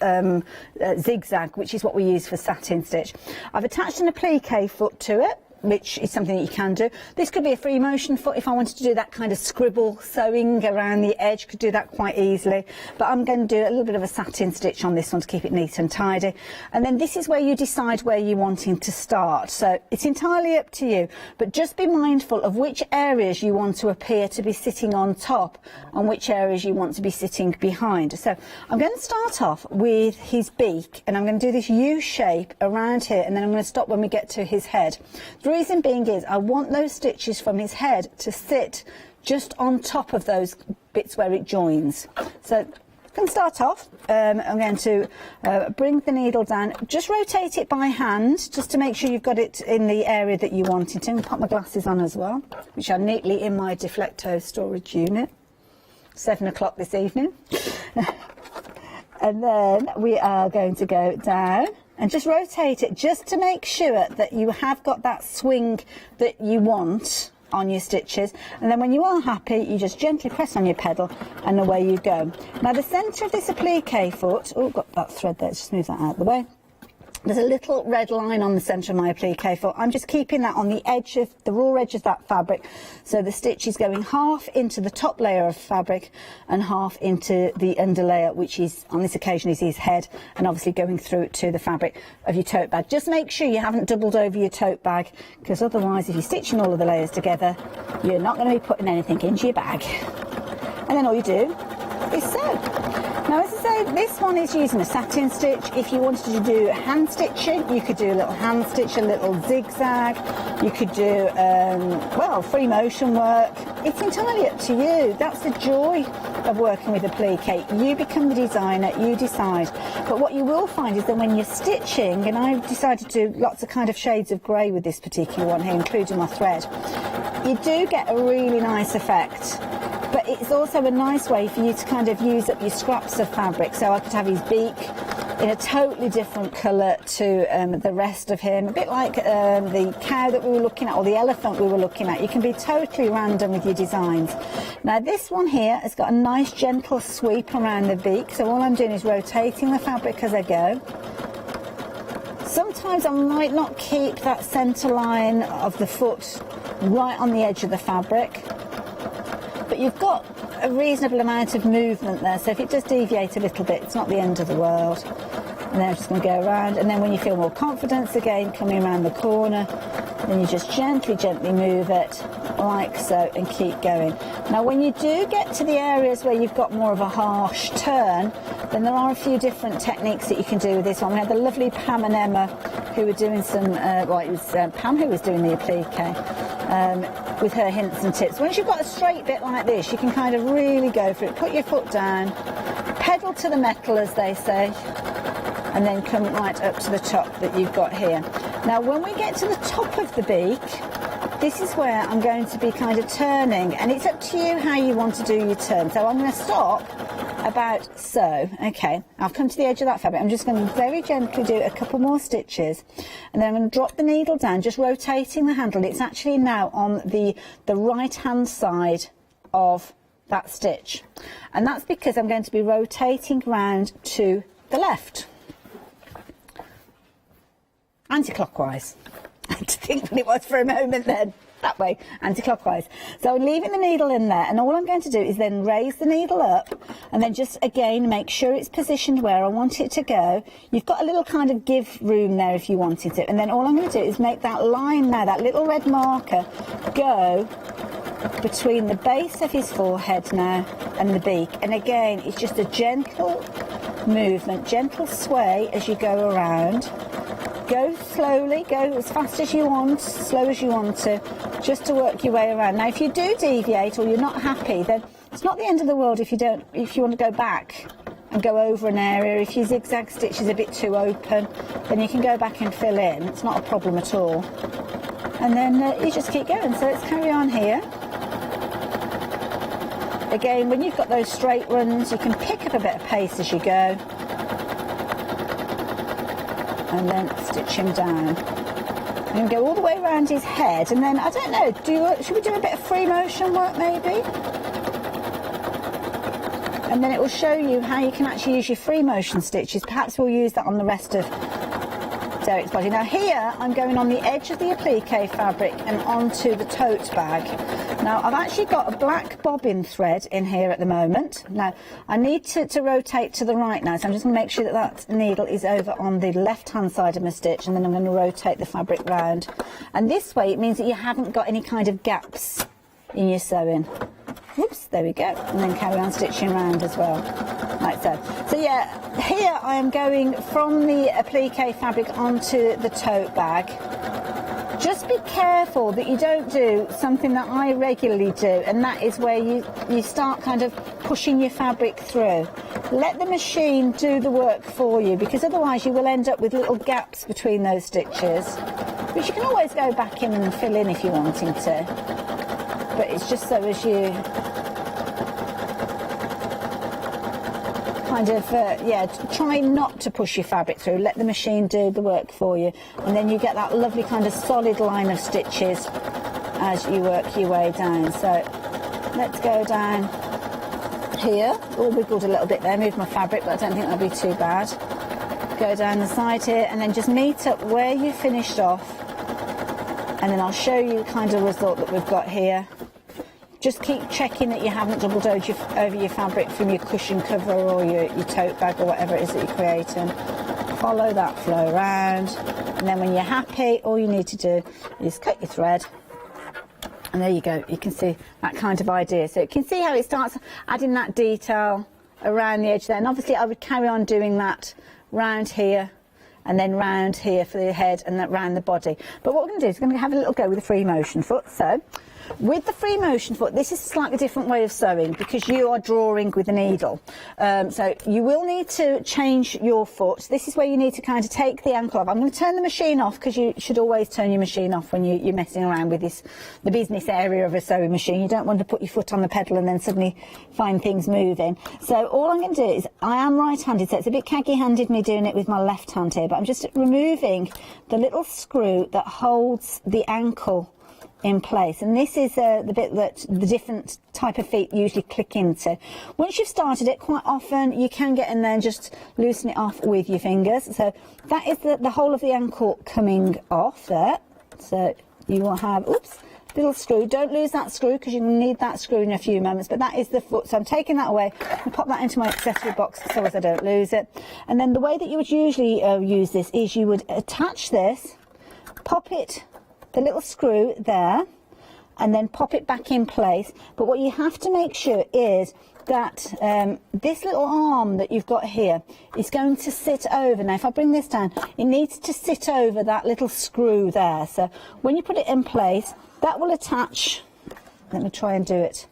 zigzag, which is what we use for satin stitch. I've attached an applique foot to it, which is something that you can do. This could be a free motion foot if I wanted to do that kind of scribble sewing around the edge, could do that quite easily. But I'm going to do a little bit of a satin stitch on this one to keep it neat and tidy. And then this is where you decide where you're wanting to start. So it's entirely up to you, but just be mindful of which areas you want to appear to be sitting on top and which areas you want to be sitting behind. So I'm going to start off with his beak, and I'm going to do this U shape around here, and then I'm going to stop when we get to his head. The reason being is I want those stitches from his head to sit just on top of those bits where it joins. So I'm going to start off. I'm going to bring the needle down, just rotate it by hand just to make sure you've got it in the area that you want it in. Put my glasses on as well, which are neatly in my Deflecto storage unit. 7 o'clock this evening. And then we are going to go down and just rotate it just to make sure that you have got that swing that you want on your stitches. And then when you are happy, you just gently press on your pedal and away you go. Now the centre of this applique foot, oh, got that thread there, just move that out of the way. There's a little red line on the centre of my applique foot. I'm just keeping that on the edge of the raw edge of that fabric, so the stitch is going half into the top layer of fabric and half into the under layer, which is on this occasion is his head, and obviously going through to the fabric of your tote bag. Just make sure you haven't doubled over your tote bag, because otherwise if you're stitching all of the layers together, you're not going to be putting anything into your bag. And then all you do is sew. Now, as I say, this one is using a satin stitch. If you wanted to do hand stitching, you could do a little hand stitch, a little zigzag. You could do, well, free motion work. It's entirely up to you. That's the joy of working with applique. You become the designer, you decide. But what you will find is that when you're stitching, and I've decided to do lots of kind of shades of grey with this particular one here, including my thread, you do get a really nice effect. But it's also a nice way for you to kind of use up your scraps of fabric. So I could have his beak in a totally different colour to the rest of him, a bit like the cow that we were looking at, or the elephant we were looking at. You can be totally random with your designs. Now this one here has got a nice gentle sweep around the beak, so all I'm doing is rotating the fabric as I go. Sometimes I might not keep that centre line of the foot right on the edge of the fabric, but you've got a reasonable amount of movement there, so if it does deviate a little bit, it's not the end of the world. And then I'm just going to go around, and then when you feel more confidence again coming around the corner, then you just gently move it like so and keep going. Now when you do get to the areas where you've got more of a harsh turn, then there are a few different techniques that you can do with this one. We had the lovely Pam and Emma who were doing some, well, it was Pam who was doing the applique, with her hints and tips. Once you've got a straight bit like this, you can kind of really go for it. Put your foot down, pedal to the metal, as they say, and then come right up to the top that you've got here. Now when we get to the top of the beak, this is where I'm going to be kind of turning, and it's up to you how you want to do your turn. So I'm going to stop about so. Okay, I've come to the edge of that fabric. I'm just going to very gently do a couple more stitches, and then I'm going to drop the needle down, just rotating the handle. It's actually now on the right hand side of that stitch, and that's because I'm going to be rotating round to the left, anti-clockwise. I had to think what it was for a moment then. That way, anti-clockwise. So I'm leaving the needle in there, and all I'm going to do is then raise the needle up, and then just again make sure it's positioned where I want it to go. You've got a little kind of give room there if you wanted it, and then all I'm going to do is make that line now, that little red marker, go between the base of his forehead now and the beak. And again, it's just a gentle movement, gentle sway as you go around. Go slowly, go as fast as you want, slow as you want to, just to work your way around. Now if you do deviate or you're not happy, then it's not the end of the world if you want to go back and go over an area. If your zigzag stitch is a bit too open, then you can go back and fill in. It's not a problem at all. And then you just keep going. So let's carry on here. Again, when you've got those straight runs, you can pick up a bit of pace as you go, and then stitch him down. And go all the way around his head, and then, I don't know, should we do a bit of free motion work maybe? And then it will show you how you can actually use your free motion stitches. Perhaps we'll use that on the rest of Derek's body. Now here, I'm going on the edge of the applique fabric and onto the tote bag. Now, I've actually got a black bobbin thread in here at the moment. Now, I need to rotate to the right now, so I'm just going to make sure that that needle is over on the left-hand side of my stitch, and then I'm going to rotate the fabric round. And this way, it means that you haven't got any kind of gaps in your sewing. Whoops, there we go. And then carry on stitching around as well, like so. So yeah, here I am going from the applique fabric onto the tote bag. Just be careful that you don't do something that I regularly do, and that is where you start kind of pushing your fabric through. Let the machine do the work for you, because otherwise you will end up with little gaps between those stitches, which you can always go back in and fill in if you're wanting to. But it's just so as you kind of, try not to push your fabric through. Let the machine do the work for you. And then you get that lovely kind of solid line of stitches as you work your way down. So let's go down here. Oh, wiggled a little bit there, moved my fabric, but I don't think that'll be too bad. Go down the side here and then just meet up where you finished off. And then I'll show you kind of the result that we've got here. Just keep checking that you haven't doubled over your fabric from your cushion cover or your tote bag or whatever it is that you're creating. Follow that flow around, and then when you're happy, all you need to do is cut your thread, and there you go. You can see that kind of idea. So you can see how it starts adding that detail around the edge there, and obviously I would carry on doing that round here and then round here for the head and that round the body. But what we're going to do is we're going to have a little go with the free motion foot. So with the free motion foot, this is a slightly different way of sewing because you are drawing with a needle. So you will need to change your foot. This is where you need to kind of take the ankle off. I'm going to turn the machine off because you should always turn your machine off when you're messing around with the business area of a sewing machine. You don't want to put your foot on the pedal and then suddenly find things moving. So all I'm going to do is, I am right-handed, so it's a bit caggy-handed me doing it with my left hand here, but I'm just removing the little screw that holds the ankle in place, and this is the bit that the different type of feet usually click into. Once you've started it, quite often you can get in there and just loosen it off with your fingers. So that is the whole of the ankle coming off there. So you will have, oops, little screw. Don't lose that screw because you need that screw in a few moments, but that is the foot. So I'm taking that away and pop that into my accessory box so as I don't lose it. And then the way that you would usually use this is you would attach this, pop it, the little screw there, and then pop it back in place. But what you have to make sure is that this little arm that you've got here is going to sit over. Now if I bring this down, it needs to sit over that little screw there. So when you put it in place, that will attach. Let me try and do it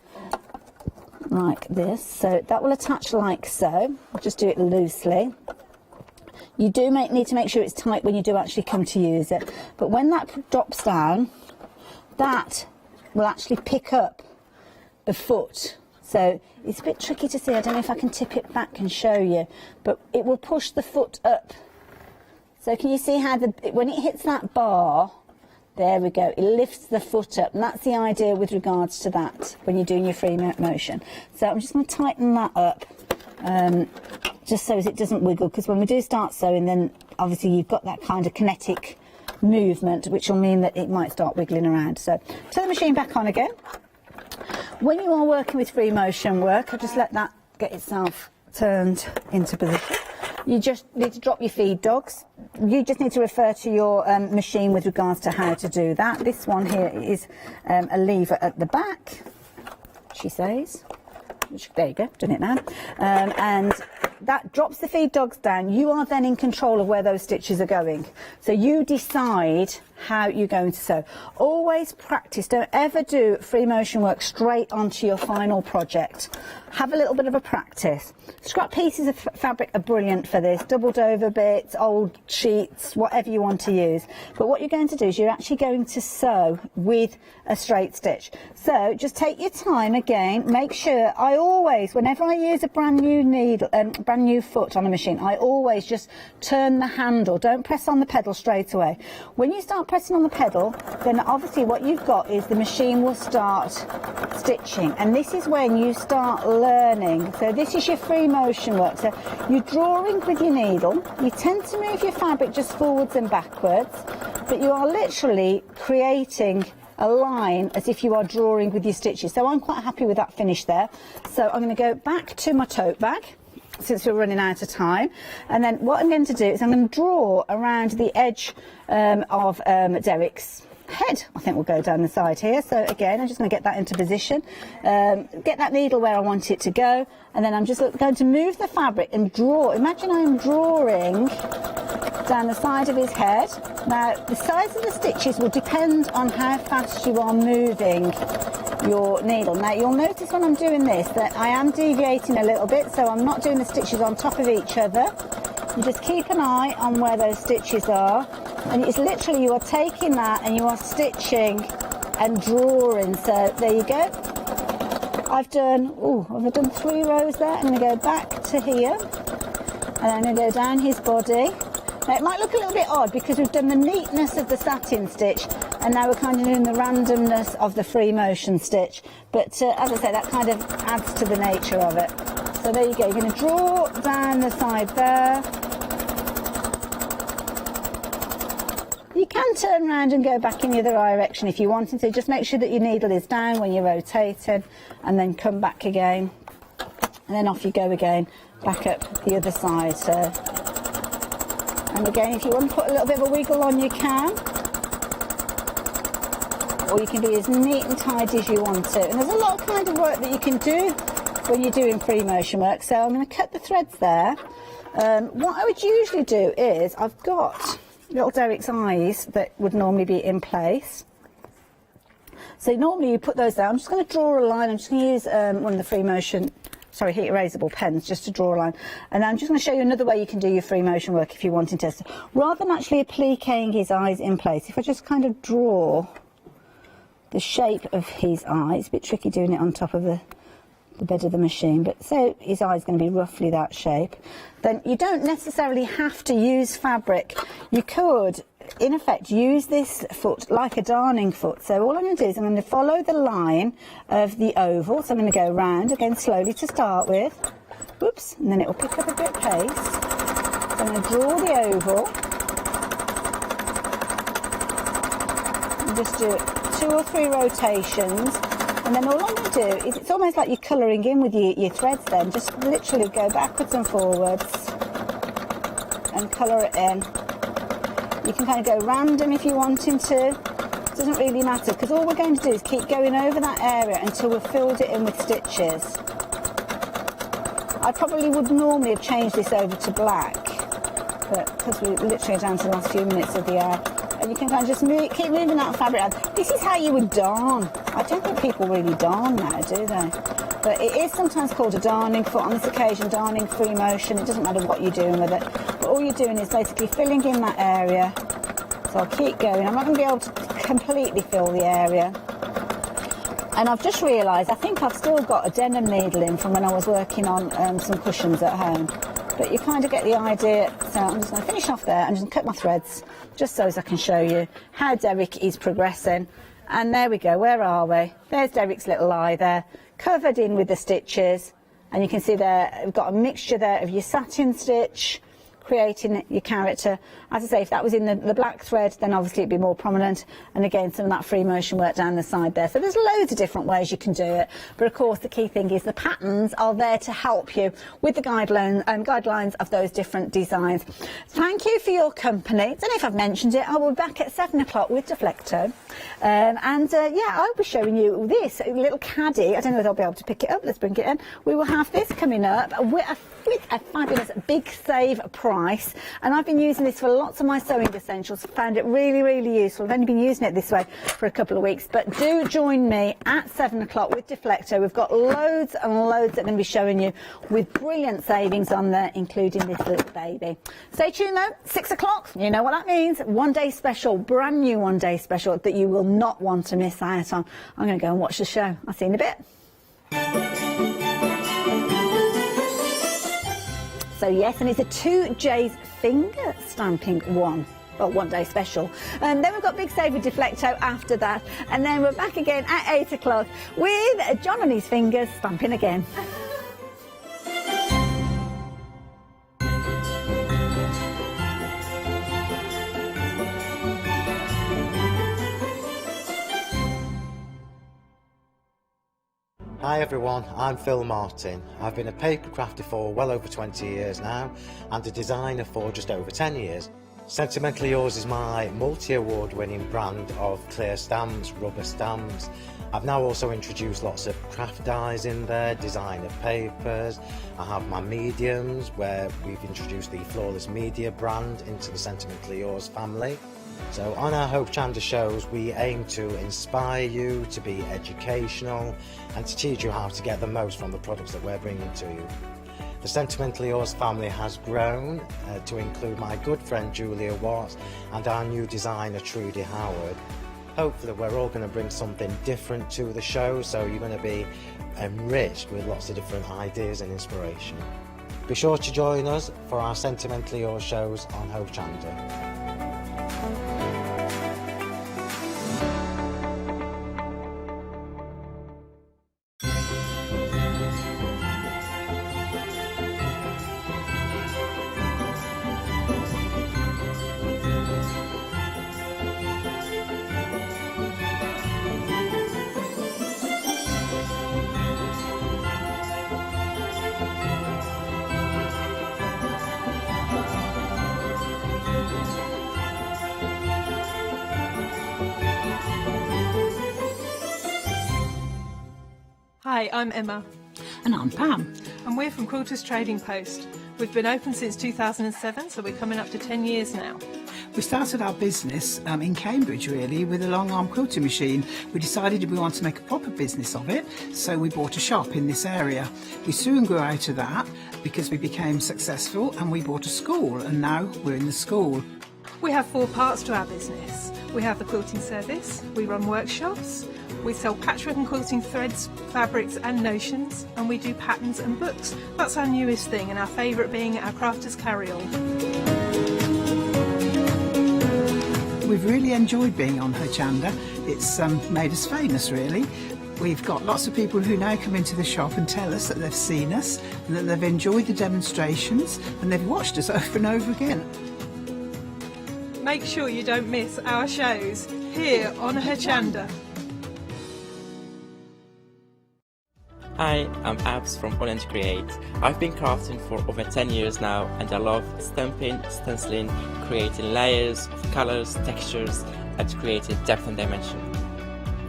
like this. So that will attach like so. I'll just do it loosely. You do need to make sure it's tight when you do actually come to use it. But when that drops down, that will actually pick up the foot. So it's a bit tricky to see. I don't know if I can tip it back and show you, but it will push the foot up. So can you see how when it hits that bar, there we go, it lifts the foot up, and that's the idea with regards to that when you're doing your free motion. So I'm just going to tighten that up. Just so as it doesn't wiggle, because when we do start sewing, then obviously you've got that kind of kinetic movement, which will mean that it might start wiggling around. So turn the machine back on again. When you are working with free motion work, I'll just let that get itself turned into position. You just need to drop your feed dogs. You just need to refer to your machine with regards to how to do that. This one here is a lever at the back, she says. There you go, done it now. And that drops the feed dogs down. You are then in control of where those stitches are going. So you decide how you're going to sew. Always practice. Don't ever do free motion work straight onto your final project. Have a little bit of a practice. Scrap pieces of fabric are brilliant for this. Doubled over bits, old sheets, whatever you want to use. But what you're going to do is you're actually going to sew with a straight stitch. So just take your time again. Make sure, I always, whenever I use a brand new needle, brand new foot on a machine, I always just turn the handle. Don't press on the pedal straight away. When you start pressing on the pedal, then obviously what you've got is the machine will start stitching, and this is when you start learning. So this is your free motion work. So you're drawing with your needle. You tend to move your fabric just forwards and backwards, but you are literally creating a line as if you are drawing with your stitches. So I'm quite happy with that finish there. So I'm going to go back to my tote bag, since we're running out of time, and then what I'm going to do is I'm going to draw around the edge of Derek's head. I think we'll go down the side here. So again, I'm just going to get that into position, get that needle where I want it to go, and then I'm just going to move the fabric and draw. Imagine I'm drawing down the side of his head. Now the size of the stitches will depend on how fast you are moving your needle. Now you'll notice when I'm doing this that I am deviating a little bit, so I'm not doing the stitches on top of each other. You just keep an eye on where those stitches are, and it's literally you are taking that and you are stitching and drawing. So there you go. I've done 3 rows there. I'm going to go back to here, and then I'm going to go down his body. Now it might look a little bit odd because we've done the neatness of the satin stitch, and now we're kind of doing the randomness of the free motion stitch. But as I say, that kind of adds to the nature of it. So there you go. You're going to draw down the side there. You can turn around and go back in the other direction if you wanted to. Just make sure that your needle is down when you're rotating, and then come back again. And then off you go again, back up the other side. So, and again, if you want to put a little bit of a wiggle on, you can. Or you can be as neat and tidy as you want to. And there's a lot of kind of work that you can do when you're doing free motion work. So I'm going to cut the threads there. What I would usually do is, I've got little Derek's eyes that would normally be in place. So normally you put those down. I'm just going to draw a line. I'm just going to use one of the free motion, heat erasable pens just to draw a line. And I'm just going to show you another way you can do your free motion work if you're wanting to. So rather than actually appliquing his eyes in place, if I just kind of draw the shape of his eyes, it's a bit tricky doing it on top of the bed of the machine, but so his eye is going to be roughly that shape, then you don't necessarily have to use fabric. You could, in effect, use this foot like a darning foot. So all I'm going to do is I'm going to follow the line of the oval. So I'm going to go round again slowly to start with. Whoops, and then it will pick up a bit of pace. So I'm going to draw the oval and just do 2 or 3 rotations. And then all I'm going to do is, it's almost like you're colouring in with your threads then, just literally go backwards and forwards and colour it in. You can kind of go random if you're wanting to, it doesn't really matter, because all we're going to do is keep going over that area until we've filled it in with stitches. I probably would normally have changed this over to black, but because we're literally down to the last few minutes of the hour, and you can kind of just keep moving that fabric out. This is how you would darn. I don't think people really darn now, do they? But it is sometimes called a darning foot. On this occasion, darning free motion. It doesn't matter what you're doing with it. But all you're doing is basically filling in that area. So I'll keep going. I'm not going to be able to completely fill the area. And I've just realised, I think I've still got a denim needle in from when I was working on some cushions at home. But you kind of get the idea. So I'm just going to finish off there and just cut my threads, just so as I can show you how Derek is progressing. And there we go, where are we? There's Derek's little eye there, covered in with the stitches. And you can see there, we've got a mixture there of your satin stitch, creating your character. As I say, if that was in the black thread, then obviously it'd be more prominent. And again, some of that free motion work down the side there. So there's loads of different ways you can do it. But of course, the key thing is the patterns are there to help you with the guidelines of those different designs. Thank you for your company. I don't know if I've mentioned it. I will be back at 7 o'clock with Deflecto. Yeah, I'll be showing you this little caddy. I don't know if I'll be able to pick it up. Let's bring it in. We will have this coming up with a with a fabulous big save price, and I've been using this for lots of my sewing essentials. Found it really, really useful. I've only been using it this way for a couple of weeks, but do join me at 7 o'clock with Deflecto. We've got loads and loads that I'm going to be showing you with brilliant savings on there, including this little baby. Stay tuned though, 6 o'clock, you know what that means. One day special, brand new one day special that you will not want to miss out on. I'm going to go and watch the show. I'll see you in a bit. So yes, and it's a 2J's finger stamping one. Well, one day special. Then we've got Big Save with Deflecto after that. And then we're back again at 8 o'clock with John and his fingers stamping again. Hi everyone, I'm Phil Martin. I've been a paper crafter for well over 20 years now and a designer for just over 10 years. Sentimentally Yours is my multi-award winning brand of clear stamps, rubber stamps. I've now also introduced lots of craft dyes in there, designer papers. I have my mediums where we've introduced the Flawless Media brand into the Sentimentally Yours family. So on our Hochanda shows we aim to inspire you, to be educational and to teach you how to get the most from the products that we're bringing to you. The Sentimentally Yours family has grown to include my good friend Julia Watts and our new designer Trudy Howard. Hopefully we're all going to bring something different to the show, so you're going to be enriched with lots of different ideas and inspiration. Be sure to join us for our Sentimentally Yours shows on Hochanda. Hi, I'm Emma. And I'm Pam. And we're from Quilters Trading Post. We've been open since 2007, so we're coming up to 10 years now. We started our business in Cambridge, really, with a long arm quilting machine. We decided we wanted to make a proper business of it, so we bought a shop in this area. We soon grew out of that because we became successful and we bought a school, and now we're in the school. We have 4 parts to our business. We have the quilting service, we run workshops, we sell patchwork and quilting threads, fabrics and notions, and we do patterns and books. That's our newest thing, and our favourite being our Crafters Carry-All. We've really enjoyed being on Hochanda. It's made us famous, really. We've got lots of people who now come into the shop and tell us that they've seen us, and that they've enjoyed the demonstrations, and they've watched us over and over again. Make sure you don't miss our shows here on Hochanda. Hi, I'm Abs from Holland Create. I've been crafting for over 10 years now, and I love stamping, stenciling, creating layers of colours, textures and creating depth and dimension.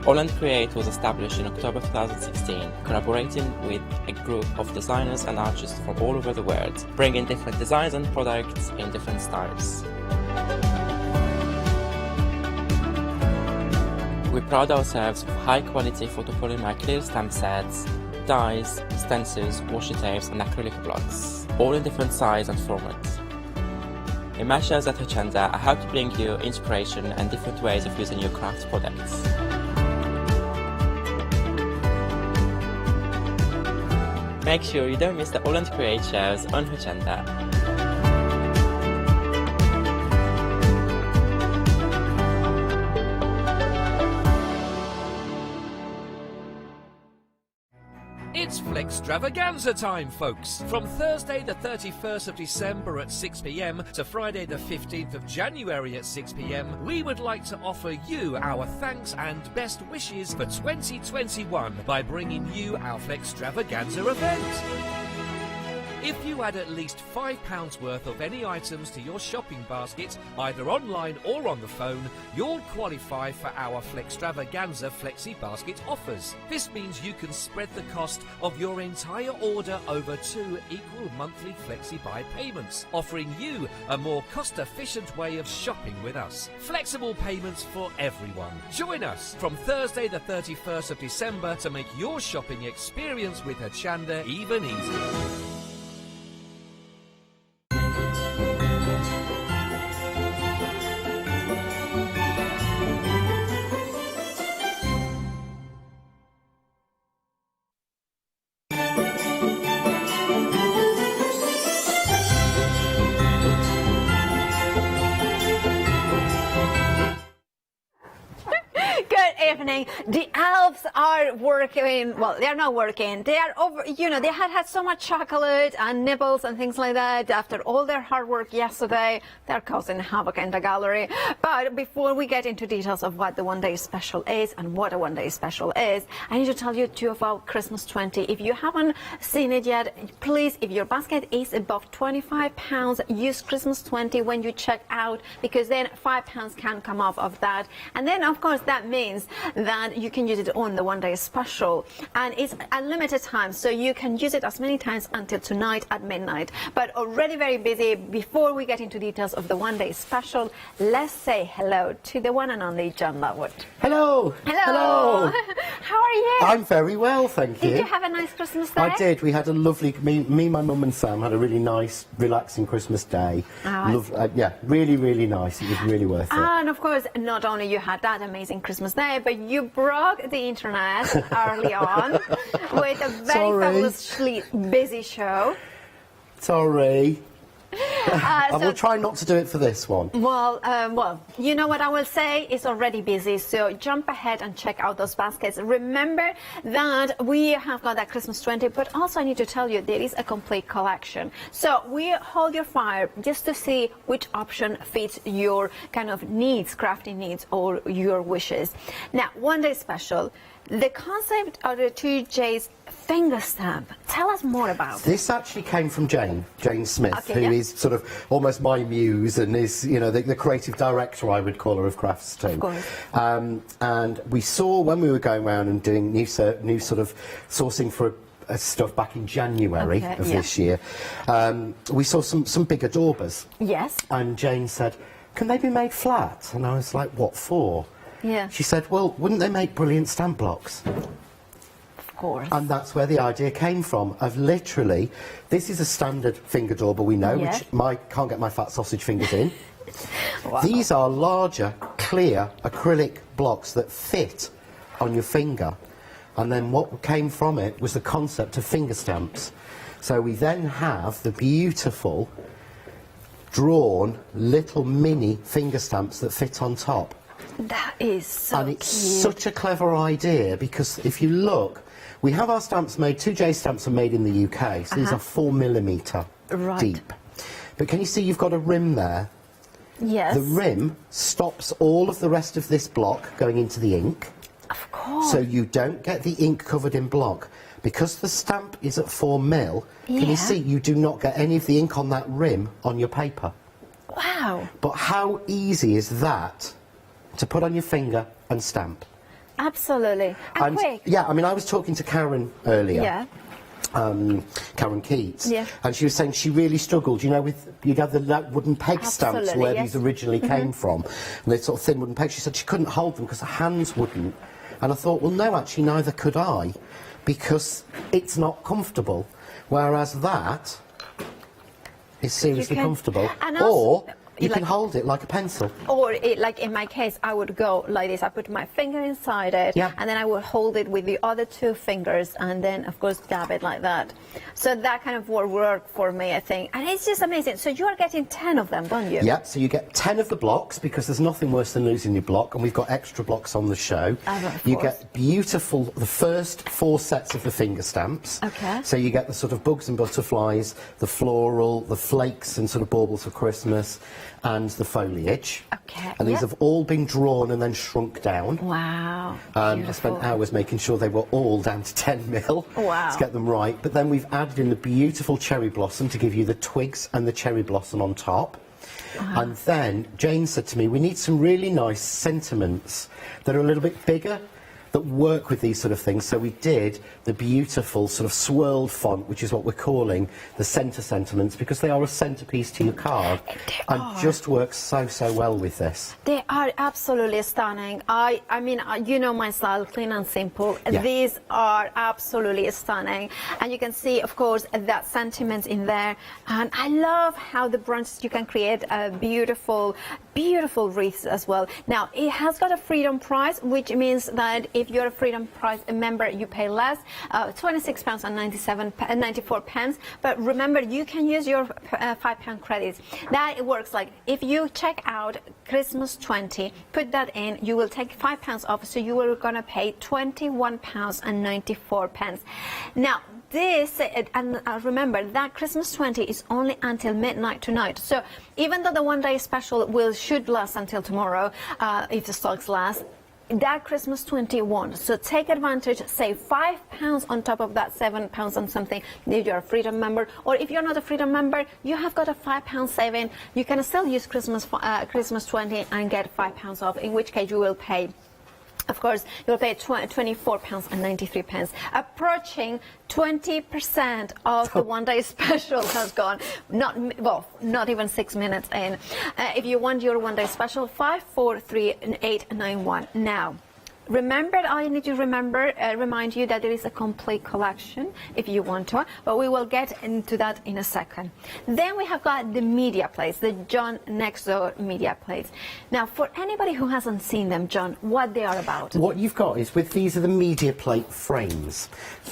Holland Create was established in October 2016, collaborating with a group of designers and artists from all over the world, bringing different designs and products in different styles. We pride ourselves with high quality photopolymer clear stamp sets, dyes, stencils, washi tapes and acrylic blocks, all in different size and formats. In my shows at Hochanda, I hope to bring you inspiration and different ways of using your craft products. Make sure you don't miss the Holland Create shows on Hochanda. It's Flextravaganza time, folks! From Thursday the 31st of December at 6 p.m. to Friday the 15th of January at 6 p.m, we would like to offer you our thanks and best wishes for 2021 by bringing you our Flextravaganza event. If you add at least £5 worth of any items to your shopping basket, either online or on the phone, you'll qualify for our Flextravaganza Flexi Basket offers. This means you can spread the cost of your entire order over 2 equal monthly Flexi Buy payments, offering you a more cost-efficient way of shopping with us. Flexible payments for everyone. Join us from Thursday the 31st of December to make your shopping experience with Hochanda even easier. Evening. The elves are working. Well, they're not working. They are over. You know, they had so much chocolate and nibbles and things like that. After all their hard work yesterday, they're causing havoc in the gallery. But before we get into details of what the one day special is and what a one day special is, I need to tell you too about Christmas 20. If you haven't seen it yet, please, if your basket is above £25, use Christmas 20 when you check out, because then £5 can come off of that. And then, of course, that means that you can use it on the one day special, and it's unlimited time, so you can use it as many times until tonight at midnight. But already very busy. Before we get into details of the one day special, let's say hello to the one and only John Lovewood. Hello. Hello. How are you? I'm very well, thank you. Did you have a nice Christmas day? I did. We had a lovely, me, my mum and Sam had a really nice, relaxing Christmas day. Yeah, really, really nice. It was really worth it. And of course, not only you had that amazing Christmas day, but you broke the internet early on with a very fabulously busy show. Sorry. I will try not to do it for this one. Well, you know what I will say? It's already busy, so jump ahead and check out those baskets. Remember that we have got that Christmas 20, but also I need to tell you there is a complete collection. So we hold your fire just to see which option fits your kind of needs, crafting needs, or your wishes. Now, one day special. The concept of the 2J's finger stamp. Tell us more about this. Actually came from Jane Smith, who is sort of almost my muse and is, you know, the creative director, I would call her, of Crafts too. Of course. And we saw when we were going around and doing new sort of sourcing for stuff back in January of this year, we saw some bigger daubers. Yes. And Jane said, "Can they be made flat?" And I was like, "What for?" Yeah. She said, "Well, wouldn't they make brilliant stamp blocks?" Of course. And that's where the idea came from, of literally, this is a standard finger dauber we know, which can't get my fat sausage fingers in. Wow. These are larger, clear, acrylic blocks that fit on your finger. And then what came from it was the concept of finger stamps. So we then have the beautiful, drawn, little mini finger stamps that fit on top. That is so And it's such a clever idea, because if you look, we have our stamps made, 2J stamps are made in the UK, so these are 4mm deep. But can you see you've got a rim there? Yes. The rim stops all of the rest of this block going into the ink. Of course. So you don't get the ink covered in block. Because the stamp is at 4mm, can you see you do not get any of the ink on that rim on your paper? Wow. But how easy is that to put on your finger and stamp? Absolutely. And quick. Yeah, I mean, I was talking to Karen earlier. Yeah. Karen Keats. Yeah. And she was saying she really struggled, you know, with, you'd have the wooden peg stamps where these originally came from, and they're sort of thin wooden pegs. She said she couldn't hold them because her hands wouldn't. And I thought, well, no, actually, neither could I, because it's not comfortable. Whereas that is seriously comfortable. And also, you can hold it like a pencil. Or, like in my case, I would go like this. I put my finger inside it, and then I would hold it with the other two fingers, and then, of course, dab it like that. So that kind of worked for me, I think. And it's just amazing. So you are getting 10 of them, don't you? Yeah, so you get 10 of the blocks, because there's nothing worse than losing your block, and we've got extra blocks on the show. You get beautiful, the first 4 sets of the finger stamps. Okay. So you get the sort of bugs and butterflies, the floral, the flakes and sort of baubles for Christmas. and the foliage. Okay. And these have all been drawn and then shrunk down. Wow. I spent hours making sure they were all down to 10 mil Wow. to get them right. But then we've added in the beautiful cherry blossom to give you the twigs and the cherry blossom on top. And then Jane said to me, we need some really nice sentiments that are a little bit bigger, that work with these sort of things. So we did the beautiful sort of swirled font, which is what we're calling the centre sentiments, because they are a centrepiece to your card and just works so well with this. They are absolutely stunning. I mean, you know my style, clean and simple. Yeah. These are absolutely stunning. And you can see, of course, that sentiment in there. And I love how the branches, you can create a beautiful wreaths as well. Now, it has got a freedom price, which means that if you're a freedom price member, you pay less, £26.94. But remember, you can use your £5 credits. That works like if you check out Christmas 20, put that in, you will take £5 off, so you are going to pay £21.94. Now, this, and remember that Christmas 20 is only until midnight tonight. So even though the one-day special should last until tomorrow, if the stocks last, that Christmas 20 won't. So take advantage, save £5 on top of that £7 and something if you're a Freedom member, or if you're not a Freedom member, you have got a £5 saving. You can still use Christmas 20 and get £5 off, in which case you will pay, of course, you'll pay £24.93, approaching 20% of the one-day special has gone. Not even 6 minutes in. If you want your one-day special, 543891. Now, remember, I need to remind you that there is a complete collection if you want to, but we will get into that in a second. Then we have got the media plates, the John Next Door media plates. Now, for anybody who hasn't seen them, John, what they are about? What you've got is, these are the media plate frames.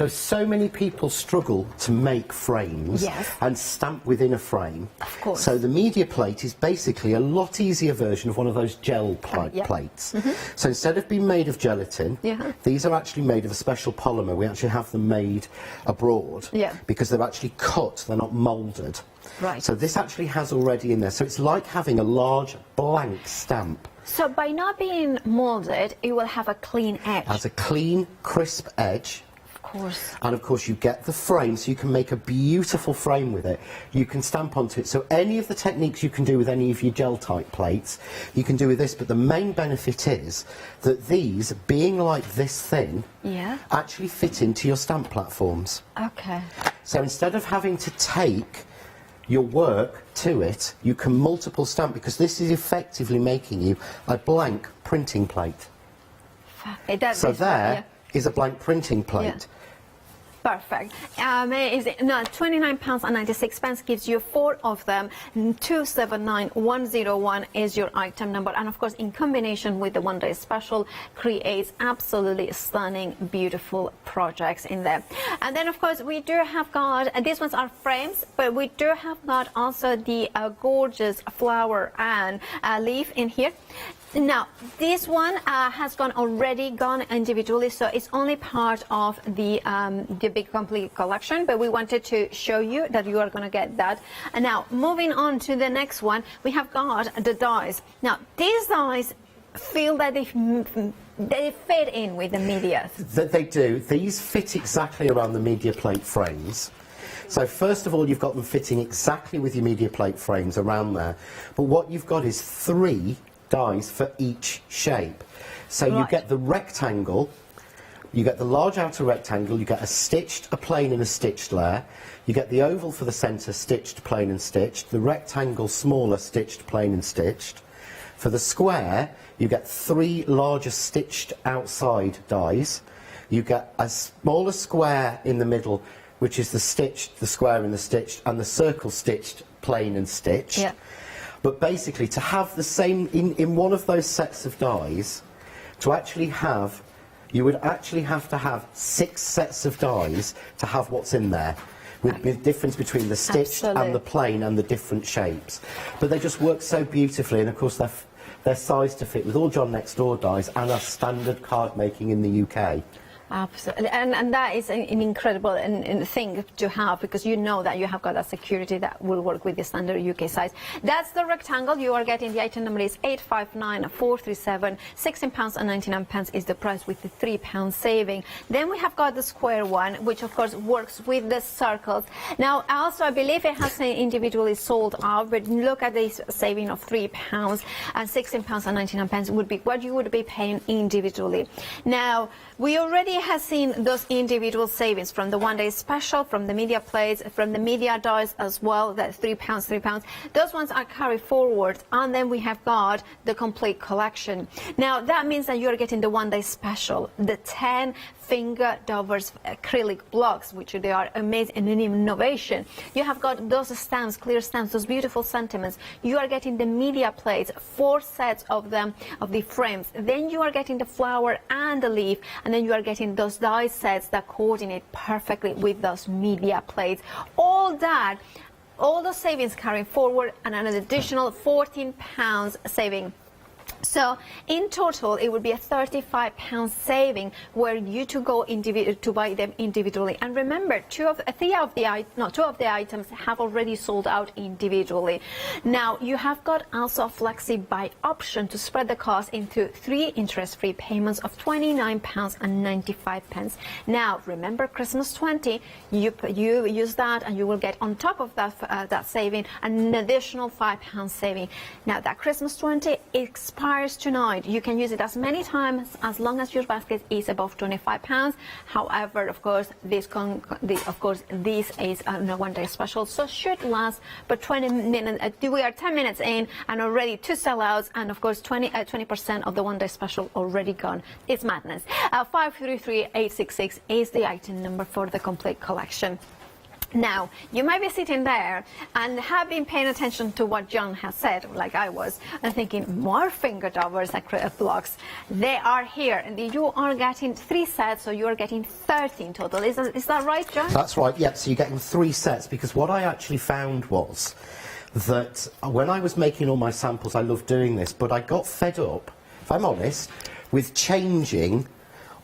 So many people struggle to make frames and stamp within a frame. Of course. So the media plate is basically a lot easier version of one of those gel plates. So instead of being made of gelatin, these are actually made of a special polymer. We actually have them made abroad because they're actually cut, they're not moulded. Right. So this actually has already in there. So it's like having a large blank stamp. So by not being moulded, it will have a clean edge. It has a clean, crisp edge. Of course. And of course you get the frame, so you can make a beautiful frame with it. You can stamp onto it. So any of the techniques you can do with any of your gel type plates, you can do with this. But the main benefit is that these, being like this thin, actually fit into your stamp platforms. Okay. So instead of having to take your work to it, you can multiple stamp, because this is effectively making you a blank printing plate. So there is a blank printing plate. Perfect. £29.96 gives you 4 of them. 279101 is your item number, and of course, in combination with the one-day special, creates absolutely stunning, beautiful projects in there. And then, of course, we do have got these ones are frames, but we do have got also the gorgeous flower and leaf in here. Now, this one has already gone individually, so it's only part of the big complete collection, but we wanted to show you that you are going to get that. And now, moving on to the next one, we have got the dies. Now, these dies feel that they fit in with the media. They do. These fit exactly around the media plate frames. So first of all, you've got them fitting exactly with your media plate frames around there. But what you've got is 3 dies for each shape. So you get the rectangle, you get the large outer rectangle, you get a stitched, a plain and a stitched layer, you get the oval for the centre, stitched, plain and stitched, the rectangle smaller, stitched, plain and stitched. For the square, you get 3 larger stitched outside dies, you get a smaller square in the middle, which is the stitched, the square and the stitched, and the circle stitched, plain and stitched. But basically, to have the same, in one of those sets of dies, to actually have, you would actually have to have 6 sets of dies to have what's in there, with the difference between the stitched and the plain and the different shapes. But they just work so beautifully, and of course they're sized to fit with all John Next Door dies and our standard card making in the UK. Absolutely, and that is an incredible thing to have, because you know that you have got a security that will work with the standard UK size. That's the rectangle. You are getting, the item number is 859437. £16.99 is the price, with the £3 saving. Then we have got the square one, which of course works with the circles. Now also I believe it has individually sold out, but look at this saving of £3, and £16.99 would be what you would be paying individually. Now we already have seen those individual savings from the one-day special, from the media plates, from the media dies as well, that £3. Those ones are carried forward, and then we have got the complete collection. Now that means that you're getting the one-day special, the 10 finger Dover's acrylic blocks, which they are amazing and an innovation. You have got those stamps, clear stamps, those beautiful sentiments. You are getting the media plates, 4 sets of them, of the frames. Then you are getting the flower and the leaf, and then you are getting those die sets that coordinate perfectly with those media plates. All that, all those savings carrying forward, and an additional £14 saving. So in total, it would be a £35 saving, were you to go to buy them individually. And remember, two of the items have already sold out individually. Now you have got also a flexi buy option to spread the cost into 3 interest-free payments of £29.95. Now remember, Christmas 20, you use that, and you will get on top of that that saving an additional £5 saving. Now that Christmas 20 expires tonight. You can use it as many times as long as your basket is above £25. However, of course, this is a one-day special, so should last but 20 minutes. We are 10 minutes in and already 2 sellouts, and of course 20% of the one-day special already gone. It's madness. 533866 is the item number for the complete collection. Now, you might be sitting there and have been paying attention to what John has said, like I was, and thinking, more finger Dovers acrylic blocks. They are here, and you are getting 3 sets, so you are getting 13 total. Is that right, John? That's right, yeah, so you're getting 3 sets, because what I actually found was that when I was making all my samples, I loved doing this, but I got fed up, if I'm honest, with changing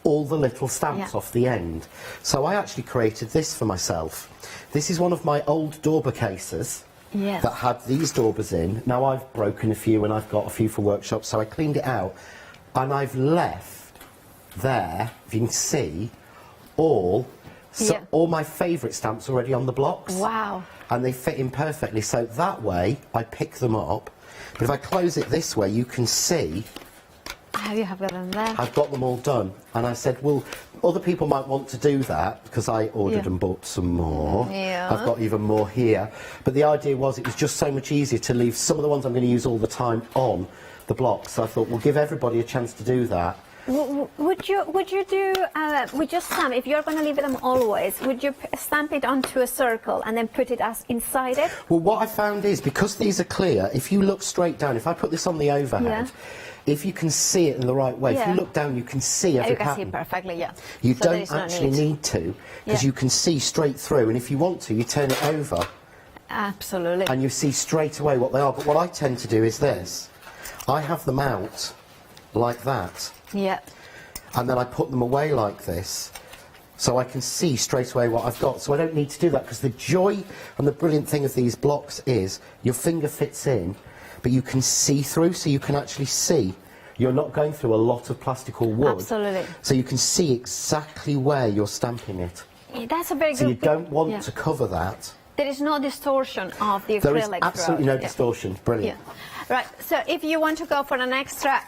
all the little stamps off the end. So I actually created this for myself. This is one of my old Dauber cases that had these Daubers in. Now I've broken a few and I've got a few for workshops, so I cleaned it out. And I've left there, if you can see, all my favourite stamps already on the blocks. Wow. And they fit in perfectly, so that way I pick them up. But if I close it this way, you can see you have got them there. I've got them all done, and I said, well, other people might want to do that, because I ordered and bought some more. I've got even more here, but the idea was it was just so much easier to leave some of the ones I'm going to use all the time on the blocks. So I thought we'll give everybody a chance to do that. Would you stamp, if you're going to leave them always, would you stamp it onto a circle and then put it inside it? Well, what I found is, because these are clear, if you look straight down, if I put this on the overhead, if you can see it in the right way, if you look down, you can see every pattern. You can see perfectly, You don't actually need to, because you can see straight through, and if you want to, you turn it over. Absolutely. And you see straight away what they are. But what I tend to do is this. I have them out like that. And then I put them away like this, so I can see straight away what I've got. So I don't need to do that, because the joy and the brilliant thing of these blocks is your finger fits in, but you can see through, so you can actually see. You're not going through a lot of plastic or wood. Absolutely. So you can see exactly where you're stamping it. That's a very good... So you don't want to cover that. There is no distortion of the acrylic. There is absolutely no distortion. Brilliant. Right, so if you want to go for an extra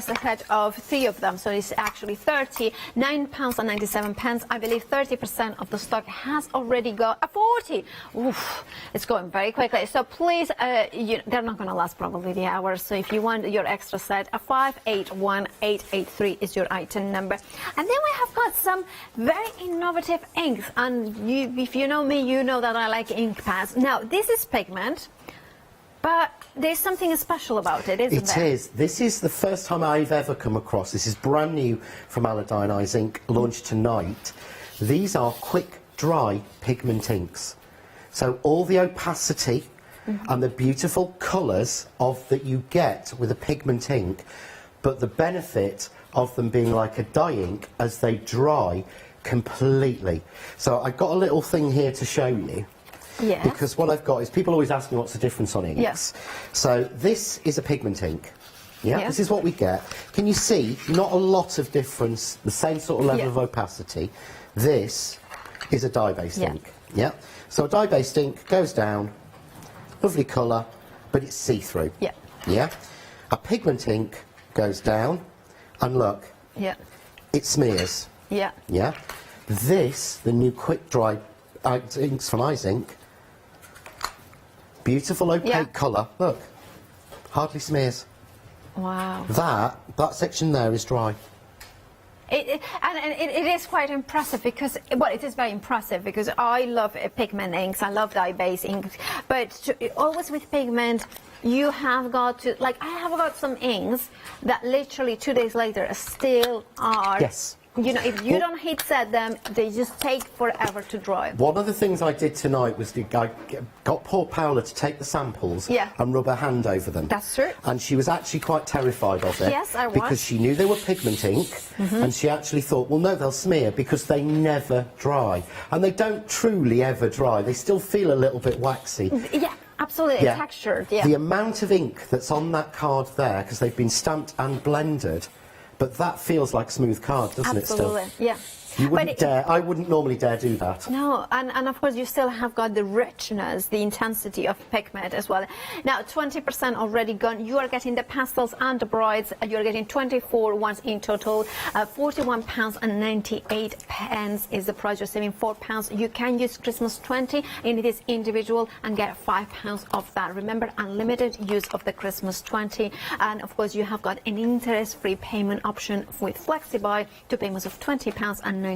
set of 3 of them, so it's actually 30, £9.97. I believe 30% of the stock has already got a 40. Oof, it's going very quickly. So please, they're not going to last probably the hours. So if you want your extra set, a 581883 is your item number. And then we have got some very innovative inks. And if you know me, you know that I like ink pads. Now, this is pigment, but there's something special about it, isn't there? It is. This is the first time I've ever come across. This is brand new from Aladdin Eyes Ink, launched tonight. These are quick dry pigment inks. So all the opacity and the beautiful colours that you get with a pigment ink, but the benefit of them being like a dye ink as they dry completely. So I've got a little thing here to show you. Yeah. Because what I've got is, people always ask me what's the difference on inks. Yes. So this is a pigment ink. Yeah, Yeah. this is what we get. Can you see, not a lot of difference, the same sort of level Yeah. of opacity. This is a dye-based Yeah. ink. Yeah. So a dye-based ink goes down, lovely colour, but it's see-through. Yeah. Yeah. A pigment ink goes down, and look, Yeah. it smears. Yeah. Yeah. This, the new quick dry inks from iZink, beautiful opaque Yeah. colour. Look, hardly smears. Wow. That section there is dry. It is quite impressive because, well, it is very impressive because I love pigment inks, I love dye-based inks, but always with pigment, you have got to, like, I have got some inks that literally 2 days later still are. Yes. You know, if you don't heat set them, they just take forever to dry. One of the things I did tonight was I got poor Paola to take the samples Yeah. and rub her hand over them. That's true. And she was actually quite terrified of it. Yes, I was. Because she knew they were pigment ink, and she actually thought, well, no, they'll smear because they never dry. And they don't truly ever dry. They still feel a little bit waxy. Yeah, absolutely, textured, yeah. The amount of ink that's on that card there, because they've been stamped and blended, but that feels like smooth card, doesn't Absolutely, it still? yeah. You But wouldn't dare, I wouldn't normally dare do that. No, and of course you still have got the richness, the intensity of pigment as well. Now 20% already gone. You are getting the pastels and the brights. You are getting 24 ones in total. £41.98 is the price. You're saving £4. You can use Christmas 20 and it is individual and get £5 off that. Remember, unlimited use of the Christmas 20, and of course you have got an interest-free payment option with FlexiBuy to payments of £20.99.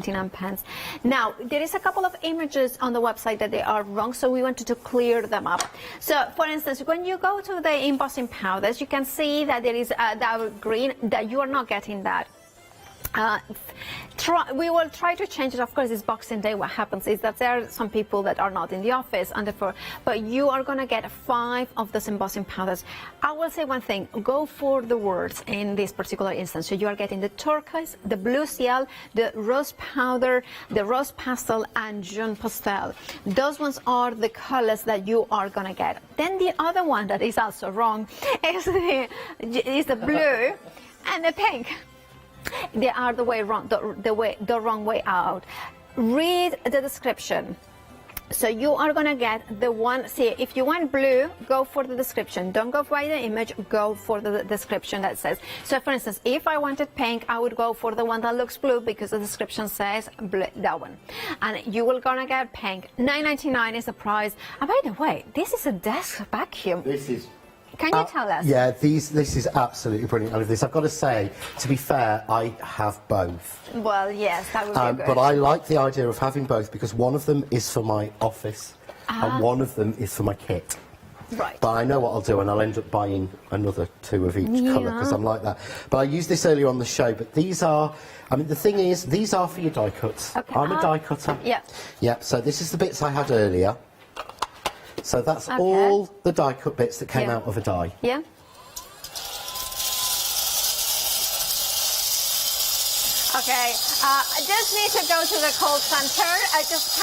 Now, there is a couple of images on the website that they are wrong, so we wanted to clear them up. So, for instance, when you go to the embossing powders, you can see that there is that green, that you are not getting that. We will try to change it. Of course, it's Boxing Day. What happens is that there are some people that are not in the office, and therefore, but you are going to get 5 of those embossing powders. I will say one thing: go for the words in this particular instance. So you are getting the turquoise, the blue ciel, the rose powder, the rose pastel, and jaune pastel. Those ones are the colors that you are going to get. Then the other one that is also wrong is the blue and the pink. They are the way wrong, the wrong way out. Read the description. So you are going to get the one, see, if you want blue, go for the description. Don't go by the image, go for the description that says. So for instance, if I wanted pink, I would go for the one that looks blue because the description says blue, that one. And you will gonna get pink. $9.99 is the price. And by the way, this is a desk vacuum. This is... Can you tell us? Yeah, this is absolutely brilliant. I love this. I've got to say, to be fair, I have both. Well, yes, that would be good. But I like the idea of having both because one of them is for my office and one of them is for my kit. Right. But I know what I'll do, and I'll end up buying another 2 of each colour because I'm like that. But I used this earlier on the show, but these are, I mean, the thing is, these are for your die cuts. Okay. I'm a die cutter. Yeah. Yeah, so this is the bits I had earlier. So that's all the die cut bits that came out of a die. Yeah. Okay, I just need to go to the call center. I just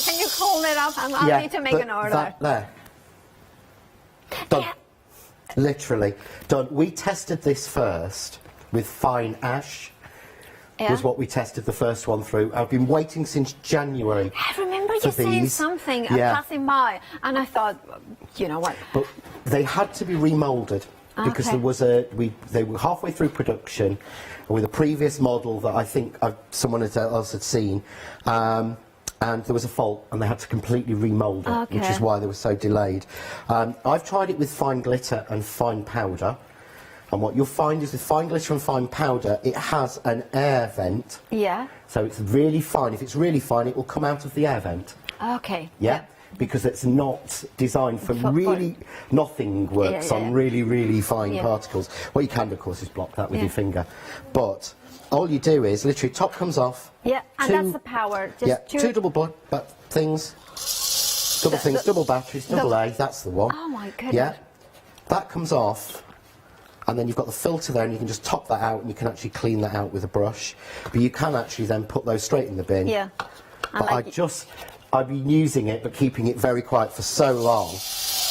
can you call it up? I need to make an order. That there. Done. Yeah. Literally done. We tested this first with fine ash. Yeah. Was what we tested the first one through. I've been waiting since January. I remember you saying something passing by, and I thought, you know what? But they had to be remoulded because there was they were halfway through production with a previous model that I think someone else had seen, and there was a fault, and they had to completely remould it, which is why they were so delayed. I've tried it with fine glitter and fine powder. And what you'll find is with fine glitter and fine powder, it has an air vent. Yeah. So it's really fine. If it's really fine, it will come out of the air vent. Okay. Yeah? Because it's not designed for really... Nothing works on really, really fine particles. What you can do, of course, is block that with your finger. But all you do is, literally, top comes off. Yeah, and that's the power. Just two double things. Double things, double batteries, double A, that's the one. Oh, my goodness. Yeah. That comes off. and then you've got the filter there, and you can just top that out, and you can actually clean that out with a brush. But you can actually then put those straight in the bin. Yeah. I've been using it, but keeping it very quiet for so long,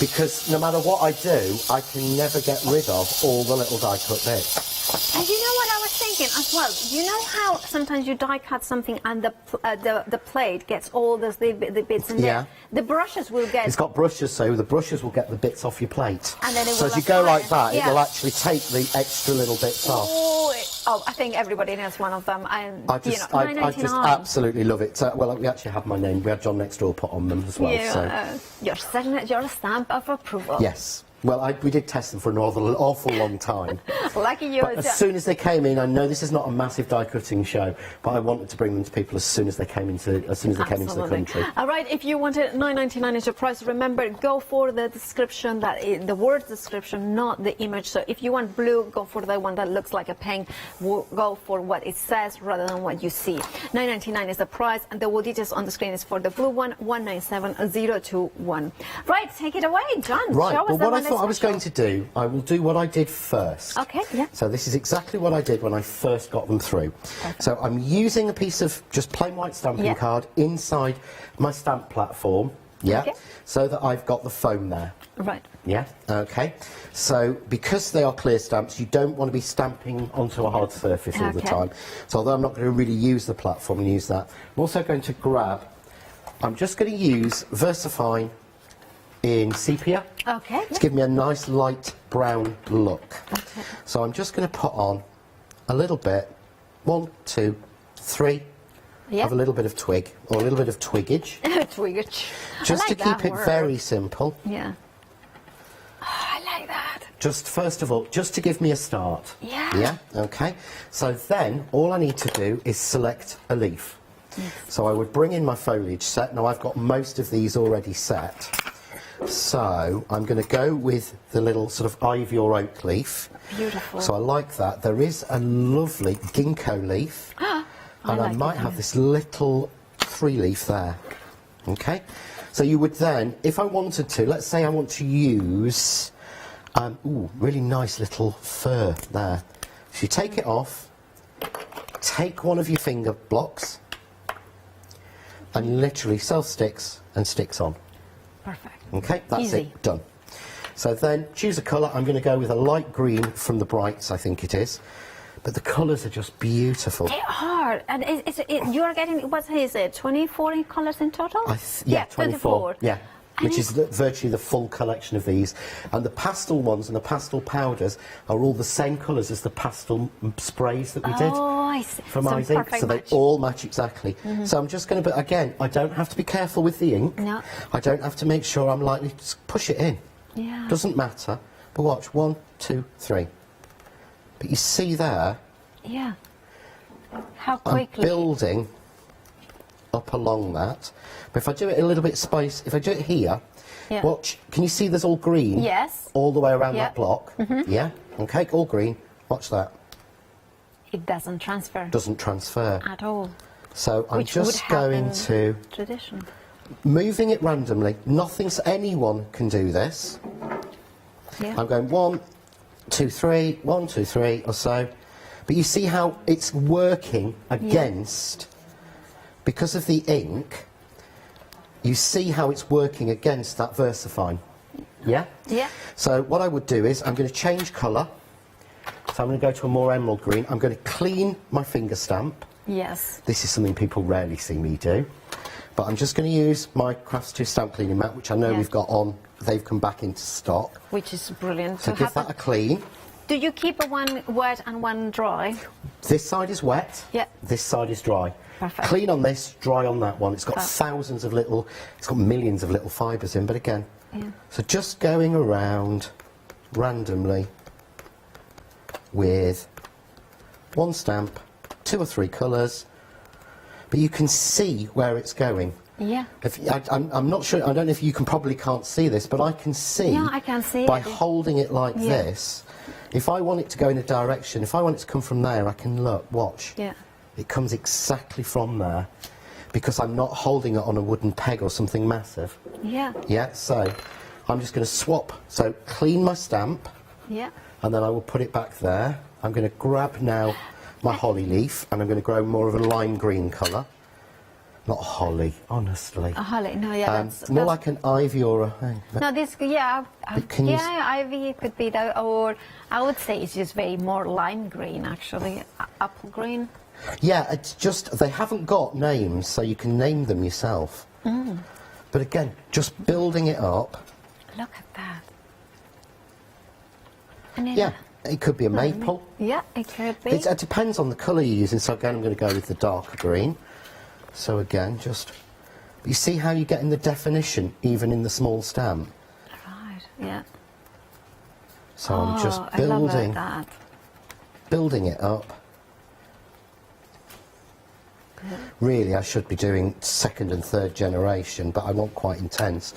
because no matter what I do, I can never get rid of all the little die cut bits. And you know what I was thinking as well? You know how sometimes you die cut something and the plate gets all the bits in there? The brushes will get... It's got brushes, so the brushes will get the bits off your plate. And then it so will as you go apply like that, it. it will actually take the extra little bits off. Oh, I think everybody has one of them. I just absolutely love it. Well, we actually have my name. We had John next door put on them as well. Yeah, your stamp of approval. Yes. Well, we did test them for an awful long time. Lucky you. But as soon as they came in, I know this is not a massive die cutting show, but I wanted to bring them to people as soon as they came into the country. All right, if you wanted $9.99 is your price, remember, go for the description, the word description, not the image. So if you want blue, go for the one that looks like a pen. Go for what it says rather than what you see. $9.99 is the price, and the details on the screen is for the blue one, 197021. Right, take it away, John. Right, show us well, what I thought I was going to do, I will do what I did first. Okay, yeah. So this is exactly what I did when I first got them through. Okay. So I'm using a piece of just plain white stamping card inside my stamp platform, so that I've got the foam there. Right. Yeah, okay. So because they are clear stamps, you don't want to be stamping onto a hard surface all the time. So although I'm not going to really use the platform and use that, I'm also going to I'm just going to use VersaFine in sepia. Okay. To give me a nice light brown look. Okay. So I'm just going to put on a little bit, 1, 2, 3, of a little bit of twig, or a little bit of twiggage. Twiggage. Just to keep it very simple. Yeah. Oh, I like that. Just first of all, just to give me a start. Yeah. Yeah, okay. So then, all I need to do is select a leaf. Yes. So I would bring in my foliage set. Now I've got most of these already set. So I'm going to go with the little sort of ivy or oak leaf. Beautiful. So I like that. There is a lovely ginkgo leaf. And I might have this little 3-leaf there. Okay? So you would then, if I wanted to, let's say I want to use, really nice little fir there. So you take it off, take one of your finger blocks, and literally self-sticks and sticks on. Perfect. Okay, that's Easy. it, done. So then choose a colour. I'm going to go with a light green from the Brights, I think it is. But the colours are just beautiful. They are. And you are getting, what is it, 24 colours in total? Yeah, 24. Yeah. Which is virtually the full collection of these. And the pastel ones and the pastel powders are all the same colours as the pastel sprays that we did. Oh, I see. From Ink. So they all match exactly. So I'm just going to, but again, I don't have to be careful with the ink. No. I don't have to make sure I'm likely to push it in. Yeah. Doesn't matter. But watch, 1, 2, 3. But you see there, yeah. How quickly? I'm building up along that. But if I do it a little bit if I do it here, watch, can you see there's all green? Yes. All the way around that block? Yeah? Okay, all green. Watch that. It doesn't transfer. Doesn't transfer. At all. So I'm just going to... Tradition. Moving it randomly. Anyone can do this. Yeah. I'm going 1, 2, 3, 1, 2, 3 or so. But you see how it's working against, because of the ink, you see how it's working against that VersaFine. Yeah? Yeah. So what I would do is I'm going to change colour. So I'm going to go to a more emerald green. I'm going to clean my finger stamp. Yes. This is something people rarely see me do. But I'm just going to use my Crafts 2 stamp cleaning mat, which I know we've got on. They've come back into stock. Which is brilliant. So give that a clean. Do you keep one wet and one dry? This side is wet. Yeah. This side is dry. Perfect. Clean on this, dry on that one. It's got thousands of it's got millions of little fibres in, but again. Yeah. So just going around randomly with one stamp, 2 or 3 colours, but you can see where it's going. Yeah. I'm not sure, I don't know if you probably can't see this, but I can see, I can see by holding it like this, if I want it to go in a direction, if I want it to come from there, I can watch. Yeah. It comes exactly from there, because I'm not holding it on a wooden peg or something massive. Yeah. Yeah, so I'm just going to swap. So clean my stamp. Yeah. and then I will put it back there. I'm going to grab now my holly leaf, and I'm going to grow more of a lime green colour. Not holly, honestly. A holly, no, yeah, that's more like an ivy or a... No, this, yeah, ivy could be that, or I would say it's just very more lime green, actually, apple green. Yeah, it's just, they haven't got names, so you can name them yourself. Mm. But again, just building it up. Look at that. And Yeah, it could be a maple. Yeah, it could be. It depends on the colour you're using, so again I'm going to go with the darker green. So again, just... You see how you're getting the definition, even in the small stamp? Right, yeah. So I'm just building... I love that. Building it up. Really, I should be doing second and third generation, but I want quite intense.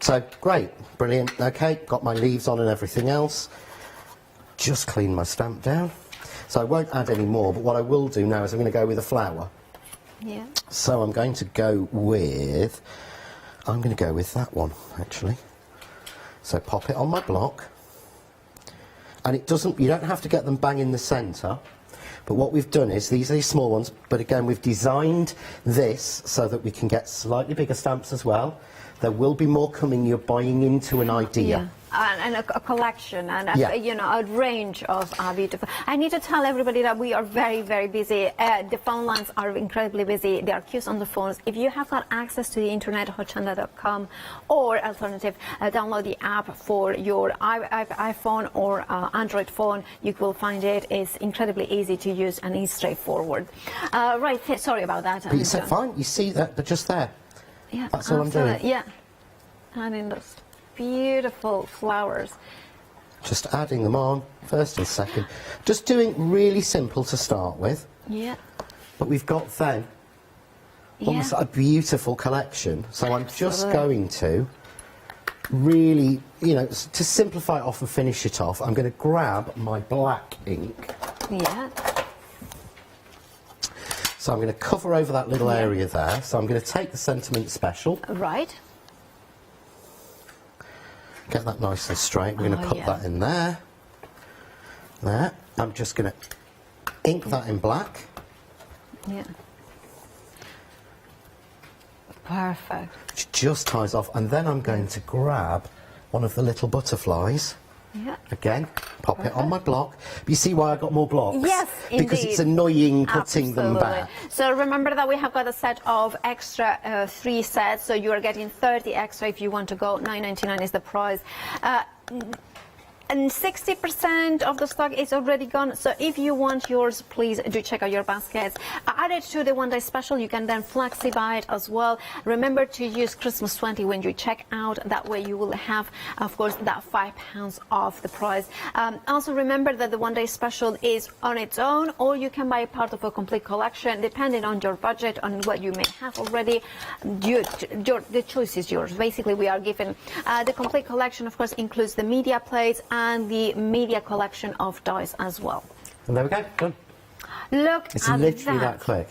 So, great, brilliant. Okay, got my leaves on and everything else. Just clean my stamp down. So I won't add any more, but what I will do now is I'm going to go with a flower. Yeah. So I'm going to go with... I'm going to go with that one, actually. So pop it on my block. And it doesn't... You don't have to get them bang in the centre. But what we've done is, these are these small ones, but again, we've designed this so that we can get slightly bigger stamps as well. There will be more coming. You're buying into an idea. Yeah. And a collection and Yeah. a range of beautiful. I need to tell everybody that we are very, very busy. The phone lines are incredibly busy. There are queues on the phones. If you have got access to the internet, hochanda.com, or alternative, download the app for your iPhone or Android phone. You will find it. It's incredibly easy to use and it's straightforward. Right, sorry about that. But you said fine. You see that? They're just there. Yeah, that's all I'm doing. Yeah, and in those beautiful flowers. Just adding them on, first and second. Just doing really simple to start with. Yeah. But we've got then almost a beautiful collection. So I'm just going to really, you know, to simplify it off and finish it off, I'm going to grab my black ink. Yeah. So I'm going to cover over that little area there. So I'm going to take the Sentiment Special. Right. Get that nice and straight. We're going to put that in there. There. I'm just going to ink that in black. Yeah. Perfect. Which just ties off. And then I'm going to grab one of the little butterflies. Yeah. Again, pop it on my block. But you see why I got more blocks? Yes, because indeed. it's annoying putting them back. So remember that we have got a set of extra 3 sets, so you are getting 30 extra if you want to go. $9.99 is the price. And 60% of the stock is already gone. So if you want yours, please do check out your baskets. Add it to the one-day special. You can then flexi buy it as well. Remember to use Christmas 20 when you check out. That way you will have, of course, that £5 off the price. Also remember that the one-day special is on its own, or you can buy part of a complete collection, depending on your budget, on what you may have already. The choice is yours. Basically, we are given the complete collection, of course, includes the media plates and the media collection of dies as well. And there we go, done. Look It's at literally that quick.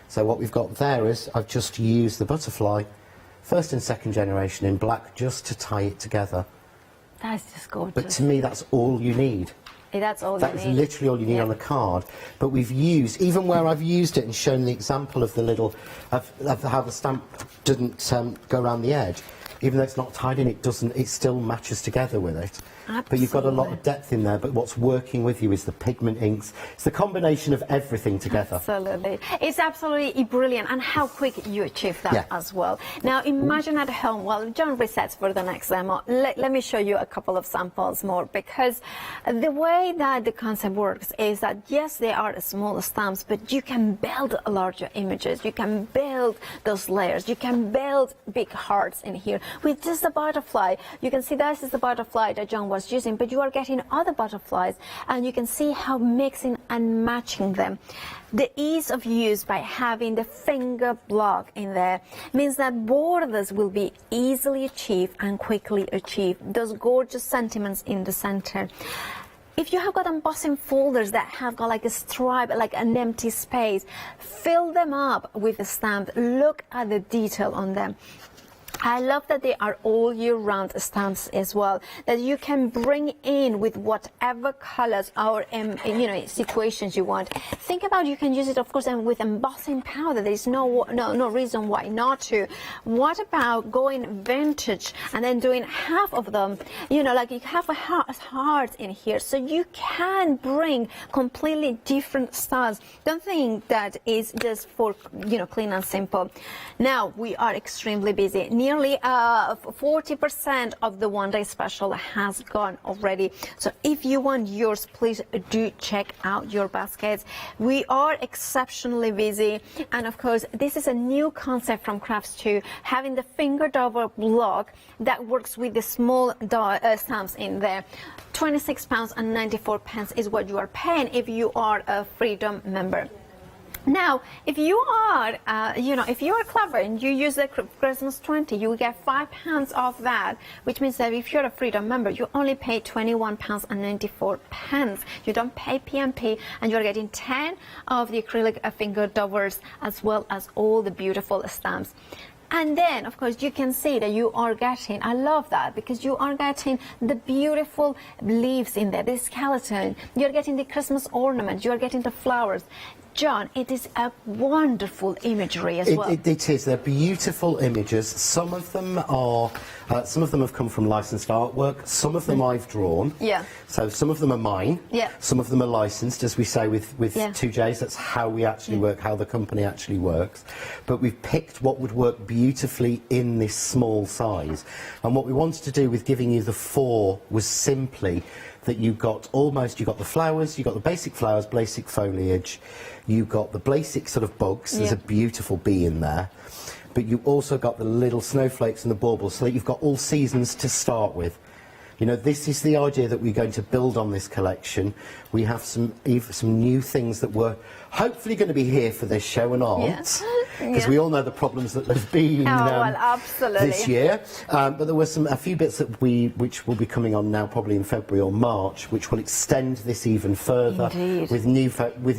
So what we've got there is I've just used the butterfly, first and second generation in black, just to tie it together. That's just gorgeous. But to me, that's all you need. That's all That you is need. literally all you need on the card. But we've used, even where I've used it and shown the example of the little, of how the stamp didn't go around the edge, even though it's not tied in, it still matches together with it. Absolutely. But you've got a lot of depth in there, but what's working with you is the pigment inks. It's the combination of everything together. Absolutely. It's absolutely brilliant, and how quick you achieve that as well. Now imagine at home, while John resets for the next demo, let me show you a couple of samples more, because the way that the concept works is that yes, they are small stamps, but you can build larger images, you can build those layers, you can build big hearts in here with just a butterfly. You can see this is the butterfly that John was using, but you are getting other butterflies, and you can see how mixing and matching them. The ease of use by having the finger block in there means that borders will be easily achieved and quickly achieved. Those gorgeous sentiments in the center. If you have got embossing folders that have got like a stripe, like an empty space, fill them up with a stamp. Look at the detail on them. I love that they are all year-round stamps as well, that you can bring in with whatever colors or situations you want. Think about, you can use it, of course, and with embossing powder. There's no reason why not to. What about going vintage and then doing half of them? Like you have a heart in here, so you can bring completely different styles. Don't think that is just for clean and simple. Now we are extremely busy. Nearly 40% of the one-day special has gone already. So if you want yours, please do check out your baskets. We are exceptionally busy, and of course this is a new concept from Crafts2, having the finger double block that works with the small stamps in there. £26.94 is what you are paying if you are a Freedom member. Now, if you are, if you are clever and you use the Christmas 20, you will get £5 off that, which means that if you're a Freedom member, you only pay £21.94. You don't pay PMP, and you're getting 10 of the acrylic finger doublers, as well as all the beautiful stamps. And then, of course, you can see that you are getting, I love that, because you are getting the beautiful leaves in there, the skeleton. You're getting the Christmas ornament. You're getting the flowers. John, it is a wonderful imagery as well. It is. They're beautiful images. Some of them have come from licensed artwork. Some of them I've drawn. Yeah. So some of them are mine. Yeah. Some of them are licensed, as we say with 2Js. That's how we actually work, how the company actually works. But we've picked what would work beautifully in this small size. And what we wanted to do with giving you the 4 was simply that you got the flowers, you got the basic flowers, basic foliage, you got the basic sort of bugs. There's a beautiful bee in there, but you also got the little snowflakes and the baubles, so that you've got all seasons to start with. This is the idea that we're going to build on this collection. We have some new things that were hopefully going to be here for this show and aren't, because we all know the problems that have been this year. But there were a few bits that which will be coming on now, probably in February or March, which will extend this even further. Indeed. with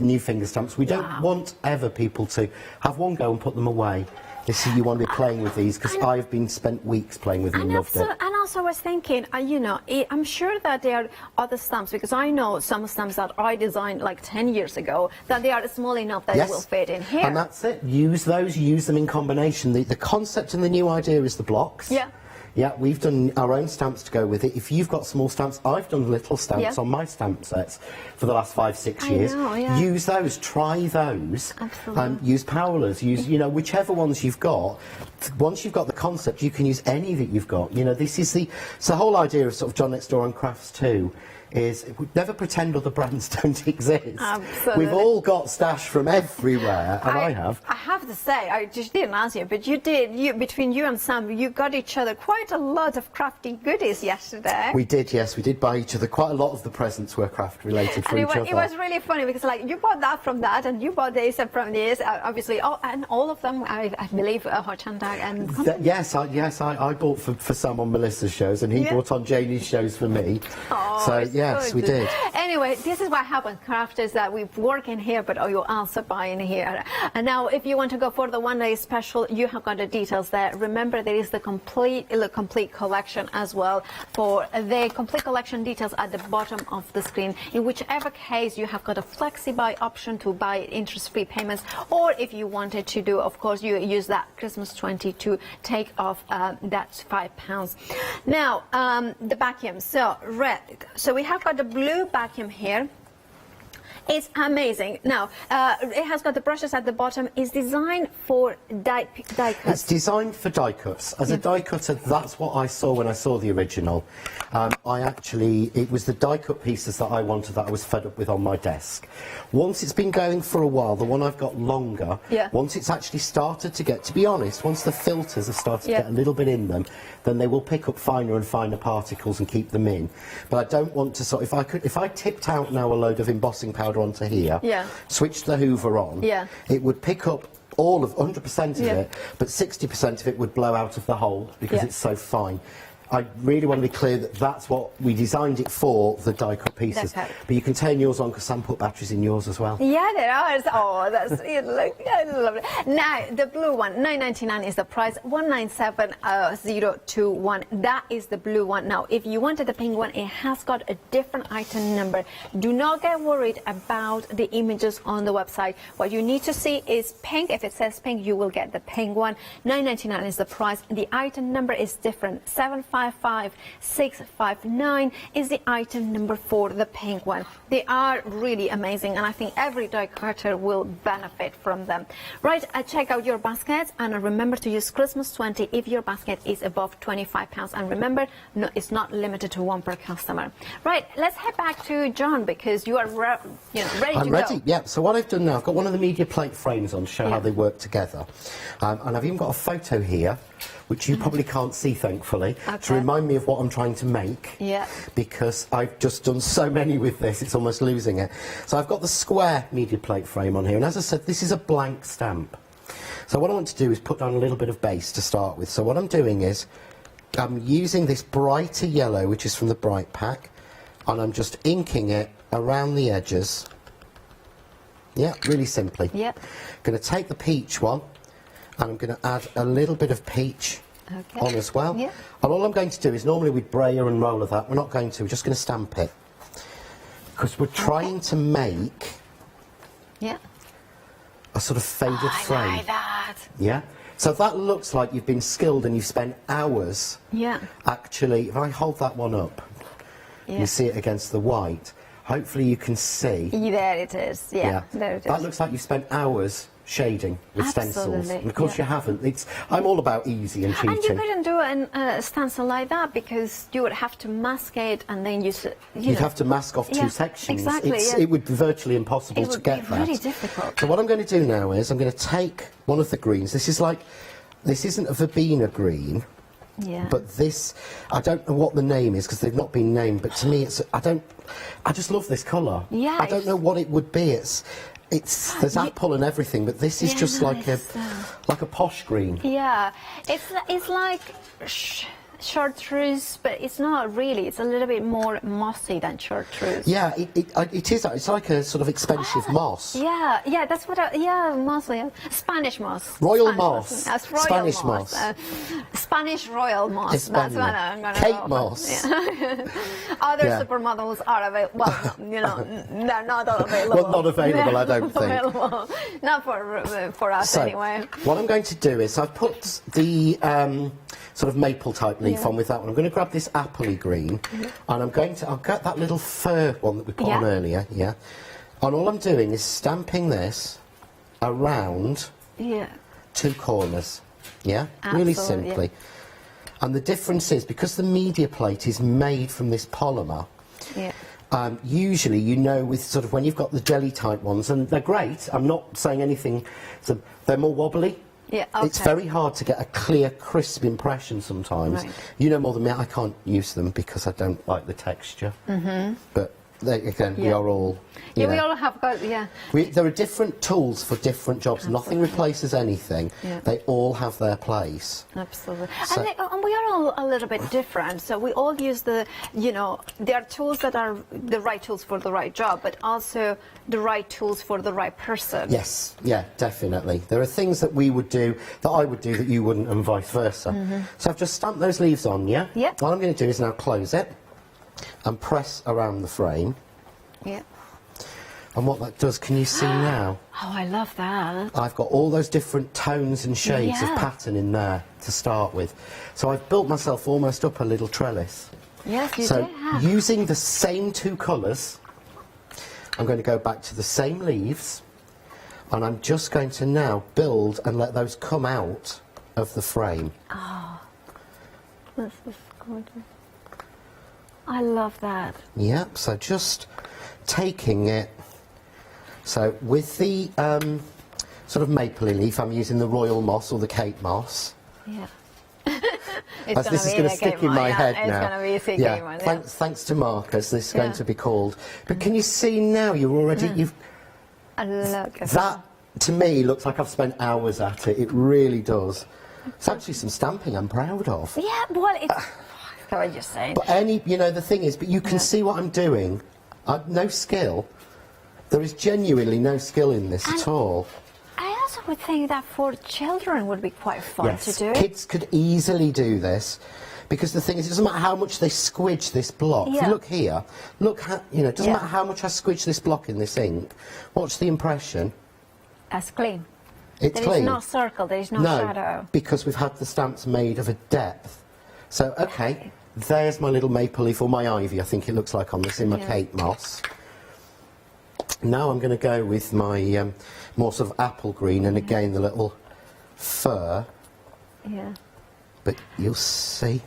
new finger stamps. We don't want ever people to have one go and put them away. You want to be playing with these, because I've spent weeks playing with them and loved it. And also I was thinking, I'm sure that there are other stamps, because I know some stamps that I designed like 10 years ago, that they are small enough that it will fit in here. And that's it. Use them in combination. The concept and the new idea is the blocks. Yeah. Yeah, we've done our own stamps to go with it. If you've got small stamps, I've done little stamps on my stamp sets for the last 5-6 years. Use those, try those. Absolutely. Use Powlers, use whichever ones you've got. Once you've got the concept, you can use any that you've got. This is the whole idea of sort of John Next Door and Crafts2. Is never pretend other brands don't exist. Absolutely. We've all got stash from everywhere, and I have. I have to say, I just didn't ask you, but between you and Sam, you got each other quite a lot of crafty goodies yesterday. We did, yes, we did buy each other. Quite a lot of the presents were craft related for each other. It was really funny, because you bought that from that, and you bought this from this, obviously. Oh, and all of them, I believe, Hochanda and. Yes, I bought for Sam on Melissa's shows, and he bought on Janie's shows for me. Oh, so yes, we did. Anyway, this is what happens, crafters, that we work in here, but you also buy in here. And now, if you want to go for the one-day special, you have got the details there. Remember, there is the complete collection as well. For the complete collection details at the bottom of the screen. In whichever case, you have got a flexi-buy option to buy interest-free payments, or if you wanted to do, of course, you use that Christmas 20 to take off that £5. Now, the vacuum. So we have got the blue vacuum here. It's amazing. Now, it has got the brushes at the bottom. It's designed for die cuts. It's designed for die cuts. As a die cutter, that's what I saw when I saw the original. It was the die cut pieces that I wanted, that I was fed up with on my desk. Once it's been going for a while, the one I've got longer, once it's actually started to get, to be honest, once the filters have started to get a little bit in them, then they will pick up finer and finer particles and keep them in. But I don't want to if I tipped out now a load of embossing powder onto here, switched the hoover on, it would pick up all of 100% of it, but 60% of it would blow out of the hole, because it's so fine. I really want to be clear that that's what we designed it for, the die-cut pieces. That's right. But you can turn yours on because Sam put batteries in yours as well. Yeah, there are. Oh, that's it. Look, I love it. Now, the blue one, $9.99 is the price. 197,021. That is the blue one. Now, if you wanted the pink one, it has got a different item number. Do not get worried about the images on the website. What you need to see is pink. If it says pink, you will get the pink one. $9.99 is the price. The item number is different. 755659 is the item number for the pink one. They are really amazing, and I think every die cutter will benefit from them. Right, check out your baskets, and remember to use Christmas 20 if your basket is above £25. And remember, no, it's not limited to one per customer. Right, let's head back to John, because you are ready to go. I'm ready, yeah. So what I've done now, I've got one of the media plate frames on to show how they work together. And I've even got a photo here, which you probably can't see, thankfully, to remind me of what I'm trying to make. Yeah. Because I've just done so many with this, it's almost losing it. So I've got the square media plate frame on here, and as I said, this is a blank stamp. So what I want to do is put down a little bit of base to start with. So what I'm doing is, I'm using this brighter yellow, which is from the Bright Pack, and I'm just inking it around the edges. Yeah, really simply. Yeah. Going to take the peach one, and I'm going to add a little bit of peach on as well. Yeah. And all I'm going to do is, normally we'd brayer and roller that, we're not going to, we're just going to stamp it. Because we're trying to make a sort of faded frame. I like that. Yeah? So that looks like you've been skilled and you've spent hours. Yeah. Actually, if I hold that one up, you see it against the white, hopefully you can see. There it is. Yeah, there it is. That looks like you spent hours shading with stencils. Absolutely, And of course you haven't. I'm all about easy and cheating. And you couldn't do a stencil like that, because you would have to mask it, and then you'd have to mask off two sections. Exactly. It would be virtually impossible to get that. It would be really difficult. So what I'm going to do now is I'm going to take one of the greens. This isn't a verbena green. Yeah. But this, I don't know what the name is because they've not been named. But to me, I just love this colour. Yeah. I don't know what it would be. There's apple and everything, but this is just like a posh green. Yeah, it's like chartreuse, but it's not really. It's a little bit more mossy than chartreuse. Yeah, it is. It's like a sort of expensive moss. Yeah, that's what. Moss. Yeah. Spanish moss. Royal moss. That's royal Spanish moss. Spanish royal moss. Hispania. That's what I'm gonna Kate go moss. Yeah. Other supermodels are available. Well, they're not available. Well, not available, I don't think. Available. Not for us anyway. What I'm going to do is I've put the sort of maple type leaf on with that one. I'm going to grab this appley green, and I'll get that little fir one that we put on earlier, and all I'm doing is stamping this around two corners, really simply. And the difference is, because the media plate is made from this polymer, usually, with sort of when you've got the jelly type ones, and they're great, I'm not saying anything, so they're more wobbly. Yeah, okay. It's very hard to get a clear, crisp impression sometimes. Right. You know more than me, I can't use them because I don't like the texture. But again, we are all... we all have got, there are different tools for different jobs. Absolutely. Nothing replaces anything. They all have their place. Absolutely. So, and we are all a little bit different. So we all use there are tools that are the right tools for the right job, but also the right tools for the right person. Yes, yeah, definitely. There are things that we would do, that I would do, that you wouldn't, and vice versa. So I've just stamped those leaves on, What I'm going to do is now close it and press around the frame. Yeah. And what that does, can you see now? Oh, I love that. I've got all those different tones and shades of pattern in there to start with. So I've built myself almost up a little trellis. Yes, you so do. Using the same two colours, I'm going to go back to the same leaves, and I'm just going to now build and let those come out of the frame. Oh, this is gorgeous. I love that. Yep, so just taking it, so with the sort of mapley leaf, I'm using the royal moss or the Kate moss. Yeah. As this is going to stick in my head now. It's going to be a sticky one. Thanks to Marcus, this is going to be called. But can you see now, you're already, look at that to me looks like I've spent hours at it. It really does. It's actually some stamping I'm proud of. Yeah, well, it's... what you're saying. But the thing is, but you can see what I'm doing. No skill. There is genuinely no skill in this at all. I also would think that for children would be quite fun to do. Kids could easily do this, because the thing is, it doesn't matter how much they squidge this block. If you look here, it doesn't matter how much I squidge this block in this ink. Watch the impression. That's clean. It's There is no circle, there is no shadow. Because we've had the stamps made of a depth. So, okay, there's my little maple leaf, or my ivy, I think it looks like on this, in my Kate Moss. Now I'm going to go with my more sort of apple green, and again the little fur. Yeah. But you'll see.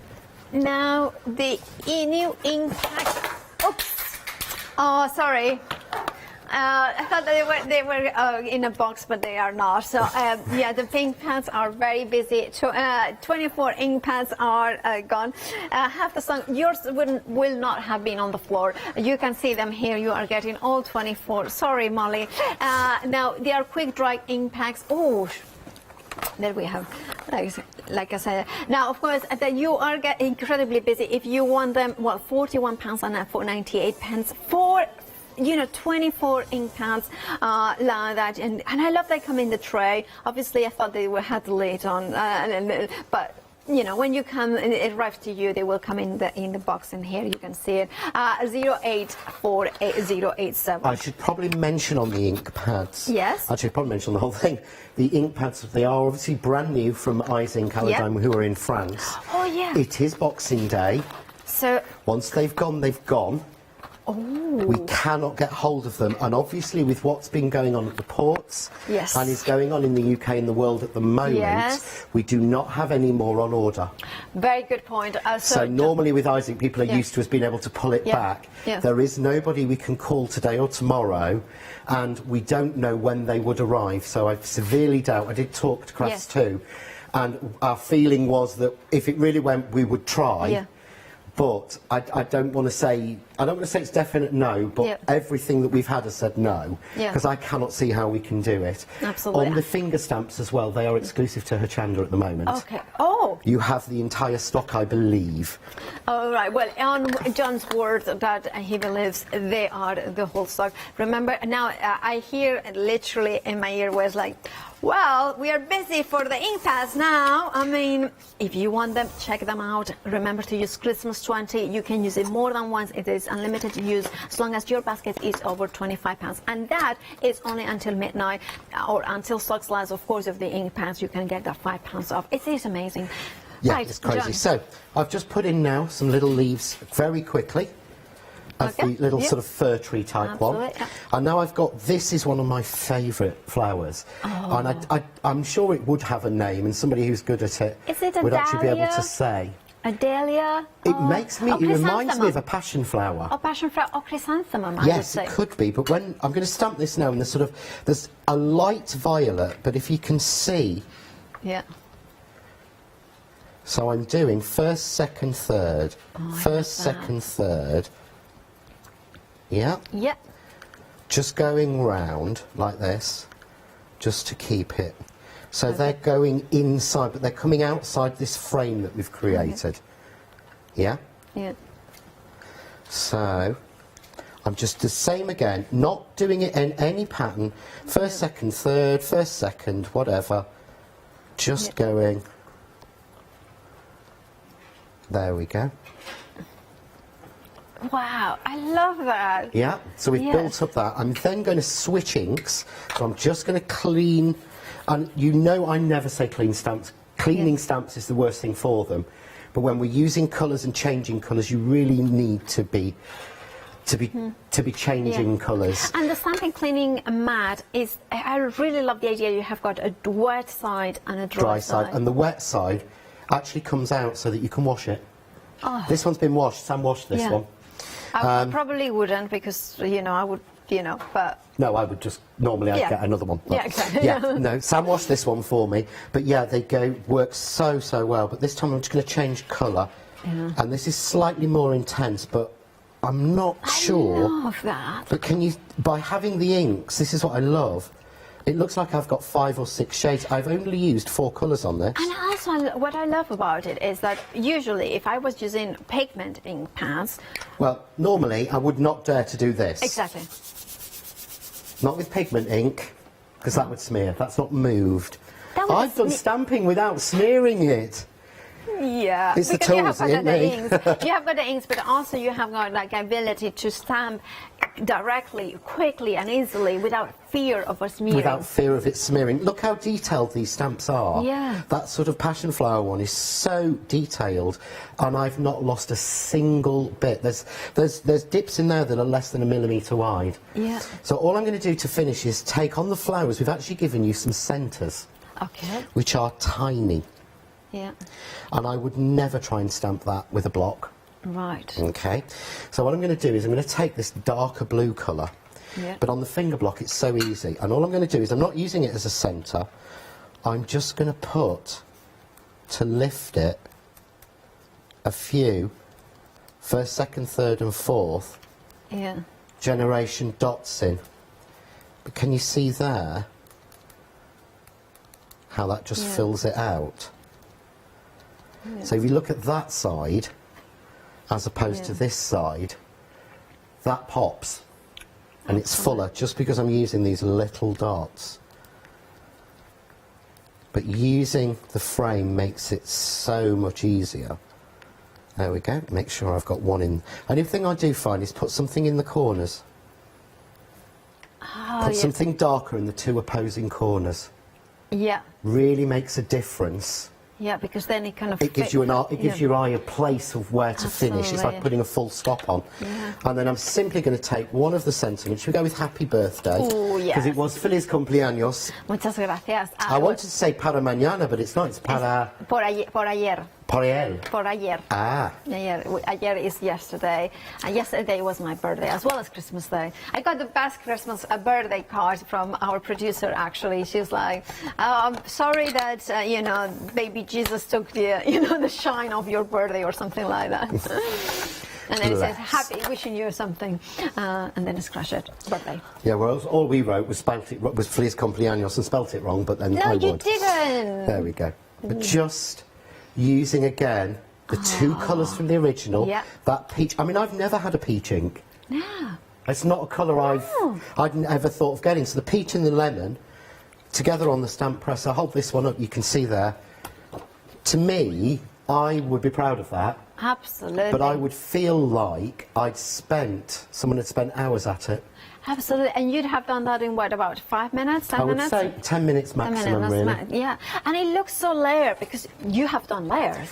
Now the new ink pack. Oops. Oh, sorry. I thought that they were in a box, but they are not. So yeah, the ink pads are very busy. 24 ink pads are gone. Half the stock, yours will not have been on the floor. You can see them here. You are getting all 24. Sorry, Molly. Now they are quick dry ink packs. Oh. There we have, like I said. Now, of course, that you are incredibly busy. If you want them, well, £41 and 98 pence for 24 ink pads like that, and I love they come in the tray. Obviously, I thought they had the lid on, but when you come, it arrives to you, they will come in the box, and here you can see it. 084087. I should probably mention on the ink pads. Yes. I should probably mention the whole thing. The ink pads, they are obviously brand new from Eyes Ink Aladine, who are in France. Oh yeah. It is Boxing Day. So once they've gone, they've gone. Oh. We cannot get hold of them, and obviously with what's been going on at the ports and is going on in the UK and the world at the moment, we do not have any more on order. Very good point. So normally with Eyes Ink, people are used to us being able to pull it back. There is nobody we can call today or tomorrow, and we don't know when they would arrive. So I severely doubt. I did talk to Crafts too, and our feeling was that if it really went, we would try. But I don't want to say it's definite no, but everything that we've had has said no, because I cannot see how we can do it. Absolutely. On the finger stamps as well, they are exclusive to Hochanda at the moment. Okay. Oh. You have the entire stock, I believe. All right. Well, on John's word that he believes they are the whole stock. Remember, now I hear literally in my ear was like, well, we are busy for the ink pads now. I mean, if you want them, check them out. Remember to use Christmas 20. You can use it more than once. It is unlimited use as long as your basket is over £25. And that is only until midnight or until stocks last, of course, of the ink pads. You can get that £5 off. It is amazing. Yeah, right, it's crazy. John. So I've just put in now some little leaves very quickly. Of the little sort of fir tree type one. And now I've got, this is one of my favourite flowers. And I'm sure it would have a name, and somebody who's good at it would actually be able to say. A dahlia? It makes me, it reminds me of a passion flower. Oh, passion flower, or chrysanthemum, I would Yes, say. it could be, but when, I'm going to stamp this now, and there's a light violet, but if you can see. Yeah. So I'm doing first, second, third. First, second, third. Yeah. Yeah. Just going round like this, just to keep it. So they're going inside, but they're coming outside this frame that we've created. Yeah? Yeah. So I'm just the same again, not doing it in any pattern. First, second, third, first, second, whatever. Just going. There we go. Wow, I love that. Yeah, so we've built up that. I'm then going to switch inks. So I'm just going to clean, and you know I never say clean stamps. Cleaning stamps is the worst thing for them. But when we're using colours and changing colours, you really need to be changing colours. And the stamping cleaning mat is, I really love the idea you have got a wet side and a dry side. And the wet side actually comes out so that you can wash it. Oh. This one's been washed. Sam washed this one. I probably wouldn't, because, I would, but... No, I would just, normally I'd get another one. But, yeah, exactly. No, Sam washed this one for me. But yeah, they work so well. But this time I'm just going to change colour. Yeah. And this is slightly more intense, but I'm not sure. I love that. But can you, by having the inks, this is what I love. It looks like I've got 5 or 6 shades. I've only used 4 colours on this. And also, what I love about it is that usually if I was using pigment ink pads... Well, normally I would not dare to do this. Exactly. Not with pigment ink, because that would smear. That's not moved. I've done stamping without smearing it. Yeah, it's the because tools, you have got the isn't it? inks. You have got the inks, but also you have got like ability to stamp directly, quickly, and easily without fear of a smearing. Without fear of it smearing. Look how detailed these stamps are. Yeah. That sort of passion flower one is so detailed, and I've not lost a single bit. There's dips in there that are less than 1 millimetre wide. Yeah. So all I'm going to do to finish is take on the flowers. We've actually given you some centres. Okay. Which are tiny. Yeah. And I would never try and stamp that with a block. Right. Okay. So what I'm going to do is I'm going to take this darker blue colour, yeah. but on the finger block it's so easy. And all I'm going to do is I'm not using it as a centre. I'm just going to put, to lift it, a few first, second, third and fourth generation dots in. But can you see there how that just fills it out? Yeah. So if you look at that side, as opposed to this side, that pops. And it's fuller, just because I'm using these little dots. But using the frame makes it so much easier. There we go, make sure I've got one in. Only thing I do find is put something in the corners. Put something darker in the 2 opposing corners. Yeah. Really makes a difference. Yeah, because then it kind of... It gives you your eye a place of where to finish. It's like putting a full stop on. Yeah. And then I'm simply going to take one of the sentiments. Should we go with happy birthday? Oh, yes. Because it was feliz cumpleaños. Muchas gracias. I wanted to say para mañana, but it's not. It's para... Por ayer. Por él. Por ayer. Ah. Ayer is yesterday. And yesterday was my birthday, as well as Christmas Day. I got the best Christmas birthday card from our producer, actually. She was like, I'm sorry that, you know, baby Jesus took the, you know, the shine of your birthday or something like that. And then it says, happy, wishing you something. And then it's crashed it, birthday. Yeah, well, all we wrote was feliz cumpleaños and spelt it wrong, but then no, I would. No, you didn't. There we go. But just using again the 2 colours from the original, that peach. I mean, I've never had a peach ink. No. It's not a colour I'd ever thought of getting. So the peach and the lemon together on the stamp press. I'll hold this one up. You can see there. To me, I would be proud of that. Absolutely. But I would feel like someone had spent hours at it. Absolutely, and you'd have done that in what, about 5 minutes, 10 minutes? I would say 10 minutes maximum, really. Yeah, and it looks so layered because you have done layers.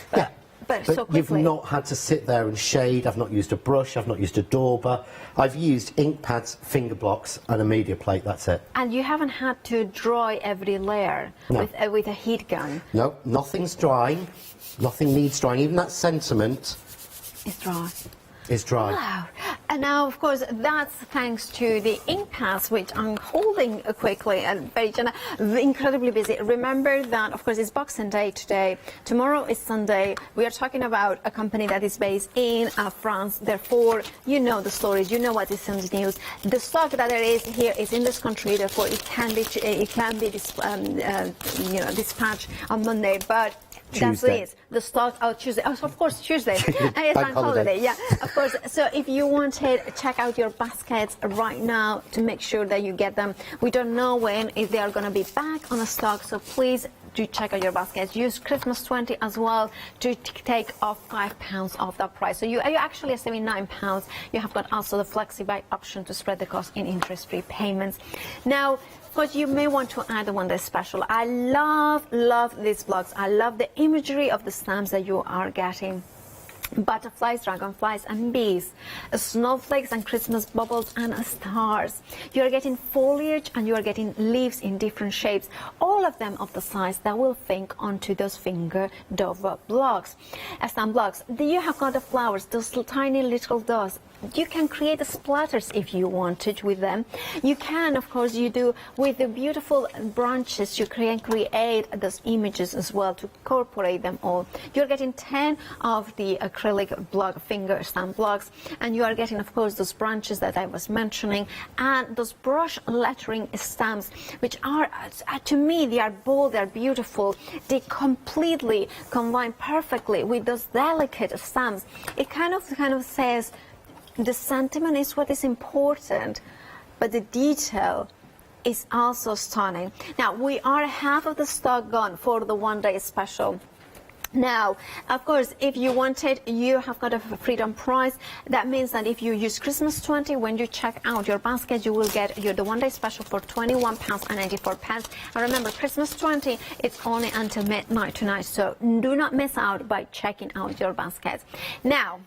But so quickly. You've not had to sit there and shade. I've not used a brush. I've not used a dauber. I've used ink pads, finger blocks, and a media plate. That's it. And you haven't had to dry every layer with a heat gun. No, nothing's drying. Nothing needs drying. Even that sentiment is dry. Is dry. Wow. And now, of course, that's thanks to the ink pads, which I'm holding quickly and very incredibly busy. Remember that, of course, it's Boxing Day today. Tomorrow is Sunday. We are talking about a company that is based in France. Therefore, you know the stories. You know what is in the news. The stock that there is here is in this country. Therefore, it can be dispatched on Monday. But that's it. The stock Tuesday. Oh, of course, Tuesday. It's bank holiday. Yeah, of course. So if you wanted, check out your baskets right now to make sure that you get them. We don't know when if they are going to be back on the stock. So please do check out your baskets. Use Christmas 20 as well to take off £5 off that price. So you actually are saving £9. You have got also the FlexiBuy option to spread the cost in interest-free payments. Now, but you may want to add one that's special. I love these blocks. I love the imagery of the stamps that you are getting. Butterflies, dragonflies and bees, snowflakes and Christmas bubbles and stars. You are getting foliage and you are getting leaves in different shapes, all of them of the size that will fit onto those finger dove blocks. Stamp blocks. You have got the flowers, those tiny little dots. You can create the splatters if you wanted with them. You can, of course, you do with the beautiful branches. You can create those images as well to incorporate them all. You're getting 10 of the acrylic block, finger stamp blocks, and you are getting, of course, those branches that I was mentioning, and those brush lettering stamps, which are, to me, they are bold, they are beautiful. They completely combine perfectly with those delicate stamps. It kind of says the sentiment is what is important, but the detail is also stunning. Now, we are half of the stock gone for the one-day special. Now, of course, if you want it, you have got a freedom price. That means that if you use Christmas 20, when you check out your basket, you will get the one-day special for £21.94. And remember, Christmas 20, it's only until midnight tonight, so do not miss out by checking out your basket. Now,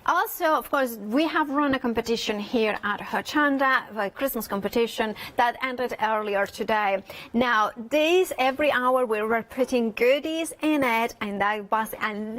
also, of course, we have run a competition here at Hochanda, a Christmas competition that ended earlier today. Now, every hour we were putting goodies in it, and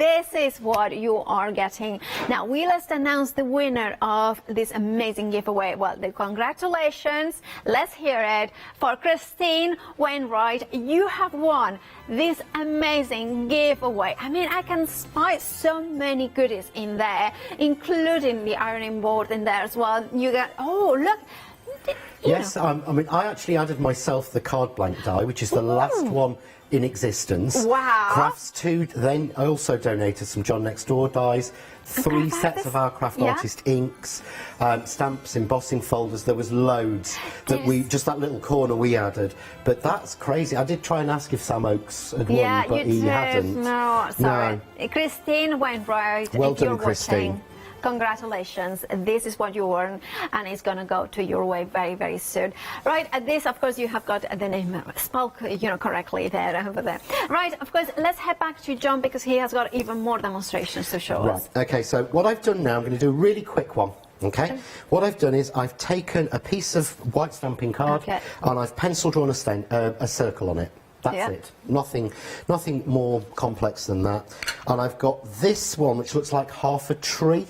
this is what you are getting. Now, let's announce the winner of this amazing giveaway. Well, congratulations. Let's hear it for Christine Wainwright. You have won this amazing giveaway. I mean, I can spy so many goodies in there, including the ironing board in there as well. You get, oh, look. Yes, I mean, I actually added myself the card blank die, which is the last one in existence. Wow. Crafts 2, then I also donated some John Next Door dies, 3 sets of our craft artist inks, stamps, embossing folders. There was loads that that little corner we added. But that's crazy. I did try and ask if Sam Oakes had won, but he hadn't. No, sorry. No. Christine Wainwright, well if done, you're Christine. Watching, congratulations. This is what you earn, and it's going to go to your way very, very soon. Right, at this, of course, you have got the name spelled, correctly there over there. Right, of course, let's head back to John because he has got even more demonstrations to show us. Okay, so what I've done now, I'm going to do a really quick one. Okay, what I've done is I've taken a piece of white stamping card and I've pencil drawn a circle on it. That's it. Nothing more complex than that. And I've got this one, which looks like half a tree.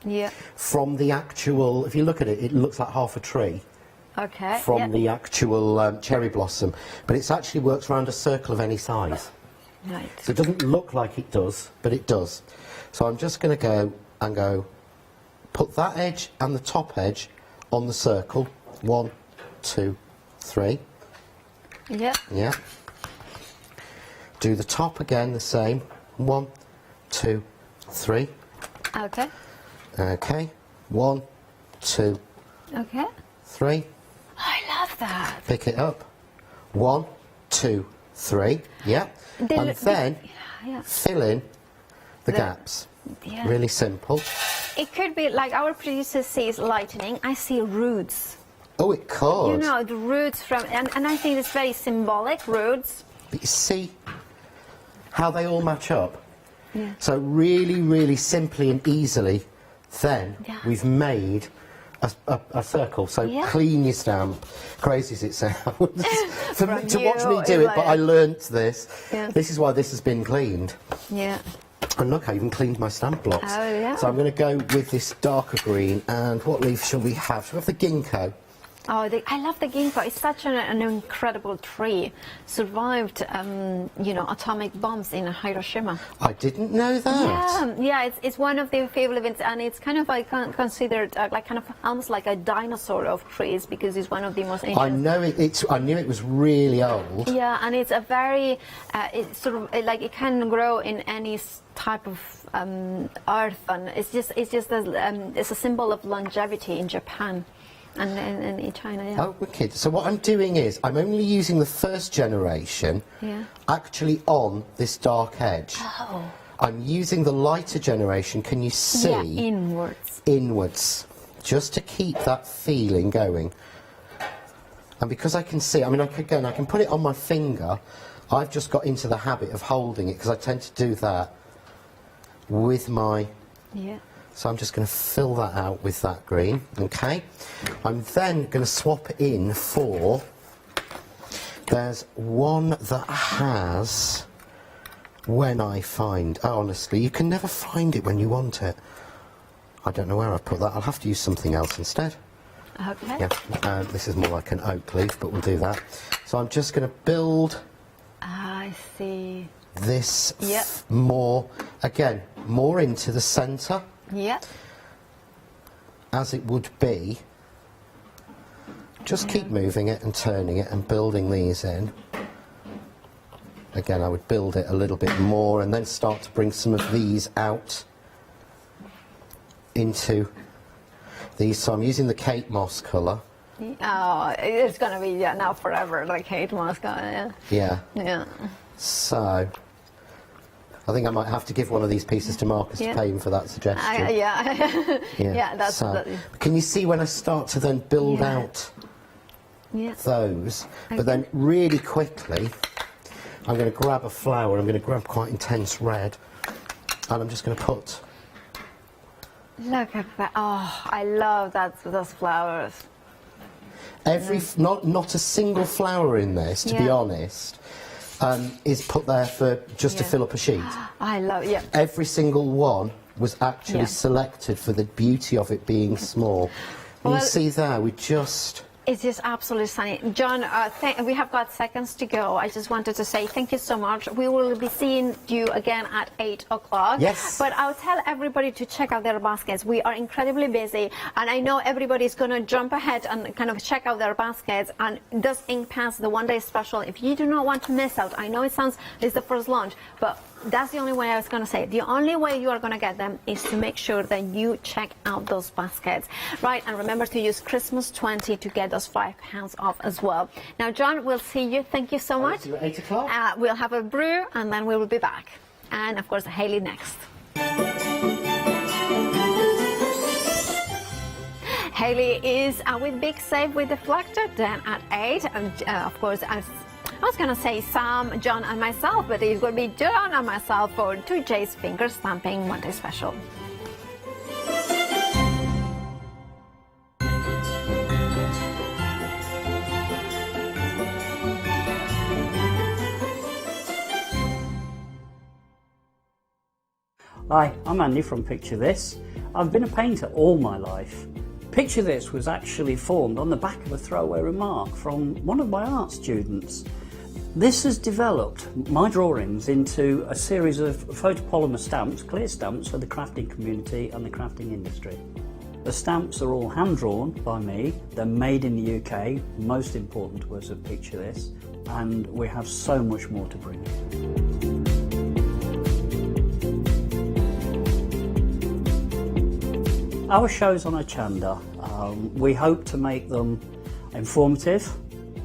Yeah. From the actual, if you look at it, it looks like half a tree. Okay. From the actual cherry blossom, but it actually works around a circle of any size. Right. So it doesn't look like it does, but it does. So I'm just going to go, put that edge and the top edge on the circle. 1, 2, 3. Yeah. Yeah. Do the top again the same. 1, 2, 3. Okay. Okay. 1, 2. Okay. 3. I love that. Pick it up. 1, 2, 3. Yeah. And then fill in the gaps. Yeah. Really simple. It could be like our producer says lightning. I see roots. Oh, it could. You know, the roots from, and I think it's very symbolic, roots. But you see how they all match up? Yeah. So really, really simply and easily, then we've made a circle. So clean your stamp. Crazy as it sounds. To watch me do it, but I learnt this. Yeah. This is why this has been cleaned. Yeah. And look, I even cleaned my stamp blocks. Oh, yeah. So I'm going to go with this darker green. And what leaf shall we have? Shall we have the ginkgo? Oh, I love the ginkgo. It's such an incredible tree. Survived, atomic bombs in Hiroshima. I didn't know that. Yeah. It's one of the favorite events, and it's kind of considered almost like a dinosaur of trees because it's one of the most ancient. I know I knew it was really old. Yeah, and it's a very, it's sort of like it can grow in any type of earth, and it's a symbol of longevity in Japan. And in China, yeah. Oh, wicked. So what I'm doing is, I'm only using the first generation actually on this dark edge. Oh. I'm using the lighter generation, can you see? Yeah, inwards. Inwards. Just to keep that feeling going. And because I can see, I mean, I can put it on my finger. I've just got into the habit of holding it, because I tend to do that with my... Yeah. So I'm just going to fill that out with that green, okay? I'm then going to swap it in for, there's one that has, when I find, honestly, you can never find it when you want it. I don't know where I put that, I'll have to use something else instead. Okay. Yeah, this is more like an oak leaf, but we'll do that. So I'm just going to build... I see. This more, again, more into the centre, Yeah. as it would be. Just keep moving it and turning it and building these in. Again, I would build it a little bit more and then start to bring some of these out into these. So I'm using the Kate Moss colour. Oh, it's gonna be now forever, like Kate Moss. Yeah. Yeah. Yeah. So I think I might have to give one of these pieces to Marcus to pay him for that suggestion. Yeah. Yeah. That's. So, can you see when I start to then build out Yeah. those, Okay. but then really quickly I'm going to grab a flower, I'm going to grab quite intense red, and I'm just going to put... Look at that. Oh, I love those flowers. Not a single flower in this, to be honest, is put there for just to fill up a sheet. I love, Every single one was actually selected for the beauty of it being small. And Well, you see there, we just... It's just absolutely stunning. John, we have got seconds to go. I just wanted to say thank you so much. We will be seeing you again at 8 o'clock. Yes. But I'll tell everybody to check out their baskets. We are incredibly busy, and I know everybody's going to jump ahead and kind of check out their baskets. And this Ink Pass, the one-day special, if you do not want to miss out, I know it's the first launch, but that's the only way I was going to say. The only way you are going to get them is to make sure that you check out those baskets, right? And remember to use Christmas 20 to get those £5 off as well. Now, John, we'll see you. Thank you so much. See you at 8 o'clock. We'll have a brew, and then we will be back. And, of course, Hayley next. Hayley is with Big Save with the Fluctor, then at 8. And, of course, I was going to say Sam, John, and myself, but it's going to be John and myself for 2J's Finger Stamping Monday Special. Hi, I'm Andy from Picture This. I've been a painter all my life. Picture This was actually formed on the back of a throwaway remark from one of my art students. This has developed my drawings into a series of photopolymer stamps, clear stamps for the crafting community and the crafting industry. The stamps are all hand-drawn by me, they're made in the UK, most important to us at Picture This, and we have so much more to bring. Our shows on Hochanda, we hope to make them informative,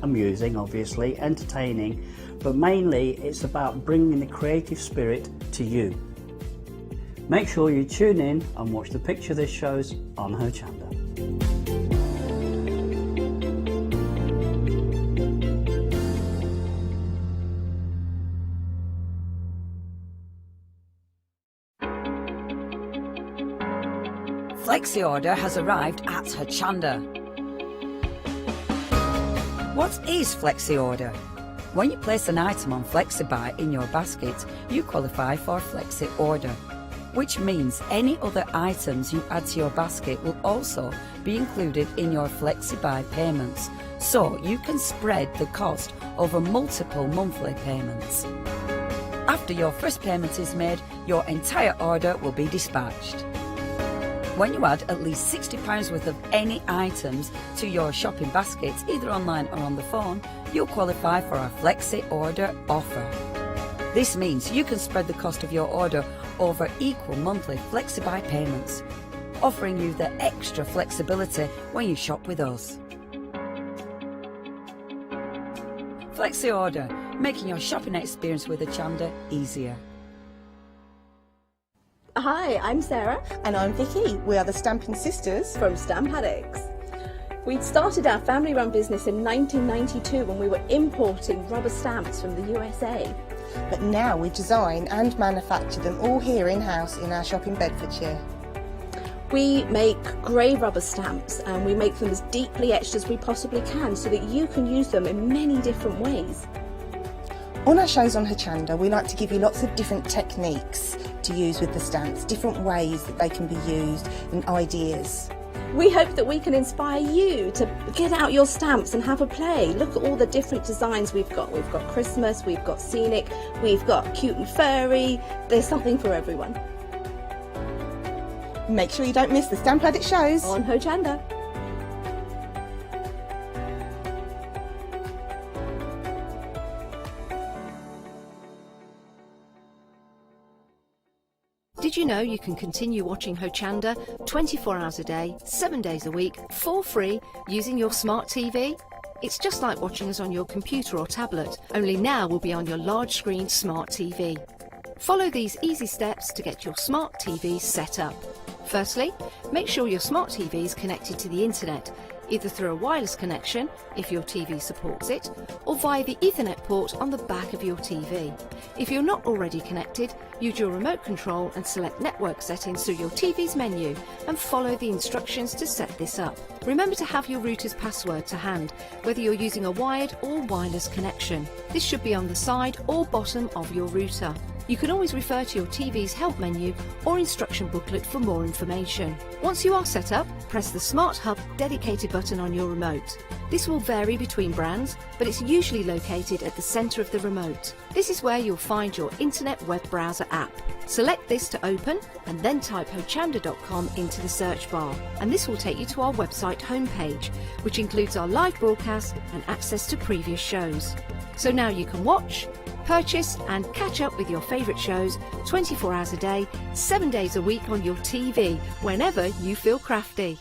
amusing obviously, entertaining, but mainly it's about bringing the creative spirit to you. Make sure you tune in and watch the Picture This shows on Hochanda. Flexi Order has arrived at Hochanda. What is Flexi Order? When you place an item on FlexiBuy in your basket, you qualify for Flexi Order, which means any other items you add to your basket will also be included in your FlexiBuy payments, so you can spread the cost over multiple monthly payments. After your first payment is made, your entire order will be dispatched. When you add at least £60 worth of any items to your shopping baskets, either online or on the phone, you'll qualify for our Flexi Order offer. This means you can spread the cost of your order over equal monthly FlexiBuy payments, offering you the extra flexibility when you shop with us. Flexi Order, making your shopping experience with Hochanda easier. Hi, I'm Sarah. And I'm Vicky. We are the Stamping Sisters from Stamp Addicts. We started our family-run business in 1992 when we were importing rubber stamps from the USA. But now we design and manufacture them all here in-house in our shop in Bedfordshire. We make grey rubber stamps and we make them as deeply etched as we possibly can so that you can use them in many different ways. On our shows on Hochanda, we like to give you lots of different techniques to use with the stamps, different ways that they can be used and ideas. We hope that we can inspire you to get out your stamps and have a play. Look at all the different designs we've got. We've got Christmas, we've got scenic, we've got cute and furry. There's something for everyone. Make sure you don't miss the Stamp Addict shows on Hochanda. Did you know you can continue watching Hochanda 24 hours a day, 7 days a week, for free using your smart TV? It's just like watching us on your computer or tablet, only now we'll be on your large screen smart TV. Follow these easy steps to get your smart TV set up. Firstly, make sure your smart TV is connected to the internet, either through a wireless connection, if your TV supports it, or via the Ethernet port on the back of your TV. If you're not already connected, use your remote control and select network settings through your TV's menu and follow the instructions to set this up. Remember to have your router's password to hand, whether you're using a wired or wireless connection. This should be on the side or bottom of your router. You can always refer to your TV's help menu or instruction booklet for more information. Once you are set up, press the Smart Hub dedicated button on your remote. This will vary between brands, but it's usually located at the centre of the remote. This is where you'll find your internet web browser app. Select this to open and then type hochanda.com into the search bar, and this will take you to our website homepage, which includes our live broadcast and access to previous shows. So now you can watch, purchase and catch up with your favourite shows 24 hours a day, 7 days a week on your TV, whenever you feel crafty.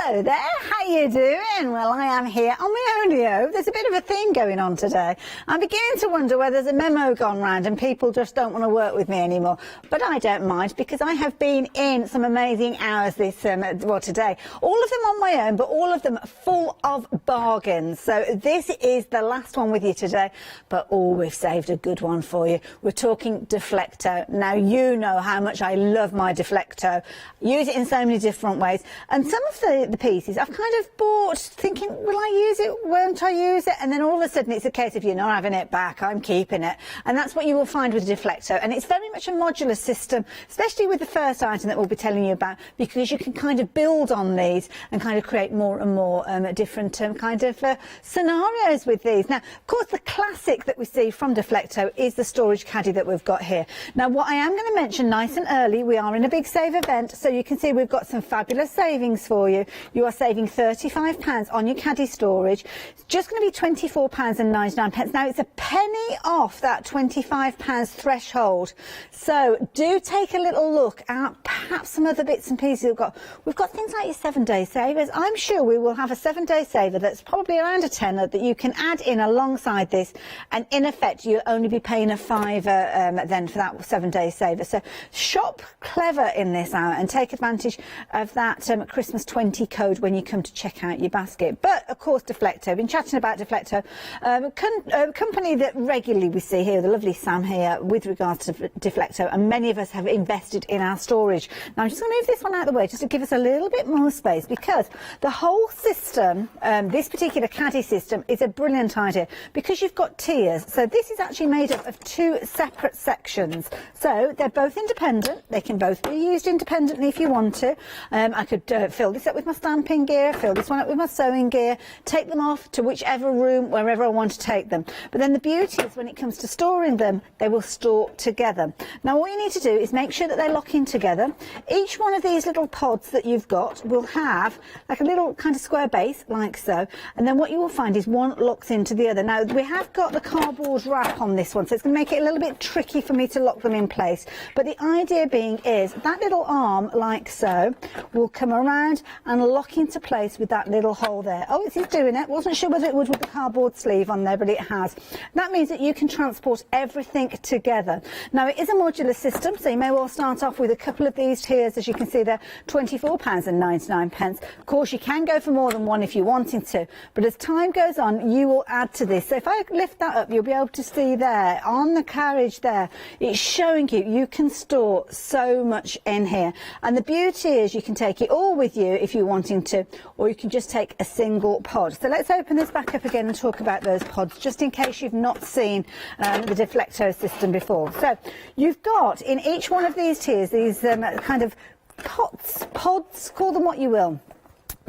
Hello there, how you doing? Well, I am here on my ownio. There's a bit of a theme going on today. I'm beginning to wonder whether there's a memo gone round and people just don't want to work with me anymore. But I don't mind, because I have been in some amazing hours this today. All of them on my own, but all of them full of bargains. So this is the last one with you today, but we've saved a good one for you. We're talking Deflecto. Now, you know how much I love my Deflecto. Use it in so many different ways. And some of the pieces I've kind of bought thinking, will I use it, won't I use it? And then all of a sudden it's a case of, you're not having it back, I'm keeping it. And that's what you will find with Deflecto. And it's very much a modular system, especially with the first item that we'll be telling you about, because you can kind of build on these and kind of create more and more different kind of scenarios with these. Now, of course, the classic that we see from Deflecto is the storage caddy that we've got here. Now, what I am going to mention nice and early, we are in a big save event, so you can see we've got some fabulous savings for you. You are saving £35 on your caddy storage. It's just going to be £24.99. Now, it's a penny off that £25 threshold. So do take a little look at perhaps some other bits and pieces we've got. We've got things like your 7-day savers. I'm sure we will have a 7-day saver that's probably around a tenner that you can add in alongside this. And in effect, you'll only be paying a £5 then for that 7-day saver. So shop clever in this hour and take advantage of that Christmas 20 code when you come to check out your basket. But of course, Deflecto, been chatting about Deflecto, a company that regularly we see here, the lovely Sam here, with regards to Deflecto, and many of us have invested in our storage. Now I'm just going to move this one out of the way just to give us a little bit more space, because the whole system, this particular caddy system, is a brilliant idea because you've got tiers. So this is actually made up of 2 separate sections. So they're both independent. They can both be used independently if you want to. I could fill this up with my stamping gear, fill this one up with my sewing gear, take them off to whichever room, wherever I want to take them. But then the beauty is when it comes to storing them, they will store together. Now all you need to do is make sure that they lock in together. Each one of these little pods that you've got will have like a little kind of square base, like so, and then what you will find is one locks into the other. Now we have got the cardboard wrap on this one, so it's going to make it a little bit tricky for me to lock them in place. But the idea being is that little arm, like so, will come around and lock into place with that little hole there. Oh, it's doing it. Wasn't sure whether it would with the cardboard sleeve on there, but it has. That means that you can transport everything together. Now, it is a modular system, so you may well start off with a couple of these tiers. As you can see, they're £24.99. Of course, you can go for more than one if you're wanting to, but as time goes on, you will add to this. So if I lift that up, you'll be able to see there, on the carriage there, it's showing you can store so much in here. And the beauty is you can take it all with you if you want wanting to, or you can just take a single pod. So let's open this back up again and talk about those pods, just in case you've not seen the Deflecto system before. So you've got in each one of these tiers these kind of pods, call them what you will.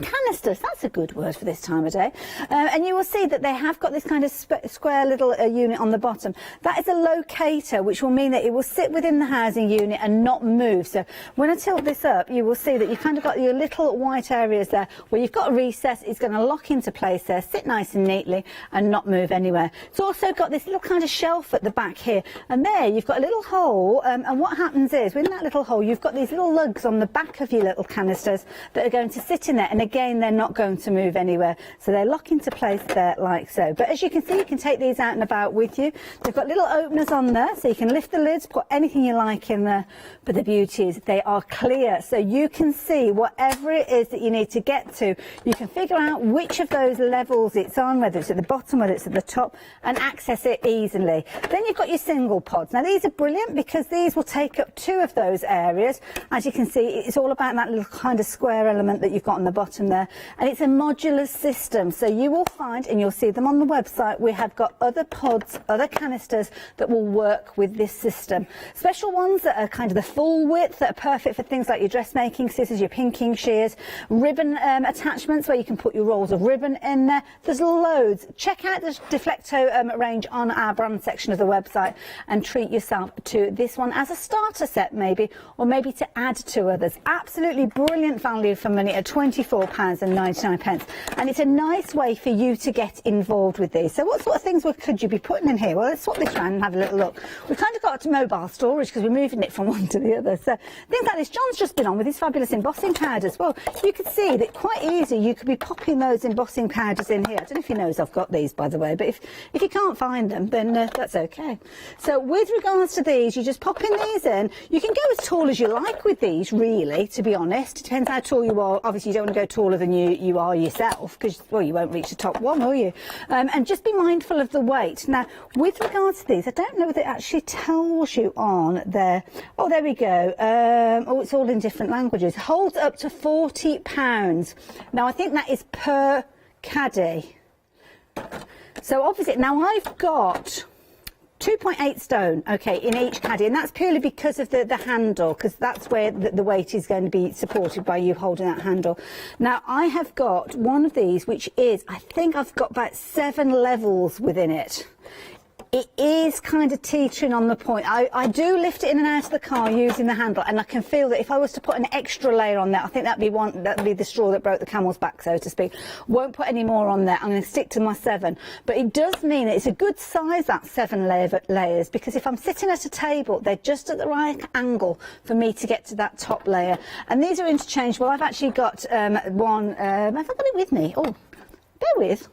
Canisters, that's a good word for this time of day. And you will see that they have got this kind of square little unit on the bottom. That is a locator, which will mean that it will sit within the housing unit and not move. So when I tilt this up, you will see that you've kind of got your little white areas there where you've got a recess. It's going to lock into place there, sit nice and neatly and not move anywhere. It's also got this little kind of shelf at the back here, and there you've got a little hole, and what happens is within that little hole you've got these little lugs on the back of your little canisters that are going to sit in there, and again they're not going to move anywhere, so they lock into place there like so. But as you can see, you can take these out and about with you. They've got little openers on there, so you can lift the lids, put anything you like in there. But the beauty is they are clear, so you can see whatever it is that you need to get to. You can figure out which of those levels it's on, whether it's at the bottom, whether it's at the top, and access it easily. Then you've got your single pods. Now these are brilliant because these will take up 2 of those areas. As you can see, it's all about that little kind of square element that you've got on the bottom there. And it's a modular system, so you will find, and you'll see them on the website, we have got other pods, other canisters that will work with this system. Special ones that are kind of the full width, that are perfect for things like your dressmaking scissors, your pinking shears, ribbon attachments where you can put your rolls of ribbon in there. There's loads. Check out the Deflecto range on our brand section of the website and treat yourself to this one as a starter set maybe, or maybe to add to others. Absolutely brilliant value for money at £24.99, and it's a nice way for you to get involved with these. So what sort of things could you be putting in here? Well, let's swap this around and have a little look. We've kind of got mobile storage because we're moving it from one to the other. So things like this. John's just been on with his fabulous embossing powders. Well, you could see that quite easy you could be popping those embossing powders in here. I don't know if he knows I've got these, by the way, but if you can't find them, then that's okay. So with regards to these, you just pop in these in. You can go as tall as you like with these, really, to be honest. It depends how tall you are. Obviously, you don't want to go taller than you are yourself, because, well, you won't reach the top one, will you? And just be mindful of the weight. Now, with regards to these, I don't know whether it actually tells you on there. Oh, there we go. Oh, it's all in different languages. Holds up to £40. Now, I think that is per caddy. So, obviously, now I've got 2.8 stone, okay, in each caddy, and that's purely because of the handle, because that's where the weight is going to be supported by you holding that handle. Now, I have got one of these, which is, I think I've got about 7 levels within it. It is kind of teetering on the point. I do lift it in and out of the car using the handle, and I can feel that if I was to put an extra layer on there, I think that'd be the straw that broke the camel's back, so to speak. Won't put any more on there. I'm going to stick to my 7. But it does mean that it's a good size, that 7 layers, because if I'm sitting at a table, they're just at the right angle for me to get to that top layer. And these are interchangeable. I've actually got one. Have I got it with me? Oh, bear with.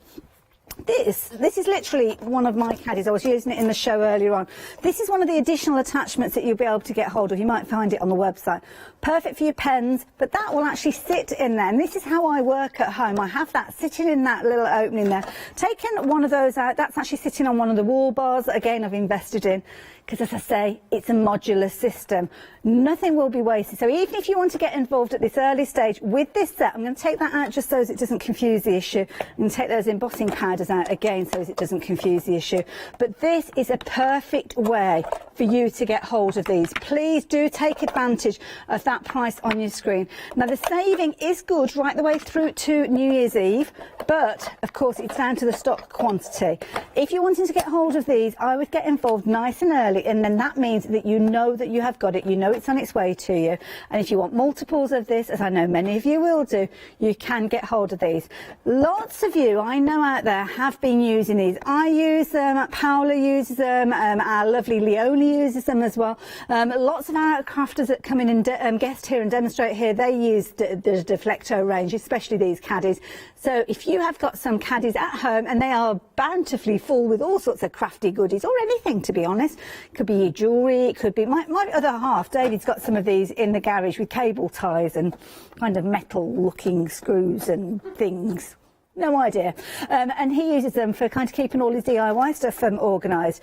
This is literally one of my caddies. I was using it in the show earlier on. This is one of the additional attachments that you'll be able to get hold of. You might find it on the website. Perfect for your pens, but that will actually sit in there. And this is how I work at home. I have that sitting in that little opening there. Taking one of those out, that's actually sitting on one of the wall bars that, again, I've invested in. Because, as I say, it's a modular system. Nothing will be wasted. So even if you want to get involved at this early stage with this set, I'm going to take that out just so as it doesn't confuse the issue. I'm going to take those embossing powders out again so as it doesn't confuse the issue. But this is a perfect way for you to get hold of these. Please do take advantage of that price on your screen. Now, the saving is good right the way through to New Year's Eve, but, of course, it's down to the stock quantity. If you're wanting to get hold of these, I would get involved nice and early, and then that means that you know that you have got it, you know it's on its way to you. And if you want multiples of this, as I know many of you will do, you can get hold of these. Lots of you I know out there have been using these. I use them, Paola uses them, our lovely Leonie uses them as well. Lots of our crafters that come in and guest here and demonstrate here, they use the Deflecto range, especially these caddies. So if you have got some caddies at home, and they are bountifully full with all sorts of crafty goodies, or anything, to be honest. It could be your jewellery, it could be my other half. David's got some of these in the garage with cable ties and kind of metal looking screws and things. No idea. And he uses them for kind of keeping all his DIY stuff organised.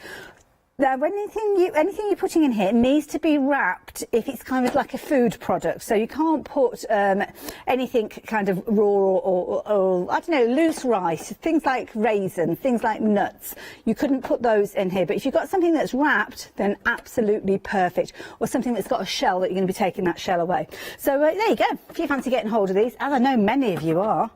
Now, anything you're putting in here needs to be wrapped if it's kind of like a food product. So you can't put anything kind of raw or I don't know, loose rice, things like raisins, things like nuts. You couldn't put those in here. But if you've got something that's wrapped, then absolutely perfect. Or something that's got a shell that you're going to be taking that shell away. So there you go. If you fancy getting hold of these, as I know many of you are.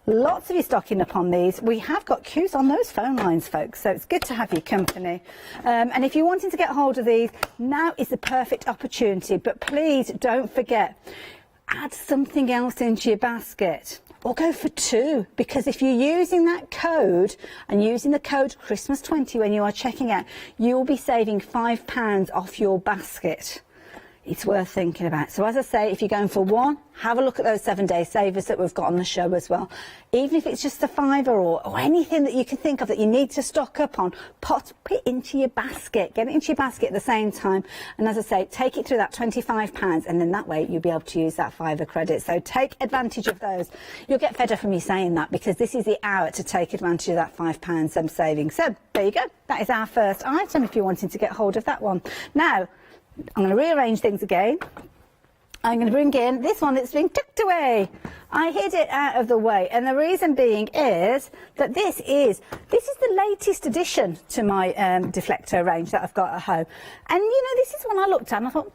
Lots of you stocking up on these. We have got queues on those phone lines, folks, so it's good to have your company. And if you're wanting to get hold of these, now is the perfect opportunity. But please don't forget, add something else into your basket. Or go for 2, because if you're using that code and using the code Christmas20 when you are checking out, you will be saving £5 off your basket. It's worth thinking about. So as I say, if you're going for 1, have a look at those 7-day savers that we've got on the show as well. Even if it's just a £5 or anything that you can think of that you need to stock up on, put it into your basket. Get it into your basket at the same time. And as I say, take it through that £25, and then that way you'll be able to use that £5 credit. So take advantage of those. You'll get fed up from me saying that, because this is the hour to take advantage of that £5 saving. So there you go. That is our first item if you're wanting to get hold of that one. Now, I'm going to rearrange things again. I'm going to bring in this one that's been tucked away. I hid it out of the way, and the reason being is that this is the latest addition to my deflector range that I've got at home. And you know, this is one I looked at and I thought,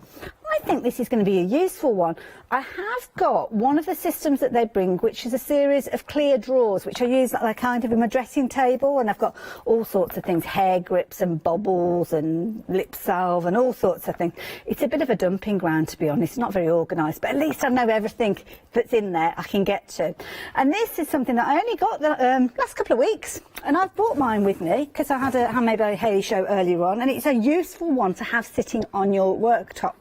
I think this is going to be a useful one. I have got one of the systems that they bring, which is a series of clear drawers, which I use like kind of in my dressing table, and I've got all sorts of things, hair grips and bobbles and lip salve and all sorts of things. It's a bit of a dumping ground, to be honest. It's not very organised, but at least I know everything that's in there I can get to. And this is something that I only got the last couple of weeks, and I've brought mine with me because I had a Handmade by Hayley show earlier on, and it's a useful one to have sitting on your worktop.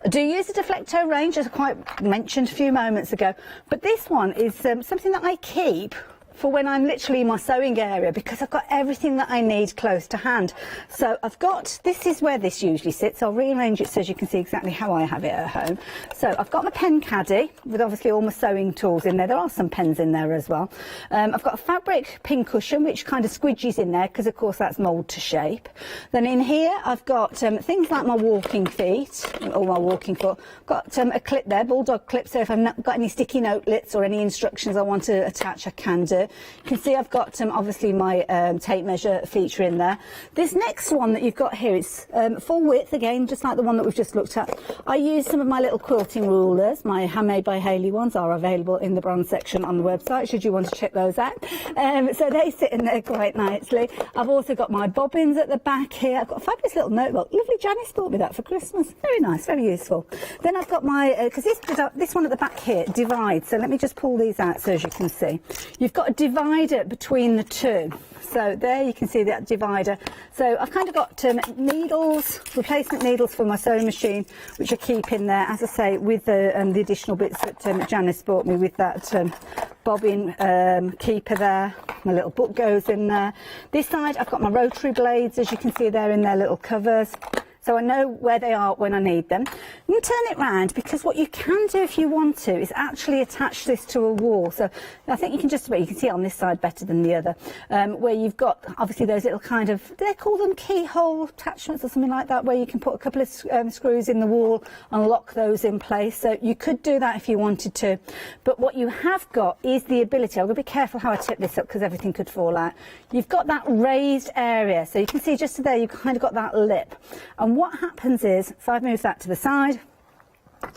I do use the deflector range, as I quite mentioned a few moments ago, but this one is something that I keep for when I'm literally in my sewing area, because I've got everything that I need close to hand. So I've got, this is where this usually sits. I'll rearrange it so as you can see exactly how I have it at home. So I've got my pen caddy with obviously all my sewing tools in there. There are some pens in there as well. I've got a fabric pin cushion which kind of squidges in there because of course that's mould to shape. Then in here I've got things like my walking feet or my walking foot. I've got a clip there, bulldog clip, so if I've not got any sticky notelets or any instructions I want to attach, I can do. You can see I've got obviously my tape measure feature in there. This next one that you've got here is full width again, just like the one that we've just looked at. I use some of my little quilting rulers. My Handmade by Hayley ones are available in the brand section on the website should you want to check those out. So they sit in there quite nicely. I've also got my bobbins at the back here. I've got a fabulous little notebook. Lovely, Janice bought me that for Christmas. Very nice, very useful. Then I've got my, because this one at the back here divides, so let me just pull these out so as you can see. You've got a divider between the two. So there you can see that divider. So I've kind of got needles, replacement needles for my sewing machine, which I keep in there, as I say, with the additional bits that Janice bought me with that bobbin keeper there. My little book goes in there. This side I've got my rotary blades, as you can see there in their little covers. So I know where they are when I need them. You turn it round, because what you can do if you want to is actually attach this to a wall. So I think you can just about, you can see it on this side better than the other, where you've got obviously those little kind of, do they call them keyhole attachments or something like that, where you can put a couple of screws in the wall and lock those in place. So you could do that if you wanted to. But what you have got is the ability, I'm going to be careful how I tip this up because everything could fall out. You've got that raised area. So you can see just there, you've kind of got that lip. And what happens is, if I move that to the side,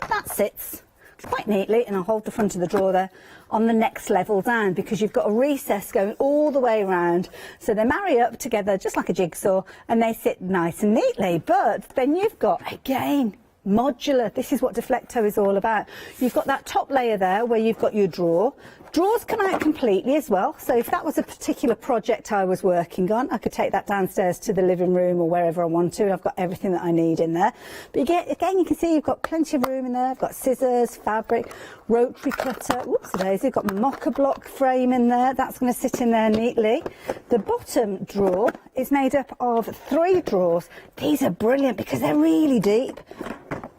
that sits quite neatly, and I'll hold the front of the drawer there, on the next level down, because you've got a recess going all the way around. So they marry up together just like a jigsaw, and they sit nice and neatly. But then you've got, again, modular. This is what Deflecto is all about. You've got that top layer there where you've got your drawer. Drawers come out completely as well, so if that was a particular project I was working on, I could take that downstairs to the living room or wherever I want to, and I've got everything that I need in there. But again, you can see you've got plenty of room in there. I've got scissors, fabric, rotary cutter, whoops daisy, got my mocha block frame in there. That's going to sit in there neatly. The bottom drawer is made up of 3 drawers. These are brilliant because they're really deep.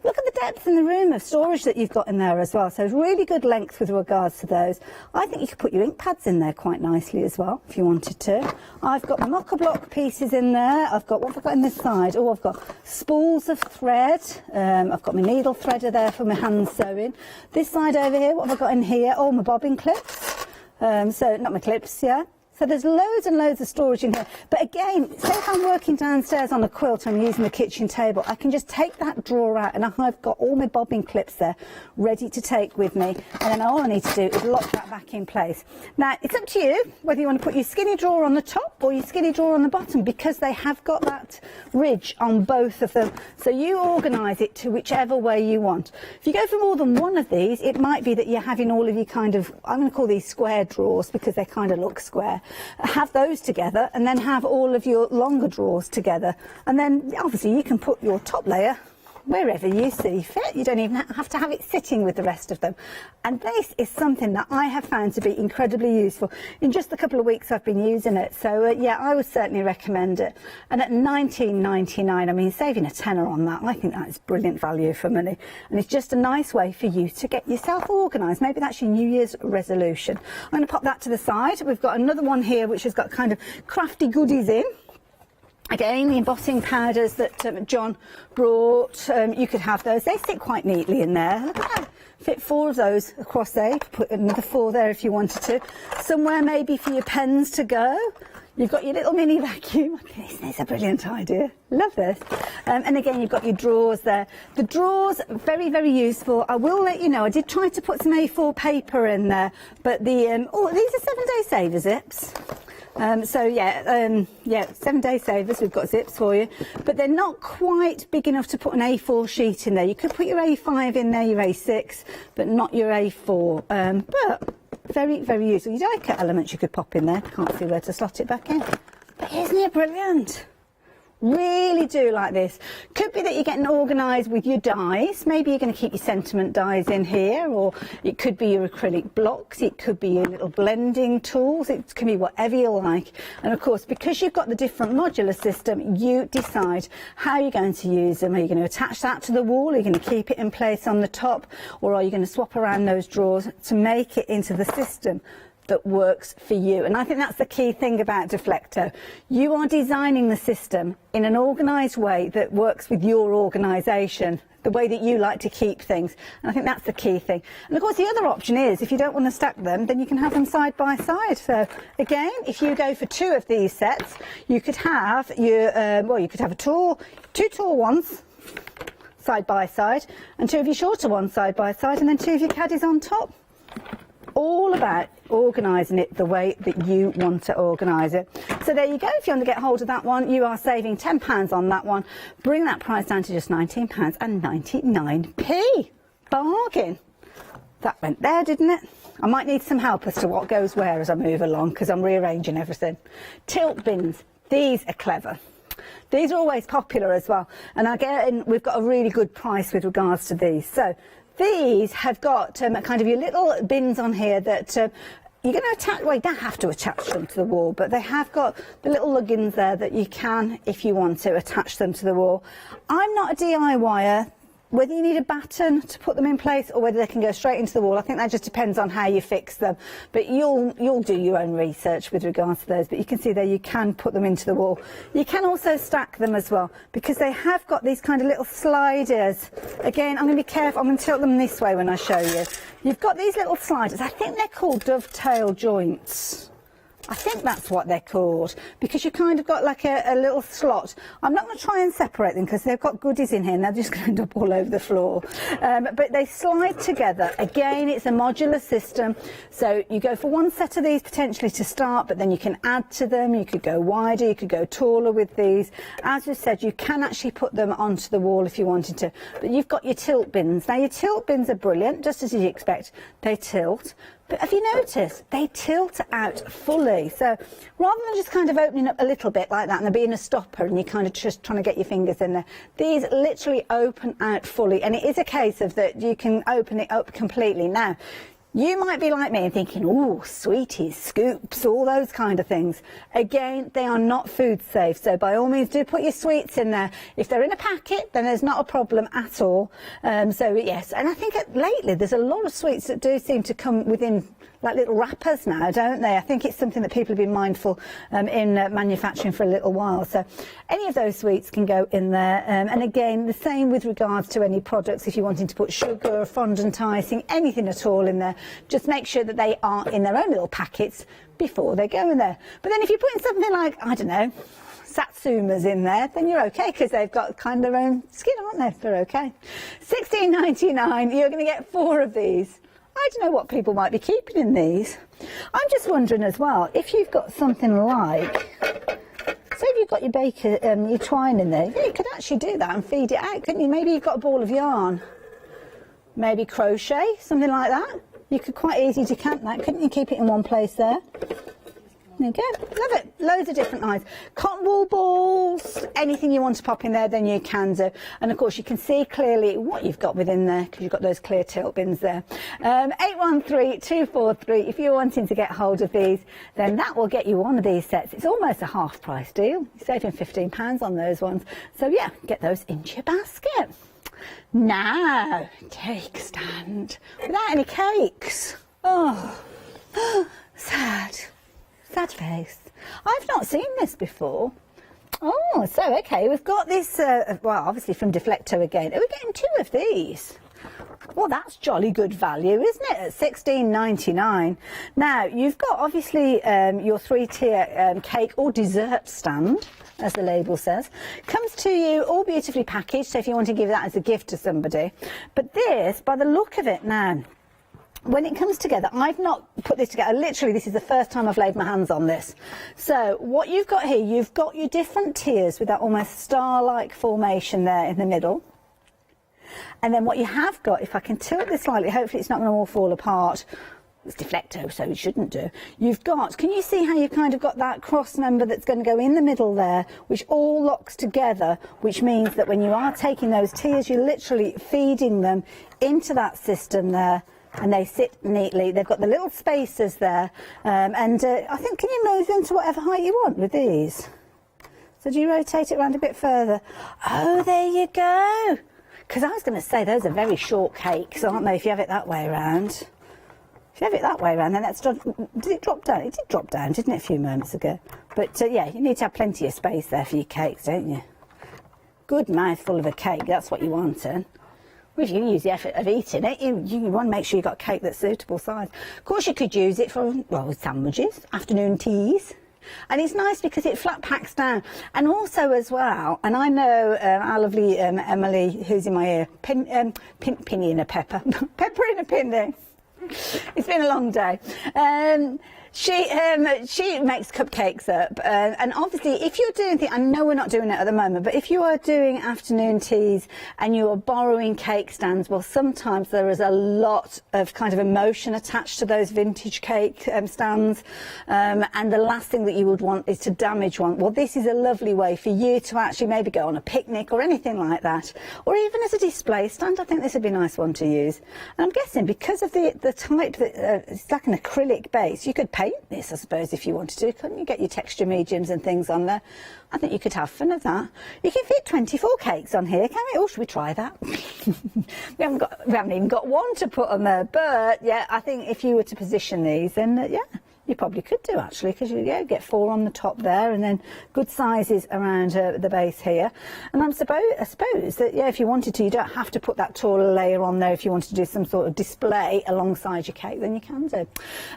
Look at the depth in the room of storage that you've got in there as well. So really good length with regards to those. I think you could put your ink pads in there quite nicely as well, if you wanted to. I've got my mocha block pieces in there. I've got, what have I got in this side? Oh, I've got spools of thread. I've got my needle threader there for my hand sewing. This side over here, what have I got in here? Oh, my bobbin clips. So not my clips, yeah. So there's loads and loads of storage in here. But again, say if I'm working downstairs on a quilt and I'm using the kitchen table, I can just take that drawer out and I've got all my bobbin clips there ready to take with me. And then all I need to do is lock that back in place. Now, it's up to you whether you want to put your skinny drawer on the top or your skinny drawer on the bottom, because they have got that ridge on both of them. So you organise it to whichever way you want. If you go for more than one of these, it might be that you're having all of your kind of, I'm going to call these square drawers because they kind of look square. Have those together and then have all of your longer drawers together, and then obviously you can put your top layer wherever you see fit. You don't even have to have it sitting with the rest of them. And this is something that I have found to be incredibly useful. In just a couple of weeks I've been using it, so yeah, I would certainly recommend it. And at $19.99, I mean, saving a tenner on that, I think that is brilliant value for money. And it's just a nice way for you to get yourself organised. Maybe that's your New Year's resolution. I'm going to pop that to the side. We've got another one here which has got kind of crafty goodies in. Again, the embossing powders that John brought, you could have those. They sit quite neatly in there. Look at that. Fit 4 of those across there. You could put another 4 there if you wanted to. Somewhere maybe for your pens to go. You've got your little mini vacuum. Isn't this a brilliant idea? Love this. And again, you've got your drawers there. The drawers, very, very useful. I will let you know, I did try to put some A4 paper in there, but the, oh, these are 7-day saver zips. So yeah, 7-day savers, we've got zips for you, but they're not quite big enough to put an A4 sheet in there. You could put your A5 in there, your A6, but not your A4. But very, very useful. Your die cut elements you could pop in there. Can't see where to slot it back in. But isn't it brilliant? Really do like this. Could be that you're getting organised with your dies. Maybe you're going to keep your sentiment dies in here, or it could be your acrylic blocks, it could be your little blending tools, it can be whatever you like. And of course, because you've got the different modular system, you decide how you're going to use them. Are you going to attach that to the wall? Are you going to keep it in place on the top? Or are you going to swap around those drawers to make it into the system that works for you? And I think that's the key thing about Deflecto. You are designing the system in an organised way that works with your organisation, the way that you like to keep things. And I think that's the key thing. And of course, the other option is, if you don't want to stack them, then you can have them side by side. So again, if you go for 2 of these sets, you could have your, well, you could have two tall ones side by side, and 2 of your shorter ones side by side, and then 2 of your caddies on top. All about organising it the way that you want to organise it. So there you go. If you want to get hold of that one, you are saving £10 on that one. Bring that price down to just £19.99p. Bargain. That went there, didn't it? I might need some help as to what goes where as I move along, because I'm rearranging everything. Tilt bins. These are clever. These are always popular as well. And again, we've got a really good price with regards to these. So these have got kind of your little bins on here that you're going to attach, well, you don't have to attach them to the wall, but they have got the little luggins there that you can, if you want to, attach them to the wall. I'm not a DIYer. Whether you need a batten to put them in place or whether they can go straight into the wall, I think that just depends on how you fix them. But you'll do your own research with regards to those. But you can see there you can put them into the wall. You can also stack them as well, because they have got these kind of little sliders. Again, I'm going to be careful. I'm going to tilt them this way when I show you. You've got these little sliders. I think they're called dovetail joints. I think that's what they're called, because you kind of got like a little slot. I'm not going to try and separate them because they've got goodies in here and they're just going to end up all over the floor. But they slide together. Again, it's a modular system. So you go for 1 set of these potentially to start, but then you can add to them. You could go wider, you could go taller with these. As we said, you can actually put them onto the wall if you wanted to. But you've got your tilt bins. Now, your tilt bins are brilliant, just as you expect. They tilt. But have you noticed, they tilt out fully. So rather than just kind of opening up a little bit like that and there being a stopper and you're kind of just trying to get your fingers in there, these literally open out fully. And it is a case of that you can open it up completely. Now, You might be like me and thinking, oh, sweeties, scoops, all those kind of things. Again, they are not food safe, so by all means do put your sweets in there. If they're in a packet, then there's not a problem at all. So yes, and I think lately there's a lot of sweets that do seem to come within like little wrappers now, don't they? I think it's something that people have been mindful in manufacturing for a little while. So any of those sweets can go in there. And again, the same with regards to any products. If you're wanting to put sugar, fondant icing, anything at all in there, just make sure that they are in their own little packets before they go in there. But then if you're putting something like, I don't know, Satsumas in there, then you're okay, because they've got kind of their own skin, aren't they? They're okay. $16.99, you're going to get 4 of these. I don't know what people might be keeping in these. I'm just wondering as well, if you've got something like, say if you've got your your twine in there, you could actually do that and feed it out, couldn't you? Maybe you've got a ball of yarn, maybe crochet, something like that. You could quite easily decant that, couldn't you? Keep it in one place there. There you go. Love it. Loads of different lines. Cotton wool balls, anything you want to pop in there, then you can do. And of course, you can see clearly what you've got within there, because you've got those clear tilt bins there. 813243, if you're wanting to get hold of these, then that will get you one of these sets. It's almost a half price deal. You're saving £15 on those ones. So yeah, get those into your basket. Now, cake stand. Without any cakes. Oh, sad. Sad face. I've not seen this before. Oh, so okay, we've got this, well, obviously from Deflecto again. Are we getting 2 of these? Well, that's jolly good value, isn't it? At $16.99. Now, you've got obviously your 3-tier cake or dessert stand, as the label says. Comes to you all beautifully packaged, so if you want to give that as a gift to somebody. But this, by the look of it now, when it comes together, I've not put this together. Literally, this is the first time I've laid my hands on this. So what you've got here, you've got your different tiers with that almost star-like formation there in the middle. And then what you have got, if I can tilt this slightly, hopefully it's not going to all fall apart. It's Deflecto, so it shouldn't do. You've got, can you see how you've kind of got that cross member that's going to go in the middle there, which all locks together, which means that when you are taking those tiers, you're literally feeding them into that system there. And they sit neatly. They've got the little spacers there. I think, can you move them to whatever height you want with these? So do you rotate it around a bit further? Oh, there you go. Because I was going to say, those are very short cakes, aren't they, if you have it that way around? If you have it that way around, then that's... Did it drop down? It did drop down, didn't it, a few moments ago? But, yeah, you need to have plenty of space there for your cakes, don't you? Good mouthful of a cake, that's what you want, eh? Well, if you use the effort of eating it, you want to make sure you've got cake that's suitable size. Of course, you could use it for, well, sandwiches, afternoon teas. And it's nice because it flat packs down. And also as well, and I know our lovely Emily, who's in my ear, pinny in a pepper. Pepper in a pinny. It's been a long day. She makes cupcakes up, and obviously if you're doing things, I know we're not doing it at the moment, but if you are doing afternoon teas and you are borrowing cake stands, well, sometimes there is a lot of kind of emotion attached to those vintage cake stands, and the last thing that you would want is to damage one. Well, this is a lovely way for you to actually maybe go on a picnic or anything like that, or even as a display stand. I think this would be a nice one to use. And I'm guessing because of the type that it's like an acrylic base, you could paint this, I suppose, if you wanted to, couldn't you? Get your texture mediums and things on there. I think you could have fun of that. You can fit 24 cakes on here, can we? Oh, should we try that? we haven't even got one to put on there, but yeah, I think if you were to position these, then yeah, you probably could do actually, because you get 4 on the top there, and then good sizes around the base here. And I suppose that yeah, if you wanted to, you don't have to put that taller layer on there. If you wanted to do some sort of display alongside your cake, then you can do.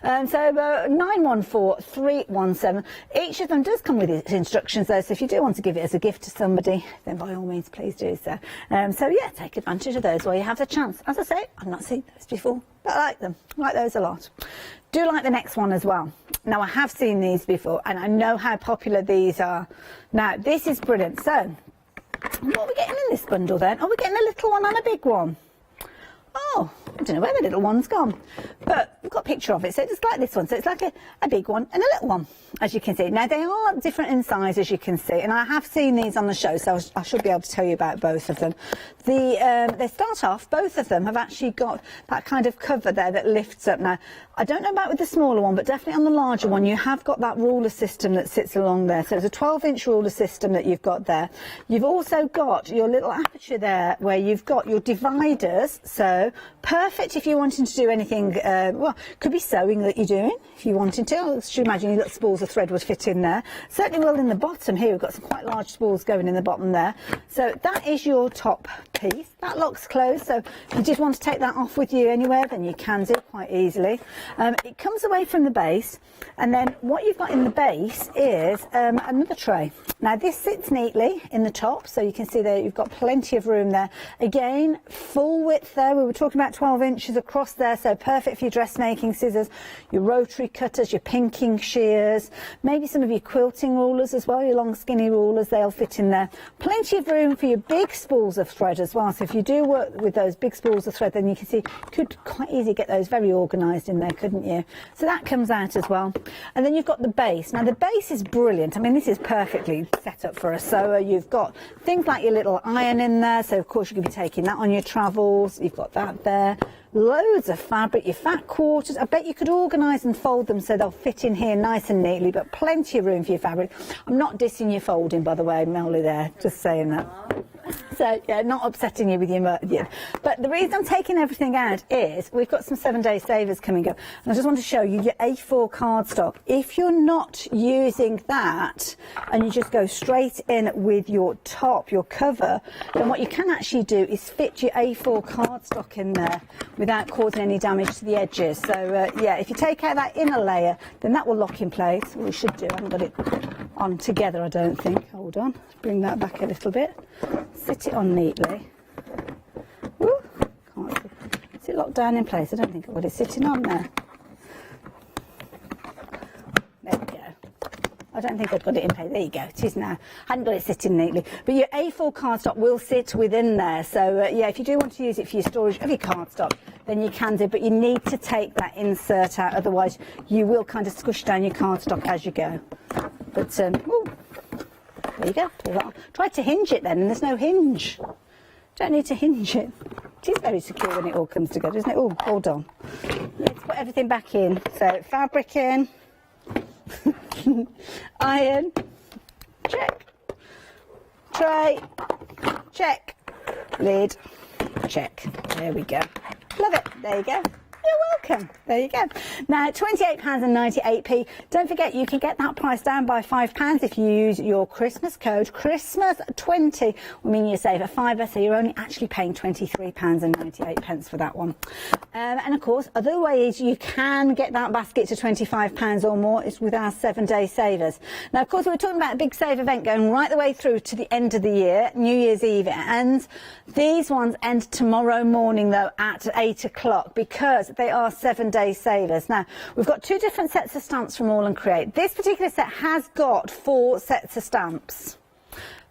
So 914317. Each of them does come with its instructions though, so if you do want to give it as a gift to somebody, then by all means please do so. So yeah, take advantage of those while you have the chance. As I say, I've not seen those before, but I like them. I like those a lot. Do like the next one as well. Now, I have seen these before, and I know how popular these are. Now, this is brilliant. So, what are we getting in this bundle then? Are we getting a little one and a big one? Oh, I don't know where the little one's gone, but we've got a picture of it. So it's like this one. So it's like a big one and a little one, as you can see. Now, they are different in size, as you can see, and I have seen these on the show, so I should be able to tell you about both of them. They start off, both of them have actually got that kind of cover there that lifts up. Now, I don't know about with the smaller one, but definitely on the larger one, you have got that ruler system that sits along there. So it's a 12-inch ruler system that you've got there. You've also got your little aperture there where you've got your dividers. So perfect if you're wanting to do anything, well, could be sewing that you're doing if you wanted to. I should imagine your little spools of thread would fit in there. Certainly will in the bottom here. We've got some quite large spools going in the bottom there. So that is your top piece. That locks closed. So if you just want to take that off with you anywhere, then you can do quite easily. It comes away from the base, and then what you've got in the base is another tray. Now this sits neatly in the top, so you can see there you've got plenty of room there. Again, full width there. We were talking about 12 inches across there, so perfect for your dressmaking scissors, your rotary cutters, your pinking shears, maybe some of your quilting rulers as well, your long skinny rulers, they'll fit in there. Plenty of room for your big spools of thread as well. So if you do work with those big spools of thread, then you can see you could quite easily get those very organised in there, couldn't you? So that comes out as well. And then you've got the base. Now the base is brilliant. I mean, this is perfectly set up for a sewer. You've got things like your little iron in there, so of course you could be taking that on your travels. You've got that there. Loads of fabric, your fat quarters. I bet you could organise and fold them so they'll fit in here nice and neatly, but plenty of room for your fabric. I'm not dissing your folding, by the way, Melly there, just saying that. So, yeah, not upsetting you with your... Yeah. But the reason I'm taking everything out is we've got some 7-day savers coming up. And I just want to show you your A4 cardstock. If you're not using that and you just go straight in with your top, your cover, then what you can actually do is fit your A4 cardstock in there without causing any damage to the edges. So, yeah, if you take out that inner layer, then that will lock in place. Well, we should do. I haven't got it on together, I don't think. Hold on. Let's bring that back a little bit. Sit it on neatly. Woo. Can't see. Is it locked down in place? I don't think I've got it sitting on there. There we go. I don't think I've got it in place. There you go. It is now. I hadn't got it sitting neatly. But your A4 cardstock will sit within there. So, yeah, if you do want to use it for your storage of your cardstock, then you can do. But you need to take that insert out. Otherwise, you will kind of squish down your cardstock as you go. But, ooh. There you go. Pull that on. Try to hinge it then, and there's no hinge. Don't need to hinge it. It is very secure when it all comes together, isn't it? Oh, hold on. Let's put everything back in. So, fabric in. Iron. Check. Tray. Check. Lid. Check. There we go. Love it. There you go. You're welcome. There you go. Now, £28.98p. Don't forget, you can get that price down by £5 if you use your Christmas code. Christmas20 will mean you save a fiver, so you're only actually paying £23.98 for that one. And of course, other ways you can get that basket to £25 or more is with our 7-day savers. Now, of course, we were talking about a big save event going right the way through to the end of the year, New Year's Eve it ends. These ones end tomorrow morning, though, at 8 o'clock because they are 7-day savers. Now, we've got 2 different sets of stamps from All and Create. This particular set has got 4 sets of stamps.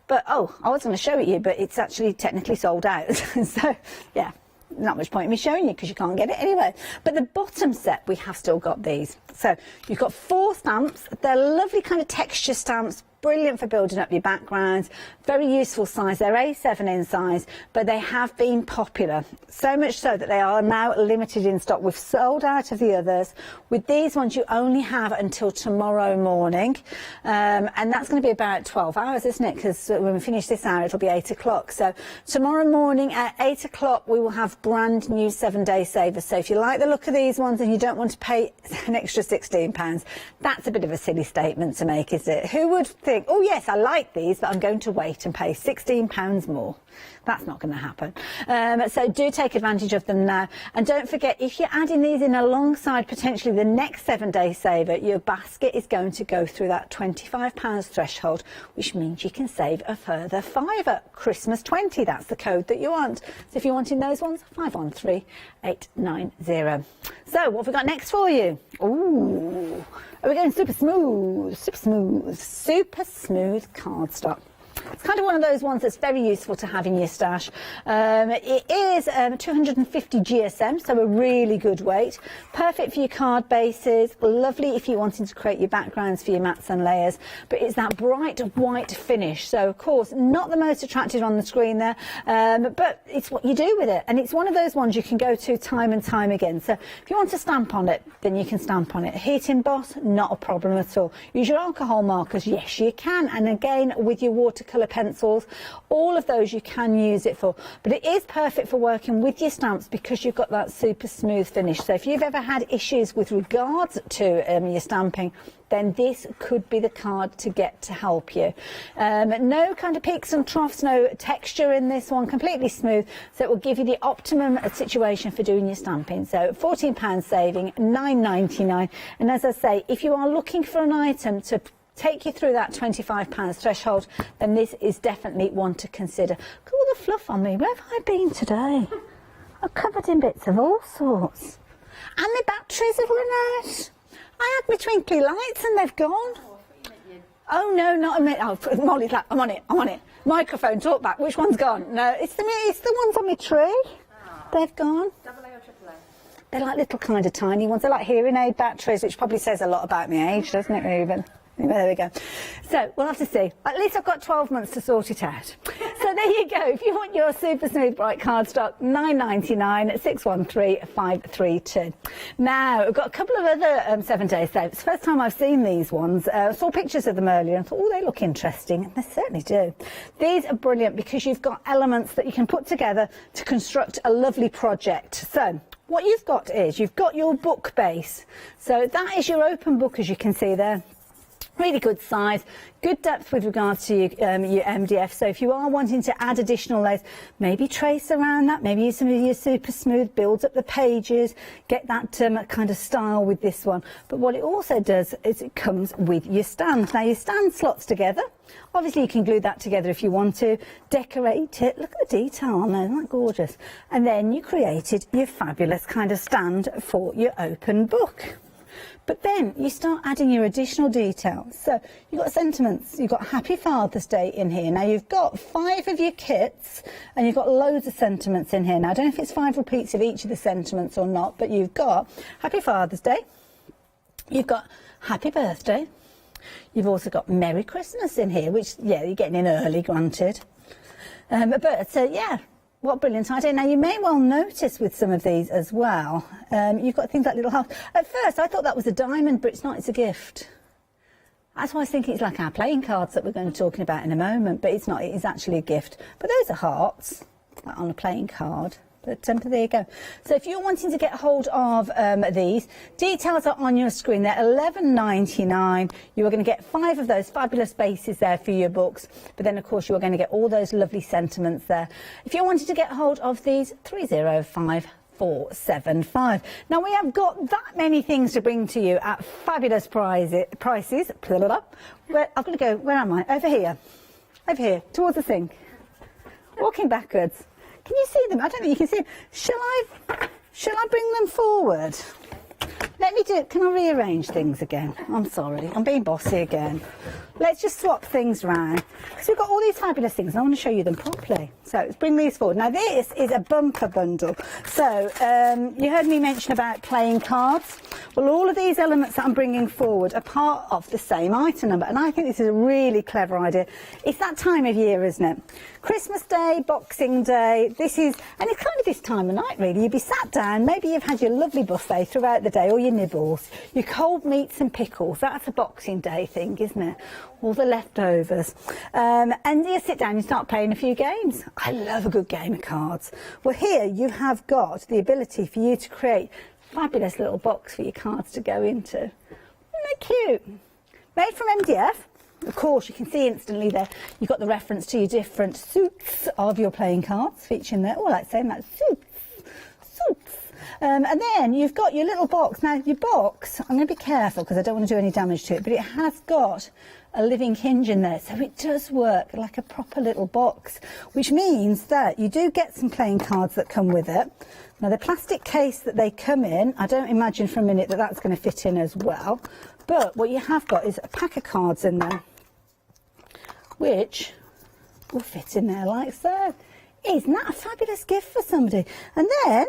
But, oh, I was going to show it you, but it's actually technically sold out. So, yeah, not much point in me showing you because you can't get it anyway. But the bottom set, we have still got these. So, you've got 4 stamps. They're lovely kind of texture stamps. Brilliant for building up your backgrounds, very useful size. They're A7 in size, but they have been popular. So much so that they are now limited in stock. We've sold out of the others. With these ones, you only have until tomorrow morning. And that's going to be about 12 hours, isn't it? Because when we finish this hour, it'll be 8 o'clock. So tomorrow morning at 8 o'clock, we will have brand new 7-day savers. So if you like the look of these ones and you don't want to pay an extra £16, that's a bit of a silly statement to make, is it? Who would think, oh yes, I like these, but I'm going to wait and pay £16 more? That's not going to happen. So do take advantage of them now. And don't forget, if you're adding these in alongside potentially the next 7-day saver, your basket is going to go through that £25 threshold, which means you can save a further £5. Christmas20, that's the code that you want. So if you're wanting those ones, 513890. So what have we got next for you? Ooh, are we going super smooth? Super smooth. Super smooth cardstock. It's kind of one of those ones that's very useful to have in your stash. It is 250 GSM, so a really good weight. Perfect for your card bases, lovely if you're wanting to create your backgrounds for your mats and layers, but it's that bright white finish. So of course, not the most attractive on the screen there, but it's what you do with it. And it's one of those ones you can go to time and time again. So if you want to stamp on it, then you can stamp on it. Heat emboss, not a problem at all. Use your alcohol markers, yes you can. And again, with your watercolour pencils, all of those you can use it for. But it is perfect for working with your stamps because you've got that super smooth finish. So if you've ever had issues with regards to your stamping, then this could be the card to get to help you. No kind of peaks and troughs, no texture in this one, completely smooth, so it will give you the optimum situation for doing your stamping. So £14 saving, $9.99, and as I say, if you are looking for an item to take you through that £25 threshold, then this is definitely one to consider. Look at all the fluff on me. Where have I been today? I'm covered in bits of all sorts. And the batteries have run out. I had my twinkly lights and they've gone. Oh no, not a minute. Oh, Molly's like, I'm on it. Microphone, talk back. Which one's gone? No, it's the ones on my tree. They've gone. AA or AAA? They're like little kind of tiny ones. They're like hearing aid batteries, which probably says a lot about my age, doesn't it, Reuben? Anyway, there we go. So we'll have to see. At least I've got 12 months to sort it out. So there you go. If you want your super smooth bright cardstock, $9.99, 613 532. Now, I've got a couple of other 7-day saves. First time I've seen these ones. I saw pictures of them earlier and thought, oh, they look interesting. And they certainly do. These are brilliant because you've got elements that you can put together to construct a lovely project. So what you've got is you've got your book base. So that is your open book, as you can see there. Really good size, good depth with regards to your MDF. So if you are wanting to add additional layers, maybe trace around that, maybe use some of your super smooth, build up the pages, get that kind of style with this one. But what it also does is it comes with your stand. Now your stand slots together. Obviously you can glue that together if you want to, decorate it. Look at the detail on there, isn't that gorgeous? And then you created your fabulous kind of stand for your open book. But then you start adding your additional details. So you've got sentiments, you've got Happy Father's Day in here. Now you've got 5 of your kits and you've got loads of sentiments in here. Now I don't know if it's 5 repeats of each of the sentiments or not, but you've got Happy Father's Day, you've got Happy Birthday, you've also got Merry Christmas in here, which, yeah, you're getting in early, granted. Yeah. What a brilliant idea. Now, you may well notice with some of these as well, you've got things like little hearts. At first, I thought that was a diamond, but it's not, it's a gift. That's why I was thinking it's like our playing cards that we're going to be talking about in a moment, but it's not, it is actually a gift. But those are hearts, like on a playing card. But there you go. So if you're wanting to get hold of these, details are on your screen. They're $11.99. You are going to get 5 of those fabulous bases there for your books. But then, of course, you are going to get all those lovely sentiments there. If you're wanting to get hold of these, 305-475. Now, we have got that many things to bring to you at fabulous prices. I've got to go, where am I? Over here, towards the sink. Walking backwards. Can you see them? I don't think you can see them. Shall I bring them forward? Let me do it. Can I rearrange things again? I'm sorry. I'm being bossy again. Let's just swap things round. Because we've got all these fabulous things. And I want to show you them properly. So let's bring these forward. Now this is a bumper bundle. So you heard me mention about playing cards. Well, all of these elements that I'm bringing forward are part of the same item number. And I think this is a really clever idea. It's that time of year, isn't it? Christmas Day, Boxing Day, and it's kind of this time of night really. You'd be sat down, maybe you've had your lovely buffet throughout the day, or your nibbles, your cold meats and pickles. That's a Boxing Day thing, isn't it? All the leftovers. And you sit down and start playing a few games. I love a good game of cards. Well, here you have got the ability for you to create a fabulous little box for your cards to go into. Isn't that cute? Made from MDF. Of course, you can see instantly there, you've got the reference to your different suits of your playing cards featuring there. Oh, I like saying that, suits. And then you've got your little box. Now, your box, I'm going to be careful because I don't want to do any damage to it, but it has got a living hinge in there, so it does work like a proper little box, which means that you do get some playing cards that come with it. Now, the plastic case that they come in, I don't imagine for a minute that that's going to fit in as well, but what you have got is a pack of cards in there, which will fit in there like so. Isn't that a fabulous gift for somebody? And then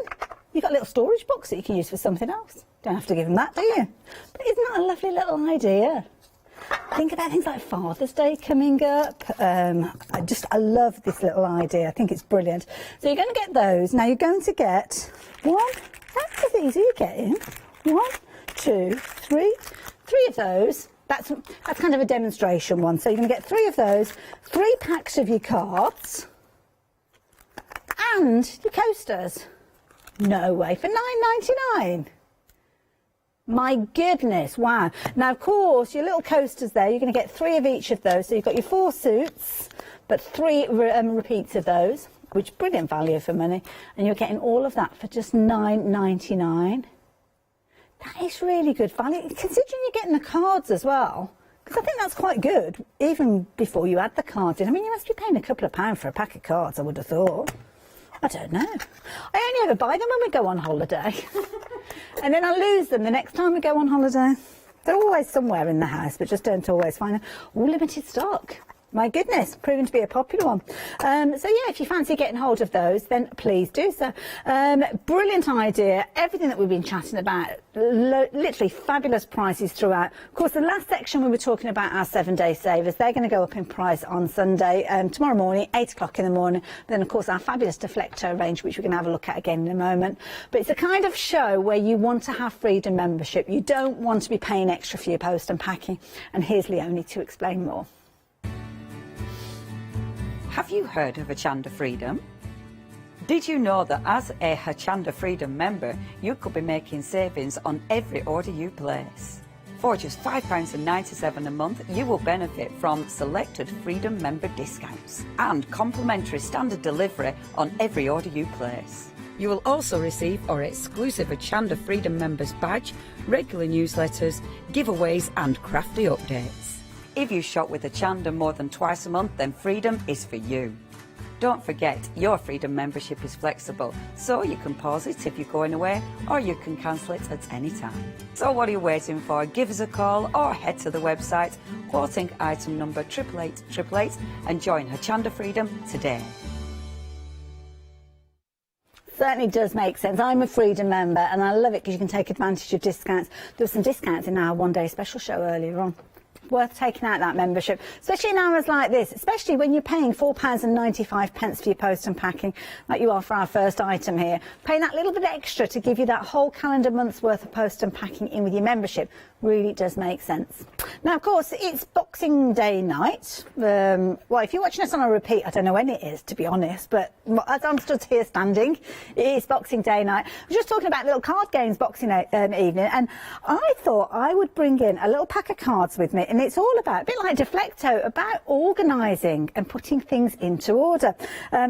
you've got a little storage box that you can use for something else. Don't have to give them that, do you? But isn't that a lovely little idea? Think about things like Father's Day coming up. I love this little idea. I think it's brilliant. So you're going to get those. Now you're going to get one. That's as easy as getting. 1, 2, 3. 3 of those. That's kind of a demonstration one. So you're going to get 3 of those, 3 packs of your cards, and your coasters. No way, for $9.99. My goodness, wow. Now, of course, your little coasters there, you're going to get 3 of each of those. So you've got your 4 suits, but 3 repeats of those, which is brilliant value for money. And you're getting all of that for just $9.99. That is really good value, considering you're getting the cards as well. Because I think that's quite good, even before you add the cards in. I mean, you must be paying a couple of pounds for a pack of cards, I would have thought. I don't know. I only ever buy them when we go on holiday. And then I lose them the next time we go on holiday. They're always somewhere in the house, but just don't always find them. All limited stock. My goodness, proving to be a popular one. So yeah, if you fancy getting hold of those, then please do so. Brilliant idea. Everything that we've been chatting about, literally fabulous prices throughout. Of course, the last section we were talking about our 7-day savers. They're going to go up in price on Sunday, tomorrow morning, 8 o'clock in the morning. Then, of course, our fabulous Deflecto range, which we're going to have a look at again in a moment. But it's a kind of show where you want to have Freedom membership. You don't want to be paying extra for your post and packing. And here's Leonie to explain more. Have you heard of Hochanda Freedom? Did you know that as a Hochanda Freedom member, you could be making savings on every order you place? For just £5.97 a month, you will benefit from selected Freedom member discounts and complimentary standard delivery on every order you place. You will also receive our exclusive Hochanda Freedom members badge, regular newsletters, giveaways and crafty updates. If you shop with Hochanda more than twice a month, then Freedom is for you. Don't forget, your Freedom membership is flexible, so you can pause it if you're going away, or you can cancel it at any time. So what are you waiting for? Give us a call or head to the website, quoting item number 88888, and join Hochanda Freedom today. Certainly does make sense. I'm a Freedom member and I love it because you can take advantage of discounts. There were some discounts in our one-day special show earlier on. Worth taking out that membership, especially in hours like this, especially when you're paying £4.95 for your post and packing, like you are for our first item here. Paying that little bit extra to give you that whole calendar month's worth of post and packing in with your membership really does make sense. Now, of course, it's Boxing Day night. Well, if you're watching us on a repeat, I don't know when it is, to be honest, but as I'm stood here standing, it is Boxing Day night. We're just talking about little card games Boxing evening, and I thought I would bring in a little pack of cards with me, and it's all about, a bit like Deflecto, about organising and putting things into order.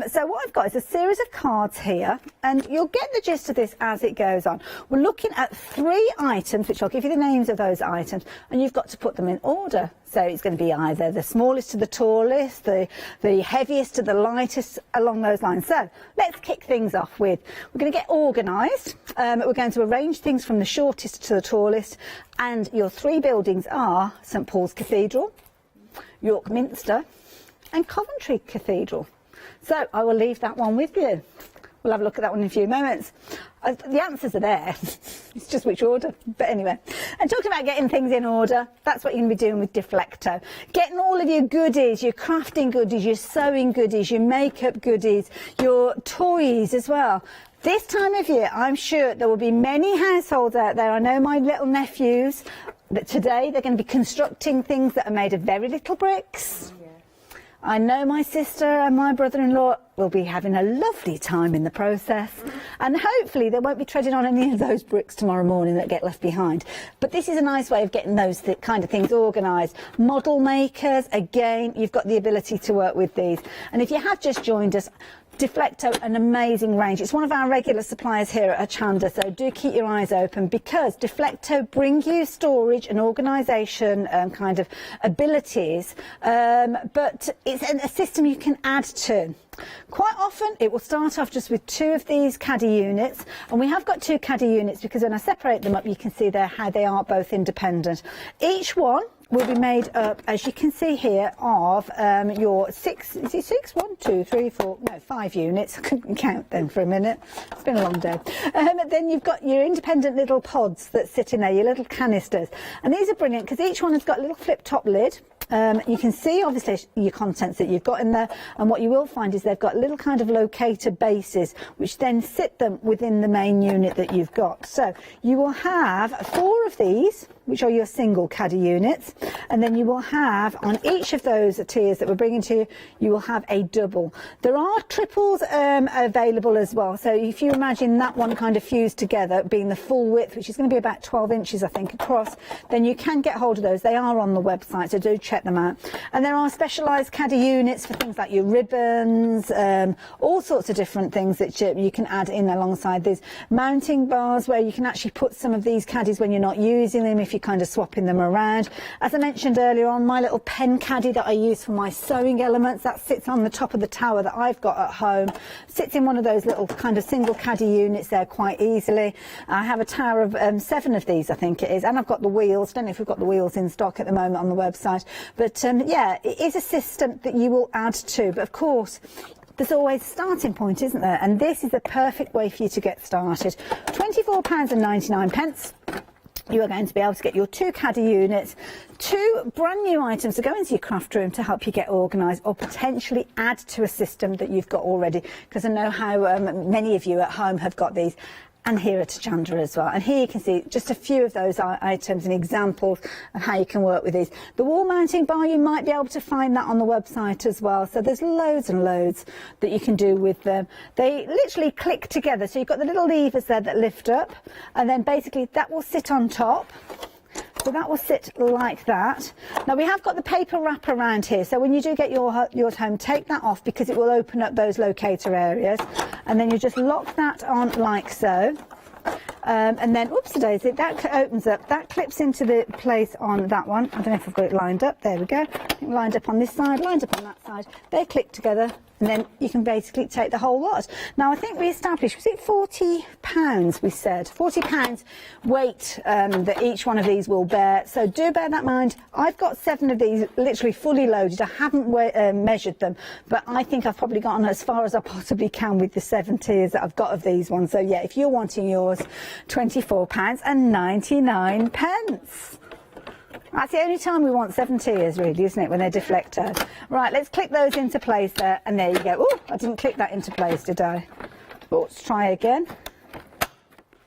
So what I've got is a series of cards here, and you'll get the gist of this as it goes on. We're looking at 3 items, which I'll give you the names of those items, and you've got to put them in order. So it's going to be either the smallest to the tallest, the heaviest to the lightest, along those lines. So let's kick things off with, we're going to get organised. We're going to arrange things from the shortest to the tallest, and your 3 buildings are St Paul's Cathedral, York Minster and Coventry Cathedral. So I will leave that one with you. We'll have a look at that one in a few moments. The answers are there. It's just which order. But anyway, and talking about getting things in order, that's what you're going to be doing with Deflecto. Getting all of your goodies, your crafting goodies, your sewing goodies, your makeup goodies, your toys as well. This time of year, I'm sure there will be many households out there. I know my little nephews, that today they're going to be constructing things that are made of very little bricks. I know my sister and my brother-in-law will be having a lovely time in the process, and hopefully they won't be treading on any of those bricks tomorrow morning that get left behind. But this is a nice way of getting those kind of things organised. Model makers, again, you've got the ability to work with these. And if you have just joined us, Deflecto, an amazing range. It's one of our regular suppliers here at Hochanda, so do keep your eyes open, because Deflecto bring you storage and organisation kind of abilities, but it's a system you can add to. Quite often it will start off just with 2 of these caddy units, and we have got 2 caddy units because when I separate them up you can see there how they are both independent. Each one will be made up, as you can see here, of your 5 units. I couldn't count them for a minute. It's been a long day. Then you've got your independent little pods that sit in there, your little canisters. And these are brilliant because each one has got a little flip-top lid. You can see obviously your contents that you've got in there, and what you will find is they've got little kind of locator bases which then sit them within the main unit that you've got. So you will have 4 of these, which are your single caddy units, and then you will have on each of those tiers that we're bringing to you, you will have a double. There are triples available as well, so if you imagine that one kind of fused together being the full width, which is going to be about 12 inches I think across, then you can get hold of those. They are on the website, so do check them out. And there are specialised caddy units for things like your ribbons, all sorts of different things that you can add in alongside these. Mounting bars where you can actually put some of these caddies when you're not using them, if you're kind of swapping them around. As I mentioned earlier on, my little pen caddy that I use for my sewing elements, that sits on the top of the tower that I've got at home, sits in one of those little kind of single caddy units there quite easily. I have a tower of 7 of these I think it is, and I've got the wheels. Don't know if we've got the wheels in stock at the moment on the website, but yeah, it is a system that you will add to, but of course there's always a starting point, isn't there? And this is the perfect way for you to get started. £24.99. You are going to be able to get your 2 caddy units, 2 brand new items to go into your craft room to help you get organised, or potentially add to a system that you've got already, because I know how many of you at home have got these. And here at Hochanda as well. And here you can see just a few of those items and examples of how you can work with these. The wall mounting bar, you might be able to find that on the website as well. So there's loads and loads that you can do with them. They literally click together. So you've got the little levers there that lift up, and then basically that will sit on top. So that will sit like that. Now we have got the paper wrap around here, so when you do get yours home, take that off because it will open up those locator areas, and then you just lock that on like so. And then, oopsie-daisy, that opens up, that clips into the place on that one. I don't know if I've got it lined up. There we go. Lined up on this side, lined up on that side. They click together, and then you can basically take the whole lot. Now, I think we established, was it £40 we said? £40 weight that each one of these will bear. So do bear that in mind. I've got 7 of these literally fully loaded. I haven't measured them, but I think I've probably gotten as far as I possibly can with the 7 tiers that I've got of these ones. So yeah, if you're wanting yours, £24.99. That's the only time we want 7 tiers, really, isn't it, when they're deflector? Right, let's click those into place there, and there you go. Oh, I didn't click that into place, did I? Oh, let's try again.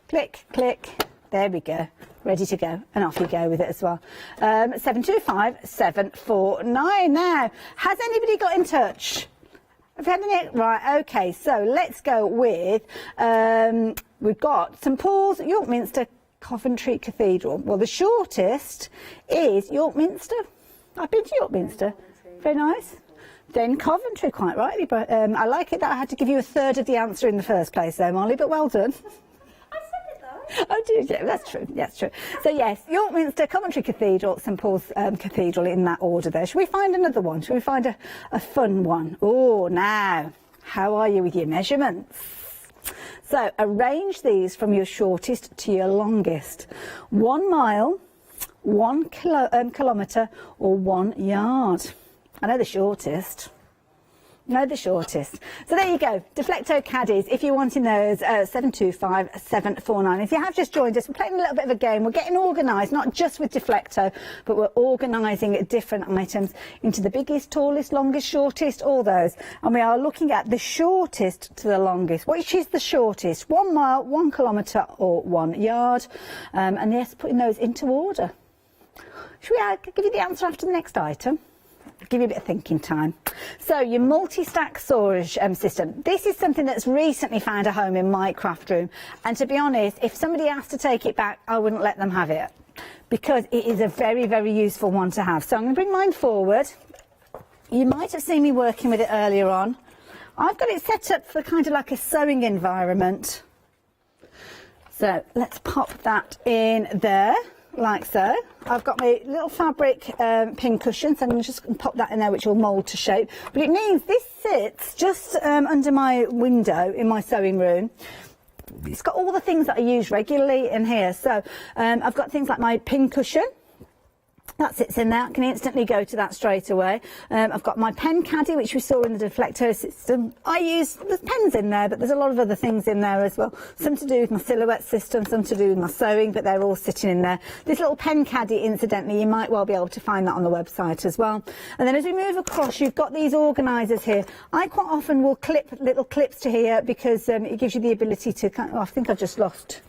Click, click. There we go. Ready to go, and off you go with it as well. 725-749. Now, has anybody got in touch? Have you had any? Right, okay, so let's go with, we've got St Paul's, York Minster, Coventry Cathedral. Well, the shortest is York Minster. I've been to York Minster. Very nice. Then Coventry, quite rightly, but I like it that I had to give you a third of the answer in the first place there, Molly, but well done. Oh, do you? That's true. That's true. So yes, York Minster, Coventry Cathedral, St Paul's Cathedral, in that order there. Shall we find another one? Shall we find a fun one? Oh, now, how are you with your measurements? So arrange these from your shortest to your longest. 1 mile, 1 kilometre, or 1 yard. I know the shortest. No, the shortest. So there you go, Deflecto caddies, if you're wanting those, 725-749. If you have just joined us, we're playing a little bit of a game. We're getting organised, not just with Deflecto, but we're organising different items into the biggest, tallest, longest, shortest, all those. And we are looking at the shortest to the longest. Which is the shortest? 1 mile, 1 kilometre, or 1 yard. And yes, putting those into order. Should we give you the answer after the next item? Give you a bit of thinking time. So your multi-stack storage system. This is something that's recently found a home in my craft room, and to be honest, if somebody asked to take it back, I wouldn't let them have it, because it is a very, very useful one to have. So I'm going to bring mine forward. You might have seen me working with it earlier on. I've got it set up for kind of like a sewing environment. So let's pop that in there. Like so. I've got my little fabric pin cushion, so I'm just going to pop that in there, which will mould to shape. But it means this sits just under my window in my sewing room. It's got all the things that I use regularly in here. So I've got things like my pin cushion. That sits in there. I can instantly go to that straight away. I've got my pen caddy, which we saw in the deflecto system. There's pens in there, but there's a lot of other things in there as well. Some to do with my silhouette system, some to do with my sewing, but they're all sitting in there. This little pen caddy, incidentally, you might well be able to find that on the website as well. And then as we move across, you've got these organisers here. I quite often will clip little clips to here because it gives you the ability to I think I've just lost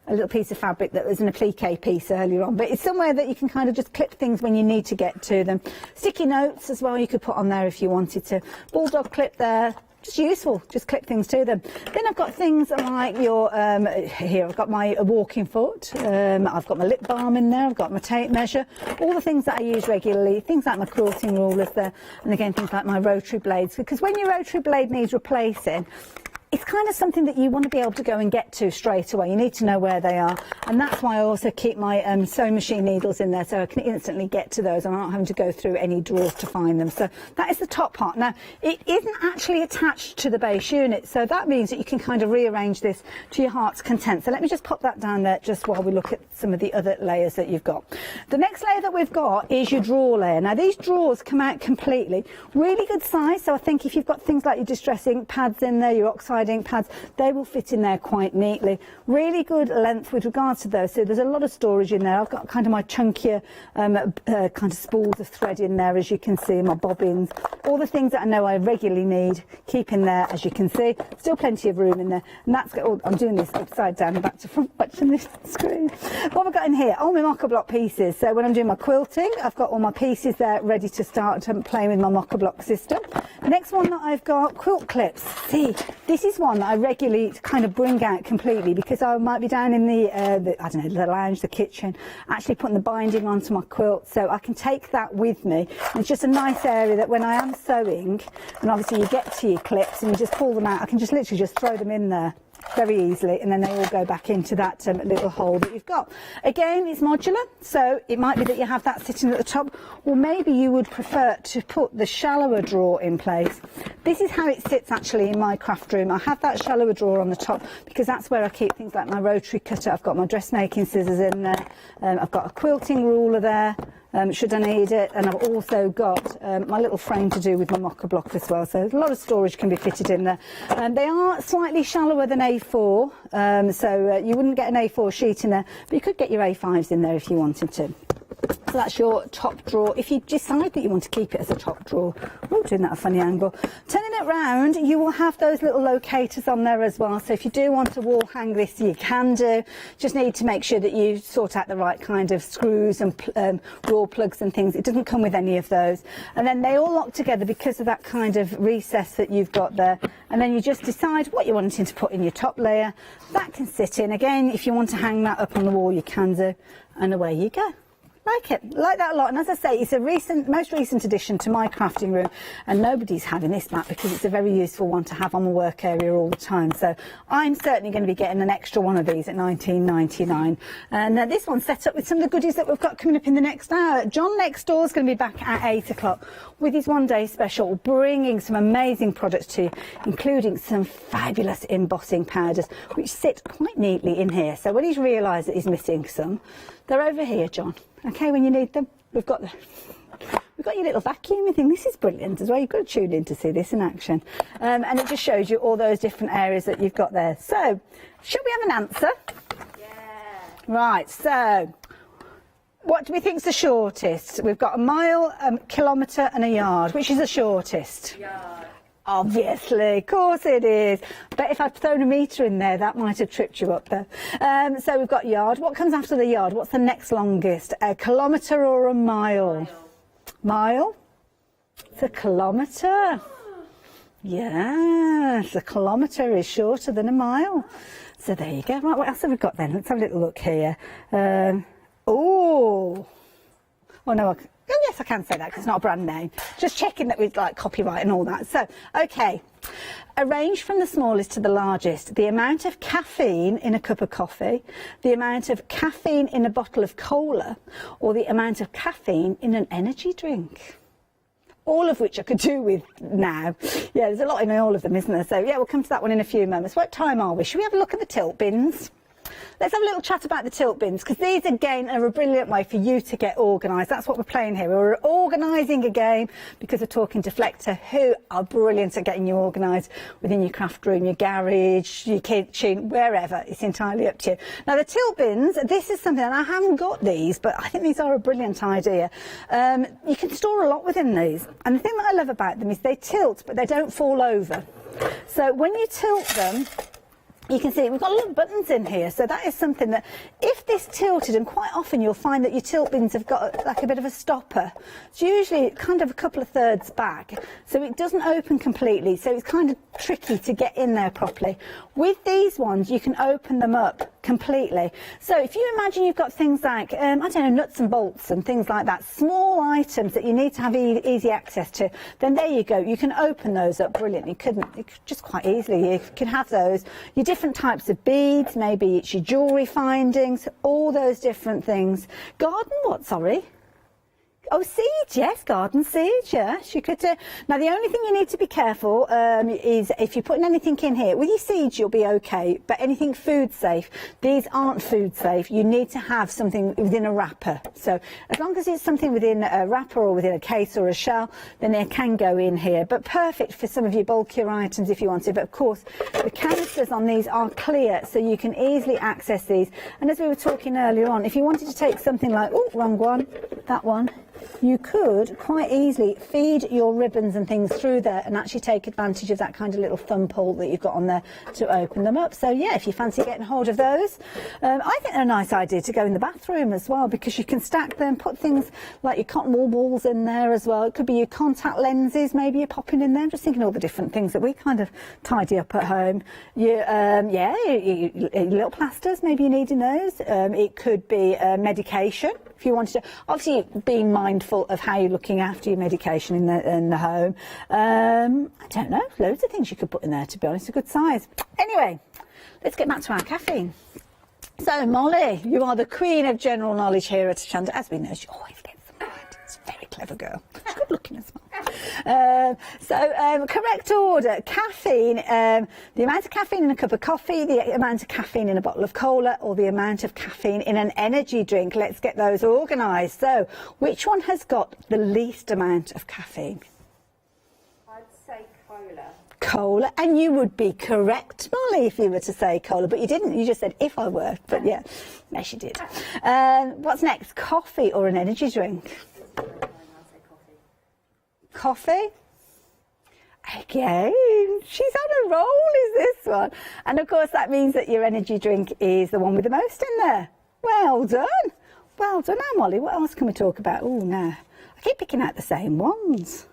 a little piece of fabric that was an applique piece earlier on, but it's somewhere that you can kind of just clip things when you need to get to them. Sticky notes as well you could put on there if you wanted to. Bulldog clip there, just useful, just clip things to them. Then I've got things like your, here I've got my walking foot, I've got my lip balm in there, I've got my tape measure, all the things that I use regularly, things like my quilting rulers there, and again things like my rotary blades, because when your rotary blade needs replacing, it's kind of something that you want to be able to go and get to straight away. You need to know where they are, and that's why I also keep my sewing machine needles in there, so I can instantly get to those. I'm not having to go through any drawers to find them. So that is the top part. Now, it isn't actually attached to the base unit, so that means that you can kind of rearrange this to your heart's content. So let me just pop that down there just while we look at some of the other layers that you've got. The next layer that we've got is your drawer layer. Now, these drawers come out completely. Really good size, so I think if you've got things like your distress ink pads in there, your oxide ink pads, they will fit in there quite neatly. Really good length with regards to those, so there's a lot of storage in there. I've got kind of my chunkier kind of spools of thread in there, as you can see, my bobbins, all the things that I know I regularly need, keep in there, as you can see. Still plenty of room in there, and that's got, I'm doing this upside down and back to front watching this screen. What have I got in here? All my mocha block pieces, so when I'm doing my quilting, I've got all my pieces there ready to start playing with my mocha block system. The next one that I've got, quilt clips. See, this is one that I regularly kind of bring out completely, because I might be down in the I don't know, the lounge, the kitchen, actually putting the binding onto my quilt, so I can take that with me. And it's just a nice area that when I am sewing, and obviously you get to your clips and you just pull them out, I can just literally just throw them in there very easily, and then they all go back into that little hole that you've got. Again, it's modular, so it might be that you have that sitting at the top, or maybe you would prefer to put the shallower drawer in place. This is how it sits actually in my craft room. I have that shallower drawer on the top because that's where I keep things like my rotary cutter. I've got my dressmaking scissors in there, I've got a quilting ruler there, should I need it, and I've also got my little frame to do with my mocha block as well, so a lot of storage can be fitted in there. They are slightly shallower than A4, so you wouldn't get an A4 sheet in there, but you could get your A5s in there if you wanted to. So that's your top drawer. If you decide that you want to keep it as a top drawer, oh, doing that at a funny angle, turning it round, you will have those little locators on there as well. So if you do want to wall hang this, you can do. Just need to make sure that you sort out the right kind of screws and raw plugs and things. It doesn't come with any of those. And then they all lock together because of that kind of recess that you've got there. And then you just decide what you're wanting to put in your top layer. That can sit in. Again, if you want to hang that up on the wall, you can do. And away you go. Like it, like that a lot, and as I say, it's a most recent addition to my crafting room, and nobody's having this mat because it's a very useful one to have on the work area all the time. So I'm certainly going to be getting an extra one of these at $19.99. And this one's set up with some of the goodies that we've got coming up in the next hour. John next door is going to be back at 8 o'clock with his one-day special, bringing some amazing products to you, including some fabulous embossing powders, which sit quite neatly in here. So when he's realised that he's missing some, they're over here, John. Okay, when you need them, we've got your little vacuum thing. This is brilliant as well. You've got to tune in to see this in action. And it just shows you all those different areas that you've got there. So, shall we have an answer? Yeah. Right, so, what do we think's the shortest? We've got a mile, a kilometre and a yard. Which is the shortest? Yard. Obviously, of course it is. But if I'd thrown a metre in there, that might have tripped you up there. So we've got yard. What comes after the yard? What's the next longest? A kilometre or a mile? Mile? It's a kilometre. Yes, a kilometre is shorter than a mile. So there you go. Right, what else have we got then? Let's have a little look here. Oh no, oh yes, I can say that because it's not a brand name. Just checking that we've like copyright and all that. So, okay. Arrange from the smallest to the largest. The amount of caffeine in a cup of coffee, the amount of caffeine in a bottle of cola, or the amount of caffeine in an energy drink. All of which I could do with now. Yeah, there's a lot in all of them, isn't there? So, yeah, we'll come to that one in a few moments. What time are we? Should we have a look at the tilt bins? let's have a little chat about the tilt bins, because these again are a brilliant way for you to get organised. That's what we're playing here. We're organising a game because we're talking to Flector, who are brilliant at getting you organised within your craft room, your garage, your kitchen, wherever. It's entirely up to you. Now the tilt bins, this is something, and I haven't got these, but I think these are a brilliant idea. You can store a lot within these, and the thing that I love about them is they tilt, but they don't fall over. So when you tilt them, you can see we've got little buttons in here, so that is something that if this tilted, and quite often you'll find that your tilt bins have got like a bit of a stopper. It's usually kind of a couple of thirds back, so it doesn't open completely, so it's kind of tricky to get in there properly. With these ones you can open them up completely. So if you imagine you've got things like, I don't know, nuts and bolts and things like that, small items that you need to have easy access to, then there you go, you can open those up brilliantly. You could just quite easily, you can have those. Your different types of beads, maybe it's your jewellery findings, all those different things. Garden what, sorry? Oh, seeds, yes, garden seeds, yes. You could. Now, the only thing you need to be careful is if you're putting anything in here, with your seeds you'll be okay, but anything food safe, these aren't food safe. You need to have something within a wrapper. So as long as it's something within a wrapper or within a case or a shell, then they can go in here. But perfect for some of your bulkier items if you want to. But of course, the canisters on these are clear, so you can easily access these. And as we were talking earlier on, if you wanted to take something like, oh, wrong one, that one, you could quite easily feed your ribbons and things through there and actually take advantage of that kind of little thumb pull that you've got on there to open them up. So yeah, if you fancy getting hold of those, I think they're a nice idea to go in the bathroom as well, because you can stack them, put things like your cotton wool balls in there as well. It could be your contact lenses, maybe you're popping in there. I'm just thinking all the different things that we kind of tidy up at home. Your little plasters, maybe you're needing those. It could be medication. If you wanted to, obviously being mindful of how you're looking after your medication in the home. I don't know, loads of things you could put in there, to be honest, a good size. Anyway, let's get back to our caffeine. So Molly, you are the queen of general knowledge here at Hochanda. As we know, she always gets them right. She's a very clever girl. She's good looking as well. Correct order: caffeine, the amount of caffeine in a cup of coffee, the amount of caffeine in a bottle of cola, or the amount of caffeine in an energy drink. Let's get those organised. So which one has got the least amount of caffeine? I'd say cola. Cola, and you would be correct, Molly, if you were to say cola, but you didn't. You just said if I were, but yeah, yes you did. What's next, coffee or an energy drink? Coffee? Again, she's on a roll, is this one? And of course that means that your energy drink is the one with the most in there. Well done. Well done. Now Molly, what else can we talk about? Oh no, I keep picking out the same ones.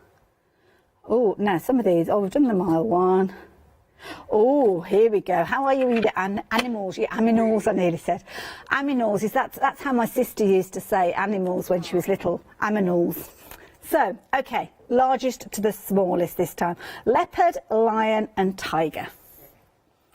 Oh, now some of these, we've done the mile one. Oh, here we go. How are you with your animals? Your aminals, I nearly said. Aminals, that's how my sister used to say animals when she was little. Aminals. So, okay, largest to the smallest this time. Leopard, lion and tiger.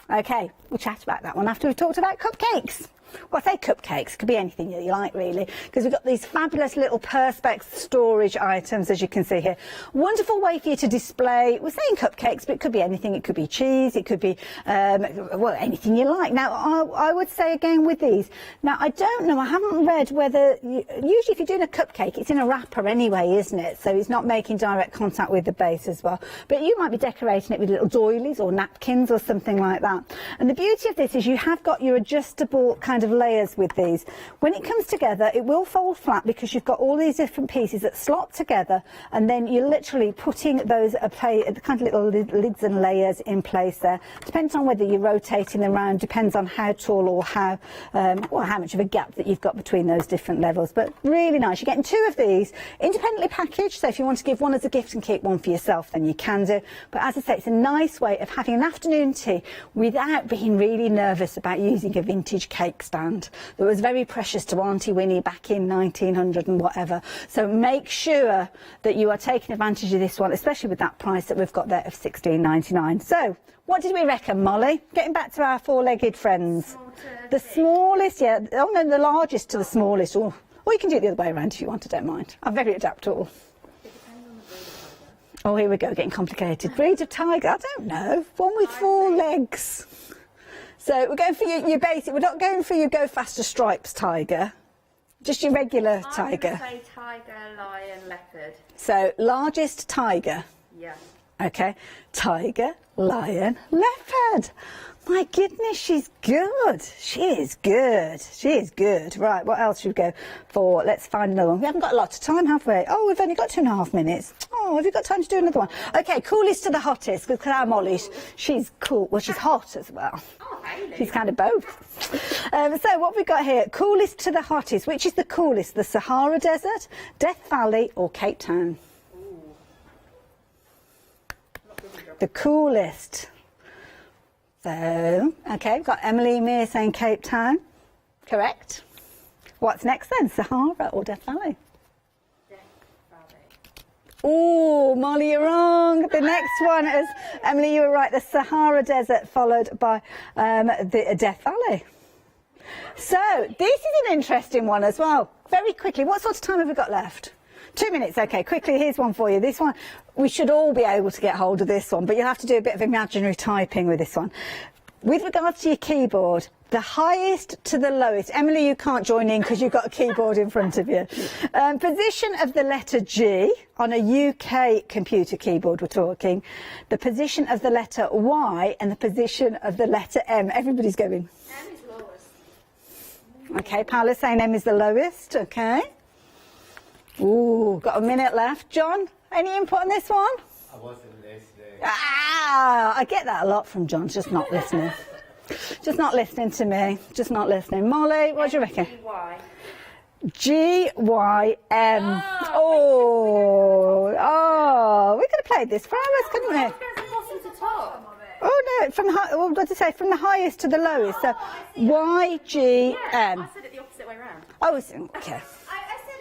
Okay, we'll chat about that one after we've talked about cupcakes. Well, I say cupcakes, could be anything that you like really, because we've got these fabulous little perspex storage items, as you can see here. Wonderful way for you to display, we're saying cupcakes, but it could be anything. It could be cheese, it could be, well, anything you like. Now, I would say again with these, now I don't know, I haven't read whether, usually if you're doing a cupcake, it's in a wrapper anyway, isn't it? So it's not making direct contact with the base as well. But you might be decorating it with little doilies or napkins or something like that. And the beauty of this is you have got your adjustable kind of layers with these. When it comes together, it will fold flat because you've got all these different pieces that slot together, and then you're literally putting those kind of little lids and layers in place there. Depends on whether you're rotating them around, depends on how tall or how much of a gap that you've got between those different levels. But really nice. You're getting two of these independently packaged, so if you want to give one as a gift and keep one for yourself, then you can do. But as I say, it's a nice way of having an afternoon tea without being really nervous about using a vintage cake stand that was very precious to Auntie Winnie back in 1900 and whatever. So make sure that you are taking advantage of this one, especially with that price that we've got there of $16.99. So what did we reckon, Molly? Getting back to our four-legged friends. The smallest, yeah. Oh no, the largest to the smallest. Or you can do it the other way around if you want, I don't mind. I'm very adaptable. Oh, here we go, getting complicated. Breed of tiger, I don't know. One with four legs. So we're going for your basic. We're not going for your Go Faster Stripes tiger. Just your regular tiger. I'm going to say tiger, lion, leopard. So largest tiger. Yeah. Okay. Tiger, lion, leopard. My goodness, she's good. She is good. She is good. Right, what else should we go for? Let's find another one. We haven't got a lot of time, have we? Oh, we've only got 2.5 minutes. Oh, have you got time to do another one? Okay, coolest to the hottest, because our Molly, she's cool. Well, she's hot as well. She's kind of both. So what have we got here? Coolest to the hottest. Which is the coolest? The Sahara Desert, Death Valley or Cape Town? The coolest. So, okay, we've got Emily Meir saying Cape Town. Correct. What's next then? Sahara or Death Valley? Oh, Molly, you're wrong. The next one is, Emily, you were right, the Sahara Desert, followed by the Death Valley. So, this is an interesting one as well. Very quickly, what sort of time have we got left? 2 minutes, okay, quickly, here's one for you. This one, we should all be able to get hold of this one, but you'll have to do a bit of imaginary typing with this one. With regards to your keyboard, the highest to the lowest. Emily, you can't join in because you've got a keyboard in front of you. Position of the letter G on a UK computer keyboard, we're talking. The position of the letter Y and the position of the letter M. Everybody's going. M is lowest. Okay, Paula's saying M is the lowest, okay. Ooh, got a minute left. John, any input on this one? I wasn't listening. Ah, I get that a lot from John, just not listening. Just not listening to me. Just not listening. Molly, what do you reckon? G-Y-M. Oh, we could have played this for hours, couldn't we? Oh no, what did I say? From the highest to the lowest. So Y-G-M. I said it the opposite way around. Oh, okay. I said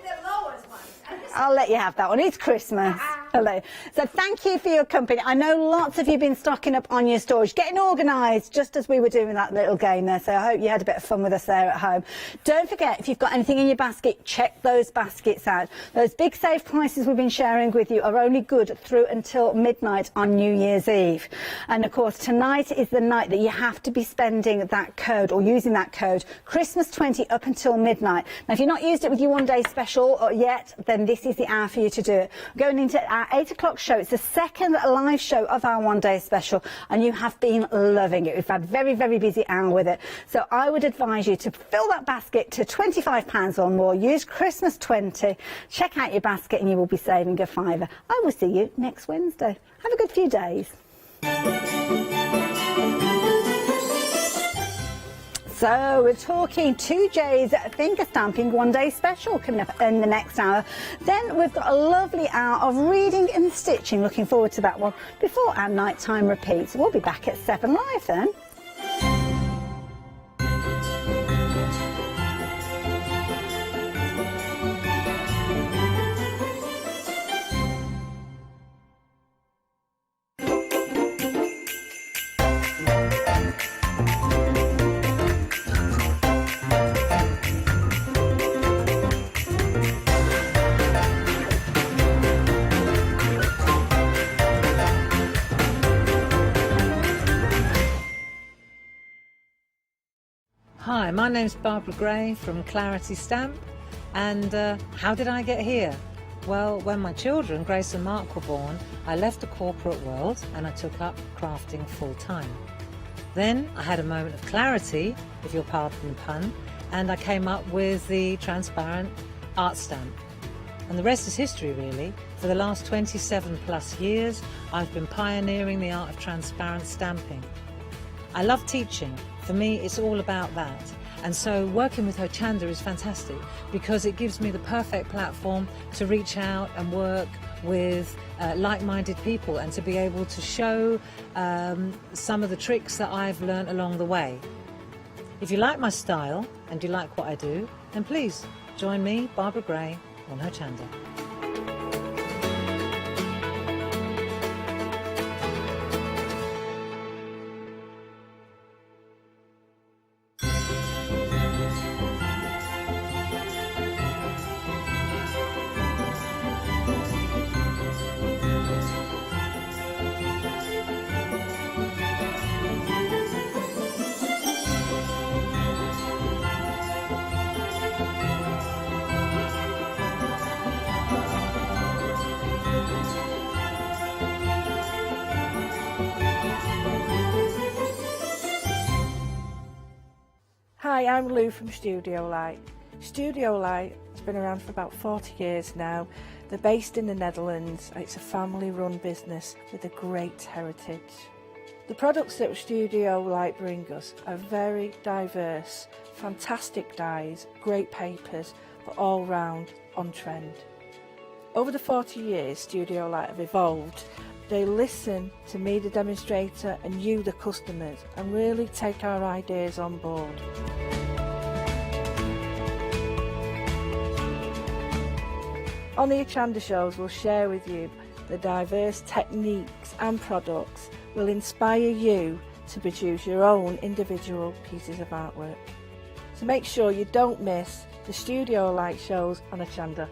the lowest one. I'll let you have that one. It's Christmas. Hello. So thank you for your company. I know lots of you have been stocking up on your storage, getting organised just as we were doing that little game there. So I hope you had a bit of fun with us there at home. Don't forget, if you've got anything in your basket, check those baskets out. Those big save prices we've been sharing with you are only good through until midnight on New Year's Eve. And of course, tonight is the night that you have to be spending that code or using that code, Christmas 20 up until midnight. Now, if you've not used it with your one-day special yet, then this is the hour for you to do it. We're going into our 8 o'clock show. It's the second live show of our one-day special, and you have been loving it. We've had a very, very busy hour with it. So I would advise you to fill that basket to £25 or more. Use Christmas 20. Check out your basket, and you will be saving a £5. I will see you next Wednesday. Have a good few days. So we're talking 2J's finger stamping one-day special coming up in the next hour. Then we've got a lovely hour of reading and stitching. Looking forward to that one before our nighttime repeats. We'll be back at 7 live then. Hi, my name's Barbara Gray from Clarity Stamp, and how did I get here? Well, when my children, Grace and Mark, were born, I left the corporate world and I took up crafting full-time. Then I had a moment of clarity, if you'll pardon the pun, and I came up with the transparent art stamp. And the rest is history, really. For the last 27 plus years, I've been pioneering the art of transparent stamping. I love teaching. For me, it's all about that. And so working with Hochanda is fantastic because it gives me the perfect platform to reach out and work with like-minded people and to be able to show some of the tricks that I've learned along the way. If you like my style and you like what I do, then please join me, Barbara Gray, on Hochanda. Hi, I'm Lou from Studio Light. Studio Light has been around for about 40 years now. They're based in the Netherlands. It's a family-run business with a great heritage. The products that Studio Light bring us are very diverse, fantastic dyes, great papers, but all round on trend. Over the 40 years Studio Light have evolved. They listen to me, the demonstrator, and you, the customers, and really take our ideas on board. On the Hochanda shows, we'll share with you the diverse techniques and products will inspire you to produce your own individual pieces of artwork. So make sure you don't miss the Studio Light shows on Hochanda.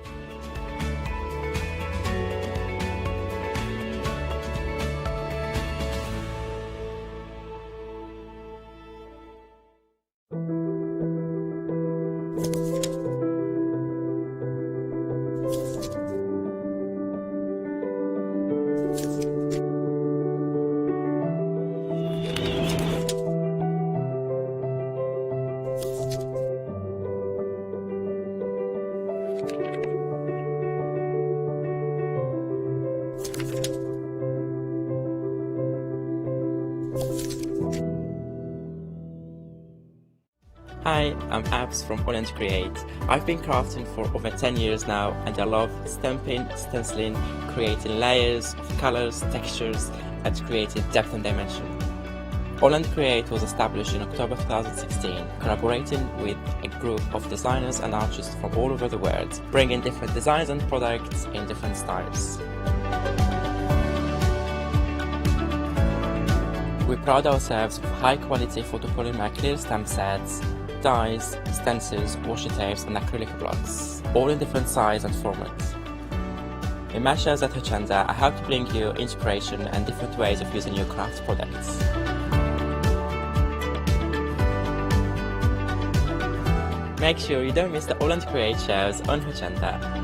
Hi, I'm Abs from Hochanda Create. I've been crafting for over 10 years now and I love stamping, stenciling, creating layers of colours, textures and creating depth and dimension. Hochanda Create was established in October 2016, collaborating with a group of designers and artists from all over the world, bringing different designs and products in different styles. We pride ourselves with high quality photopolymer clear stamp sets, dyes, stencils, washi tapes and acrylic blocks, all in different size and formats. In my shows at Hochanda, I hope to bring you inspiration and different ways of using your craft products. Make sure you don't miss the Hochanda Create shows on Hochanda.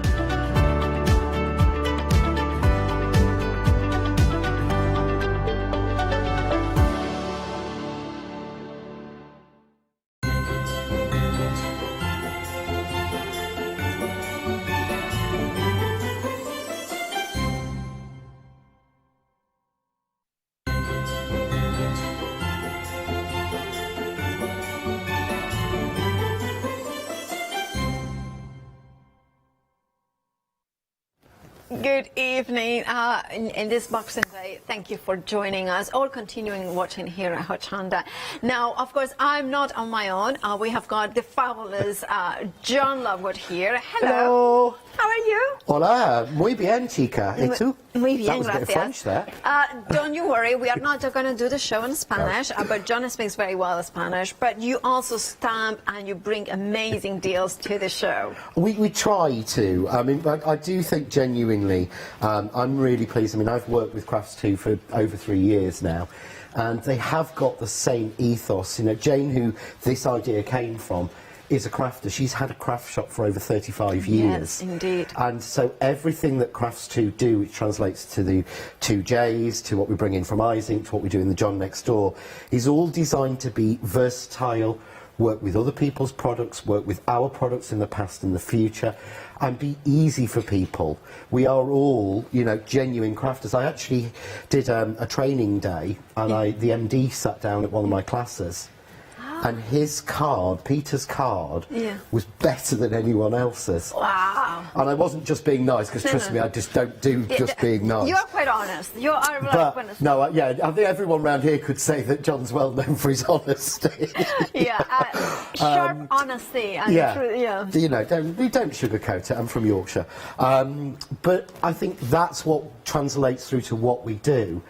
Good evening. In this Boxing Day, thank you for joining us, or continuing watching here at Hochanda. Now, of course, I'm not on my own. We have got the fabulous John Lovewood here. Hello. How are you? Hola, muy bien, chica. ¿Y tú? Muy bien, that was a bit of French there. Don't you worry, we are not going to do the show in Spanish, but John speaks very well Spanish. But you also stamp and you bring amazing deals to the show. We try to. I mean, I do think genuinely, I'm really pleased. I mean, I've worked with Crafts2 for over 3 years now, and they have got the same ethos. You know, Jane, who this idea came from, is a crafter. She's had a craft shop for over 35 years. Yes, indeed. And so everything that Crafts2 do, which translates to the 2Js, to what we bring in from Ising, to what we do in the John next door, is all designed to be versatile, work with other people's products, work with our products in the past and the future, and be easy for people. We are all, you know, genuine crafters. I actually did a training day, and the MD sat down at one of my classes, and his card, Peter's card, was better than anyone else's. Wow. And I wasn't just being nice, because trust me, I just don't do just being nice. You're quite honest. You are But, no, yeah, I think everyone around here could say that John's well known for his honesty. Sharp honesty. And Yeah. You know, we don't sugarcoat it. I'm from Yorkshire. But I think that's what translates through to what we do.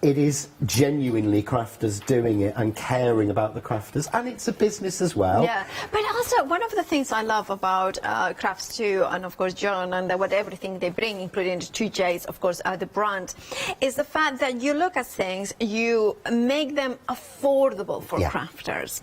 It is genuinely crafters doing it and caring about the crafters, and it's a business as well. Yeah, but also one of the things I love about Crafts2 and of course John and everything they bring, including the 2Js, of course, the brand, is the fact that you look at things, you make them affordable for crafters.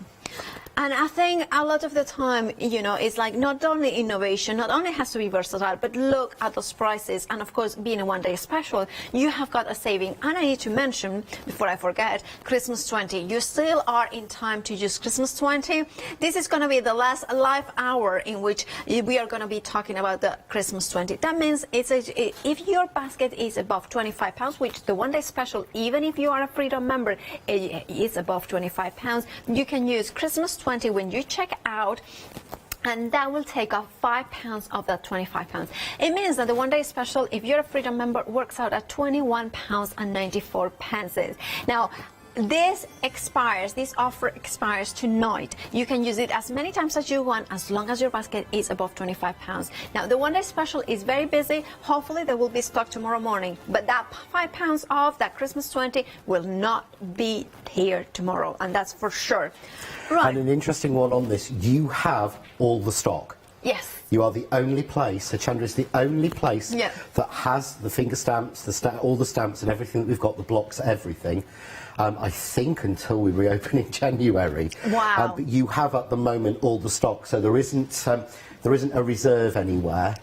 And I think a lot of the time, you know, it's like not only innovation, not only has to be versatile, but look at those prices. And of course, being a one-day special, you have got a saving. And I need to mention, before I forget, Christmas 20. You still are in time to use Christmas 20. This is going to be the last live hour in which we are going to be talking about the Christmas 20. That means if your basket is above £25, which the one-day special, even if you are a Freedom member, is above £25, you can use Christmas 20 when you check out, and that will take off £5 of that £25. It means that the one-day special, if you're a Freedom member, works out at £21.94. Now, this offer expires tonight. You can use it as many times as you want, as long as your basket is above £25. Now, the one-day special is very busy. Hopefully, there will be stock tomorrow morning. But that £5 off, that Christmas 20, will not be here tomorrow, and that's for sure. Right. And an interesting one on this, you have all the stock. Yes. You are the only place, Hochanda is the only place that has the finger stamps, all the stamps and everything that we've got, the blocks, everything. I think until we reopen in January. Wow. But you have at the moment all the stock, so there isn't a reserve anywhere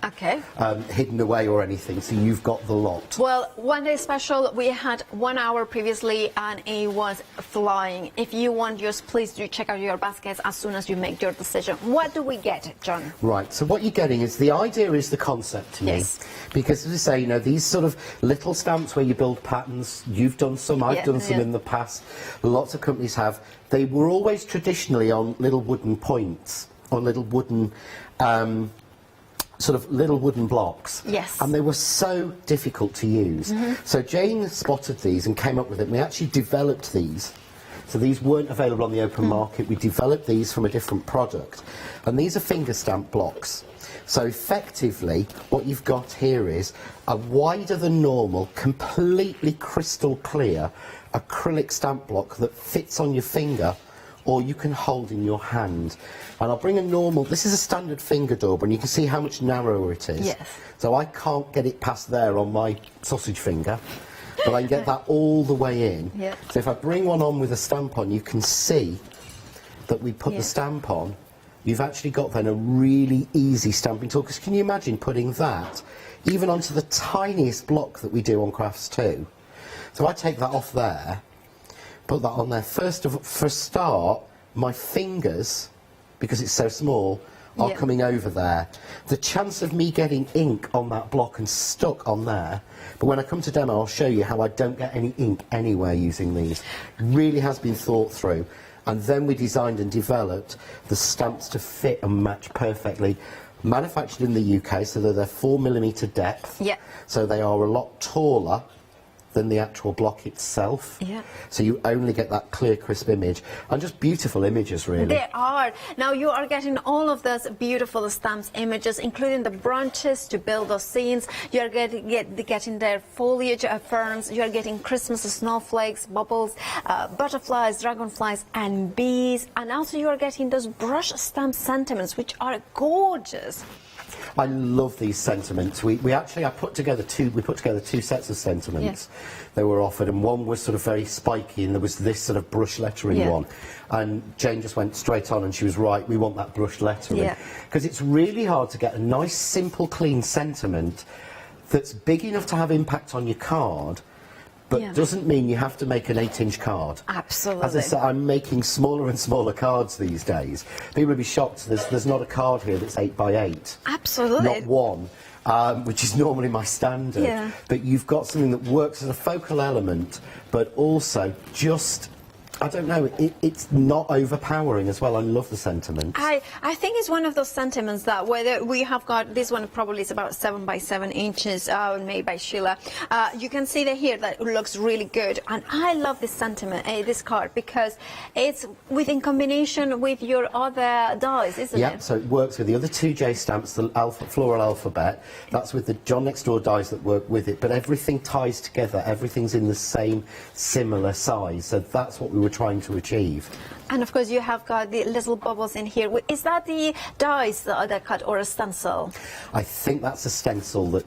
hidden away or anything, so you've got the lot. Well, one-day special, we had 1 hour previously and it was flying. If you want yours, please do check out your baskets as soon as you make your decision. What do we get, John? Right, so what you're getting is, the idea is the concept to me. Because as I say, you know, these sort of little stamps where you build patterns, you've done some, I've done some in the past, lots of companies have. They were always traditionally on little wooden points, on little wooden sort of little wooden blocks. Yes. And they were so difficult to use. So Jane spotted these and came up with it. And we actually developed these. So these weren't available on the open market. We developed these from a different product. And these are finger stamp blocks. So effectively, what you've got here is a wider than normal, completely crystal clear acrylic stamp block that fits on your finger, or you can hold in your hand. And I'll bring a normal, this is a standard finger dauber, and you can see how much narrower it is. Yes. So I can't get it past there on my sausage finger, but I can get that all the way in. Yeah. So if I bring one on with a stamp on, you can see that we put the stamp on. You've actually got then a really easy stamping tool, because can you imagine putting that even onto the tiniest block that we do on Crafts 2? So I take that off there, put that on there. For a start, my fingers, because it's so small, are coming over there. The chance of me getting ink on that block and stuck on there, but when I come to demo, I'll show you how I don't get any ink anywhere using these. It really has been thought through. And then we designed and developed the stamps to fit and match perfectly. Manufactured in the UK, so they're 4mm depth. Yeah. So they are a lot taller than the actual block itself. Yeah. So you only get that clear, crisp image, and just beautiful images, really. They are. Now you are getting all of those beautiful stamps images, including the branches to build those scenes. You are getting their foliage, ferns. You are getting Christmas snowflakes, bubbles, butterflies, dragonflies, and bees. And also you are getting those brush stamp sentiments, which are gorgeous. I love these sentiments. I put together two sets of sentiments. They were offered, and one was sort of very spiky, and there was this sort of brush lettering one. And Jane just went straight on, and she was right, we want that brush lettering. Because it's really hard to get a nice, simple, clean sentiment that's big enough to have impact on your card, but doesn't mean you have to make an 8-inch card. Absolutely. As I said, I'm making smaller and smaller cards these days. People will be shocked. There's not a card here that's 8 by 8. Absolutely. Not one, which is normally my standard. Yeah. But you've got something that works as a focal element, but also just, I don't know, it's not overpowering as well. I love the sentiment. I think it's one of those sentiments that whether we have got, this one probably is about 7 by 7 inches, made by Sheila. You can see that here that it looks really good. And I love this sentiment, this card, because it's in combination with your other dies, isn't it? Yeah, so it works with the other two J stamps, the floral alphabet. That's with the John Next Door dies that work with it. But everything ties together. Everything's in the same, similar size. So that's what we were trying to achieve. And of course you have got the little bubbles in here. Is that the dies that cut or a stencil? I think that's a stencil that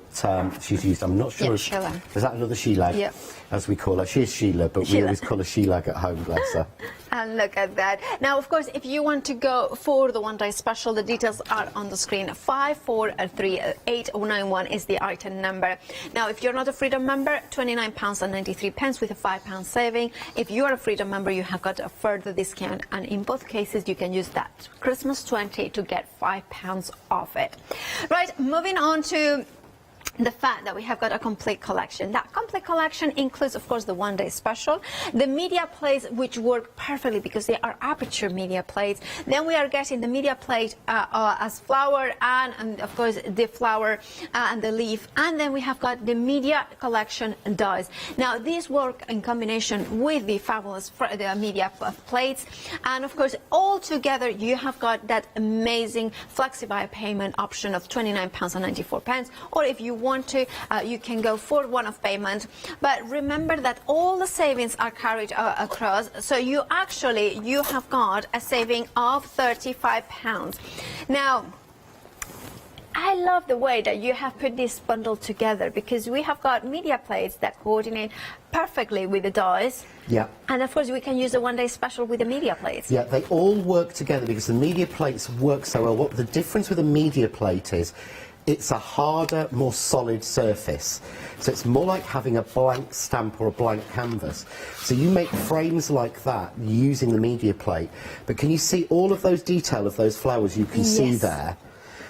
she's used. I'm not sure. Yeah, If, Sheila. is that another Sheila? Yeah. As we call her. She is Sheila, but we Sheila. always call her Sheila at home, bless her. And look at that. Now, of course, if you want to go for the one-day special, the details are on the screen. 543891 is the item number. Now, if you're not a Freedom member, £29.93 with a £5 saving. If you are a Freedom member, you have got a further discount. And in both cases, you can use that Christmas 20 to get £5 off it. Right, moving on to the fact that we have got a complete collection. That complete collection includes, of course, the one-day special, the media plates, which work perfectly because they are aperture media plates. Then we are getting the media plate as flower and of course, the flower and the leaf. And then we have got the media collection dies. Now, these work in combination with the fabulous media plates. And, of course, all together, you have got that amazing Flexi-Buy payment option of £29.94. Or if you want to, you can go for one-off payment. But remember that all the savings are carried across, so you have got a saving of £35. Now, I love the way that you have put this bundle together, because we have got media plates that coordinate perfectly with the dies. Yeah. And of course we can use the one-day special with the media plates. Yeah, they all work together because the media plates work so well. What the difference with a media plate is, it's a harder, more solid surface. So it's more like having a blank stamp or a blank canvas. So you make frames like that using the media plate. But can you see all of those detail of those flowers you can see there?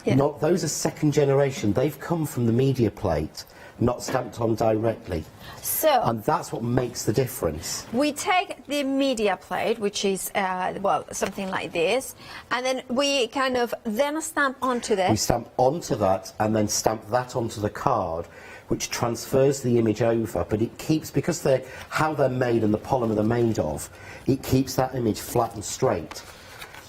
Yeah. Not, those are second generation. They've come from the media plate, not stamped on directly. So, and that's what makes the difference. We take the media plate, which is, well, something like this, and then we kind of then stamp onto this. We stamp onto that and then stamp that onto the card, which transfers the image over, but it keeps, because they're how they're made and the polymer they're made of, it keeps that image flat and straight.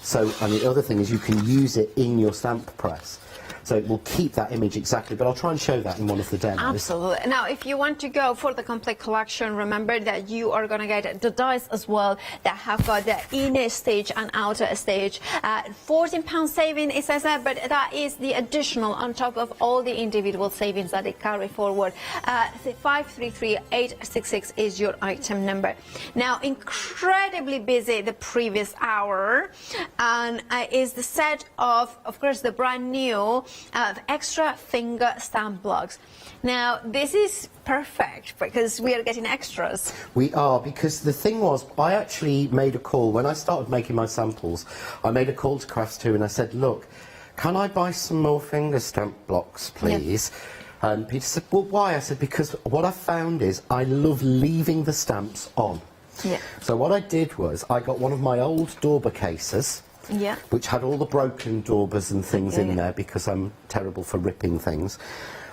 So, and the other thing is you can use it in your stamp press. So it will keep that image exactly, but I'll try and show that in one of the demos. Absolutely. Now, if you want to go for the complete collection, remember that you are going to get the dies as well that have got the inner stage and outer stage. £14 saving, it says that, but that is the additional on top of all the individual savings that they carry forward. 533866 is your item number. Now, incredibly busy the previous hour, and is the set of course, the brand new extra finger stamp blocks. Now, this is perfect because we are getting extras. We are, because the thing was, I actually made a call when I started making my samples. I made a call to Crafts2 and I said, look, can I buy some more finger stamp blocks, please? Yeah. And Peter said, well, why? I said, because what I found is I love leaving the stamps on. Yeah. So what I did was I got one of my old Dauber cases, yeah, which had all the broken Daubers and things in there because I'm terrible for ripping things.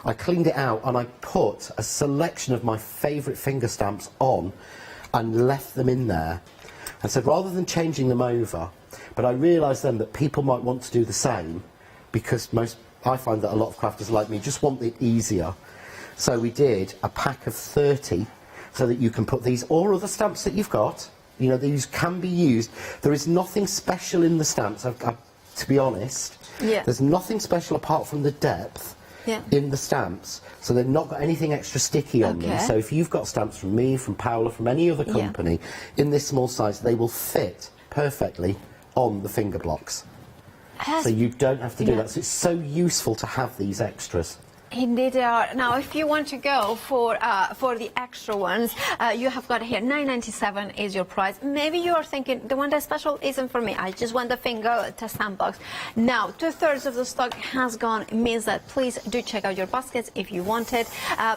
I cleaned it out and I put a selection of my favourite finger stamps on and left them in there. And said, rather than changing them over, but I realised then that people might want to do the same, because I find that a lot of crafters like me just want it easier. So we did a pack of 30 so that you can put these or other stamps that you've got. You know, these can be used. There is nothing special in the stamps, to be honest. Yeah. There's nothing special apart from the depth in the stamps. So they've not got anything extra sticky on them. So if you've got stamps from me, from Paola, from any other company, in this small size, they will fit perfectly on the finger blocks. So you don't have to do that. So it's so useful to have these extras. Indeed they are. Now, if you want to go for the extra ones, you have got here £9.97 is your price. Maybe you are thinking the one-day special isn't for me. I just want the finger stamp box. Now, 2/3 of the stock has gone. It means that please do check out your baskets if you want it,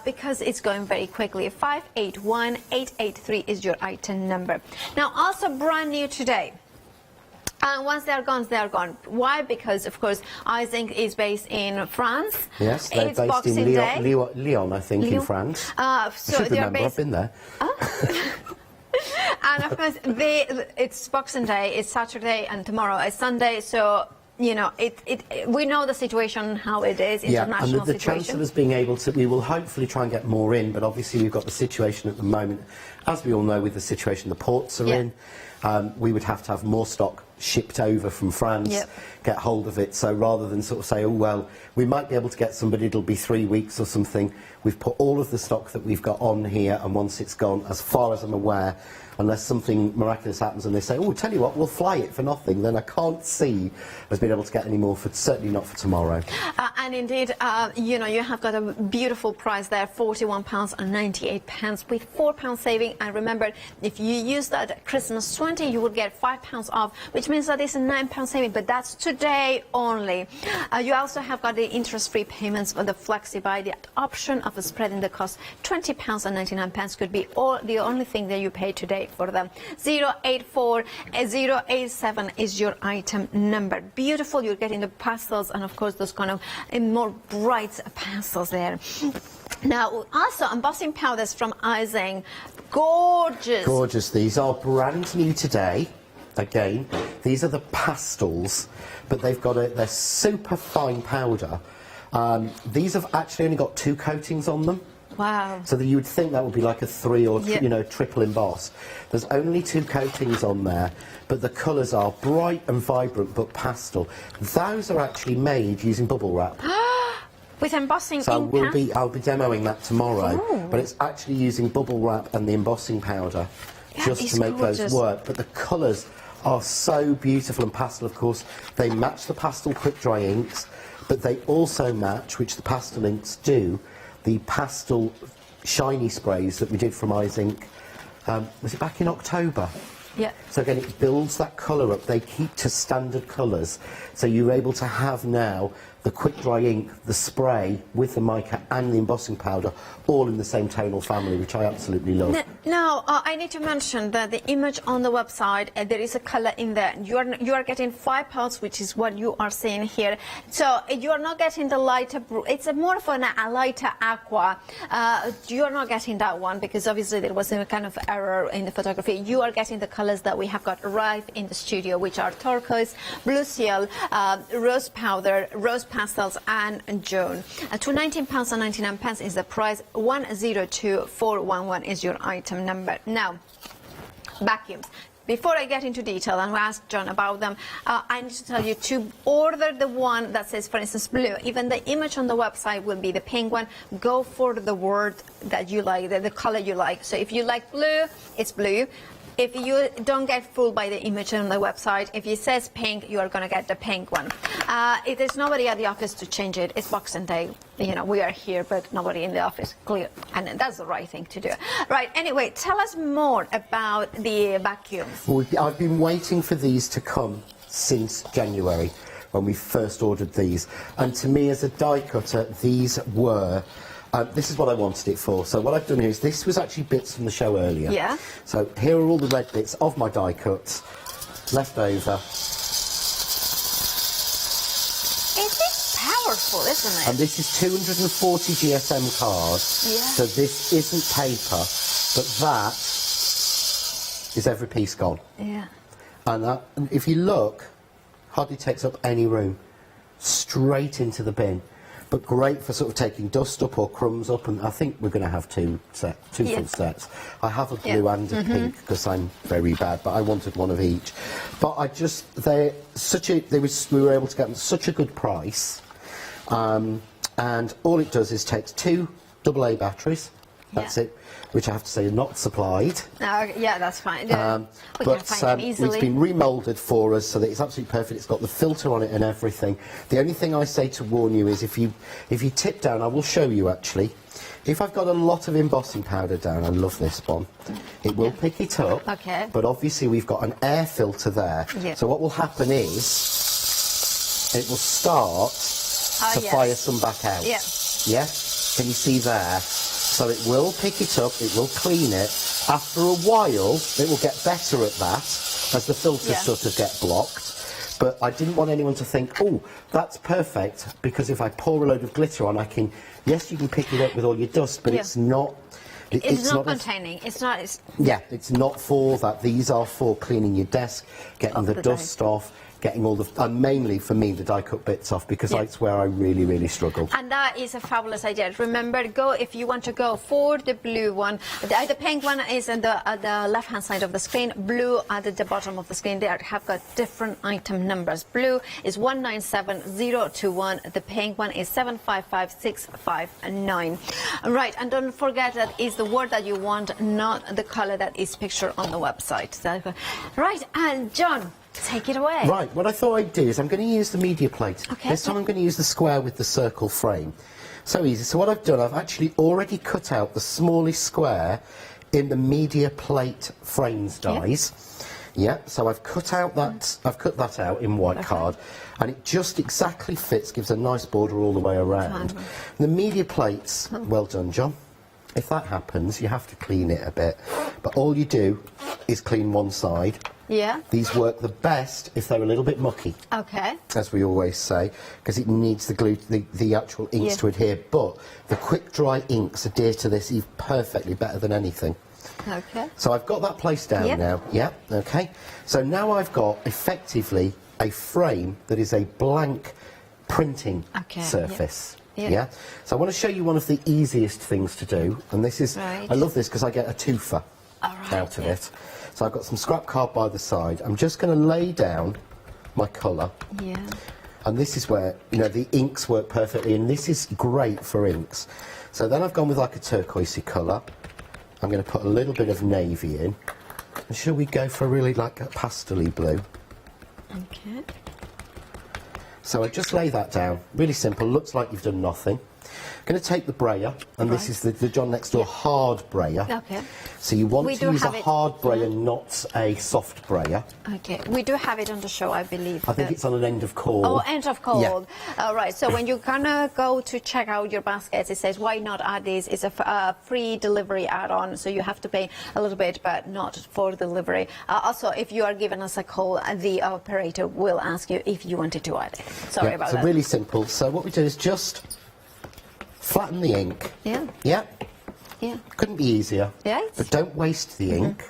because it's going very quickly. 581883 is your item number. Now, also brand new today. And once they're gone, they're gone. Why? Because, of course, Ising is based in France. Yes, they're it's based Boxing in Day. Lyon, I think, in France. So I should remember, I've been there. And, of course, it's Boxing Day, it's Saturday, and tomorrow is Sunday, so you know, we know the situation, how it is, international and the situation. Chancellor's being able to, we will hopefully try and get more in, but obviously we've got the situation at the moment, as we all know, with the situation the ports are in. We would have to have more stock shipped over from France, get hold of it. So rather than sort of say, oh, well, we might be able to get somebody, it'll be 3 weeks or something, we've put all of the stock that we've got on here, and once it's gone, as far as I'm aware, unless something miraculous happens and they say, oh, tell you what, we'll fly it for nothing, then I can't see us being able to get any more, certainly not for tomorrow. And indeed, you know, you have got a beautiful price there, £41.98 with £4 saving. And remember, if you use that Christmas 20, you will get £5 off, which means that it's a £9 saving, but that's today only. You also have got the interest-free payments for the FlexiBuy, the option of spreading the cost. £20.99 could be the only thing that you pay today for them. 084-087 is your item number. Beautiful, you're getting the pastels and of course those kind of more bright pastels there. Now also embossing powders from Ising, gorgeous. Gorgeous, these are brand new today. Again, these are the pastels, but they've got they're super fine powder. These have actually only got 2 coatings on them. Wow. So that you would think that would be like a 3 or you know, triple emboss. There's only 2 coatings on there, but the colours are bright and vibrant but pastel. Those are actually made using bubble wrap. With embossing So ink. I'll be demoing that tomorrow. Ooh. But it's actually using bubble wrap and the embossing powder just to make gorgeous. those work. But the colours are so beautiful and pastel, of course. They match the pastel quick dry inks, but they also match, which the pastel inks do, the pastel shiny sprays that we did from Ising, was it back in October? Yeah. So again, it builds that colour up. They keep to standard colours. So you're able to have now the quick dry ink, the spray with the mica and the embossing powder all in the same tonal family, which I absolutely love. Now, I need to mention that the image on the website, there is a colour in there. You are getting £5, which is what you are seeing here. So you are not getting the lighter, it's more of a lighter aqua. You are not getting that one because obviously there was a kind of error in the photography. You are getting the colours that we have got right in the studio, which are turquoise, blue seal, rose powder, rose pastels and Joan. To £19.99 is the price. 102411 is your item number. Now, vacuums. Before I get into detail and ask John about them, I need to tell you to order the one that says, for instance, blue. Even the image on the website will be the pink one. Go for the word that you like, the color you like. So if you like blue, it's blue. If you don't get fooled by the image on the website, if it says pink, you are going to get the pink one. If there's nobody at the office to change it, it's Boxing Day. You know, we are here, but nobody in the office. Clear. And that's the right thing to do. Right, anyway, tell us more about the vacuums. Well, I've been waiting for these to come since January, when we first ordered these. And to me, as a die cutter, these were... this is what I wanted it for. So what I've done here is, this was actually bits from the show earlier. Yeah. So here are all the red bits of my die cuts left over. It is powerful, isn't it? And this is 240 GSM cards. Yeah. So this isn't paper, but that is every piece gone. Yeah. And if you look, hardly takes up any room. Straight into the bin. But great for sort of taking dust up or crumbs up, and I think we're going to have two full sets. I have a blue and a pink because I'm very bad, but I wanted one of each. But we were able to get them at such a good price, and all it does is takes 2 AA batteries. That's it, which I have to say are not supplied. Yeah, that's fine. We can find them easily. It's been remoulded for us so that it's absolutely perfect. It's got the filter on it and everything. The only thing I say to warn you is if you tip down, I will show you actually. If I've got a lot of embossing powder down, I love this one, it will pick it up. Okay. But obviously we've got an air filter there. Yeah. So what will happen is it will start to fire some back out. Yeah. Yeah? Can you see there? So it will pick it up, it will clean it. After a while, it will get better at that, as the filters sort of get blocked. But I didn't want anyone to think, oh, that's perfect, because if I pour a load of glitter on, yes, you can pick it up with all your dust, but it's not... It's not containing. It's not... Yeah, it's not for that. These are for cleaning your desk, getting the dust off, getting all the, and mainly for me, the die-cut bits off, because that's where I really, really struggle. And that is a fabulous idea. Remember, if you want to go for the blue one. The pink one is at the left-hand side of the screen, blue at the bottom of the screen. They have got different item numbers. Blue is 197021. The pink one is 755659. Right, and don't forget that is the word that you want, not the color that is pictured on the website. Right, and John, take it away. Right, what I thought I'd do is I'm going to use the media plate. Okay. This time I'm going to use the square with the circle frame. So easy. So what I've done, I've actually already cut out the smallest square in the media plate frames dies. Yeah, so I've cut out that, I've cut that out in white card, and it just exactly fits, gives a nice border all the way around. The media plates, well done, John. If that happens, you have to clean it a bit, but all you do is clean one side. Yeah. These work the best if they're a little bit mucky. Okay. As we always say, because it needs the glue, the actual inks to adhere, but the quick dry inks adhere to this perfectly, better than anything. Okay. So I've got that placed down now. Yeah, okay. So now I've got effectively a frame that is a blank printing surface. Yeah. So I want to show you one of the easiest things to do, and this is, I love this because I get a twofer out of it. So I've got some scrap card by the side. I'm just going to lay down my colour. Yeah. And this is where, you know, the inks work perfectly, and this is great for inks. So then I've gone with like a turquoisey colour. I'm going to put a little bit of navy in. And shall we go for really like a pastel-y blue? Okay. So I just lay that down. Really simple. Looks like you've done nothing. I'm going to take the brayer, and this is the John Next Door hard brayer. Okay. So you want to use a hard brayer, not a soft brayer. Okay. We do have it on the show, I believe. I think it's on an end of cord. Oh, end of cord. Yeah. All right. So when you kind of go to check out your baskets, it says, why not add this? It's a free delivery add-on, so you have to pay a little bit, but not for delivery. Also, if you are given us a call, the operator will ask you if you wanted to add it. Sorry about that. So really simple. So what we do is just flatten the ink. Yeah. Yeah. Yeah. Couldn't be easier. Yeah. But don't waste the ink.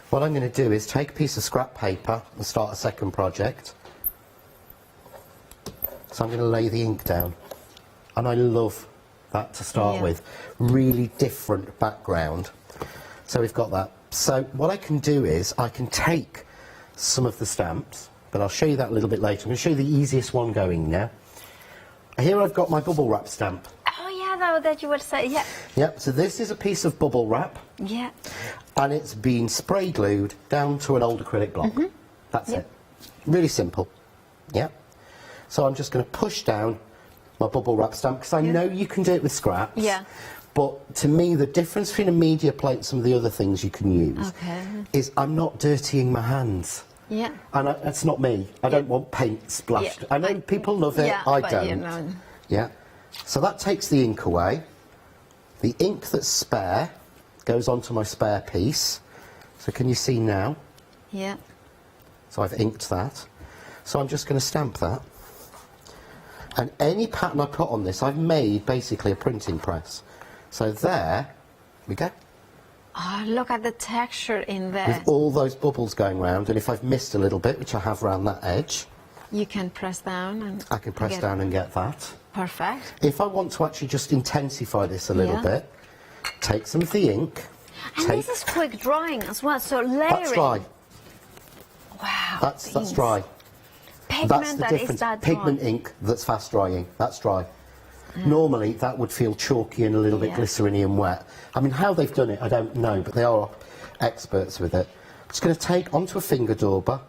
What I'm going to do is take a piece of scrap paper and start a second project. So I'm going to lay the ink down. And I love that to start with. Really different background. So we've got that. So what I can do is I can take some of the stamps, but I'll show you that a little bit later. I'm going to show you the easiest one going now. Here I've got my bubble wrap stamp. Oh, yeah, that you would say, yeah. Yep, so this is a piece of bubble wrap. Yeah. And it's been spray glued down to an old acrylic block. That's it. Really simple. Yeah. So I'm just going to push down my bubble wrap stamp, because I know you can do it with scraps. Yeah. But to me, the difference between a media plate and some of the other things you can use is I'm not dirtying my hands. Yeah. And that's not me. I don't want paint splashed. Yeah. I know people love it. I don't. You know. Yeah. So that takes the ink away. The ink that's spare goes onto my spare piece. So can you see now? Yeah. So I've inked that. So I'm just going to stamp that. And any pattern I put on this, I've made basically a printing press. So there we go. Oh, look at the texture in there. With all those bubbles going round, and if I've missed a little bit, which I have round that edge, you can press down and I can press down and get that. Perfect. If I want to actually just intensify this a little bit, take some of the ink. And this is quick drying as well, so layering. That's dry. Wow. That's dry. Pigment that's the that difference. is that dry. Pigment ink that's fast drying. That's dry. Normally that would feel chalky and a little bit glycerin-y and wet. I mean, how they've done it, I don't know, but they are experts with it. I'm just going to take onto a finger dauber,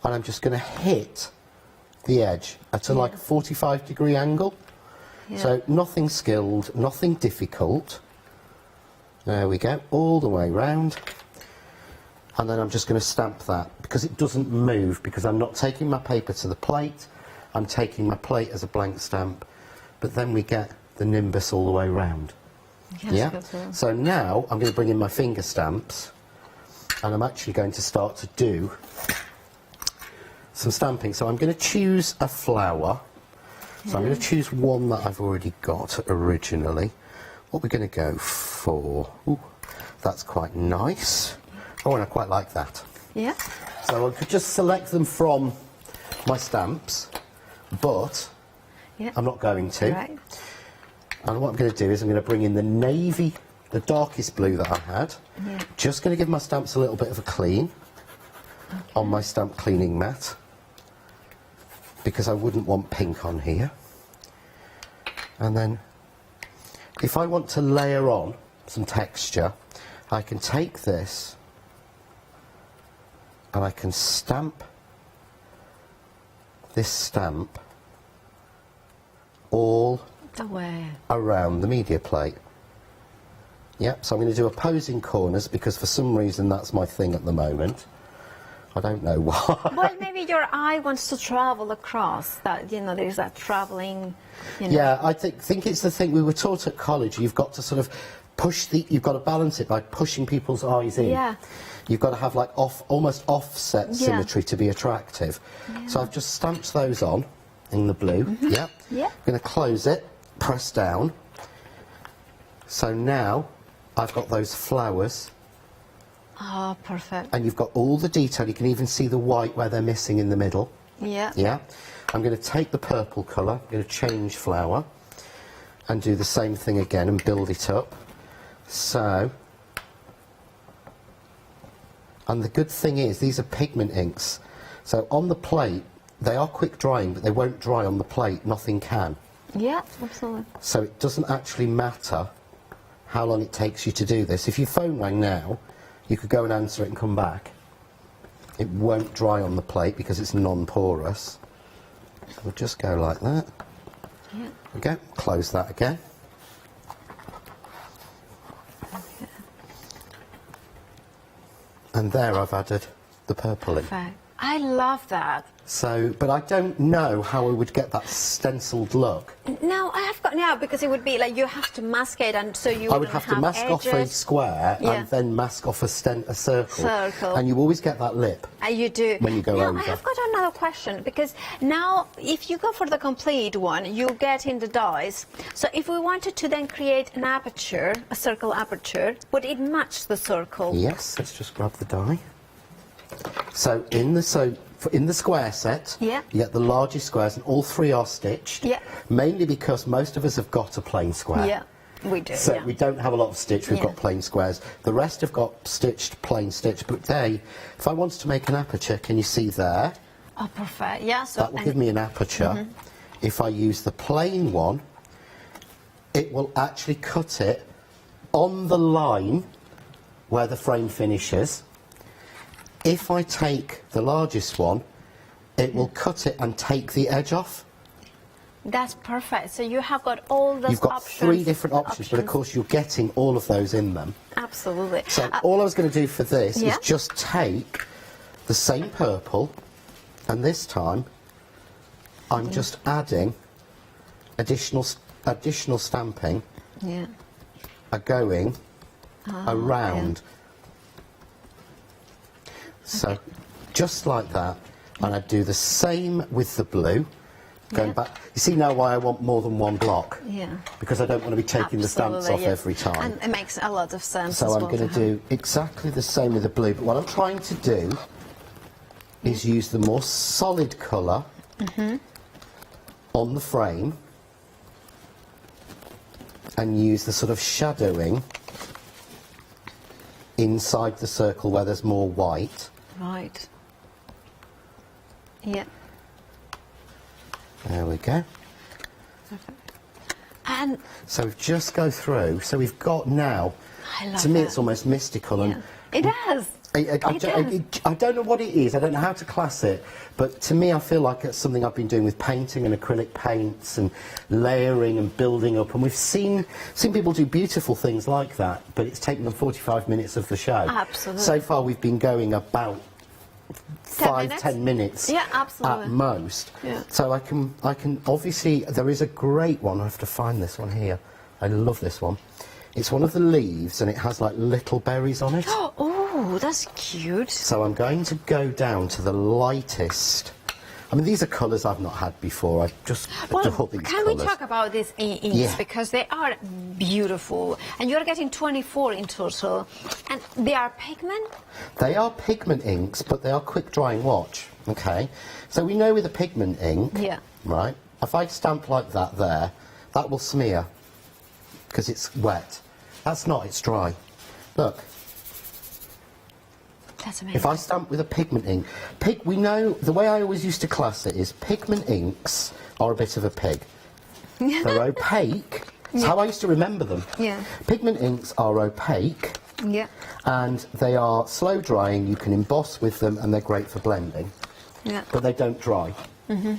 and I'm just going to hit the edge at a like 45-degree angle. So nothing skilled, nothing difficult. There we go, all the way round. And then I'm just going to stamp that, because it doesn't move, because I'm not taking my paper to the plate, I'm taking my plate as a blank stamp. But then we get the nimbus all the way round. So now I'm going to bring in my finger stamps, and I'm actually going to start to do some stamping. So I'm going to choose a flower. So I'm going to choose one that I've already got originally. What we're going to go for, that's quite nice. Oh, and I quite like that. Yeah. So I could just select them from my stamps, but Yeah. I'm not going to. Right. And what I'm going to do is I'm going to bring in the navy, the darkest blue that I had. Yeah. Just going to give my stamps a little bit of a clean on my stamp cleaning mat, because I wouldn't want pink on here. And then if I want to layer on some texture, I can take this and I can stamp this stamp all The way. around the media plate. Yep, so I'm going to do opposing corners because for some reason that's my thing at the moment. I don't know why. Well, maybe your eye wants to travel across that, you know, there's that traveling, you know. Yeah, I think it's the thing we were taught at college. You've got to sort of you've got to balance it by pushing people's eyes in. Yeah. You've got to have like almost offset Yeah. symmetry to be attractive. Yeah. So I've just stamped those on in the blue. Yep. Yeah. I'm going to close it, press down. So now I've got those flowers. Oh, perfect. And you've got all the detail. You can even see the white where they're missing in the middle. Yeah. Yeah. I'm going to take the purple colour, I'm going to change flower, and do the same thing again and build it up. So, and the good thing is these are pigment inks. So on the plate, they are quick drying, but they won't dry on the plate. Nothing can. Yeah, absolutely. So it doesn't actually matter how long it takes you to do this. If your phone rang now, you could go and answer it and come back. It won't dry on the plate because it's non-porous. So we'll just go like that. Yeah. Okay, close that again. And there I've added the purple in. Perfect. I love that. So, but I don't know how I would get that stencilled look. No, I have got now because it would be like you have to mask it, and so you I would have to mask off a square Yeah. and then mask off a circle. Circle. And you always get that lip. You do. When you go now, over. I have got another question, because now if you go for the complete one, you get in the dies. So if we wanted to then create an aperture, a circle aperture, would it match the circle? Yes, let's just grab the die. So in the square set, Yeah. you get the largest squares, and all three are stitched. Yeah. Mainly because most of us have got a plain square. Yeah, we do. So yeah. we don't have a lot of stitch, we've Yeah. got plain squares. The rest have got stitched, plain stitch, but if I wanted to make an aperture, can you see there? Oh, perfect. Yeah. So That will give me an aperture. If I use the plain one, it will actually cut it on the line where the frame finishes. If I take the largest one, it will cut it and take the edge off. That's perfect. So you have got all those You've got options. three different options, but of course you're getting all of those in them. Absolutely. So all I was going to do for this yeah. is just take the same purple, and this time I'm just adding additional stamping Yeah. going Ah, around. So just like that, and I do the same with the blue. Going back, you see now why I want more than one block? Yeah. Because I don't want to be taking the stamps off Absolutely, yeah. every time. And it makes a lot of sense. So as I'm well going to to do exactly the same with the blue, but what I'm trying to do is use the more solid colour on the frame and use the sort of shadowing inside the circle where there's more white. Right. Yeah. There we go. And So we just go through. So we've got now, I love to me that. it's almost mystical. And it does. I don't know what it is, I don't know how to class it, but to me I feel like it's something I've been doing with painting and acrylic paints and layering and building up, and we've seen people do beautiful things like that, but it's taken them 45 minutes of the show. Absolutely. So far we've been going about 10 minutes Yeah, absolutely. at most. Yeah. So I can obviously, there is a great one, I have to find this one here, I love this one. It's one of the leaves and it has like little berries on it. Oh, that's cute. So I'm going to go down to the lightest I mean, these are colours I've not had before. I just adore these Can colours. we talk about these inks? Yeah. Because they are beautiful. And you're getting 24 in total. And they are pigment? They are pigment inks, but they are quick drying. Watch, okay? So we know with a pigment ink, Yeah. right, if I stamp like that there, that will smear because it's wet. That's not, it's dry. Look. That's amazing. If I stamp with a pigment ink, we know, the way I always used to class it is pigment inks are a bit of a pig. They're opaque. That's how I used to remember them. Yeah. Pigment inks are opaque. Yeah. And they are slow drying. You can emboss with them and they're great for blending. Yeah. But they don't dry. Mm-hmm.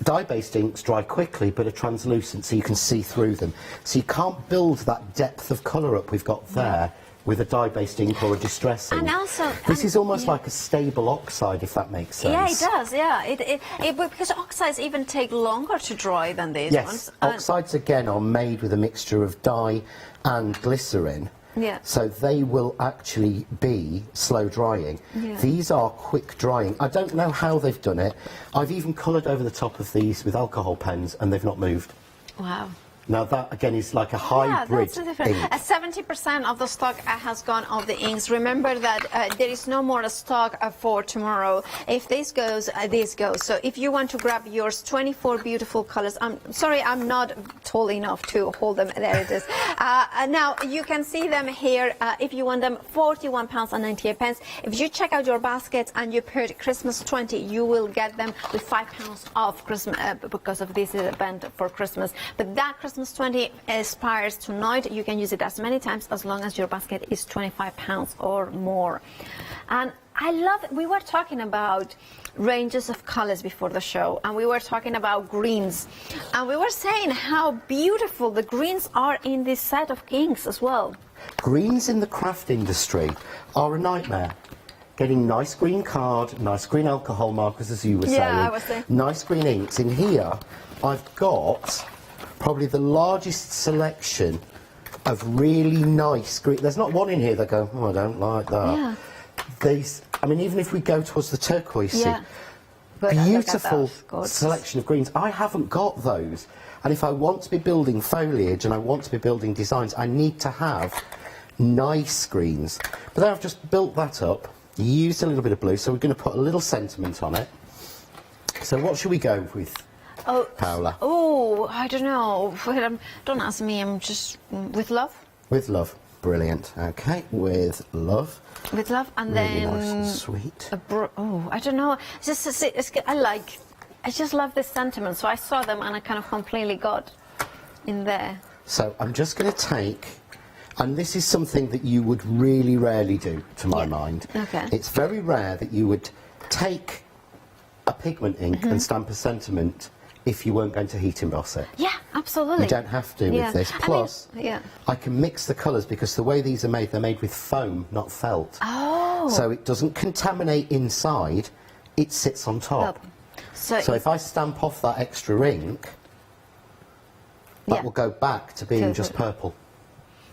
Dye-based inks dry quickly but are translucent so you can see through them. So you can't build that depth of colour up we've got there with a dye-based ink or a distress ink. And also... This is almost like a stable oxide, if that makes sense. Yeah, it does, yeah. Because oxides even take longer to dry than these Yes, ones. oxides again are made with a mixture of dye and glycerin. Yeah. So they will actually be slow drying. Yeah. These are quick drying. I don't know how they've done it. I've even coloured over the top of these with alcohol pens and they've not moved. Wow. Now that again is like a hybrid that's different. ink. 70% of the stock has gone of the inks. Remember that there is no more stock for tomorrow. If this goes, this goes. So if you want to grab yours, 24 beautiful colors. I'm sorry, I'm not tall enough to hold them. There it is. Now you can see them here. If you want them, £41.98. If you check out your basket and you put Christmas 20, you will get them with £5 off Christmas because of this event for Christmas. But that Christmas 20 expires tonight. You can use it as many times as long as your basket is £25 or more. And I love it. We were talking about ranges of colors before the show, and we were talking about greens, and we were saying how beautiful the greens are in this set of inks as well. Greens in the craft industry are a nightmare. Getting nice green card, nice green alcohol markers, as you were saying. Yeah, I was saying. Nice green inks. In here, I've got probably the largest selection of really nice green. There's not one in here that go, oh, I don't like that. Yeah. These, I mean, even if we go towards the turquoise, Yeah. But beautiful gorgeous. selection of greens. I haven't got those. And if I want to be building foliage and I want to be building designs, I need to have nice greens. But then I've just built that up, used a little bit of blue, so we're going to put a little sentiment on it. So what should we go with? Oh, Paola. Oh, I don't know. Don't ask me. I'm just with love. With love. Brilliant. Okay, with love. With love, and Really then nice and sweet. I don't know. I just love this sentiment. So I saw them, and I kind of completely got in there. So I'm just going to take, and this is something that you would really rarely do, to my mind. Okay. It's very rare that you would take a pigment ink and stamp a sentiment if you weren't going to heat emboss it. Yeah, absolutely. You don't have to with this. Plus, I can mix the colours because the way these are made, they're made with foam, not felt. Oh. So it doesn't contaminate inside, it sits on top. So if I stamp off that extra ink, that will go back to being just purple.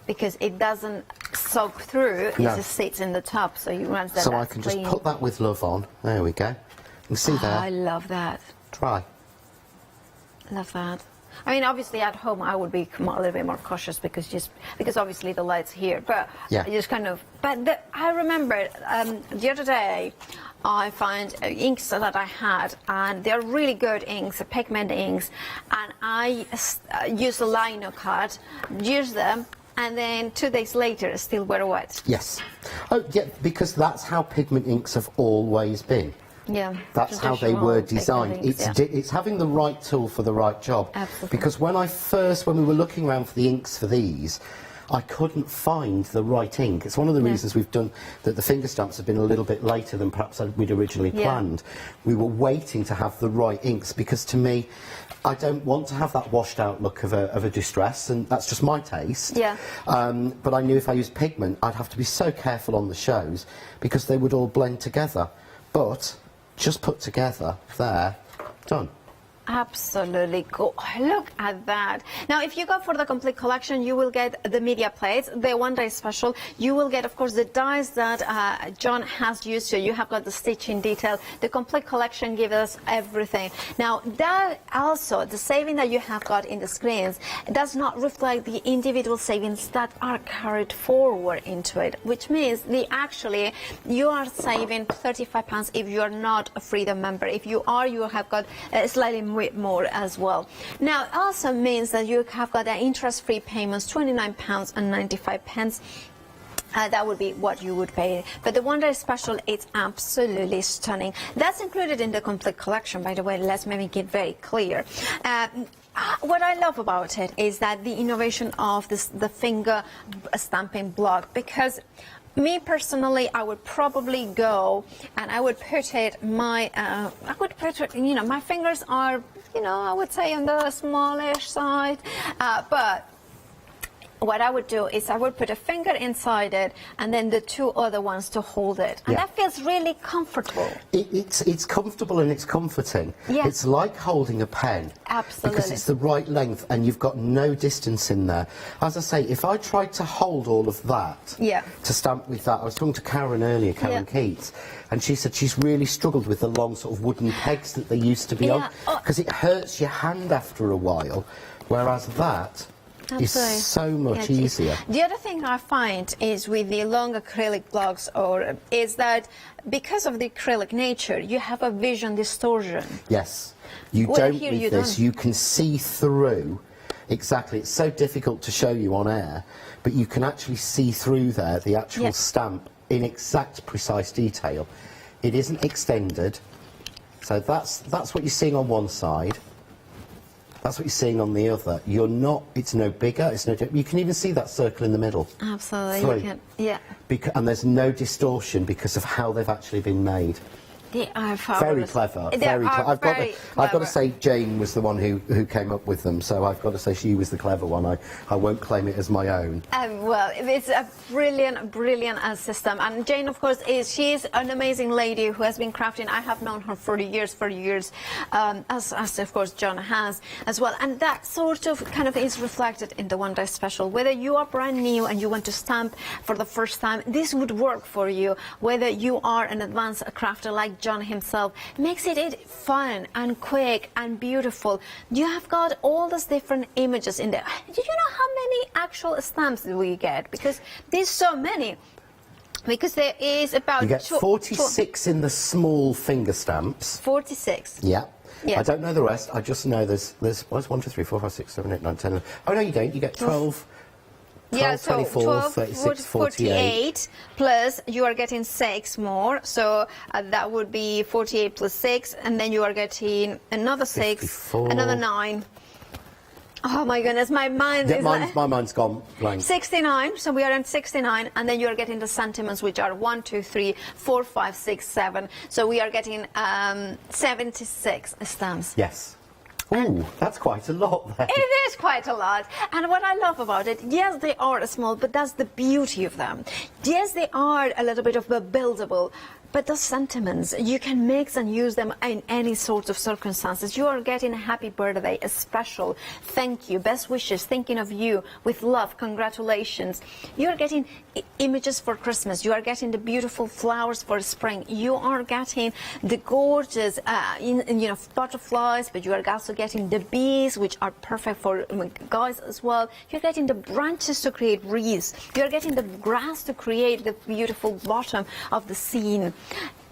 Because it doesn't soak through, it just sits in the top, so you run that. So I can just put that with love on. There we go. You can see there. I love that. Dry. Love that. I mean, obviously at home I would be a little bit more cautious because obviously the light's here, but just kind of. But I remember the other day I found inks that I had, and they're really good inks, pigment inks, and I used a lino card, used them, and then 2 days later still were wet. Yes. Oh, yeah, because that's how pigment inks have always been. Yeah. That's how they were designed. It's having the right tool for the right job. Absolutely. Because when we were looking around for the inks for these, I couldn't find the right ink. It's one of the reasons we've done that the finger stamps have been a little bit later than perhaps we'd originally planned. We were waiting to have the right inks because to me, I don't want to have that washed out look of a distress, and that's just my taste. Yeah. But I knew if I used pigment, I'd have to be so careful on the shows because they would all blend together. But just put together, there, done. Absolutely cool. Look at that. Now, if you go for the complete collection, you will get the media plates, the one-day special. You will get, of course, the dies that John has used. So you have got the stitching detail. The complete collection gives us everything. Now, that also, the saving that you have got in the screens does not reflect the individual savings that are carried forward into it, which means you are saving £35 if you are not a Freedom member. If you are, you have got slightly more as well. Now, it also means that you have got the interest-free payments, £29.95. That would be what you would pay. But the one-day special, it's absolutely stunning. That's included in the complete collection, by the way. Let's make it very clear. What I love about it is that the innovation of the finger stamping block, because me personally, I would probably go and I would put it, my fingers are, I would say on the smallish side, but what I would do is I would put a finger inside it and then the two other ones to hold it. And that feels really comfortable. It's comfortable and it's comforting. Yeah. It's like holding a pen. Absolutely. Because it's the right length and you've got no distance in there. As I say, if I tried to hold all of that to stamp with that, I was talking to Karen earlier, Karen Keats, and she said she's really struggled with the long sort of wooden pegs that they used to be on, because it hurts your hand after a while, whereas that is so much easier. The other thing I find is with the long acrylic blocks is that because of the acrylic nature, you have a vision distortion. Yes. You don't with this. You can see through. Exactly. It's so difficult to show you on air, but you can actually see through there the actual stamp in exact, precise detail. It isn't extended. So that's what you're seeing on one side. That's what you're seeing on the other. It's no bigger, you can even see that circle in the middle. Absolutely, you can, and there's no distortion because of how they've actually been made. They are very clever. Very clever. I've got to say Jane was the one who came up with them, so I've got to say she was the clever one. I won't claim it as my own. Well, it's a brilliant system. And Jane, of course, she's an amazing lady who has been crafting. I have known her for years, as of course John has as well. And that sort of kind of is reflected in the one-day special. Whether you are brand new and you want to stamp for the first time, this would work for you. Whether you are an advanced crafter like John himself, makes it fun and quick and beautiful. You have got all those different images in there. Did you know how many actual stamps we get? Because there's so many. Because there is about... You get 46 in the small finger stamps. 46. Yeah. I don't know the rest. I just know there's 1, 2, 3, 4, 5, 6, 7, 8, 9, 10. Oh, no, you don't. You get 12... 24, 12, 36, 48, plus you are getting 6 more, so that would be 48 plus 6, and then you are getting another 6, 54. Another 9. Oh my goodness, my mind is... My mind's gone blank. 69, so we are at 69, and then you are getting the sentiments, which are 1, 2, 3, 4, 5, 6, 7. So we are getting 76 stamps. Yes. Ooh, that's quite a lot there. It is quite a lot. And what I love about it, yes, they are small, but that's the beauty of them. Yes, they are a little bit of a buildable, but the sentiments, you can mix and use them in any sort of circumstances. You are getting a happy birthday, a special thank you, best wishes, thinking of you, with love, congratulations. You are getting images for Christmas. You are getting the beautiful flowers for spring. You are getting the gorgeous, butterflies, but you are also getting the bees, which are perfect for guys as well. You're getting the branches to create wreaths. You're getting the grass to create the beautiful bottom of the scene.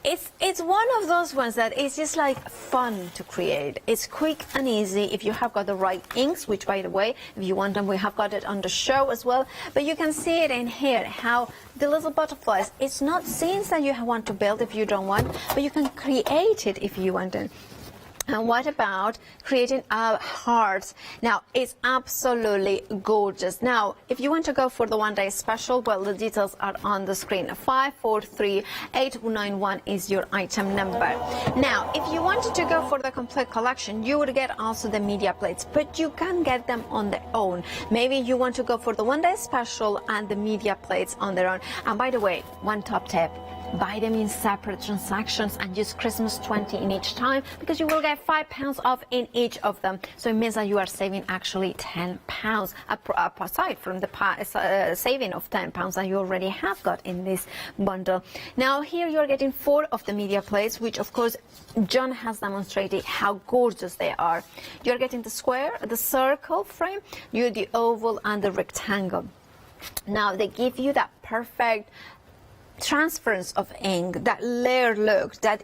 It's one of those ones that is just like fun to create. It's quick and easy if you have got the right inks, which, by the way, if you want them, we have got it on the show as well. But you can see it in here, how the little butterflies, it's not scenes that you want to build if you don't want, but you can create it if you want it. And what about creating hearts? Now, it's absolutely gorgeous. Now, if you want to go for the one-day special, well, the details are on the screen. 543891 is your item number. Now, if you wanted to go for the complete collection, you would get also the media plates, but you can get them on their own. Maybe you want to go for the one-day special and the media plates on their own. And by the way, one top tip. buy them in separate transactions and use Christmas 20 in each time, because you will get £5 off in each of them. So it means that you are saving actually £10 aside from the saving of £10 that you already have got in this bundle. Now here you're getting 4 of the media plates, which of course John has demonstrated how gorgeous they are. You're getting the square, the circle frame, the oval and the rectangle. Now they give you that perfect transference of ink, that layer look, that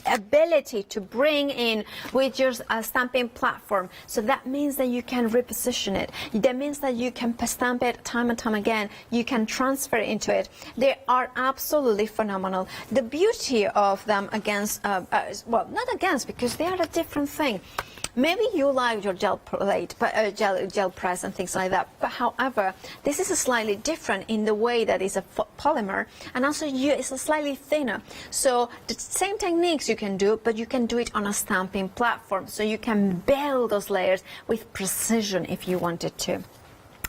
ability to bring in with your stamping platform. So that means that you can reposition it. That means that you can stamp it time and time again. You can transfer into it. They are absolutely phenomenal. The beauty of them against, well, not against, because they are a different thing. Maybe you like your gel plate, gel press and things like that. But however, this is slightly different in the way that it's a polymer, and also it's slightly thinner. So the same techniques you can do, but you can do it on a stamping platform. So you can build those layers with precision if you wanted to.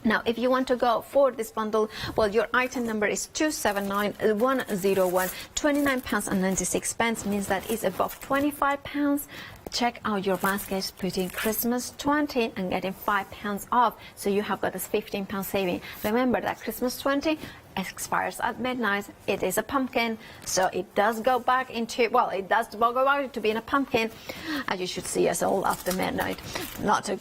Now, if you want to go for this bundle, well, your item number is 279101. £29.96 means that it's above £25. Check out your baskets, put in Christmas 20 and getting £5 off. So you have got this £15 saving. Remember that Christmas 20 expires at midnight. It is a pumpkin, so it does go back into, well, it does go back to being a pumpkin, as you should see us all after midnight. Not a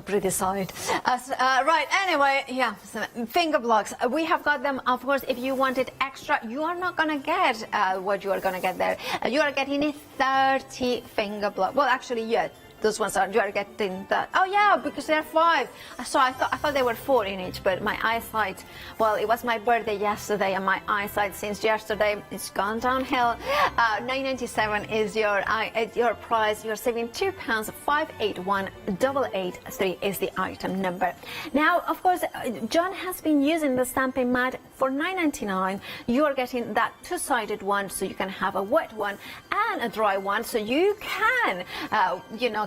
pretty sight. Right, anyway, yeah, so finger blocks. We have got them, of course. If you wanted extra, you are not going to get what you are going to get there. You are getting a 30 finger block. Well, actually, yeah. Those ones you are getting that. Oh yeah, because they're 5. So I thought they were 4 in each, but my eyesight, well, it was my birthday yesterday, and my eyesight since yesterday it's gone downhill. $9.97 is your price. You're saving £2. 581883 is the item number. Now, of course, John has been using the stamping mat for $9.99. You are getting that 2-sided one, so you can have a wet one and a dry one, so you can,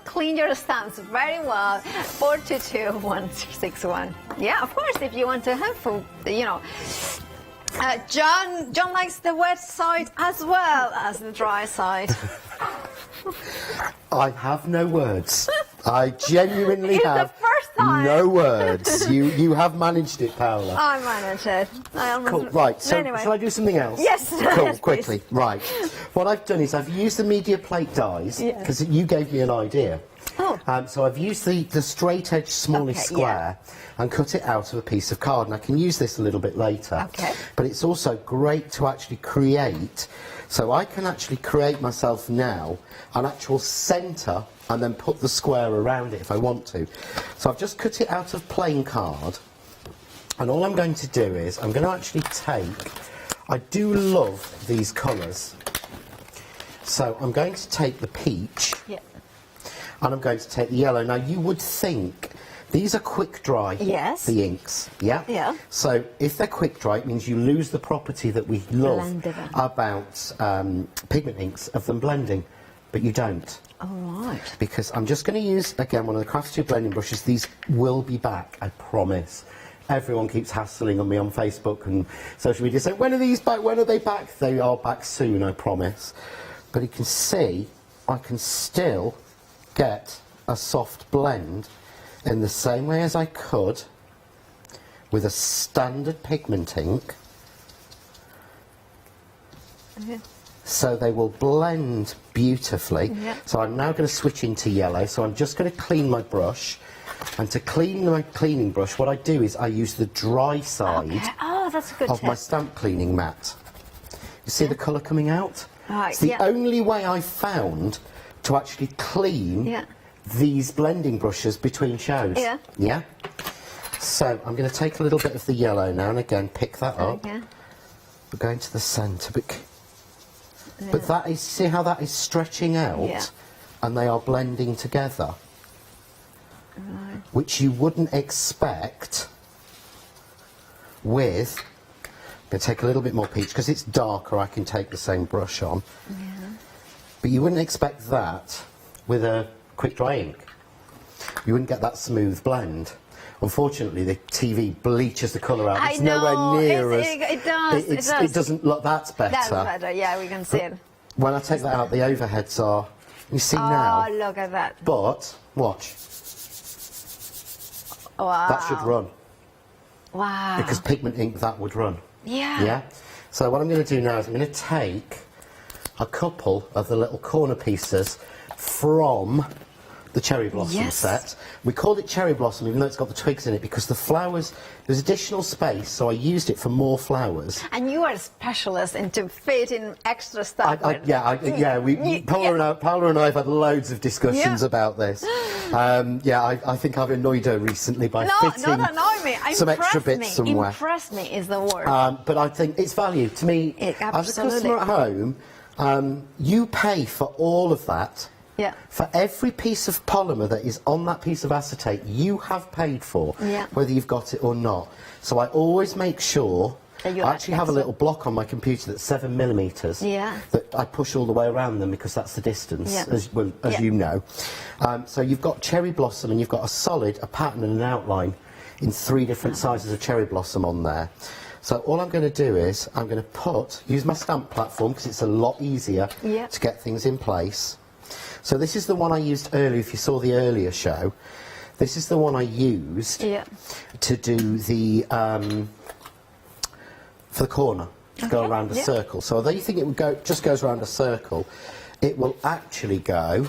clean your stamps very well. 422161. Yeah, of course, if you want to have, John likes the wet side as well as the dry side. I have no words. I genuinely It's have the first time. no words. You have managed it, Paola. I managed it. Cool. Right. So anyway. shall I do something else? Yes. Cool. Yes, Quickly. Right. What I've done is I've used the media plate dies because you gave me an idea. Oh. So I've used the straight edge smallest square and cut it out of a piece of card, and I can use this a little bit later. Okay. But it's also great to actually create. So I can actually create myself now an actual centre and then put the square around it if I want to. So I've just cut it out of plain card, and all I'm going to do is I'm going to actually take, I do love these colours, so I'm going to take the peach and I'm going to take the yellow. Now you would think these are quick dry, the inks, yeah? So if they're quick dry, it means you lose the property that we love about pigment inks of them blending, but you don't. All right. Because I'm just going to use, again, one of the Craft Tube blending brushes. These will be back, I promise. Everyone keeps hassling on me on Facebook and social media saying, when are these back? When are they back? They are back soon, I promise. But you can see I can still get a soft blend in the same way as I could with a standard pigment ink. So they will blend beautifully. So I'm now going to switch into yellow. So I'm just going to clean my brush. And to clean my cleaning brush, what I do is I use the dry side that's a good of tip. my stamp cleaning mat. You see the colour coming out? Right, It's the only way I've found to actually clean these blending brushes between shows. Yeah? So I'm going to take a little bit of the yellow now and again pick that up. We're going to the centre. But that is, see how that is stretching out? And they are blending together. Which you wouldn't expect with, I'm going to take a little bit more peach because it's darker, I can take the same brush on. But you wouldn't expect that with a quick dry ink. You wouldn't get that smooth blend. Unfortunately, the TV bleaches the colour out. I It's know, nowhere near it does, it does. It doesn't look. That's better. That's better, yeah, we can see it. When I take that out, the overheads are. You see Oh, now. look at that. But watch. Wow. That should run. Wow. Because pigment ink, that would run. Yeah. Yeah? So what I'm going to do now is I'm going to take a couple of the little corner pieces from the cherry blossom Yes. set. We called it cherry blossom even though it's got the twigs in it because the flowers, there's additional space, so I used it for more flowers. And you are a specialist into fitting extra stuff. Paula and I have had loads of discussions Yeah. about this. I think I've annoyed her recently by fitting not annoy me. some extra bits Me. somewhere. Impress me is the word. But I think it's value to me. As a Absolutely. customer at home, you pay for all of that. Yeah. For every piece of polymer that is on that piece of acetate, you have paid for, Yeah. whether you've got it or not. So I always make sure. That you I actually have a extra. little block on my computer that's 7mm. Yeah. That I push all the way around them because that's the distance, Yeah. as Yeah. you know. So you've got cherry blossom and you've got a solid, a pattern and an outline in 3 different sizes of cherry blossom on there. So all I'm going to do is I'm going to use my stamp platform because it's a lot easier Yeah. to get things in place. So this is the one I used earlier, if you saw the earlier show. This is the one I used to do the, for the corner, to go around a circle. So although you think it would just goes around a circle, it will actually go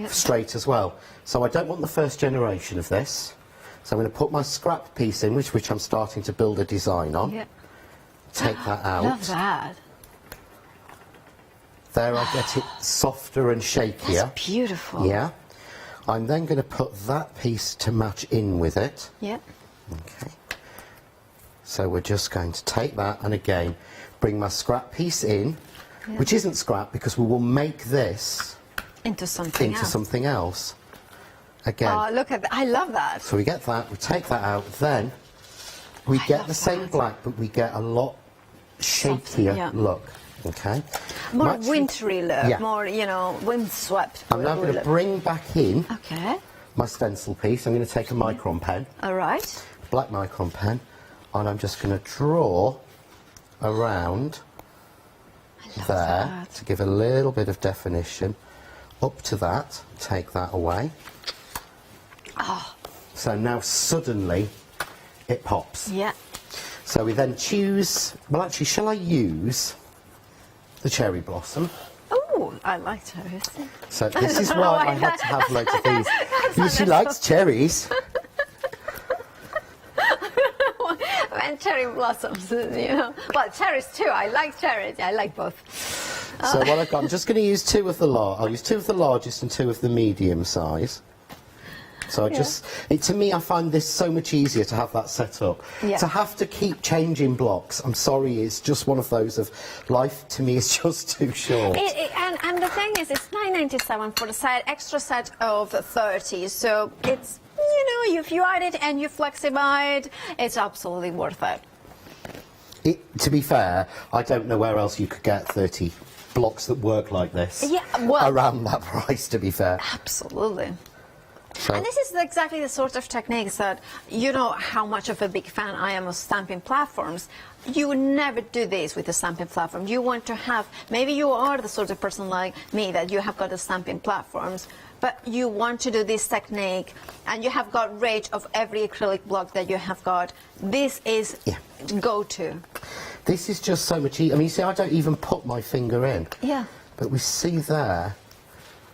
straight as well. So I don't want the first generation of this. So I'm going to put my scrap piece in, which I'm starting to build a design on. Yeah. Take that out. Love that. There I get it softer and shakier. That's beautiful. Yeah. I'm then going to put that piece to match in with it. Yeah. Okay. So we're just going to take that and again bring my scrap piece in, which isn't scrap because we will make this into something else. Again. Oh, look at that. I love that. So we get that, we take that out, then we get the same black, but we get a lot shakier look. Okay. More wintry look, Yeah. more, windswept. I'm now going to bring back in Okay. my stencil piece. I'm going to take a micron pen, All right. black micron pen, and I'm just going to draw around there to give a little bit of definition. Up to that, take that away. Oh. So now suddenly it pops. Yeah. So we then choose, well actually, shall I use the cherry blossom? Oh, I like cherries. So this is why I had to have loads of these. Because she likes cherries. And cherry blossoms, Well, cherries too. I like cherries. I like both. So what I've got, I'm just going to use 2 of the I'll use 2 of the largest and 2 of the medium size. So to me, I find this so much easier to have that set up. Yeah. To have to keep changing blocks, I'm sorry, it's just one of those of life to me is just too short. And the thing is, it's $9.97 for the extra set of 30. So it's, if you add it and you flexify it, it's absolutely worth it. To be fair, I don't know where else you could get 30 blocks that work like this. Yeah, well, around that price, to be fair. Absolutely. So, And this is exactly the sort of techniques that, how much of a big fan I am of stamping platforms. You would never do this with a stamping platform. You want to have, maybe you are the sort of person like me that you have got the stamping platforms, but you want to do this technique and you have got range of every acrylic block that you have got. This is go-to. this is just so much easier. I mean, you see, I don't even put my finger in. Yeah. But we see there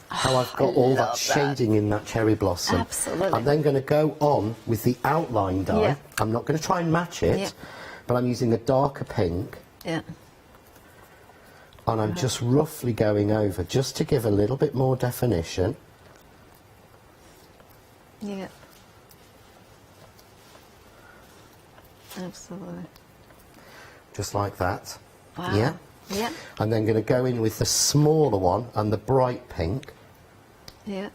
how I've got all that shading in that cherry blossom. Absolutely. I'm then going to go on with the outline dye. Yeah. I'm not going to try and match it, but I'm using a darker pink. Yeah. And I'm just roughly going over, just to give a little bit more definition. Yeah. Absolutely. Just like that. Wow. Yeah. Yeah. I'm then going to go in with the smaller one and the bright pink. Yeah.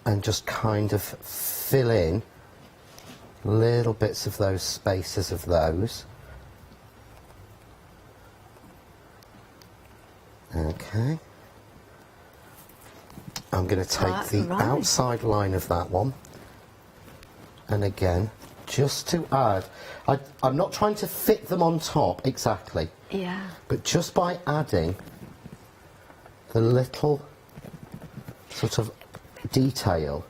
And just kind of fill in little bits of those spaces of those. Okay. I'm going to take the outside line of that one and again, just to add. I'm not trying to fit them on top exactly. Yeah. But just by adding the little sort of detail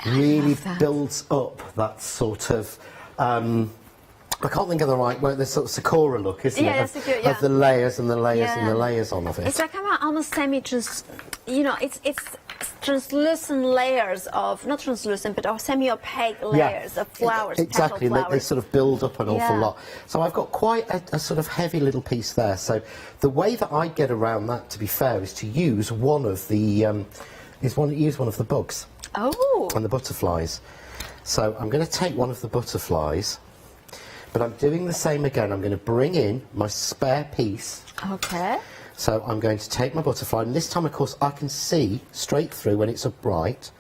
really builds up that sort of I can't think of the right word, this sort of Sakura look, isn't it? Of the layers and the layers and the layers on of it. It's like almost it's translucent layers of, not translucent, but semi-opaque layers of flowers, Exactly, petal flowers. they sort of build up an awful lot. So I've got quite a sort of heavy little piece there. So the way that I get around that, to be fair, is to use one of the use one of the bugs. Oh. And the butterflies. So I'm going to take one of the butterflies, but I'm doing the same again. I'm going to bring in my spare piece. Okay. So I'm going to take my butterfly, and this time, of course, I can see straight through when it's upright.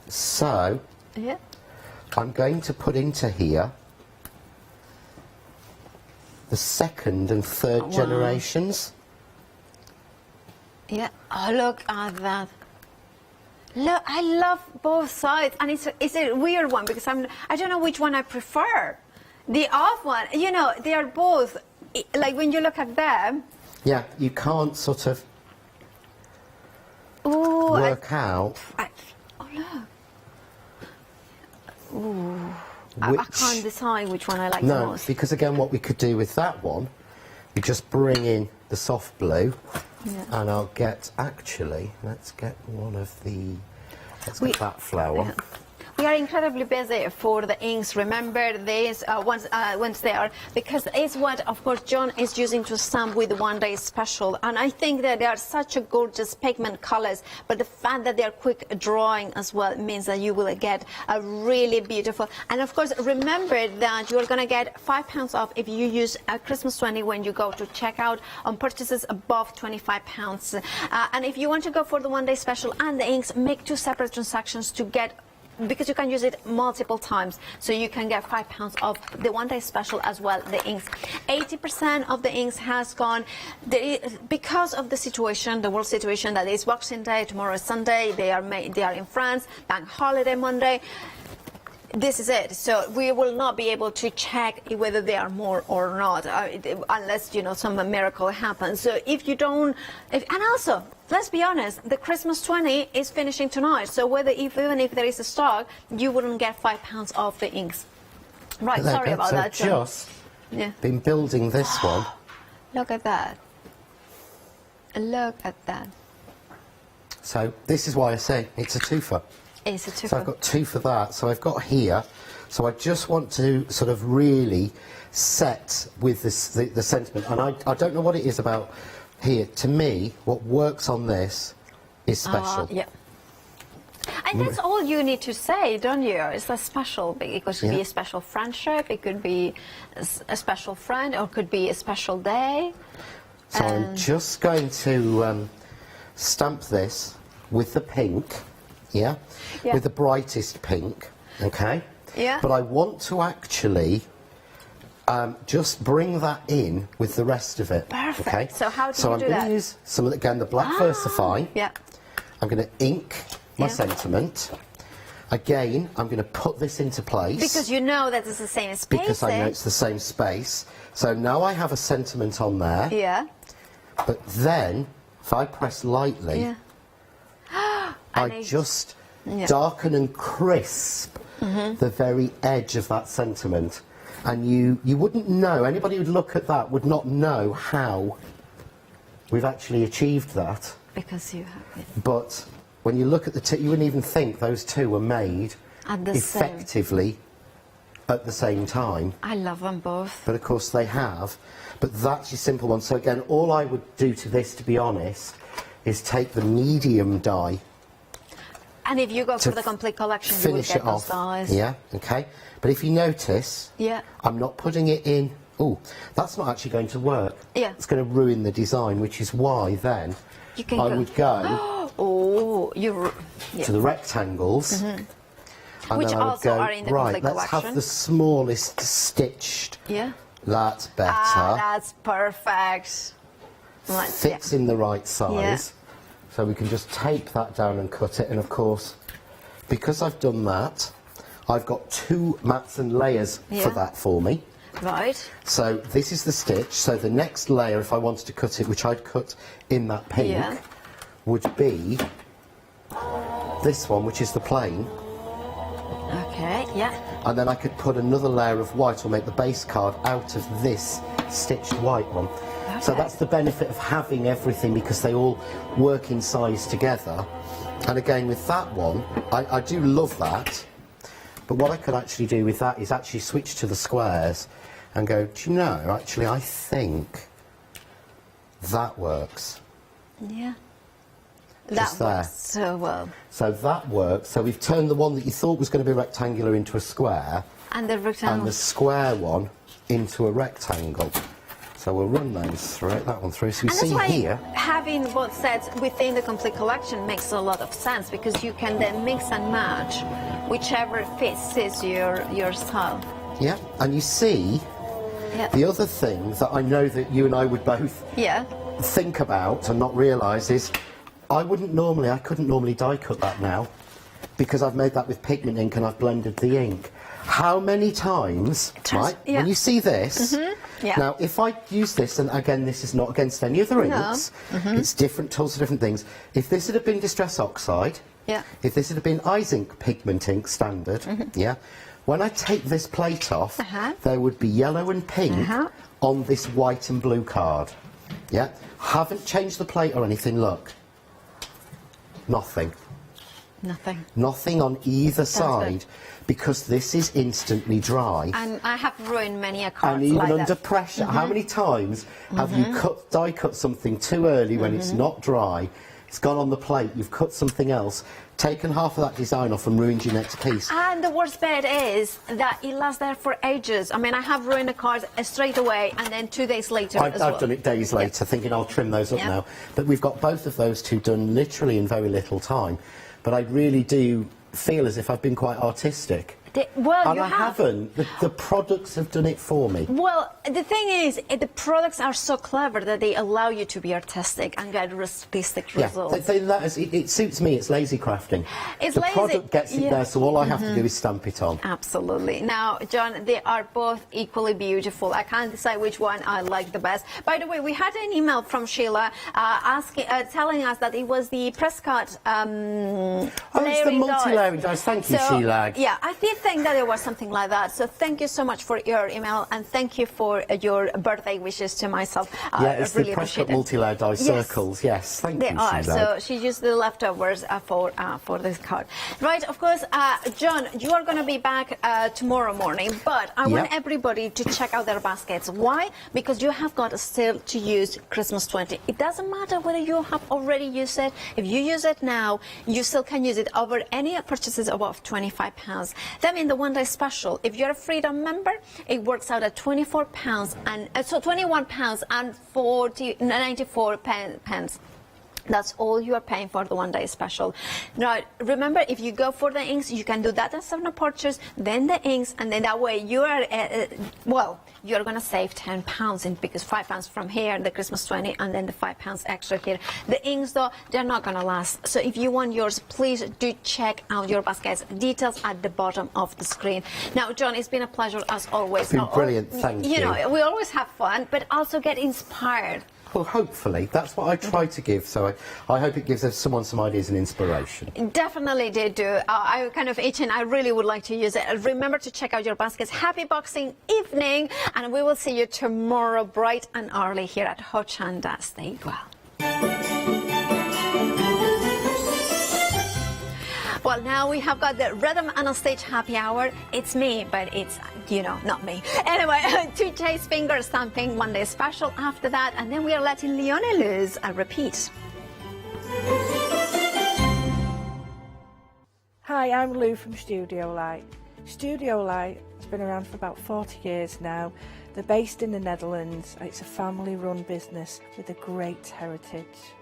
So I'm going to put into here the second and third generations. Yeah. Oh, look at that. Look, I love both sides, and it's a weird one because I don't know which one I prefer. The off one, you know, they are both, like when you look at them. Yeah, you can't sort of work out. Oh look. Ooh. I can't decide which one I like the most. No, because again, what we could do with that one, we just bring in the soft blue, and I'll get, actually, let's get one of the, let's get that flower. Yeah. We are incredibly busy for the inks. Remember this once they are, because it's what, of course, John is using to stamp with the one-day special. And I think that they are such a gorgeous pigment colors, but the fact that they are quick drawing as well means that you will get a really beautiful. And of course, remember that you are going to get £5 off if you use Christmas 20 when you go to checkout on purchases above £25. And if you want to go for the one-day special and the inks, make 2 separate transactions to get, because you can use it multiple times, so you can get £5 off the one-day special as well, the inks. 80% of the inks has gone, because of the situation, the world situation, that is Boxing Day, tomorrow is Sunday, they are in France, bank holiday Monday. This is it. So we will not be able to check whether they are more or not, unless, you know, some miracle happens. So if you don't, and also, let's be honest, the Christmas 20 is finishing tonight. So even if there is a stock, you wouldn't get £5 off the inks. Right, sorry about that. Just been building this one. Look at that. Look at that. So this is why I say it's a twofer. It's a twofer. So I've got 2 for that. So I've got here. So I just want to sort of really set with this, the sentiment. And I don't know what it is about here. To me, what works on this is special. Yeah. And that's all you need to say, don't you? It's a special, it could be a special friendship, it could be a special friend, or it could be a special day. So I'm just going to stamp this with the pink, with the brightest pink, okay? Yeah. But I want to actually just bring that in with the rest of it. Perfect. Okay? So how do you do that? So I'm going to use some of the black Versify. Yeah. I'm going to ink my sentiment. Again, I'm going to put this into place. Because you know that it's the same space. Because I know it's the same space. So now I have a sentiment on there. Yeah. But then, if I press lightly, I just darken and crisp the very edge of that sentiment. And you wouldn't know, anybody who'd look at that would not know how we've actually achieved that. Because you have it. But when you look at the two, you wouldn't even think those two were made effectively at the same time. I love them both. But of course they have. But that's your simple one. So again, all I would do to this, to be honest, is take the medium die. And if you go for the complete collection, you will get those dies. Yeah, okay. But if you notice, I'm not putting it in. Oh, that's not actually going to work. Yeah. It's going to ruin the design, which is why then I would go to the rectangles. And which then I would also go, are in the right, complete let's collection. have the smallest stitched. Yeah. That's better. That's perfect. Fits in the right size. So we can just tape that down and cut it. And of course, because I've done that, I've got 2 mats and layers for that for me. Right. So this is the stitch. So the next layer, if I wanted to cut it, which I'd cut in that pink, would be this one, which is the plain. Okay, yeah. And then I could put another layer of white or make the base card out of this stitched white one. Okay. So that's the benefit of having everything, because they all work in size together. And again, with that one, I do love that. But what I could actually do with that is actually switch to the squares and go, do you know, actually, I think that works. Yeah. Just That there. works so well. So that works. So we've turned the one that you thought was going to be rectangular into a square, And the rectangle. and the square one into a rectangle. So we'll run those through, that one through. So you And that's see why here. having both sets within the complete collection makes a lot of sense, because you can then mix and match whichever fits your style. Yeah, and you see the other thing that I know that you and I would both think about and not realise is I couldn't normally die cut that now, because I've made that with pigment ink and I've blended the ink. How many times, right, when you see this, now if I use this, and again this is not against any other inks, it's different tools for different things. If this had been Distress Oxide, if this had been Zinc pigment ink standard, when I take this plate off, there would be yellow and pink on this white and blue card. Yeah, haven't changed the plate or anything, look. Nothing. Nothing. Nothing on either side, because this is instantly dry. And I have ruined many a card And even like under that. pressure, how many times have you die cut something too early when it's not dry? It's gone on the plate, you've cut something else, taken half of that design off and ruined your next piece. And the worst bit is that it lasts there for ages. I mean, I have ruined a card straight away, and then 2 days later I've done it days later, thinking I'll trim those up now. But we've got both of those two done literally in very little time. But I really do feel as if I've been quite artistic. Well, And you I haven't. The products have done it for me. Well, the thing is, the products are so clever that they allow you to be artistic and get artistic results. It suits me. It's lazy crafting. It's the lazy, product gets it there, so all I have to do is stamp it on. Absolutely. Now, John, they are both equally beautiful. I can't decide which one I like the best. By the way, we had an email from Sheila telling us that it was the press cut it's the multi-layering dies. Thank you, Sheila. Yeah, I did think that it was something like that. So thank you so much for your email, and thank you for your birthday wishes to myself. It's really the press cut appreciate it. multi-layer die circles. Yes, thank They you, are. Sheila. So she used the leftovers for this card. Right, of course, John, you are going to be back tomorrow morning, but I want everybody to check out their baskets. Why? Because you have got still to use Christmas 20. It doesn't matter whether you have already used it. If you use it now, you still can use it over any purchases above £25. That means the one-day special. If you're a Freedom member, it works out at £24 and so £21 and 94 pence. That's all you are paying for the one-day special. Now, remember, if you go for the inks, you can do that as a purchase, then the inks, and then that way you are, you're going to save £10 because £5 from here, the Christmas 20, and then the £5 extra here. The inks, though, they're not going to last. So if you want yours, please do check out your baskets. Details at the bottom of the screen. Now, John, it's been a pleasure as always. It's been brilliant, thank you. You know, we always have fun, but also get inspired. Well, hopefully. That's what I try to give, so I hope it gives someone some ideas and inspiration. Definitely did do. I kind of itching. I really would like to use it. Remember to check out your baskets. Happy Boxing evening, and we will see you tomorrow bright and early here at Hochanda. Stay well. Well, now we have got the Rhythm and a Stage happy hour. It's me, but it's, not me. Anyway, to Chase Finger Stamping one-day special after that, and then we are letting Leone loose. I repeat. Hi, I'm Lou from Studio Light. Studio Light has been around for about 40 years now. They're based in the Netherlands. It's a family-run business with a great heritage.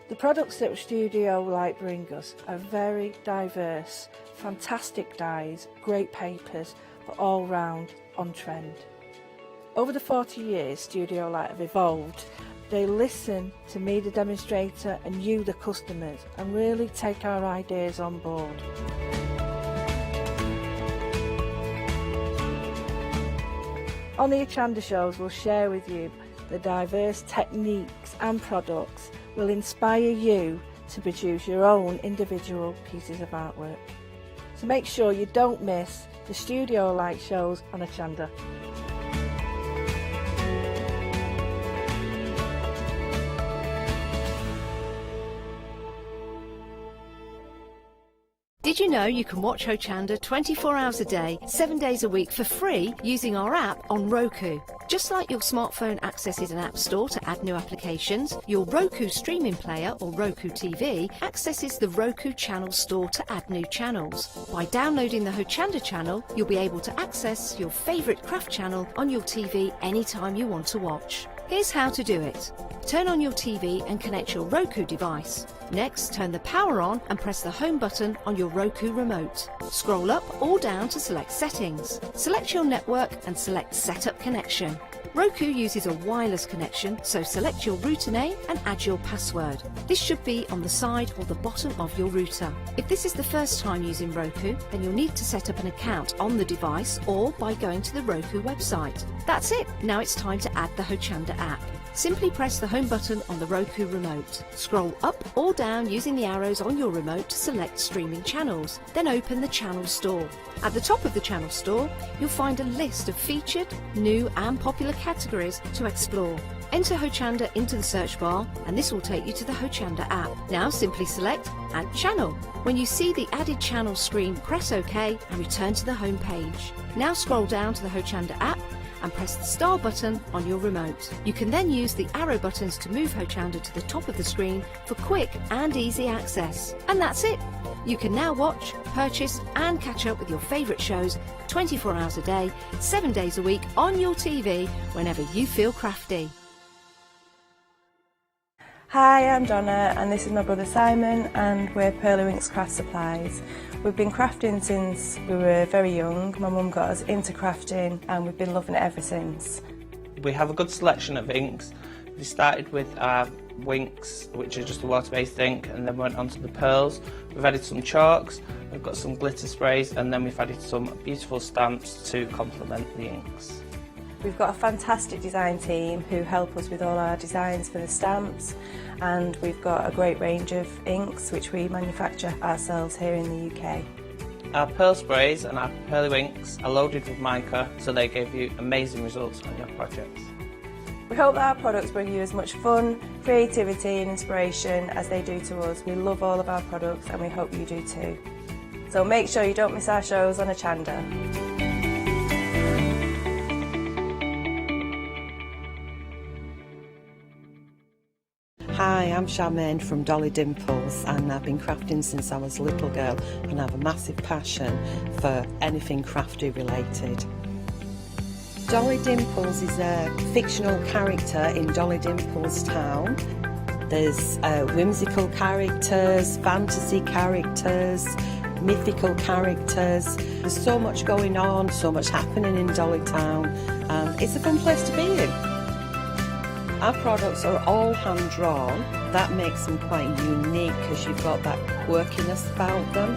The products that Studio Light bring us are very diverse, fantastic dyes, great papers, but all round on trend. Over the 40 years Studio Light have evolved. They listen to me, the demonstrator, and you, the customers, and really take our ideas on board. On the Hochanda shows, we'll share with you the diverse techniques and products will inspire you to produce your own individual pieces of artwork. So make sure you don't miss the studio light shows on Hochanda. Did you know you can watch Hochanda 24 hours a day, 7 days a week for free using our app on Roku? Just like your smartphone accesses an app store to add new applications, your Roku streaming player or Roku TV accesses the Roku channel store to add new channels. By downloading the Hochanda channel, you'll be able to access your favourite craft channel on your TV anytime you want to watch. Here's how to do it. Turn on your TV and connect your Roku device. Next, turn the power on and press the home button on your Roku remote. Scroll up or down to select settings. Select your network and select setup connection. Roku uses a wireless connection, so select your router name and add your password. This should be on the side or the bottom of your router. If this is the first time using Roku, then you'll need to set up an account on the device or by going to the Roku website. That's it. Now it's time to add the Hochanda app. Simply press the home button on the Roku remote. Scroll up or down using the arrows on your remote to select streaming channels. Then open the channel store. At the top of the channel store, you'll find a list of featured, new and popular categories to explore. Enter Hochanda into the search bar and this will take you to the Hochanda app. Now simply select Add Channel. When you see the added channel screen, press OK and return to the home page. Now scroll down to the Hochanda app and press the star button on your remote. You can then use the arrow buttons to move Hochanda to the top of the screen for quick and easy access. And that's it! You can now watch, purchase and catch up with your favourite shows 24 hours a day, 7 days a week on your TV whenever you feel crafty. Hi, I'm Donna and this is my brother Simon and we're Pearly Winks Craft Supplies. We've been crafting since we were very young. My mum got us into crafting and we've been loving it ever since. We have a good selection of inks. We started with our winks, which are just a water-based ink, and then went on to the pearls. We've added some chalks, we've got some glitter sprays, and then we've added some beautiful stamps to complement the inks. We've got a fantastic design team who help us with all our designs for the stamps, and we've got a great range of inks which we manufacture ourselves here in the UK. Our pearl sprays and our pearly winks are loaded with mica, so they give you amazing results on your projects. We hope that our products bring you as much fun, creativity and inspiration as they do to us. We love all of our products and we hope you do too. So make sure you don't miss our shows on Hochanda. Hi, I'm Charmaine from Dolly Dimples and I've been crafting since I was a little girl and I have a massive passion for anything crafty related. Dolly Dimples is a fictional character in Dolly Dimples town. There's whimsical characters, fantasy characters, mythical characters. There's so much going on, so much happening in Dolly town and it's a fun place to be in. Our products are all hand drawn. That makes them quite unique because you've got that quirkiness about them.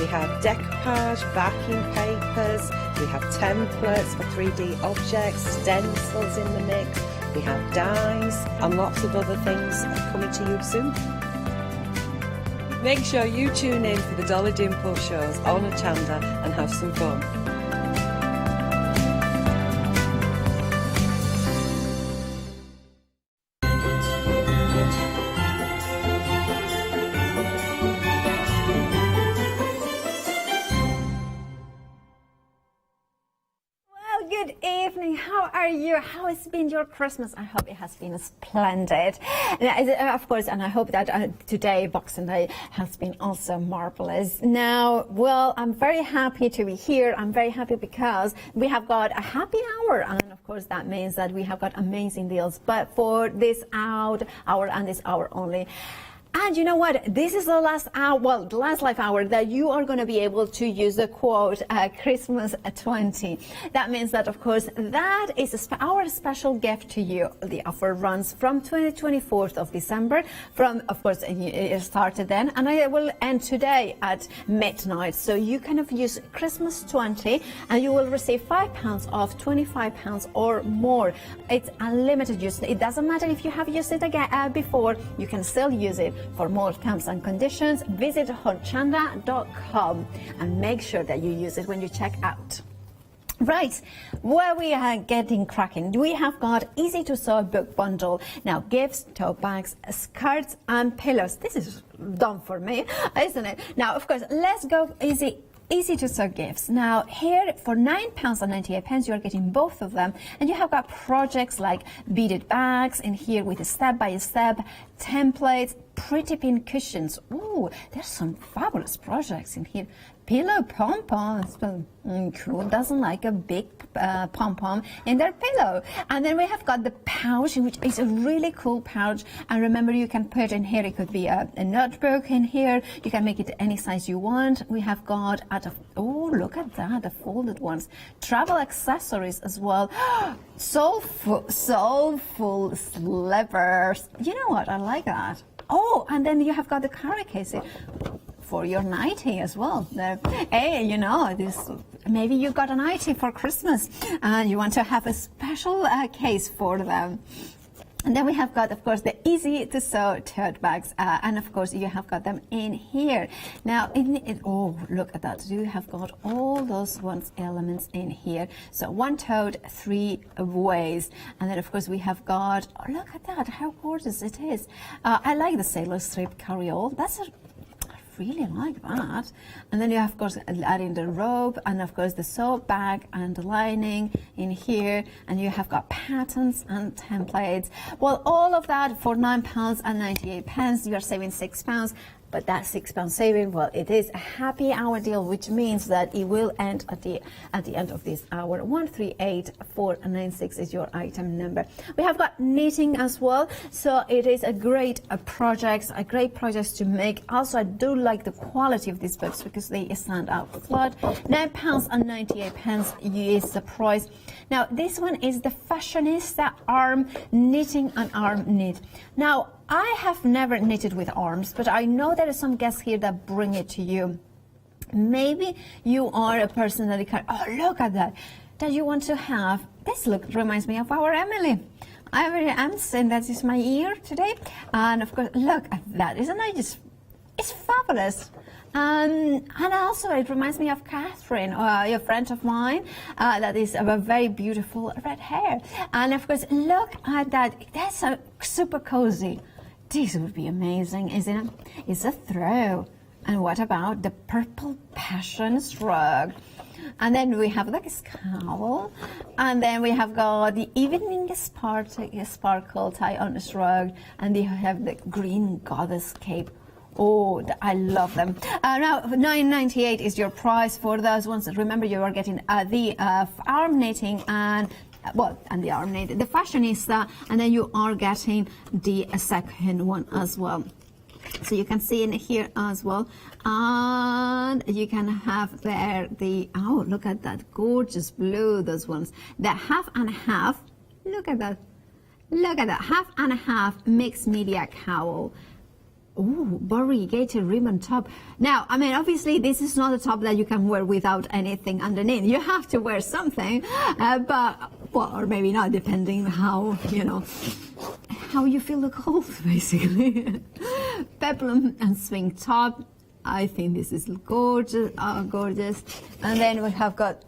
We have decoupage, backing papers, we have templates for 3D objects, stencils in the mix, we have dies and lots of other things coming to you soon. Make sure you tune in for the Dolly Dimple shows on Hochanda and have some fun. Good evening. How are you? How has been your Christmas? I hope it has been splendid. And, of course, and I hope that today, Boxing Day, has been also marvelous. Now, well, I'm very happy to be here. I'm very happy because we have got a happy hour. And, of course, that means that we have got amazing deals. But for this hour and this hour only, And you know what? This is the last hour, well, the last live hour that you are going to be able to use the quote Christmas 20. That means that, of course, that is our special gift to you. The offer runs from 24th of December. From, of course, it started then, and it will end today at midnight. So you kind of use Christmas 20, and you will receive £5 off, £25 or more. It's unlimited use. It doesn't matter if you have used it again before. You can still use it. For more terms and conditions, visit hochanda.com and make sure that you use it when you check out. Right, where we are getting cracking, we have got easy to sew book bundle. Now, gifts, tote bags, skirts and pillows. This is done for me, isn't it? Now, of course, let's go easy to sew gifts. Now here for £9.98 you are getting both of them, and you have got projects like beaded bags in here with a step-by-step templates, pretty pin cushions. Ooh, there's some fabulous projects in here. Pillow pom-poms. Who doesn't like a big pom-pom in their pillow? And then we have got the pouch, which is a really cool pouch. And remember, you can put in here, it could be a notebook in here. You can make it any size you want. We have got, oh, look at that, the folded ones. Travel accessories as well. Soulful slippers. You know what? I like that. Oh, and then you have got the carry case for your nightie as well. Hey, you know, this, maybe you got a nightie for Christmas and you want to have a special case for them. And then we have got, of course, the easy to sew tote bags, and of course you have got them in here. Now, oh, look at that! You have got all those elements in here. So one tote, 3 ways, and then of course we have got. Oh, look at that! How gorgeous it is! I like the sailor strip carry-all. I really like that. And then you have, of course, adding the robe, and of course the sew bag and the lining in here, and you have got patterns and templates. Well, all of that for £9.98. You are saving £6. But that £6 saving, well, it is a happy hour deal, which means that it will end at the end of this hour. 138496 is your item number. We have got knitting as well, so it is a great project to make. Also, I do like the quality of these books because they stand out a lot. £9.98 is the price. Now, this one is the Fashionista Arm Knitting and Arm Knit. Now, I have never knitted with arms, but I know there are some guests here that bring it to you. Maybe you are a person that oh, look at that you want to have. This look reminds me of our Emily. I'm saying that is my ear today. And of course, look at that. Isn't it just, it's fabulous. And also it reminds me of Catherine, a friend of mine, that is a very beautiful red hair. And of course, look at that. That's a super cozy. This would be amazing, isn't it? It's a throw. And what about the Purple Passion Shrug? And then we have like a scowl. And then we have got the Evening Sparkle tie-on shrug. And they have the Green Goddess Cape. Oh, I love them. Now, $9.98 is your price for those ones. Remember, you are getting the arm knitting and the arm knitting, the Fashionista, and then you are getting the second one as well. So you can see in here as well, and you can have there oh, look at that gorgeous blue, those ones, the half and half. Look at that, half and half mixed media cowl. Oh, variegated ribbon top. Now, I mean, obviously, this is not a top that you can wear without anything underneath. You have to wear something, or maybe not, depending how, how you feel the cold, basically. Peplum and swing top. I think this is gorgeous, gorgeous. And then we have got,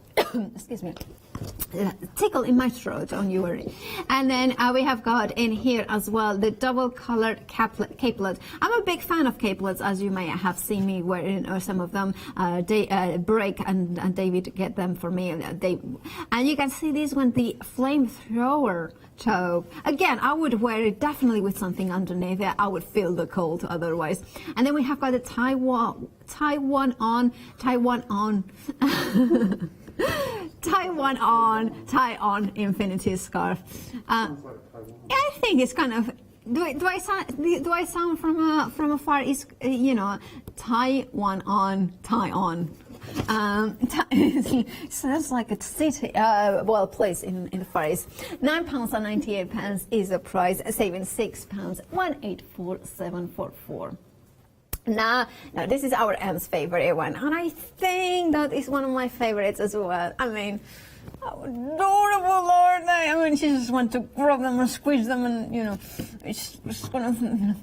excuse me, tickle in my throat, don't you worry. And then we have got in here as well the double colored capelet. I'm a big fan of capelets, as you may have seen me wearing, or some of them. Break and David get them for me. And you can see this one, the flamethrower taupe. Again, I would wear it definitely with something underneath it. I would feel the cold otherwise. And then we have got the tie on infinity scarf. I think it's kind of, Do I sound from afar? Is tie one on, tie on. Sounds like a city, place in the Far East. £9.98 is the price, saving £6, 184744. Now, this is our M's favorite one, and I think that is one of my favorites as well. I mean, how adorable are they? I mean, you just want to grab them and squeeze them, and it's just gonna.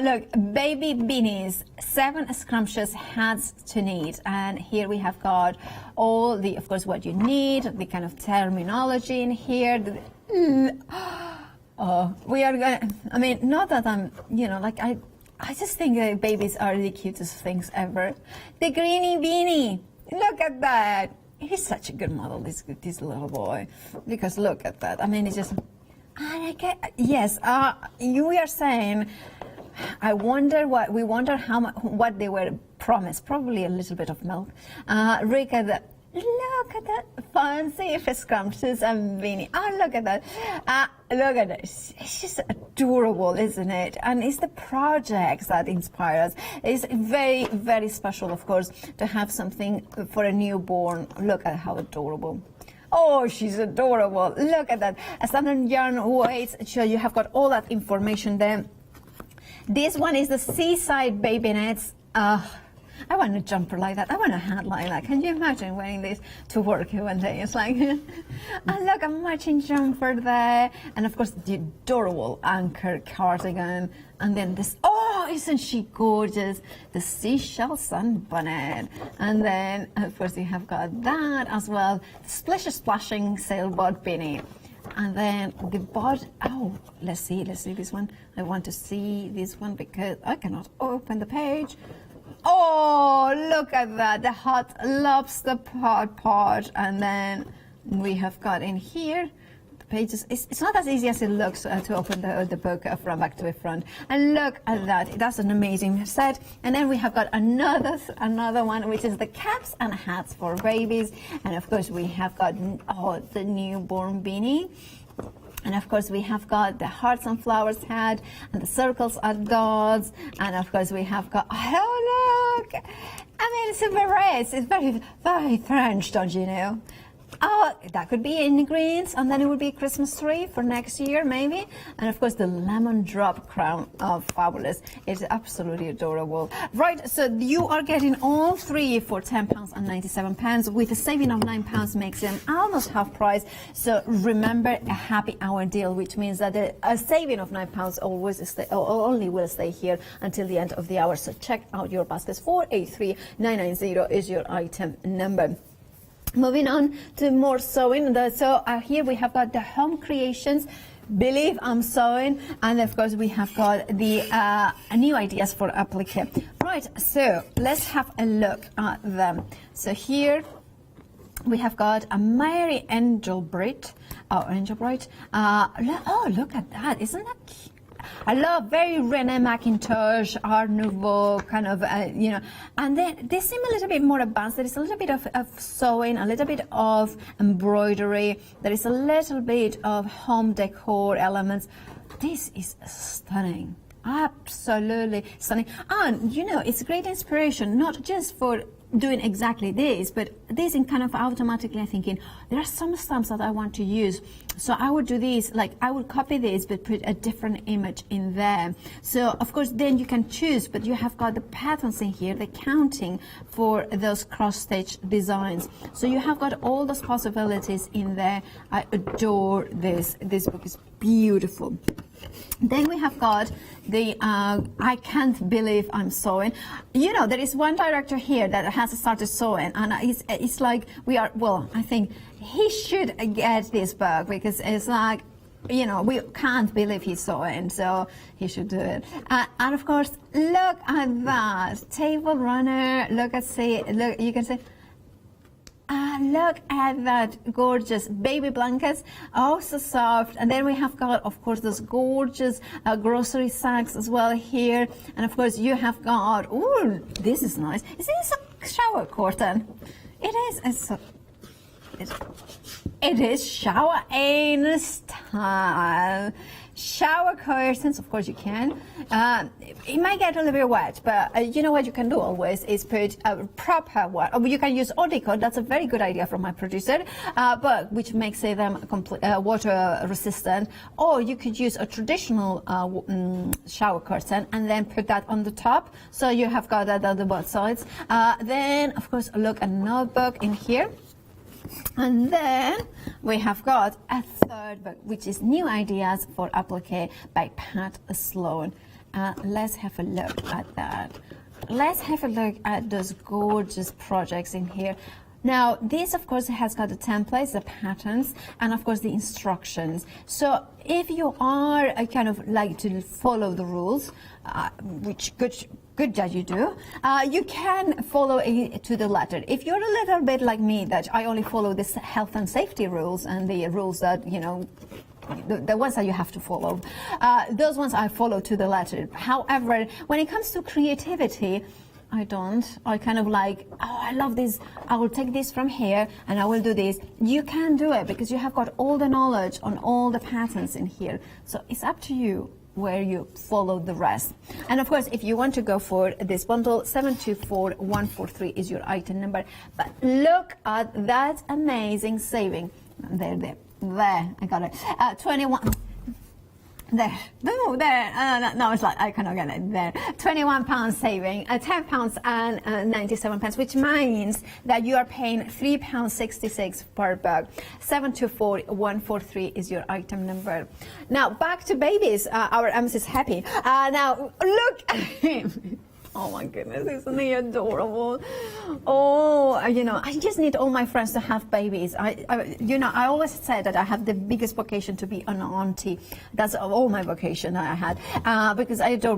Look, baby beanies, 7 scrumptious hats to knit, and here we have got all the, of course, what you need, the kind of terminology in here. We are gonna. I mean, not that I'm, I just think that babies are the cutest things ever. The greenie beanie, look at that. He's such a good model, this little boy, because look at that. I mean, it's just, yes, you are saying, we wonder what they were promised, probably a little bit of milk. Look at that fancy scrumptious and beanie. Oh, look at that. Look at this. It's just adorable, isn't it? And it's the projects that inspire us. It's very, very special, of course, to have something for a newborn. Look at how adorable. Oh, she's adorable. Look at that. A standard yarn weights. So you have got all that information there. This one is the Seaside Baby Nets. I want a jumper like that. I want a hat like that. Can you imagine wearing this to work one day? It's like, oh, look, a matching jumper there. And of course, the adorable anchor cardigan. And then this, oh, isn't she gorgeous? The seashell sunbonnet. And then, of course, you have got that as well. The splashing sailboat beanie. And then the bod, let's see this one. I want to see this one because I cannot open the page. Oh, look at that, the hot lobster pod. And then we have got in here the pages. It's not as easy as it looks to open the book from back to the front. And look at that, that's an amazing set. And then we have got another one, which is the caps and hats for babies. And of course we have got the newborn beanie. And of course we have got the hearts and flowers hat, and the circles are dots, and of course we have got, oh look, I mean it's a beret, it's very, very French, don't you know? Oh, that could be in greens, and then it would be a Christmas tree for next year, maybe. And of course, the lemon drop crown of fabulous. It's absolutely adorable. Right, so you are getting all 3 for £10.97, with a saving of £9 makes them almost half price. So remember, a happy hour deal, which means that a saving of £9 only will stay here until the end of the hour. So check out your baskets. 483990 is your item number. Moving on to more sewing. Here we have got the home creations. Believe I'm sewing, and of course we have got the new ideas for applique. Right, so let's have a look at them. So here we have got a Mary Engelbreit. Look at that! Isn't that cute? I love very René Mackintosh, Art Nouveau kind of, and then they seem a little bit more advanced. There is a little bit of sewing, a little bit of embroidery. There is a little bit of home decor elements. This is stunning. Absolutely stunning. And, it's a great inspiration, not just for doing exactly this, but this in kind of automatically thinking, there are some stamps that I want to use. So I would do this, like I would copy this, but put a different image in there. So of course, then you can choose, but you have got the patterns in here, the counting for those cross-stitch designs. So you have got all those possibilities in there. I adore this. This book is beautiful. Then we have got the I can't believe I'm sewing. There is one director here that has started sewing, and it's like I think he should get this book, because it's like, we can't believe he's sewing, so he should do it. And of course, look at that table runner. Look, you can see. Look at that gorgeous baby blankets, oh so soft. And then we have got, of course, those gorgeous grocery sacks as well here. And of course you have got, oh, this is nice. Is this a shower curtain? It is. It is shower in style. shower curtains, of course you can. It might get a little bit wet, but you know what you can do always is put a proper one. You can use eau de code, that's a very good idea from my producer, but which makes them water resistant. Or you could use a traditional shower curtain and then put that on the top, so you have got that on the both sides. Then, of course, look, a notebook in here. And then we have got a third book, which is New Ideas for Applique by Pat Sloan. Let's have a look at that. Let's have a look at those gorgeous projects in here. Now, this, of course, has got the templates, the patterns, and, of course, the instructions. So if you are kind of like to follow the rules, which good that you do, you can follow it to the letter. If you're a little bit like me, that I only follow this health and safety rules and the rules that, you know, the ones that you have to follow, those ones I follow to the letter. However, when it comes to creativity, I don't. I kind of like, oh, I love this. I will take this from here and I will do this. You can do it because you have got all the knowledge on all the patterns in here. So it's up to you where you follow the rest. And of course, if you want to go for this bundle, 724143 is your item number. But look at that amazing saving. There, I got it. 21. There, no, there. No, it's like I cannot get it. There, £21 saving, £10 and 97 pence, which means that you are paying £3.66 per bag. 724143 is your item number. Now back to babies. Our Ms is happy. Now look at him. Oh my goodness, isn't he adorable? Oh, you know, I just need all my friends to have babies. I always said that I have the biggest vocation to be an auntie. That's all my vocation I had, because I adore babies.